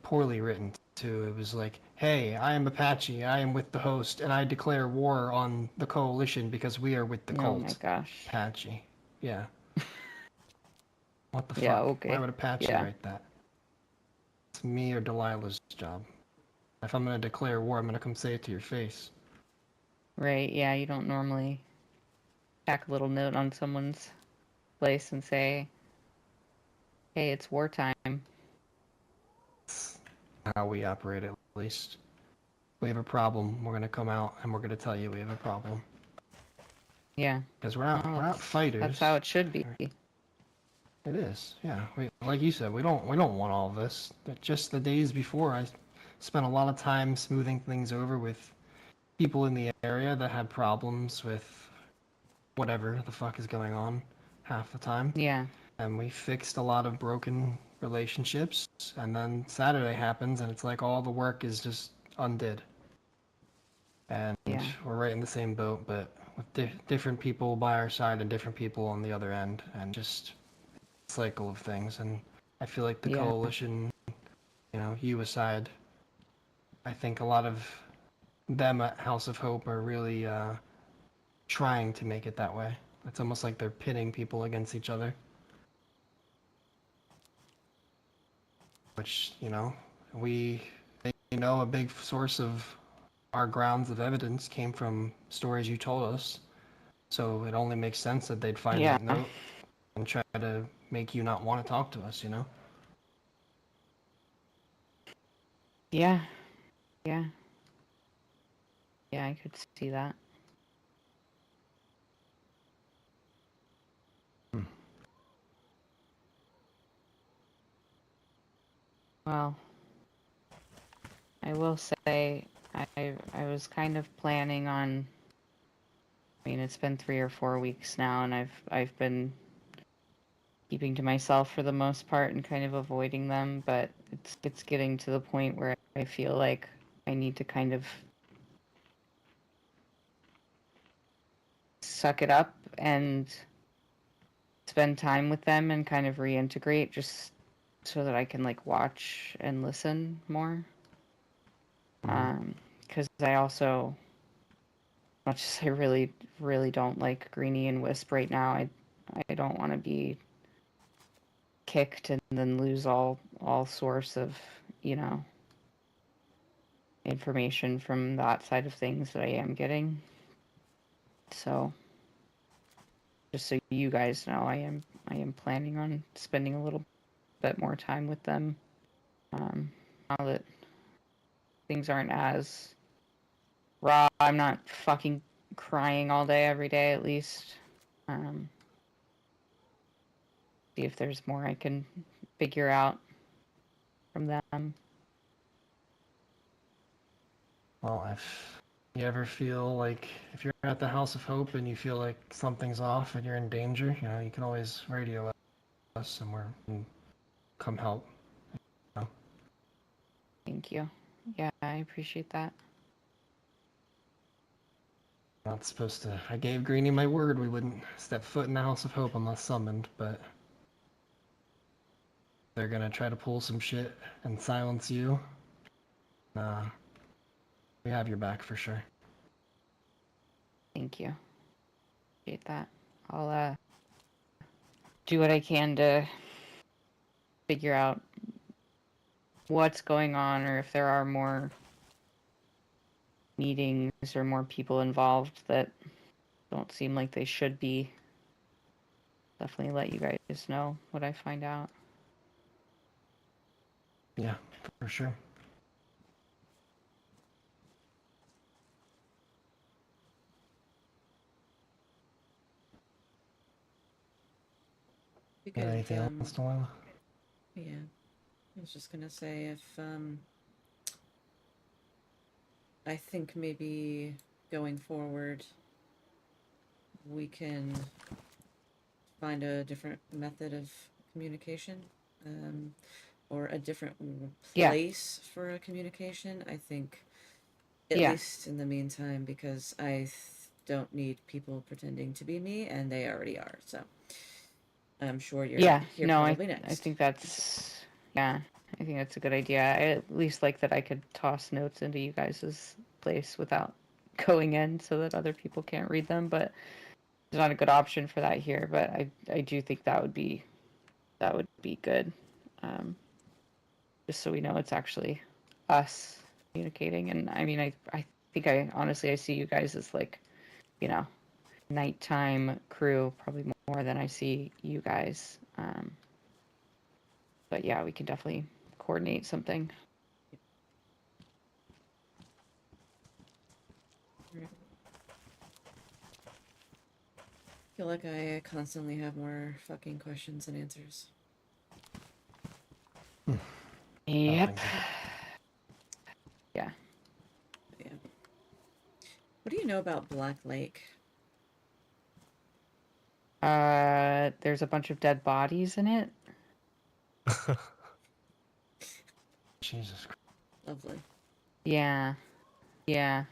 poorly written too. It was like, hey, I am Apache, I am with the host, and I declare war on the coalition because we are with the cult. Oh my gosh. Apache. Yeah. What the Yeah, fuck? okay. Why would Apache Yeah. write that? It's me or Delilah's job. If I'm gonna declare war, I'm gonna come say it to your face. Right, yeah, you don't normally tack a little note on someone's place and say, hey, it's wartime. That's how we operate, at least. We have a problem, we're gonna come out and we're gonna tell you we have a problem. Yeah. Because we're not fighters. That's how it should be. It is, yeah. Like you said, we don't want all this. Just the days before, I spent a lot of time smoothing things over with people in the area that had problems with whatever the fuck is going on half the time. Yeah. And we fixed a lot of broken relationships. And then Saturday happens, and it's like all the work is just undid. And we're right in the same boat, but with different people by our side and different people on the other end, and just cycle of things. And I feel like the coalition, you aside, I think a lot of them at House of Hope are really trying to make it that way. It's almost like they're pitting people against each other. Which, a big source of our grounds of evidence came from stories you told us. So it only makes sense that they'd find that note and try to make you not want to talk to us, Yeah. Yeah. Yeah, I could see that. Well, I will say I was kind of planning on. I mean, it's been 3 or 4 weeks now, and I've been keeping to myself for the most part and kind of avoiding them. But it's getting to the point where I feel like I need to kind of suck it up and spend time with them and kind of reintegrate, just so that I can watch and listen more. Because I also, much as I really, really don't like Greenie and Wisp right now, I don't want to be kicked and then lose all source of, information from that side of things that I am getting. So, just so you guys know, I am planning on spending a little bit more time with them. Now that things aren't as raw, I'm not fucking crying all day every day, at least. See if there's more I can figure out from them. Well, if you ever feel like, if you're at the House of Hope and you feel like something's off and you're in danger, you can always radio us and come help. Thank you. Yeah, I appreciate that. Not supposed to. I gave Greenie my word we wouldn't step foot in the House of Hope unless summoned, but they're gonna try to pull some shit and silence you. Nah, we have your back for sure. Thank you. Appreciate that. I'll do what I can to figure out what's going on, or if there are more meetings or more people involved that don't seem like they should be. Definitely let you guys know what I find out. Yeah, for sure. Because, Anything else, Delilah? yeah, I was just gonna say if I think maybe going forward we can find a different method of communication, or a different place for a communication. I think, at least in the meantime, because I don't need people pretending to be me, and they already are. So I'm sure you're here probably next. I think that's I think that's a good idea. I at least like that I could toss notes into you guys' place without going in so that other people can't read them, but there's not a good option for that here. But I do think that would be good. Just so we know it's actually us communicating. And I mean, I think I honestly see you guys as like, you know, nighttime crew probably more than I see you guys. But yeah, we can definitely coordinate something. I feel like I constantly have more fucking questions than answers. Yep. Yeah. Yeah. What do you know about Black Lake? There's a bunch of dead bodies in it. Jesus Christ. Lovely. Yeah. Yeah.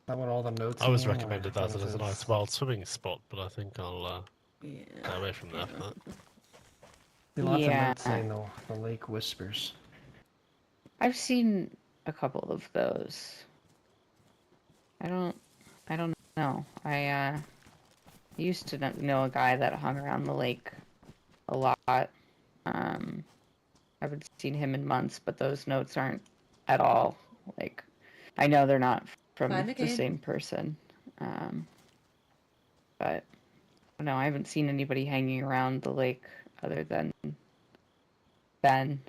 That what all the notes I was mean, recommended or that what as a is nice wild swimming spot, but I think I'll stay away from there for that. See, lots of notes saying the lake whispers. I've seen a couple of those. I don't know. I used to know a guy that hung around the lake a lot. I haven't seen him in months, but those notes aren't at all like, I know they're not from the same person. But no, I haven't seen anybody hanging around the lake other than Ben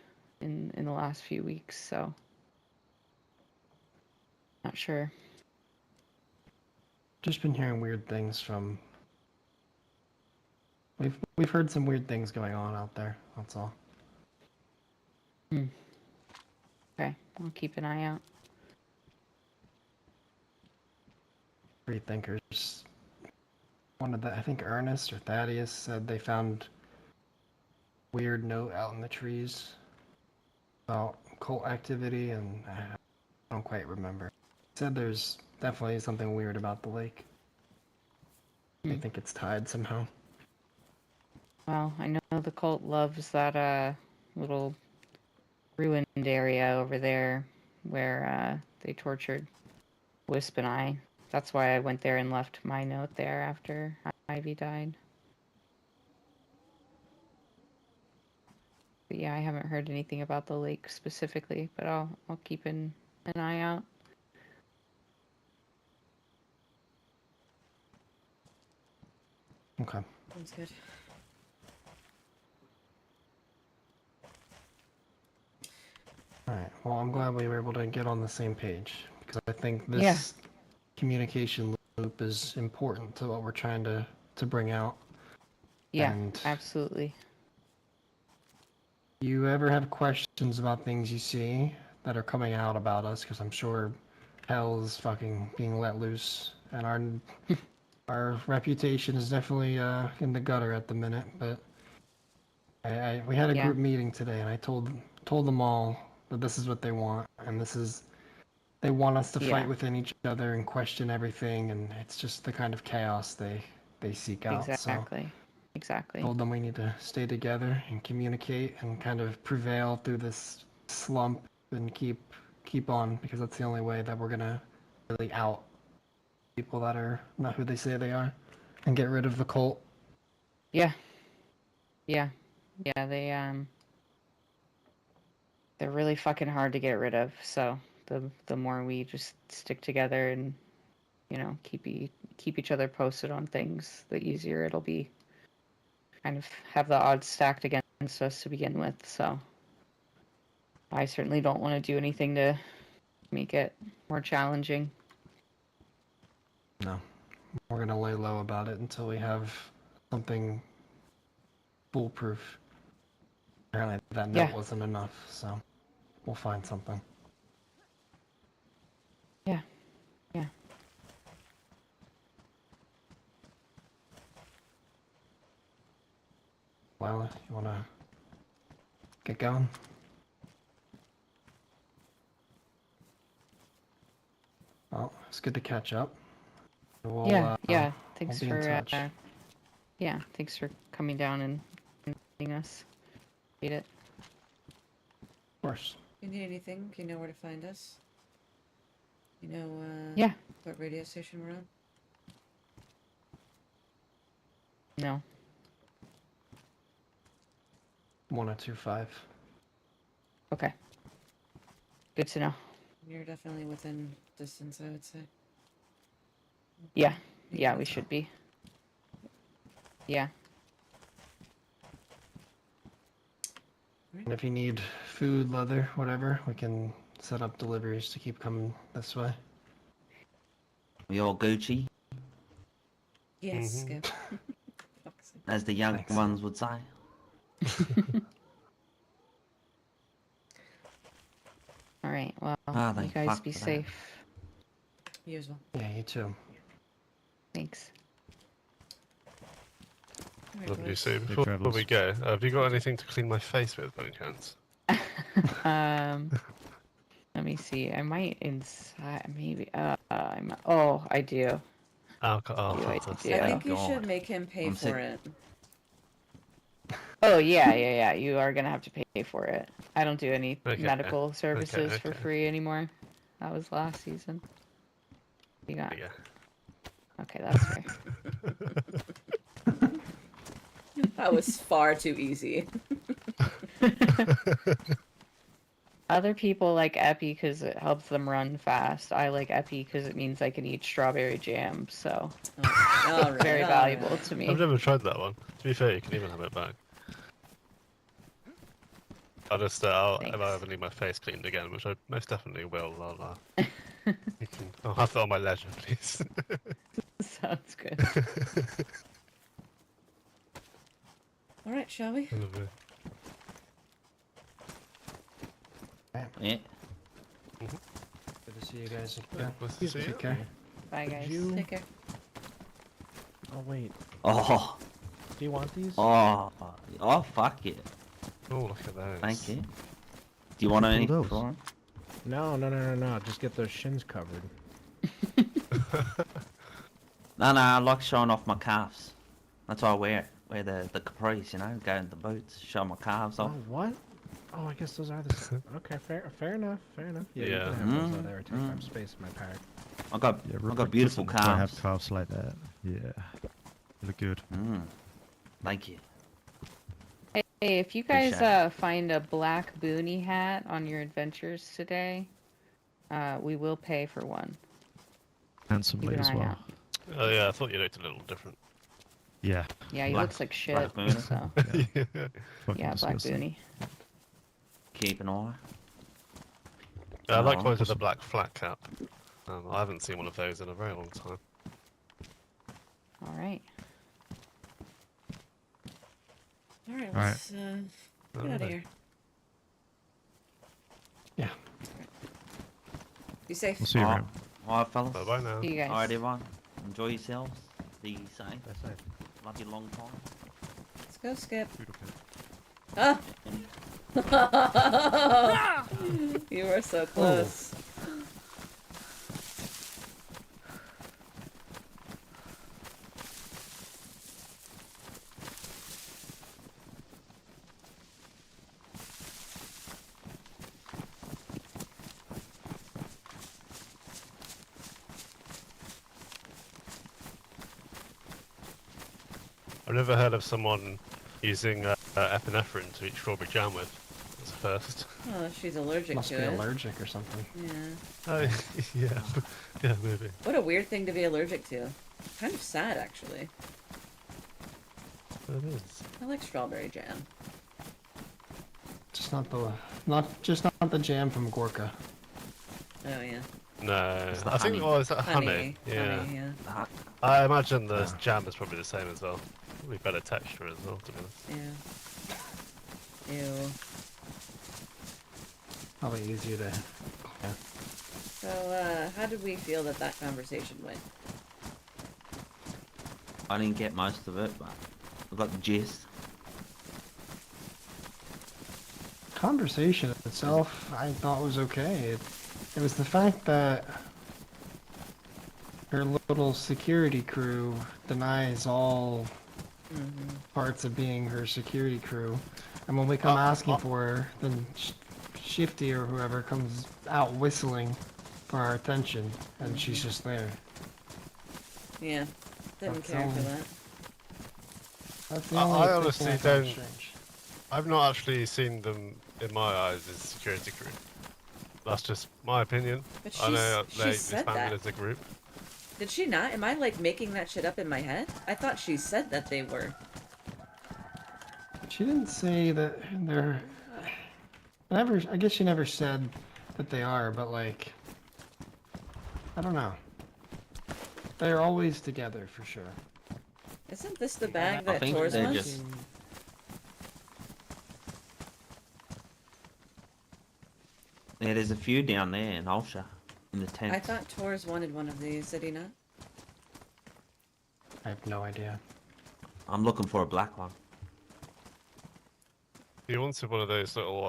in the last few weeks, so not sure. Just been hearing weird things from. We've heard some weird things going on out there. That's all. Okay, I'll keep an eye out. Free thinkers. One of the, I think Ernest or Thaddeus said they found weird note out in the trees about cult activity, and I don't quite remember. Said there's definitely something weird about the lake. I think it's tied somehow. Well, I know the cult loves that little ruined area over there where they tortured Wisp and I. That's why I went there and left my note there after Ivy died. But yeah, I haven't heard anything about the lake specifically, but I'll keep an eye out. Okay. Sounds good. Alright, well, I'm glad we were able to get on the same page, because I think this communication loop is important to what we're trying to bring out. Yeah, and absolutely. You ever have questions about things you see that are coming out about us, because I'm sure hell is fucking being let loose, and our reputation is definitely in the gutter at the minute, but we had a group meeting today, and I told them all that this is what they want, and they want us to Yeah. fight within each other and question everything, and it's just the kind of chaos they seek out. Exactly. Exactly. So told them we need to stay together and communicate and kind of prevail through this slump and keep on, because that's the only way that we're gonna really out people that are not who they say they are, and get rid of the cult. Yeah. Yeah. They're really fucking hard to get rid of. So the more we just stick together and, you know, keep each other posted on things, the easier it'll be. Kind of have the odds stacked against us to begin with. So I certainly don't want to do anything to make it more challenging. No, we're gonna lay low about it until we have something foolproof. Apparently that note wasn't enough, so we'll find something. Yeah. Yeah. Delilah, you wanna get going? Well, it's good to catch up. We'll, Yeah. we'll Thanks be in for touch. thanks for coming down and meeting us. Read it. Of course. If you need anything, you know where to find us. You know, Yeah. what radio station we're on? No. 1025. Okay. Good to know. You're definitely within distance, I would say. Yeah. Yeah, we should be. Yeah. And if you need food, leather, whatever, we can set up deliveries to keep coming this way. We all Gucci, Yes, Mhm. Skip. as the young Thanks. ones would say. All right. Well, Ah, you thank guys fuck be for that. safe. You as well. Yeah, you too. Thanks. Alright, Lovely to boys. see. Safe Before travels. we go, have you got anything to clean my face with by any chance? Let me see. I might inside maybe. Oh, I do. Alcohol. I fantastic. do. I think you God. should make him pay I'm for sick. it. Oh yeah. You are gonna have to pay for it. I don't do any Okay, medical services for okay. free anymore. That was last season. You got. Yeah. Okay, that's fair. That was far too easy. Other people like Epi because it helps them run fast. I like Epi because it means I can eat strawberry jam. So Alright, very alright. valuable to me. I've never tried that one. To be fair, you can even have it back. I'll just, if I ever need my face cleaned again, which I most definitely will, I'll have it on my leisure, please. Sounds good. Alright, shall we? Lovely. Yeah. Good to see you guys again. Nice to see you. Take care. Bye guys. you- Take care. Oh wait. Oh, Do you want these? oh, fuck it. Oh, look at those. Thank you. Do you want any? those? Flora? No. Just get those shins covered. No, I like showing off my calves. That's why I wear the capris, you know, go in the boots, show my calves Oh, off. what? Oh, I guess those are the same. Okay, fair enough. Yeah, you Yeah. can have those. They were taking up space in my pack. I got beautiful listen, I have calves. calves like that. Yeah. They look good. Thank you. Hey, if you guys Appreciate find a black boonie hat on your adventures today, we will pay for one. Handsomely Keep an as eye well. out. Oh yeah, I thought you looked a little different. Yeah. Yeah, he Black- looks like shit. black boonie. So Yeah. Yeah. Fucking yeah, black disgusting. boonie. Keep an eye. I like Oh, ones with a black flat cap. I haven't seen one of those in a very long time. All right. Alright, Alright. let's get out of Alright. here. Yeah. Be safe. We'll see you Alright, around. alright, fellas. Bye bye now. See you guys. Alright, everyone. Enjoy yourselves. Be safe. Stay safe. Love you long time. Let's go, Skip. Beautiful. Ah! You were so close. I've never heard of someone using epinephrine to eat strawberry jam with. That's a first. Oh, she's allergic Must to be it. allergic or something. Yeah. Oh, yeah. Yeah, maybe. What a weird thing to be allergic to. Kind of sad, actually. It is. I like strawberry jam. Just not the jam from Gorka. Oh yeah. No, It's the I think, honey. oh, is that Honey. honey? Yeah. Honey, yeah. I imagine the jam is probably the same as well. Probably better texture as well, to be honest. Yeah. Ew. Probably easier to. Yeah. So, how did we feel that conversation went? I didn't get most of it, but I got the gist. Conversation itself, I thought was okay. It was the fact that her little security crew denies all parts of being her security crew, and when we come asking for her, then Shifty or whoever comes out whistling for our attention, and she's just there. Yeah. Didn't That's care for all. that. That's the I only thing honestly I found don't. strange. I've not actually seen them in my eyes as security crew. That's just my opinion. But I know she they said disbanded that. as a group. Did she not? Am I like making that shit up in my head? I thought she said that they were. She didn't say that they're. I guess she never said that they are, but like, I don't know. They're always together for sure. Isn't this the bag I that think Tor's they're wants? just. Yeah, there's a few down there in Ulsha, in the tent. I thought Tor's wanted one of these, did he not? I have no idea. I'm looking for a black one. He wanted one of those little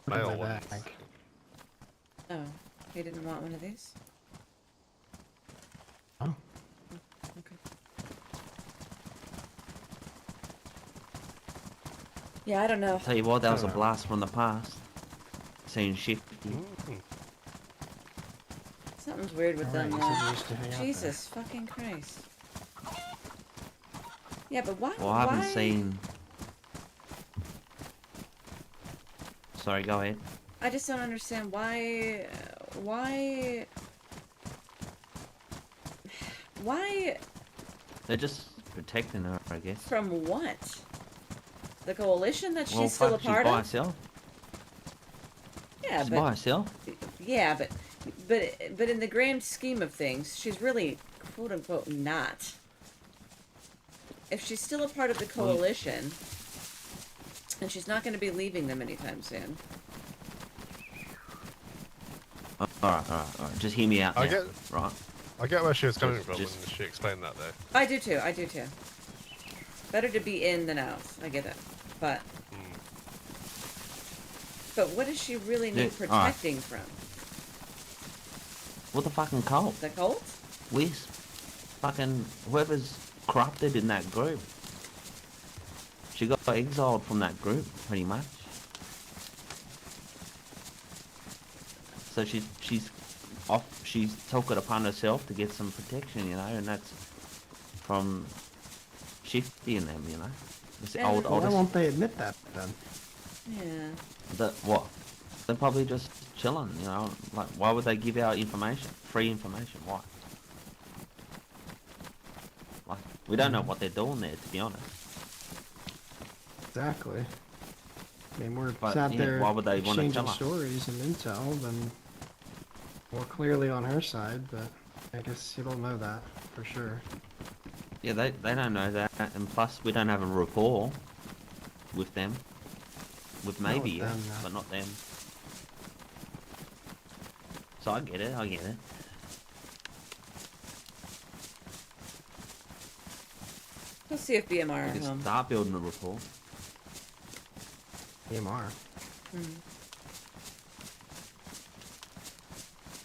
Put it in male my ones. bag. Oh, he didn't want one of these? Oh. Okay. Yeah, I don't know. Tell you what, that was a Dunno. blast from the past. Seeing Shifty. Something's weird with Alright, them. you said you used to hang out there. Jesus fucking Christ. Yeah, but why? Well, I haven't why? seen. Sorry, go ahead. I just don't understand why. Why? They're just protecting her, I guess. From what? The coalition that she's Well, still a fuck, she's part by of? herself. Yeah, She's but by herself. yeah, but in the grand scheme of things, she's really quote unquote not. If she's still a part of the coalition, and she's not going to be leaving them anytime soon. Alright. Just hear me out I now, get- right? I get where she was coming from Just- when she explained that, though. I do too. Better to be in than out. I get it, but what does she really need Yeah, alright. protecting from? What the fucking cult? The cult? Wisp. Fucking whoever's corrupted in that group. She got exiled from that group, pretty much. So she's off. She's took it upon herself to get some protection, you know, and that's from Shifty and them, you know. It's the And- old Why oldest. won't they admit that then? Yeah. What? They're probably just chilling, you know. Like, why would they give out information? Free information? Why? Like, we don't know what they're doing there, to be honest. Exactly. I mean, we're But, sat yeah, there why would they wanna exchanging tell us? stories and intel, then we're clearly on her side, but I guess you don't know that for sure. Yeah, they don't know that, and plus we don't have a rapport with them. With Not with maybe them, us, no. but not them. So I get it. Let's see if BMR We are can home. start building a rapport. EMR. Hmm.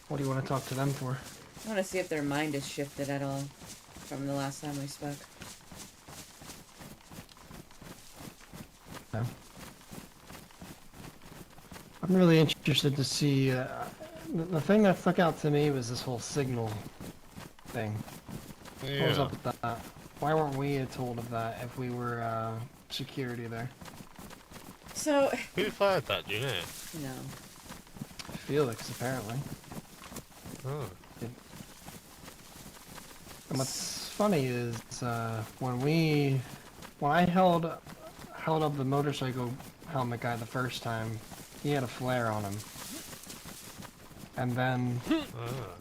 What do you want to talk to them for? I want to see if their mind has shifted at all from the last time we spoke. No. I'm really interested to see. The thing that stuck out to me was this whole signal thing. Yeah. What was up with that? Why weren't we told of that if we were security there? So. Who fired that? Do you know? No. Felix, apparently. Oh. And what's funny is when I held up the motorcycle helmet guy the first time, he had a flare on him. And then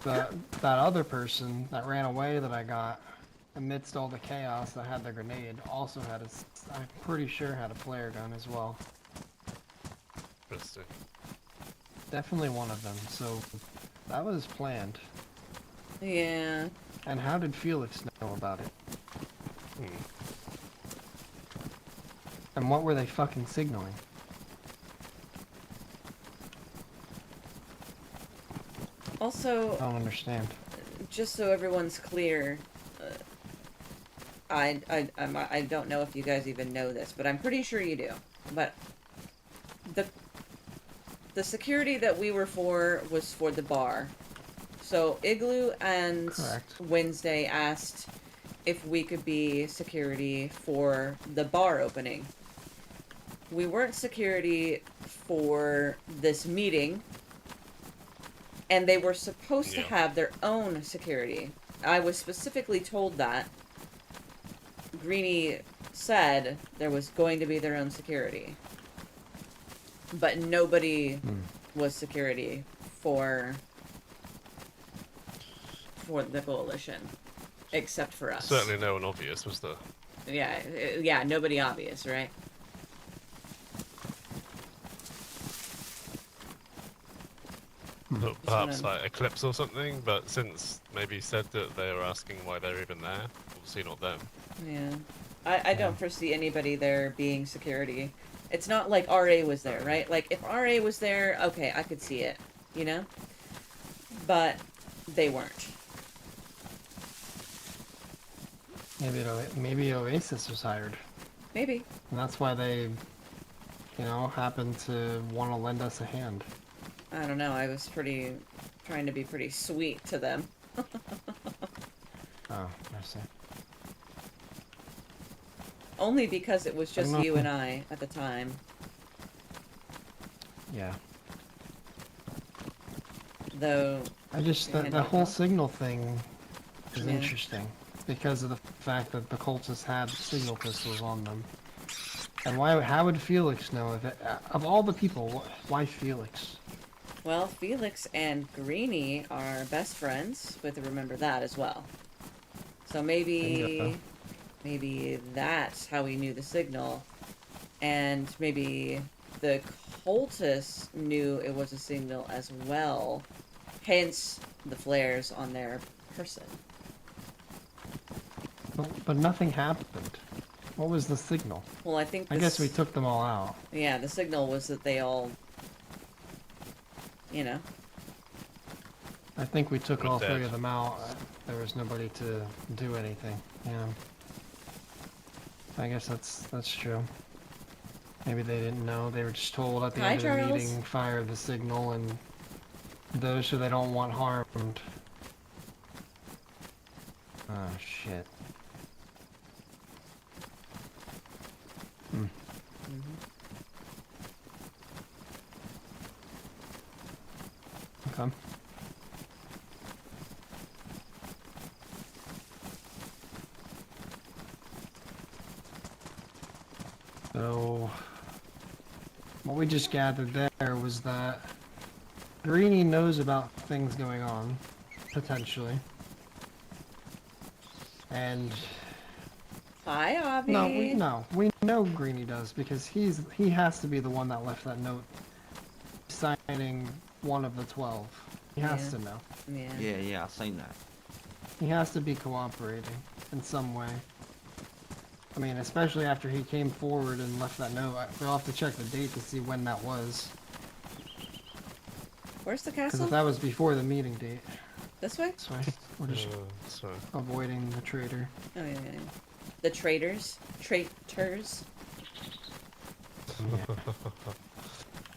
that other person that ran away that I got, amidst all the chaos that had the grenade, also had I'm pretty sure had a flare gun as well. Interesting. Definitely one of them, so that was planned. Yeah. And how did Felix know about it? And what were they fucking signaling? Also, I don't understand. just so everyone's clear, I don't know if you guys even know this, but I'm pretty sure you do. But the security that we were for was for the bar. So Igloo and Wednesday asked if we could be security for the bar opening. We weren't security for this meeting, and they were supposed to have their own security. I was specifically told that. Greenie said there was going to be their own security. But nobody was security for the coalition, except for us. Certainly no one obvious, was there? Yeah, nobody obvious, right? Perhaps like Eclipse or something, but since maybe said that they were asking why they're even there, obviously not them. Yeah. I don't foresee anybody there being security. It's not like RA was there, right? Like, if RA was there, okay, I could see it, you know? But they weren't. Maybe Oasis was hired. Maybe. And that's why they, happened to want to lend us a hand. I don't know, I was trying to be pretty sweet to them. Oh, I see. Only because it was just you and I at the time. Yeah. Though... the whole signal thing is interesting. Because of the fact that the cultists had signal pistols on them. And how would Felix know if of all the people, why Felix? Well, Felix and Greenie are best friends, but remember that as well. So maybe that's how he knew the signal. And maybe the cultists knew it was a signal as well. Hence the flares on their person. But nothing happened. What was the signal? Well, I think I guess we took them all out. Yeah, the signal was that they all, I think we took all three of them out. There was nobody to do anything. Yeah. I guess that's true. Maybe they didn't know. They were just told at the end of the meeting, fire the signal, and those who they don't want harmed. Oh, shit. Okay. So, what we just gathered there was that Greenie knows about things going on, potentially. And... Hi, Avi. We know Greenie does, because he has to be the one that left that note signing one of the 12. He has to know. Yeah, I've seen that. He has to be cooperating in some way. I mean, especially after he came forward and left that note. We'll have to check the date to see when that was. Where's the Because castle? if that was before the meeting date. This way? This way. We're just Sorry. avoiding the traitor. Oh, yeah, yeah. The traitors? Traitors?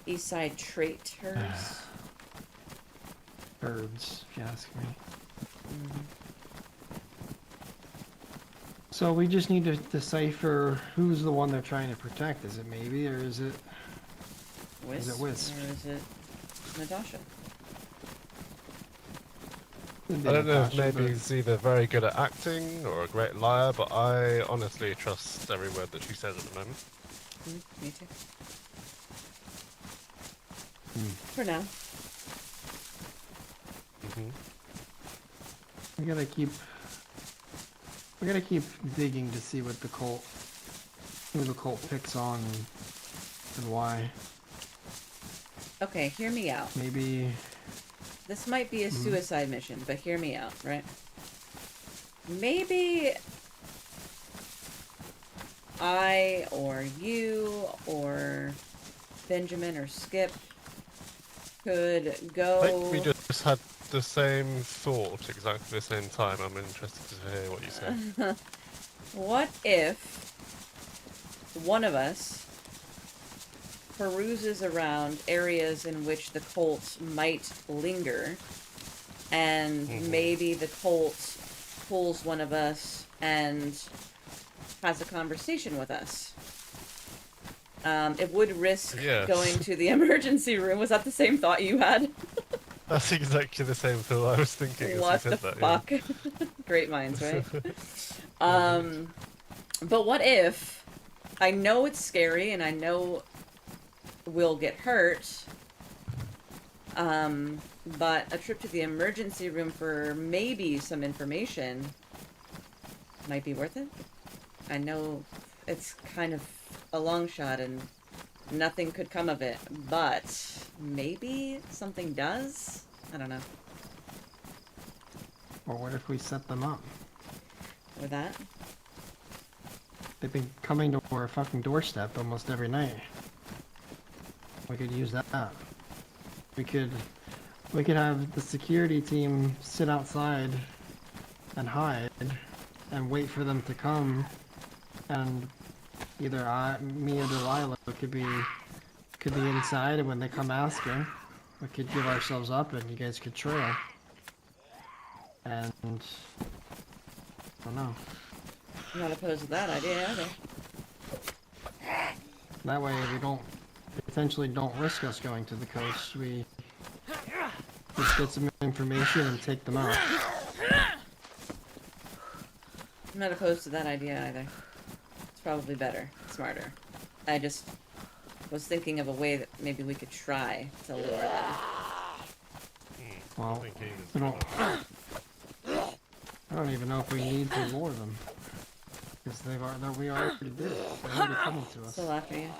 East side traitors? Birds, if you ask me. So we just need to decipher who's the one they're trying to protect. Is it maybe, or is it... Wisp? Is it Wisp? Or is it Natasha? I don't know if maybe he's either very good at acting or a great liar, but I honestly trust every word that she says at the moment. Me too. For now. We gotta keep digging to see what the cult, who the cult picks on and why. Okay, hear me out. Maybe... This might be a suicide mission, but hear me out, right? Maybe I or you or Benjamin or Skip could go... I think we just had the same thought exactly the same time. I'm interested to hear what you say. What if one of us peruses around areas in which the cult might linger, and maybe the cult pulls one of us and has a conversation with us? It would risk going to the emergency room. Was that the same thought you had? That's exactly the same thought I was thinking. What the fuck? Great minds, right? But what if... I know it's scary, and I know we'll get hurt, but a trip to the emergency room for maybe some information might be worth it. I know it's kind of a long shot and nothing could come of it, but maybe something does? I don't know. Or what if we set them up? With that? They've been coming to our fucking doorstep almost every night. We could use that. We could have the security team sit outside and hide and wait for them to come, and either me or Delilah could be inside, and when they come asking, we could give ourselves up and you guys could trail. And I don't know. I'm not opposed to that idea either. That way we potentially don't risk us going to the coast. We just get some information and take them out. I'm not opposed to that idea either. It's probably better, smarter. I just was thinking of a way that maybe we could try to lure them. Well, I don't even know if we need to lure them. Because we already did it. They're already coming to us. Still after you.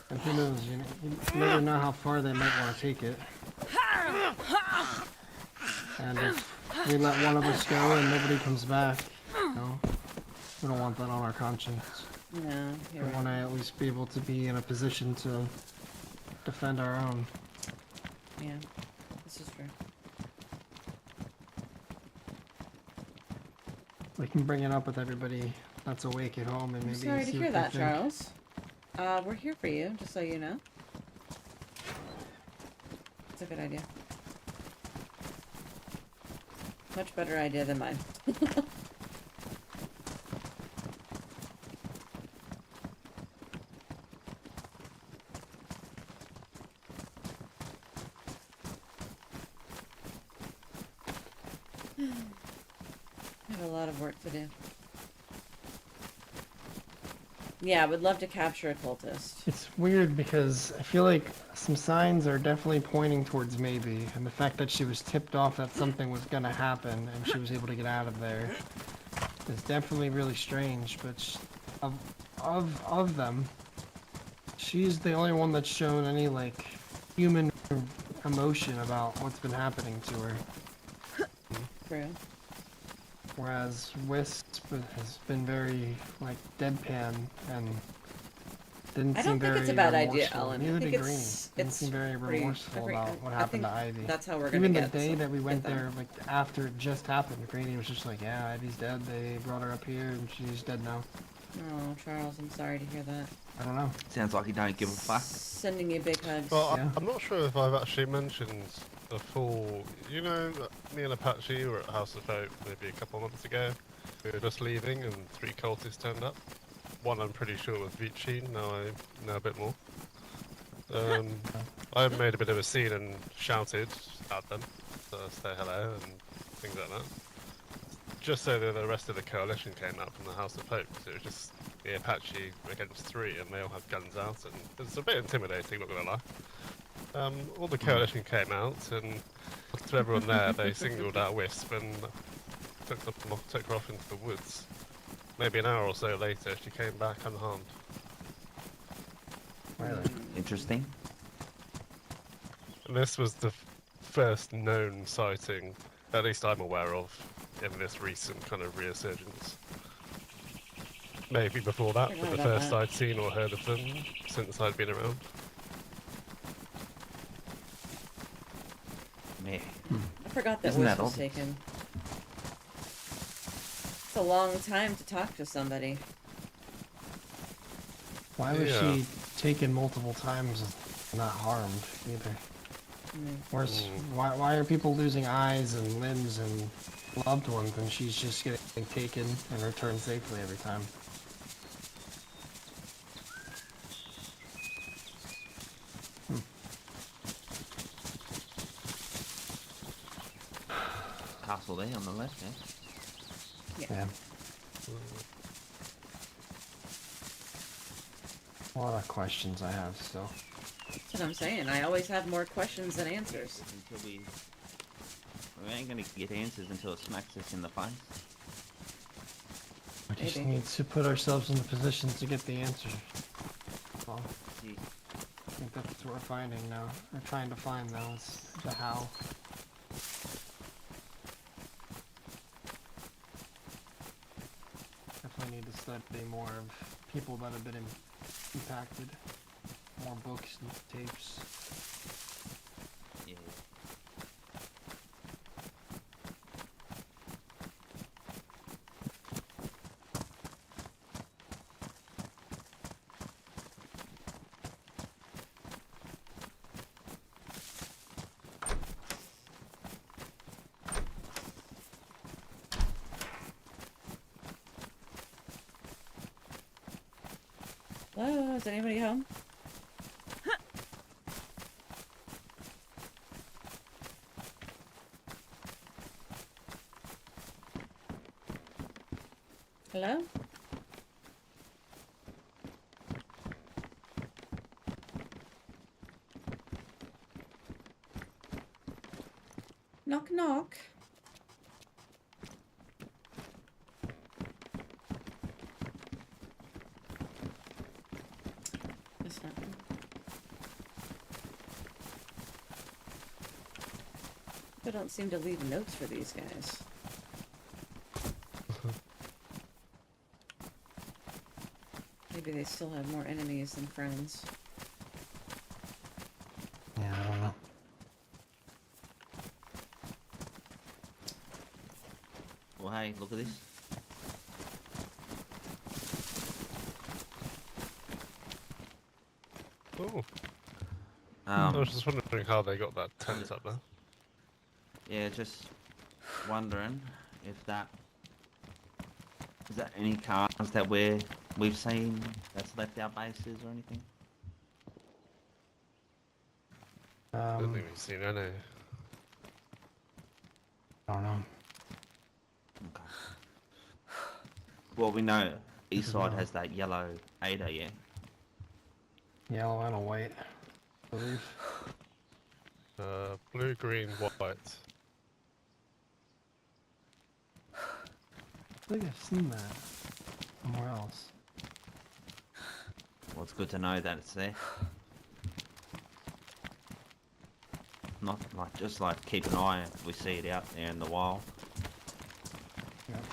And who knows, you never know how far they might want to take it. And if we let one of us go and nobody comes back, you know, we don't want that on our conscience. No, we want to at least be able to be in a position to defend our own. Yeah, this is true. We can bring it up with everybody that's awake at home and I'm maybe sorry to see hear what that, they think. Charles. We're here for you, just so you know. It's a good idea. Much better idea than mine. I have a lot of work to do. Yeah, I would love to capture a cultist. It's weird because I feel like some signs are definitely pointing towards maybe, and the fact that she was tipped off that something was gonna happen and she was able to get out of there is definitely really strange. But of them, she's the only one that's shown any like human emotion about what's been happening to her. True. Whereas Wisp has been very, like, deadpan and didn't I seem don't think very it's a bad idea, remorseful. Ellen. Neither I think did Greenie. Didn't it's seem very pretty remorseful about what I happened think to Ivy. that's how we're gonna Even the get day some- that we went get them. there, like, after it just happened, Greenie was just like, yeah, Ivy's dead. They brought her up here and she's dead now. Oh, Charles, I'm sorry to hear that. I don't know. Sounds like you don't give a fuck. Sending you big hugs. Well, I'm not sure if I've actually mentioned the full. You know, me and Apache were at House of Hope maybe a couple of months ago. We were just leaving and 3 cultists turned up. One I'm pretty sure was Vici, now I know a bit more. I made a bit of a scene and shouted at them to say hello and things like that. Just so that the rest of the coalition came out from the House of Hope, because it was just the Apache against 3 and they all had guns out, and it's a bit intimidating, not gonna lie. All the coalition came out, and to everyone there, they singled out Wisp and took her off into the woods. Maybe an hour or so later, she came back unharmed. Really? Interesting. And this was the first known sighting, at least I'm aware of, in this recent kind of resurgence. Maybe before that, but the first I'd seen or heard of them since I'd been around. Man. I forgot that Isn't Wisp that was odd? taken. It's a long time to talk to somebody. Why was Yeah. she taken multiple times and not harmed either? Where's why are people losing eyes and limbs and loved ones and she's just getting taken and returned safely every time? Castle there on the left, yeah? Yeah. A lot of questions I have still. That's what I'm saying. I always have more questions than answers. Until we ain't gonna get answers until it smacks us in the face. We just Maybe. need to put ourselves in the position to get the answer. Well, Yeah. I think that's what we're finding now. We're trying to find now is the how. Definitely need to study more of people that have been impacted. More books and tapes. Yeah. Hello, is anybody home? Hello? Knock knock. That's not good. I don't seem to leave notes for these guys. Maybe they still have more enemies than friends. Yeah, I don't know. Well, hey, look at this. Oh. I Um, was just wondering how they got that tent up there. yeah, just wondering if that is that any cars that we've seen that's left our bases or anything. I don't think we've seen any. I don't know. Okay. Well, we know east Good to side know. has that yellow Ada, yeah. Yellow and a white, I believe. Blue, green, white. I think I've seen that somewhere else. Well, it's good to know that it's there. Not like just like keep an eye if we see it out there in the wild. Yep.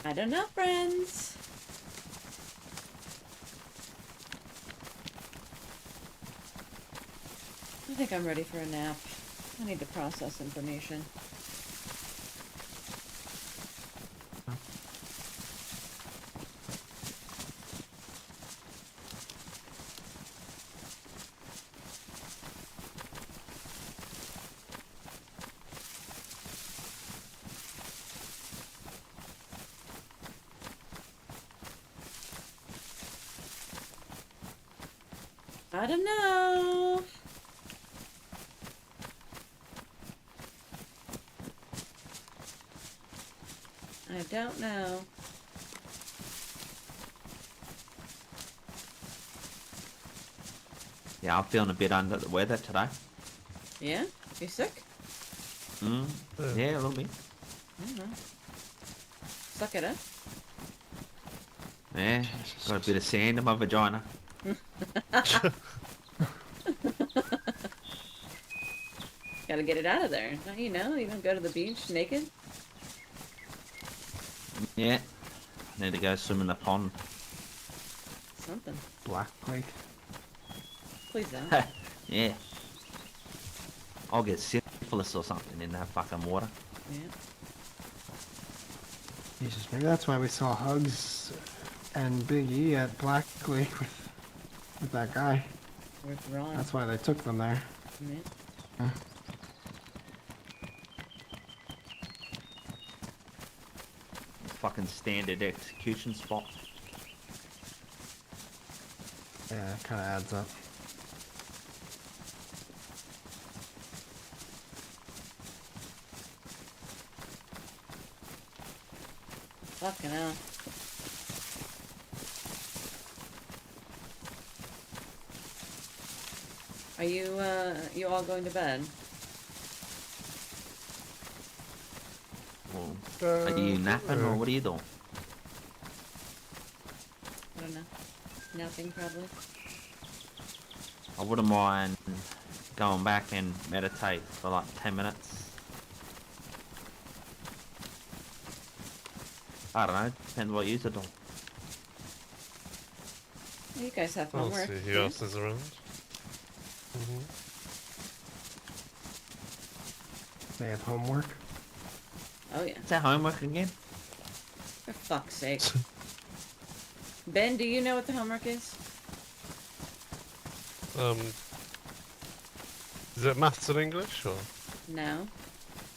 I don't know, friends. I think I'm ready for a nap. I need to process information. I don't know. I don't know. Yeah, I'm feeling a bit under the weather today. Yeah? You sick? Yeah, a little bit. I don't know. Suck it up. Yeah, got a bit of sand in my vagina. Gotta get it out of there. You know, you don't go to the beach naked. Yeah, need to go swim in the pond. Something. Black Lake. Please don't. Yeah. I'll get syphilis or something in that fucking water. Yeah. Jesus, maybe that's why we saw Hugs and Big E at Black Lake with that guy. With Ron. That's why they took them there. Yeah. Huh. Fucking standard execution spot. Yeah, it kind of adds up. Fucking hell. Are you all going to bed? Well, are you napping or what are you doing? I don't know. Nothing, probably. I wouldn't mind going back and meditate for like 10 minutes. I don't know, depends what you're doing. You guys have I'll homework. see who else is around. They have homework. Oh yeah. Is that homework again? For fuck's sake. Ben, do you know what the homework is? Is it maths and English or? No.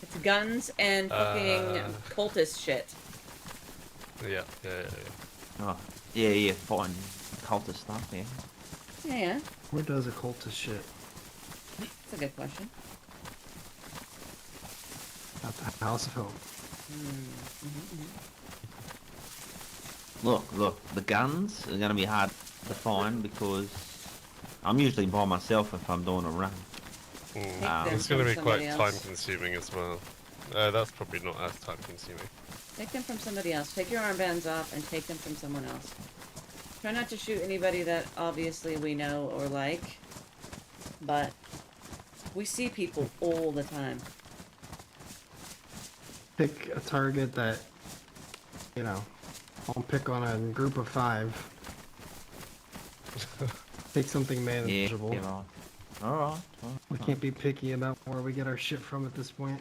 It's guns and fucking cultist shit. Yeah. Oh, yeah, fighting cultist stuff, yeah. Yeah. Where does a cultist shit? That's a good question. At the House of Hope. Look, the guns are going to be hard to find because I'm usually by myself if I'm doing a run. It's going to be quite time consuming as well. That's probably not as time consuming. Take them from somebody else. Take your armbands off and take them from someone else. Try not to shoot anybody that obviously we know or like, but we see people all the time. Pick a target that, you know, I'll pick on a group of 5. Take something manageable. Yeah, Alright. We can't be picky about where we get our shit from at this point.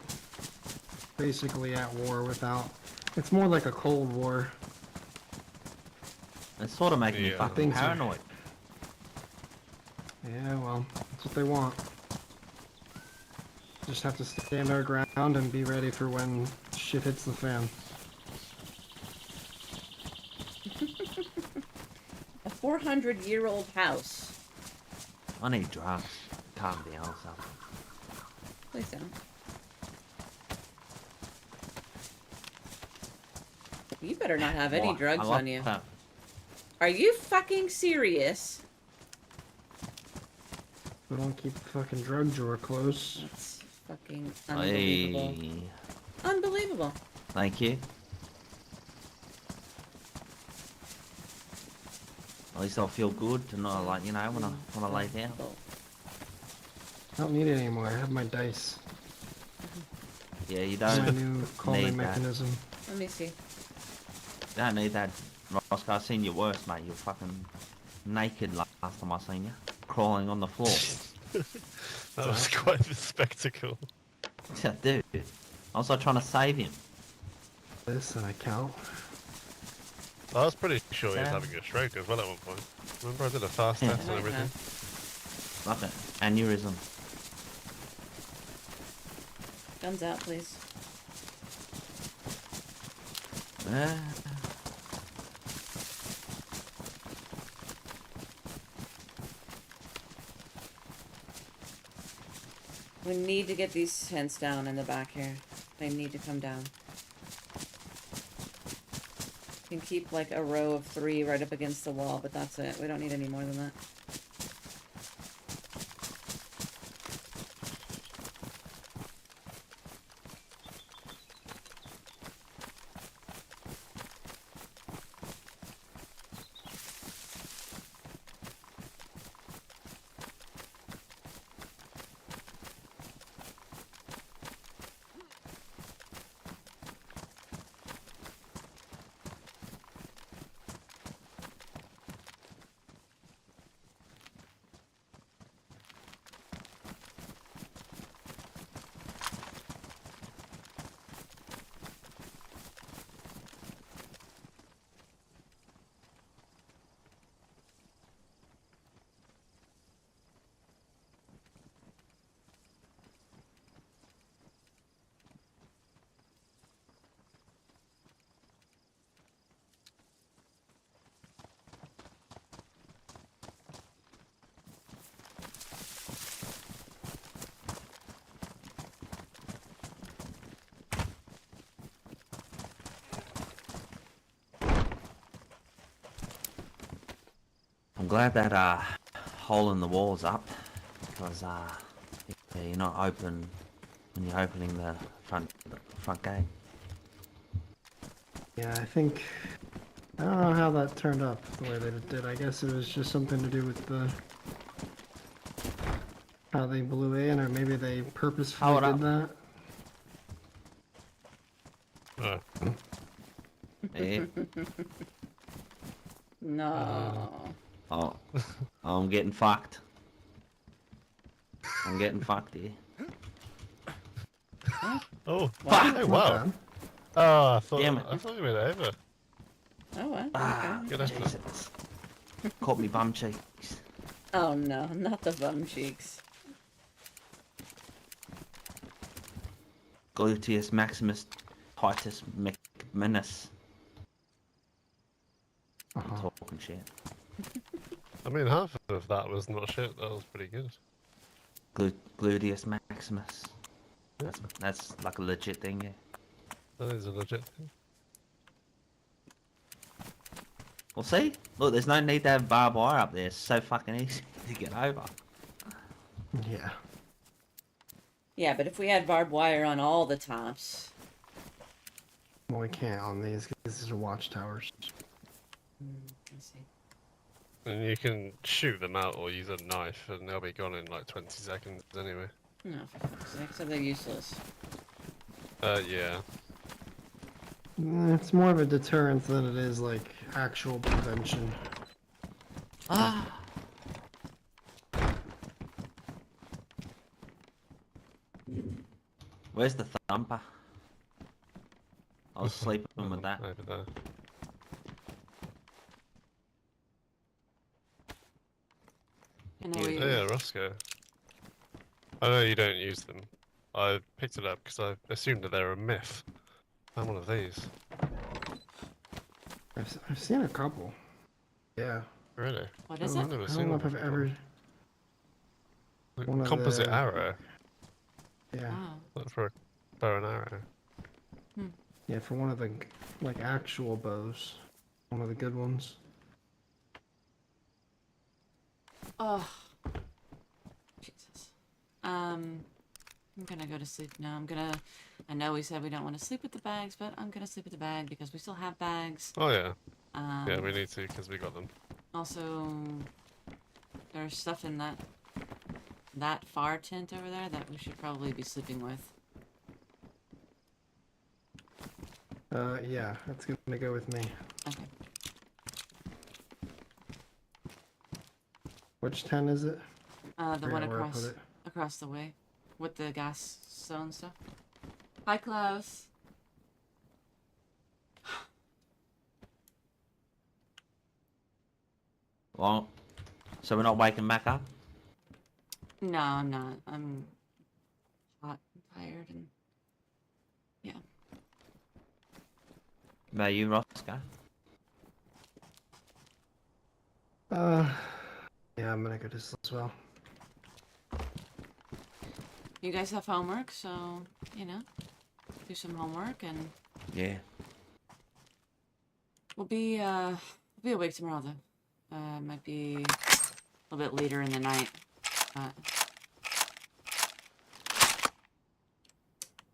Basically at war without... It's more like a Cold War. It's sort of making me fucking paranoid. Yeah, well, that's what they want. Just have to stand our ground and be ready for when shit hits the fan. A 400-year-old house. I need drugs. Calm down or something. Please don't. You better not have any Why? drugs I love on you. that. Are you fucking serious? We don't keep the fucking drug drawer close. That's fucking unbelievable. Hey. Unbelievable. Thank you. At least I'll feel good to know, like, you know, when I lay down. I don't need it anymore. I have my dice. Yeah, you My don't new calming need that. mechanism. Let me see. You don't need that, Roscoe. I've seen you worse, mate. You're fucking naked last time I seen you. Crawling on the floor. That was quite the spectacle. Yeah, dude. I was like trying to save him. This and I count. I was pretty sure he was Yeah. having a stroke as well at one point. Remember I did a fast Yeah. test and everything? Like an aneurysm. Guns out, please. Yeah. We need to get these tents down in the back here. They need to come down. You can keep like a row of 3 right up against the wall, but that's it. We don't need any more than that. I'm glad that hole in the wall's up, because you're not open when you're opening the front gate. Yeah, I think... I don't know how that turned up the way that it did. I guess it was just something to do with the... how they blew in, or maybe they purposefully Hold did up. that. Yeah. No. Oh, I'm getting fucked. I'm getting fucked here. Oh, Fuck! oh wow. Oh, I thought, Damn it. I thought we made it over. Oh, what? Ah, Okay. Good effort. Jesus. Caught me bum cheeks. Oh no, not the bum cheeks. Gluteus maximus titus mcminus. I'm talking shit. I mean, half of that was not shit. That was pretty good. Gluteus maximus. That's like a legit thing, yeah. That is a legit thing. Well, see? Look, there's no need to have barbed wire up there. It's so fucking easy to get over. Yeah. Yeah, but if we had barbed wire on all the tops. Well, we can't on these, because these are watchtowers. I see. And you can shoot them out or use a knife, and they'll be gone in like 20 seconds anyway. No, for fuck's sake, so they're useless. Yeah. It's more of a deterrent than it is, like, actual prevention. Ah! Where's the thumper? I was sleeping with that. Over there. Yeah, Roscoe. I know you don't use them. I picked it up because I assumed that they're a myth. I'm one of these. I've seen a couple. Yeah. Really? What is I've it? never I seen don't know one if I've before. ever... Like, one of composite the- arrow. Yeah. Like for a bow and arrow. Yeah, for one of the, like, actual bows. One of the good ones. Oh. Jesus. I'm gonna go to sleep now. I know we said we don't want to sleep with the bags, but I'm gonna sleep with the bag because we still have bags. Oh yeah. Yeah, Um, we need to because we got them. Also, there's stuff in that far tent over there that we should probably be sleeping with. Yeah, that's gonna go with me. Okay. Which tent is it? The one Forgot where I put across the way, with the gas zone stuff. Hi, Klaus. Well, so we're not waking back up? No, I'm not. I'm hot and tired and yeah. About you, Roscoe? Yeah, I'm gonna go to sleep as well. You guys have homework, so, you know, do some homework and Yeah. we'll be awake tomorrow though. Might be a little bit later in the night.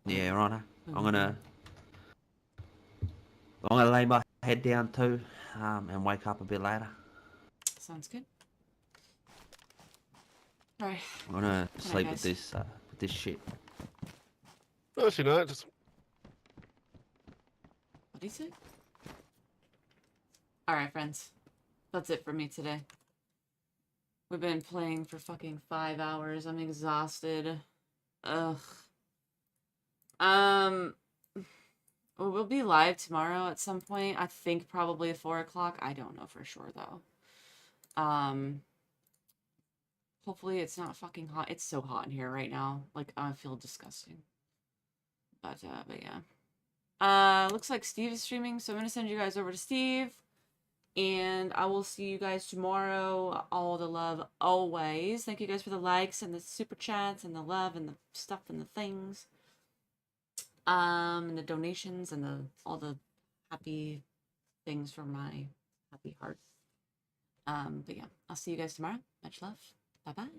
Yeah, righto. I'm gonna lay my head down too, and wake up a bit later. Sounds good. Alright. I'm gonna Good night, sleep guys. with this shit. No, actually, no. Just What did he say? Alright, friends. That's it for me today. We've been playing for fucking 5 hours. I'm exhausted. Ugh. We'll be live tomorrow at some point. I think probably at 4 o'clock. I don't know for sure though. Hopefully it's not fucking hot. It's so hot in here right now. Like, I feel disgusting. But yeah. Looks like Steve is streaming, so I'm gonna send you guys over to Steve. And I will see you guys tomorrow. All the love always. Thank you guys for the likes and the super chats and the love and the stuff and the things. And the donations and all the happy things from my happy heart. But yeah, I'll see you guys tomorrow. Much love. Bye-bye.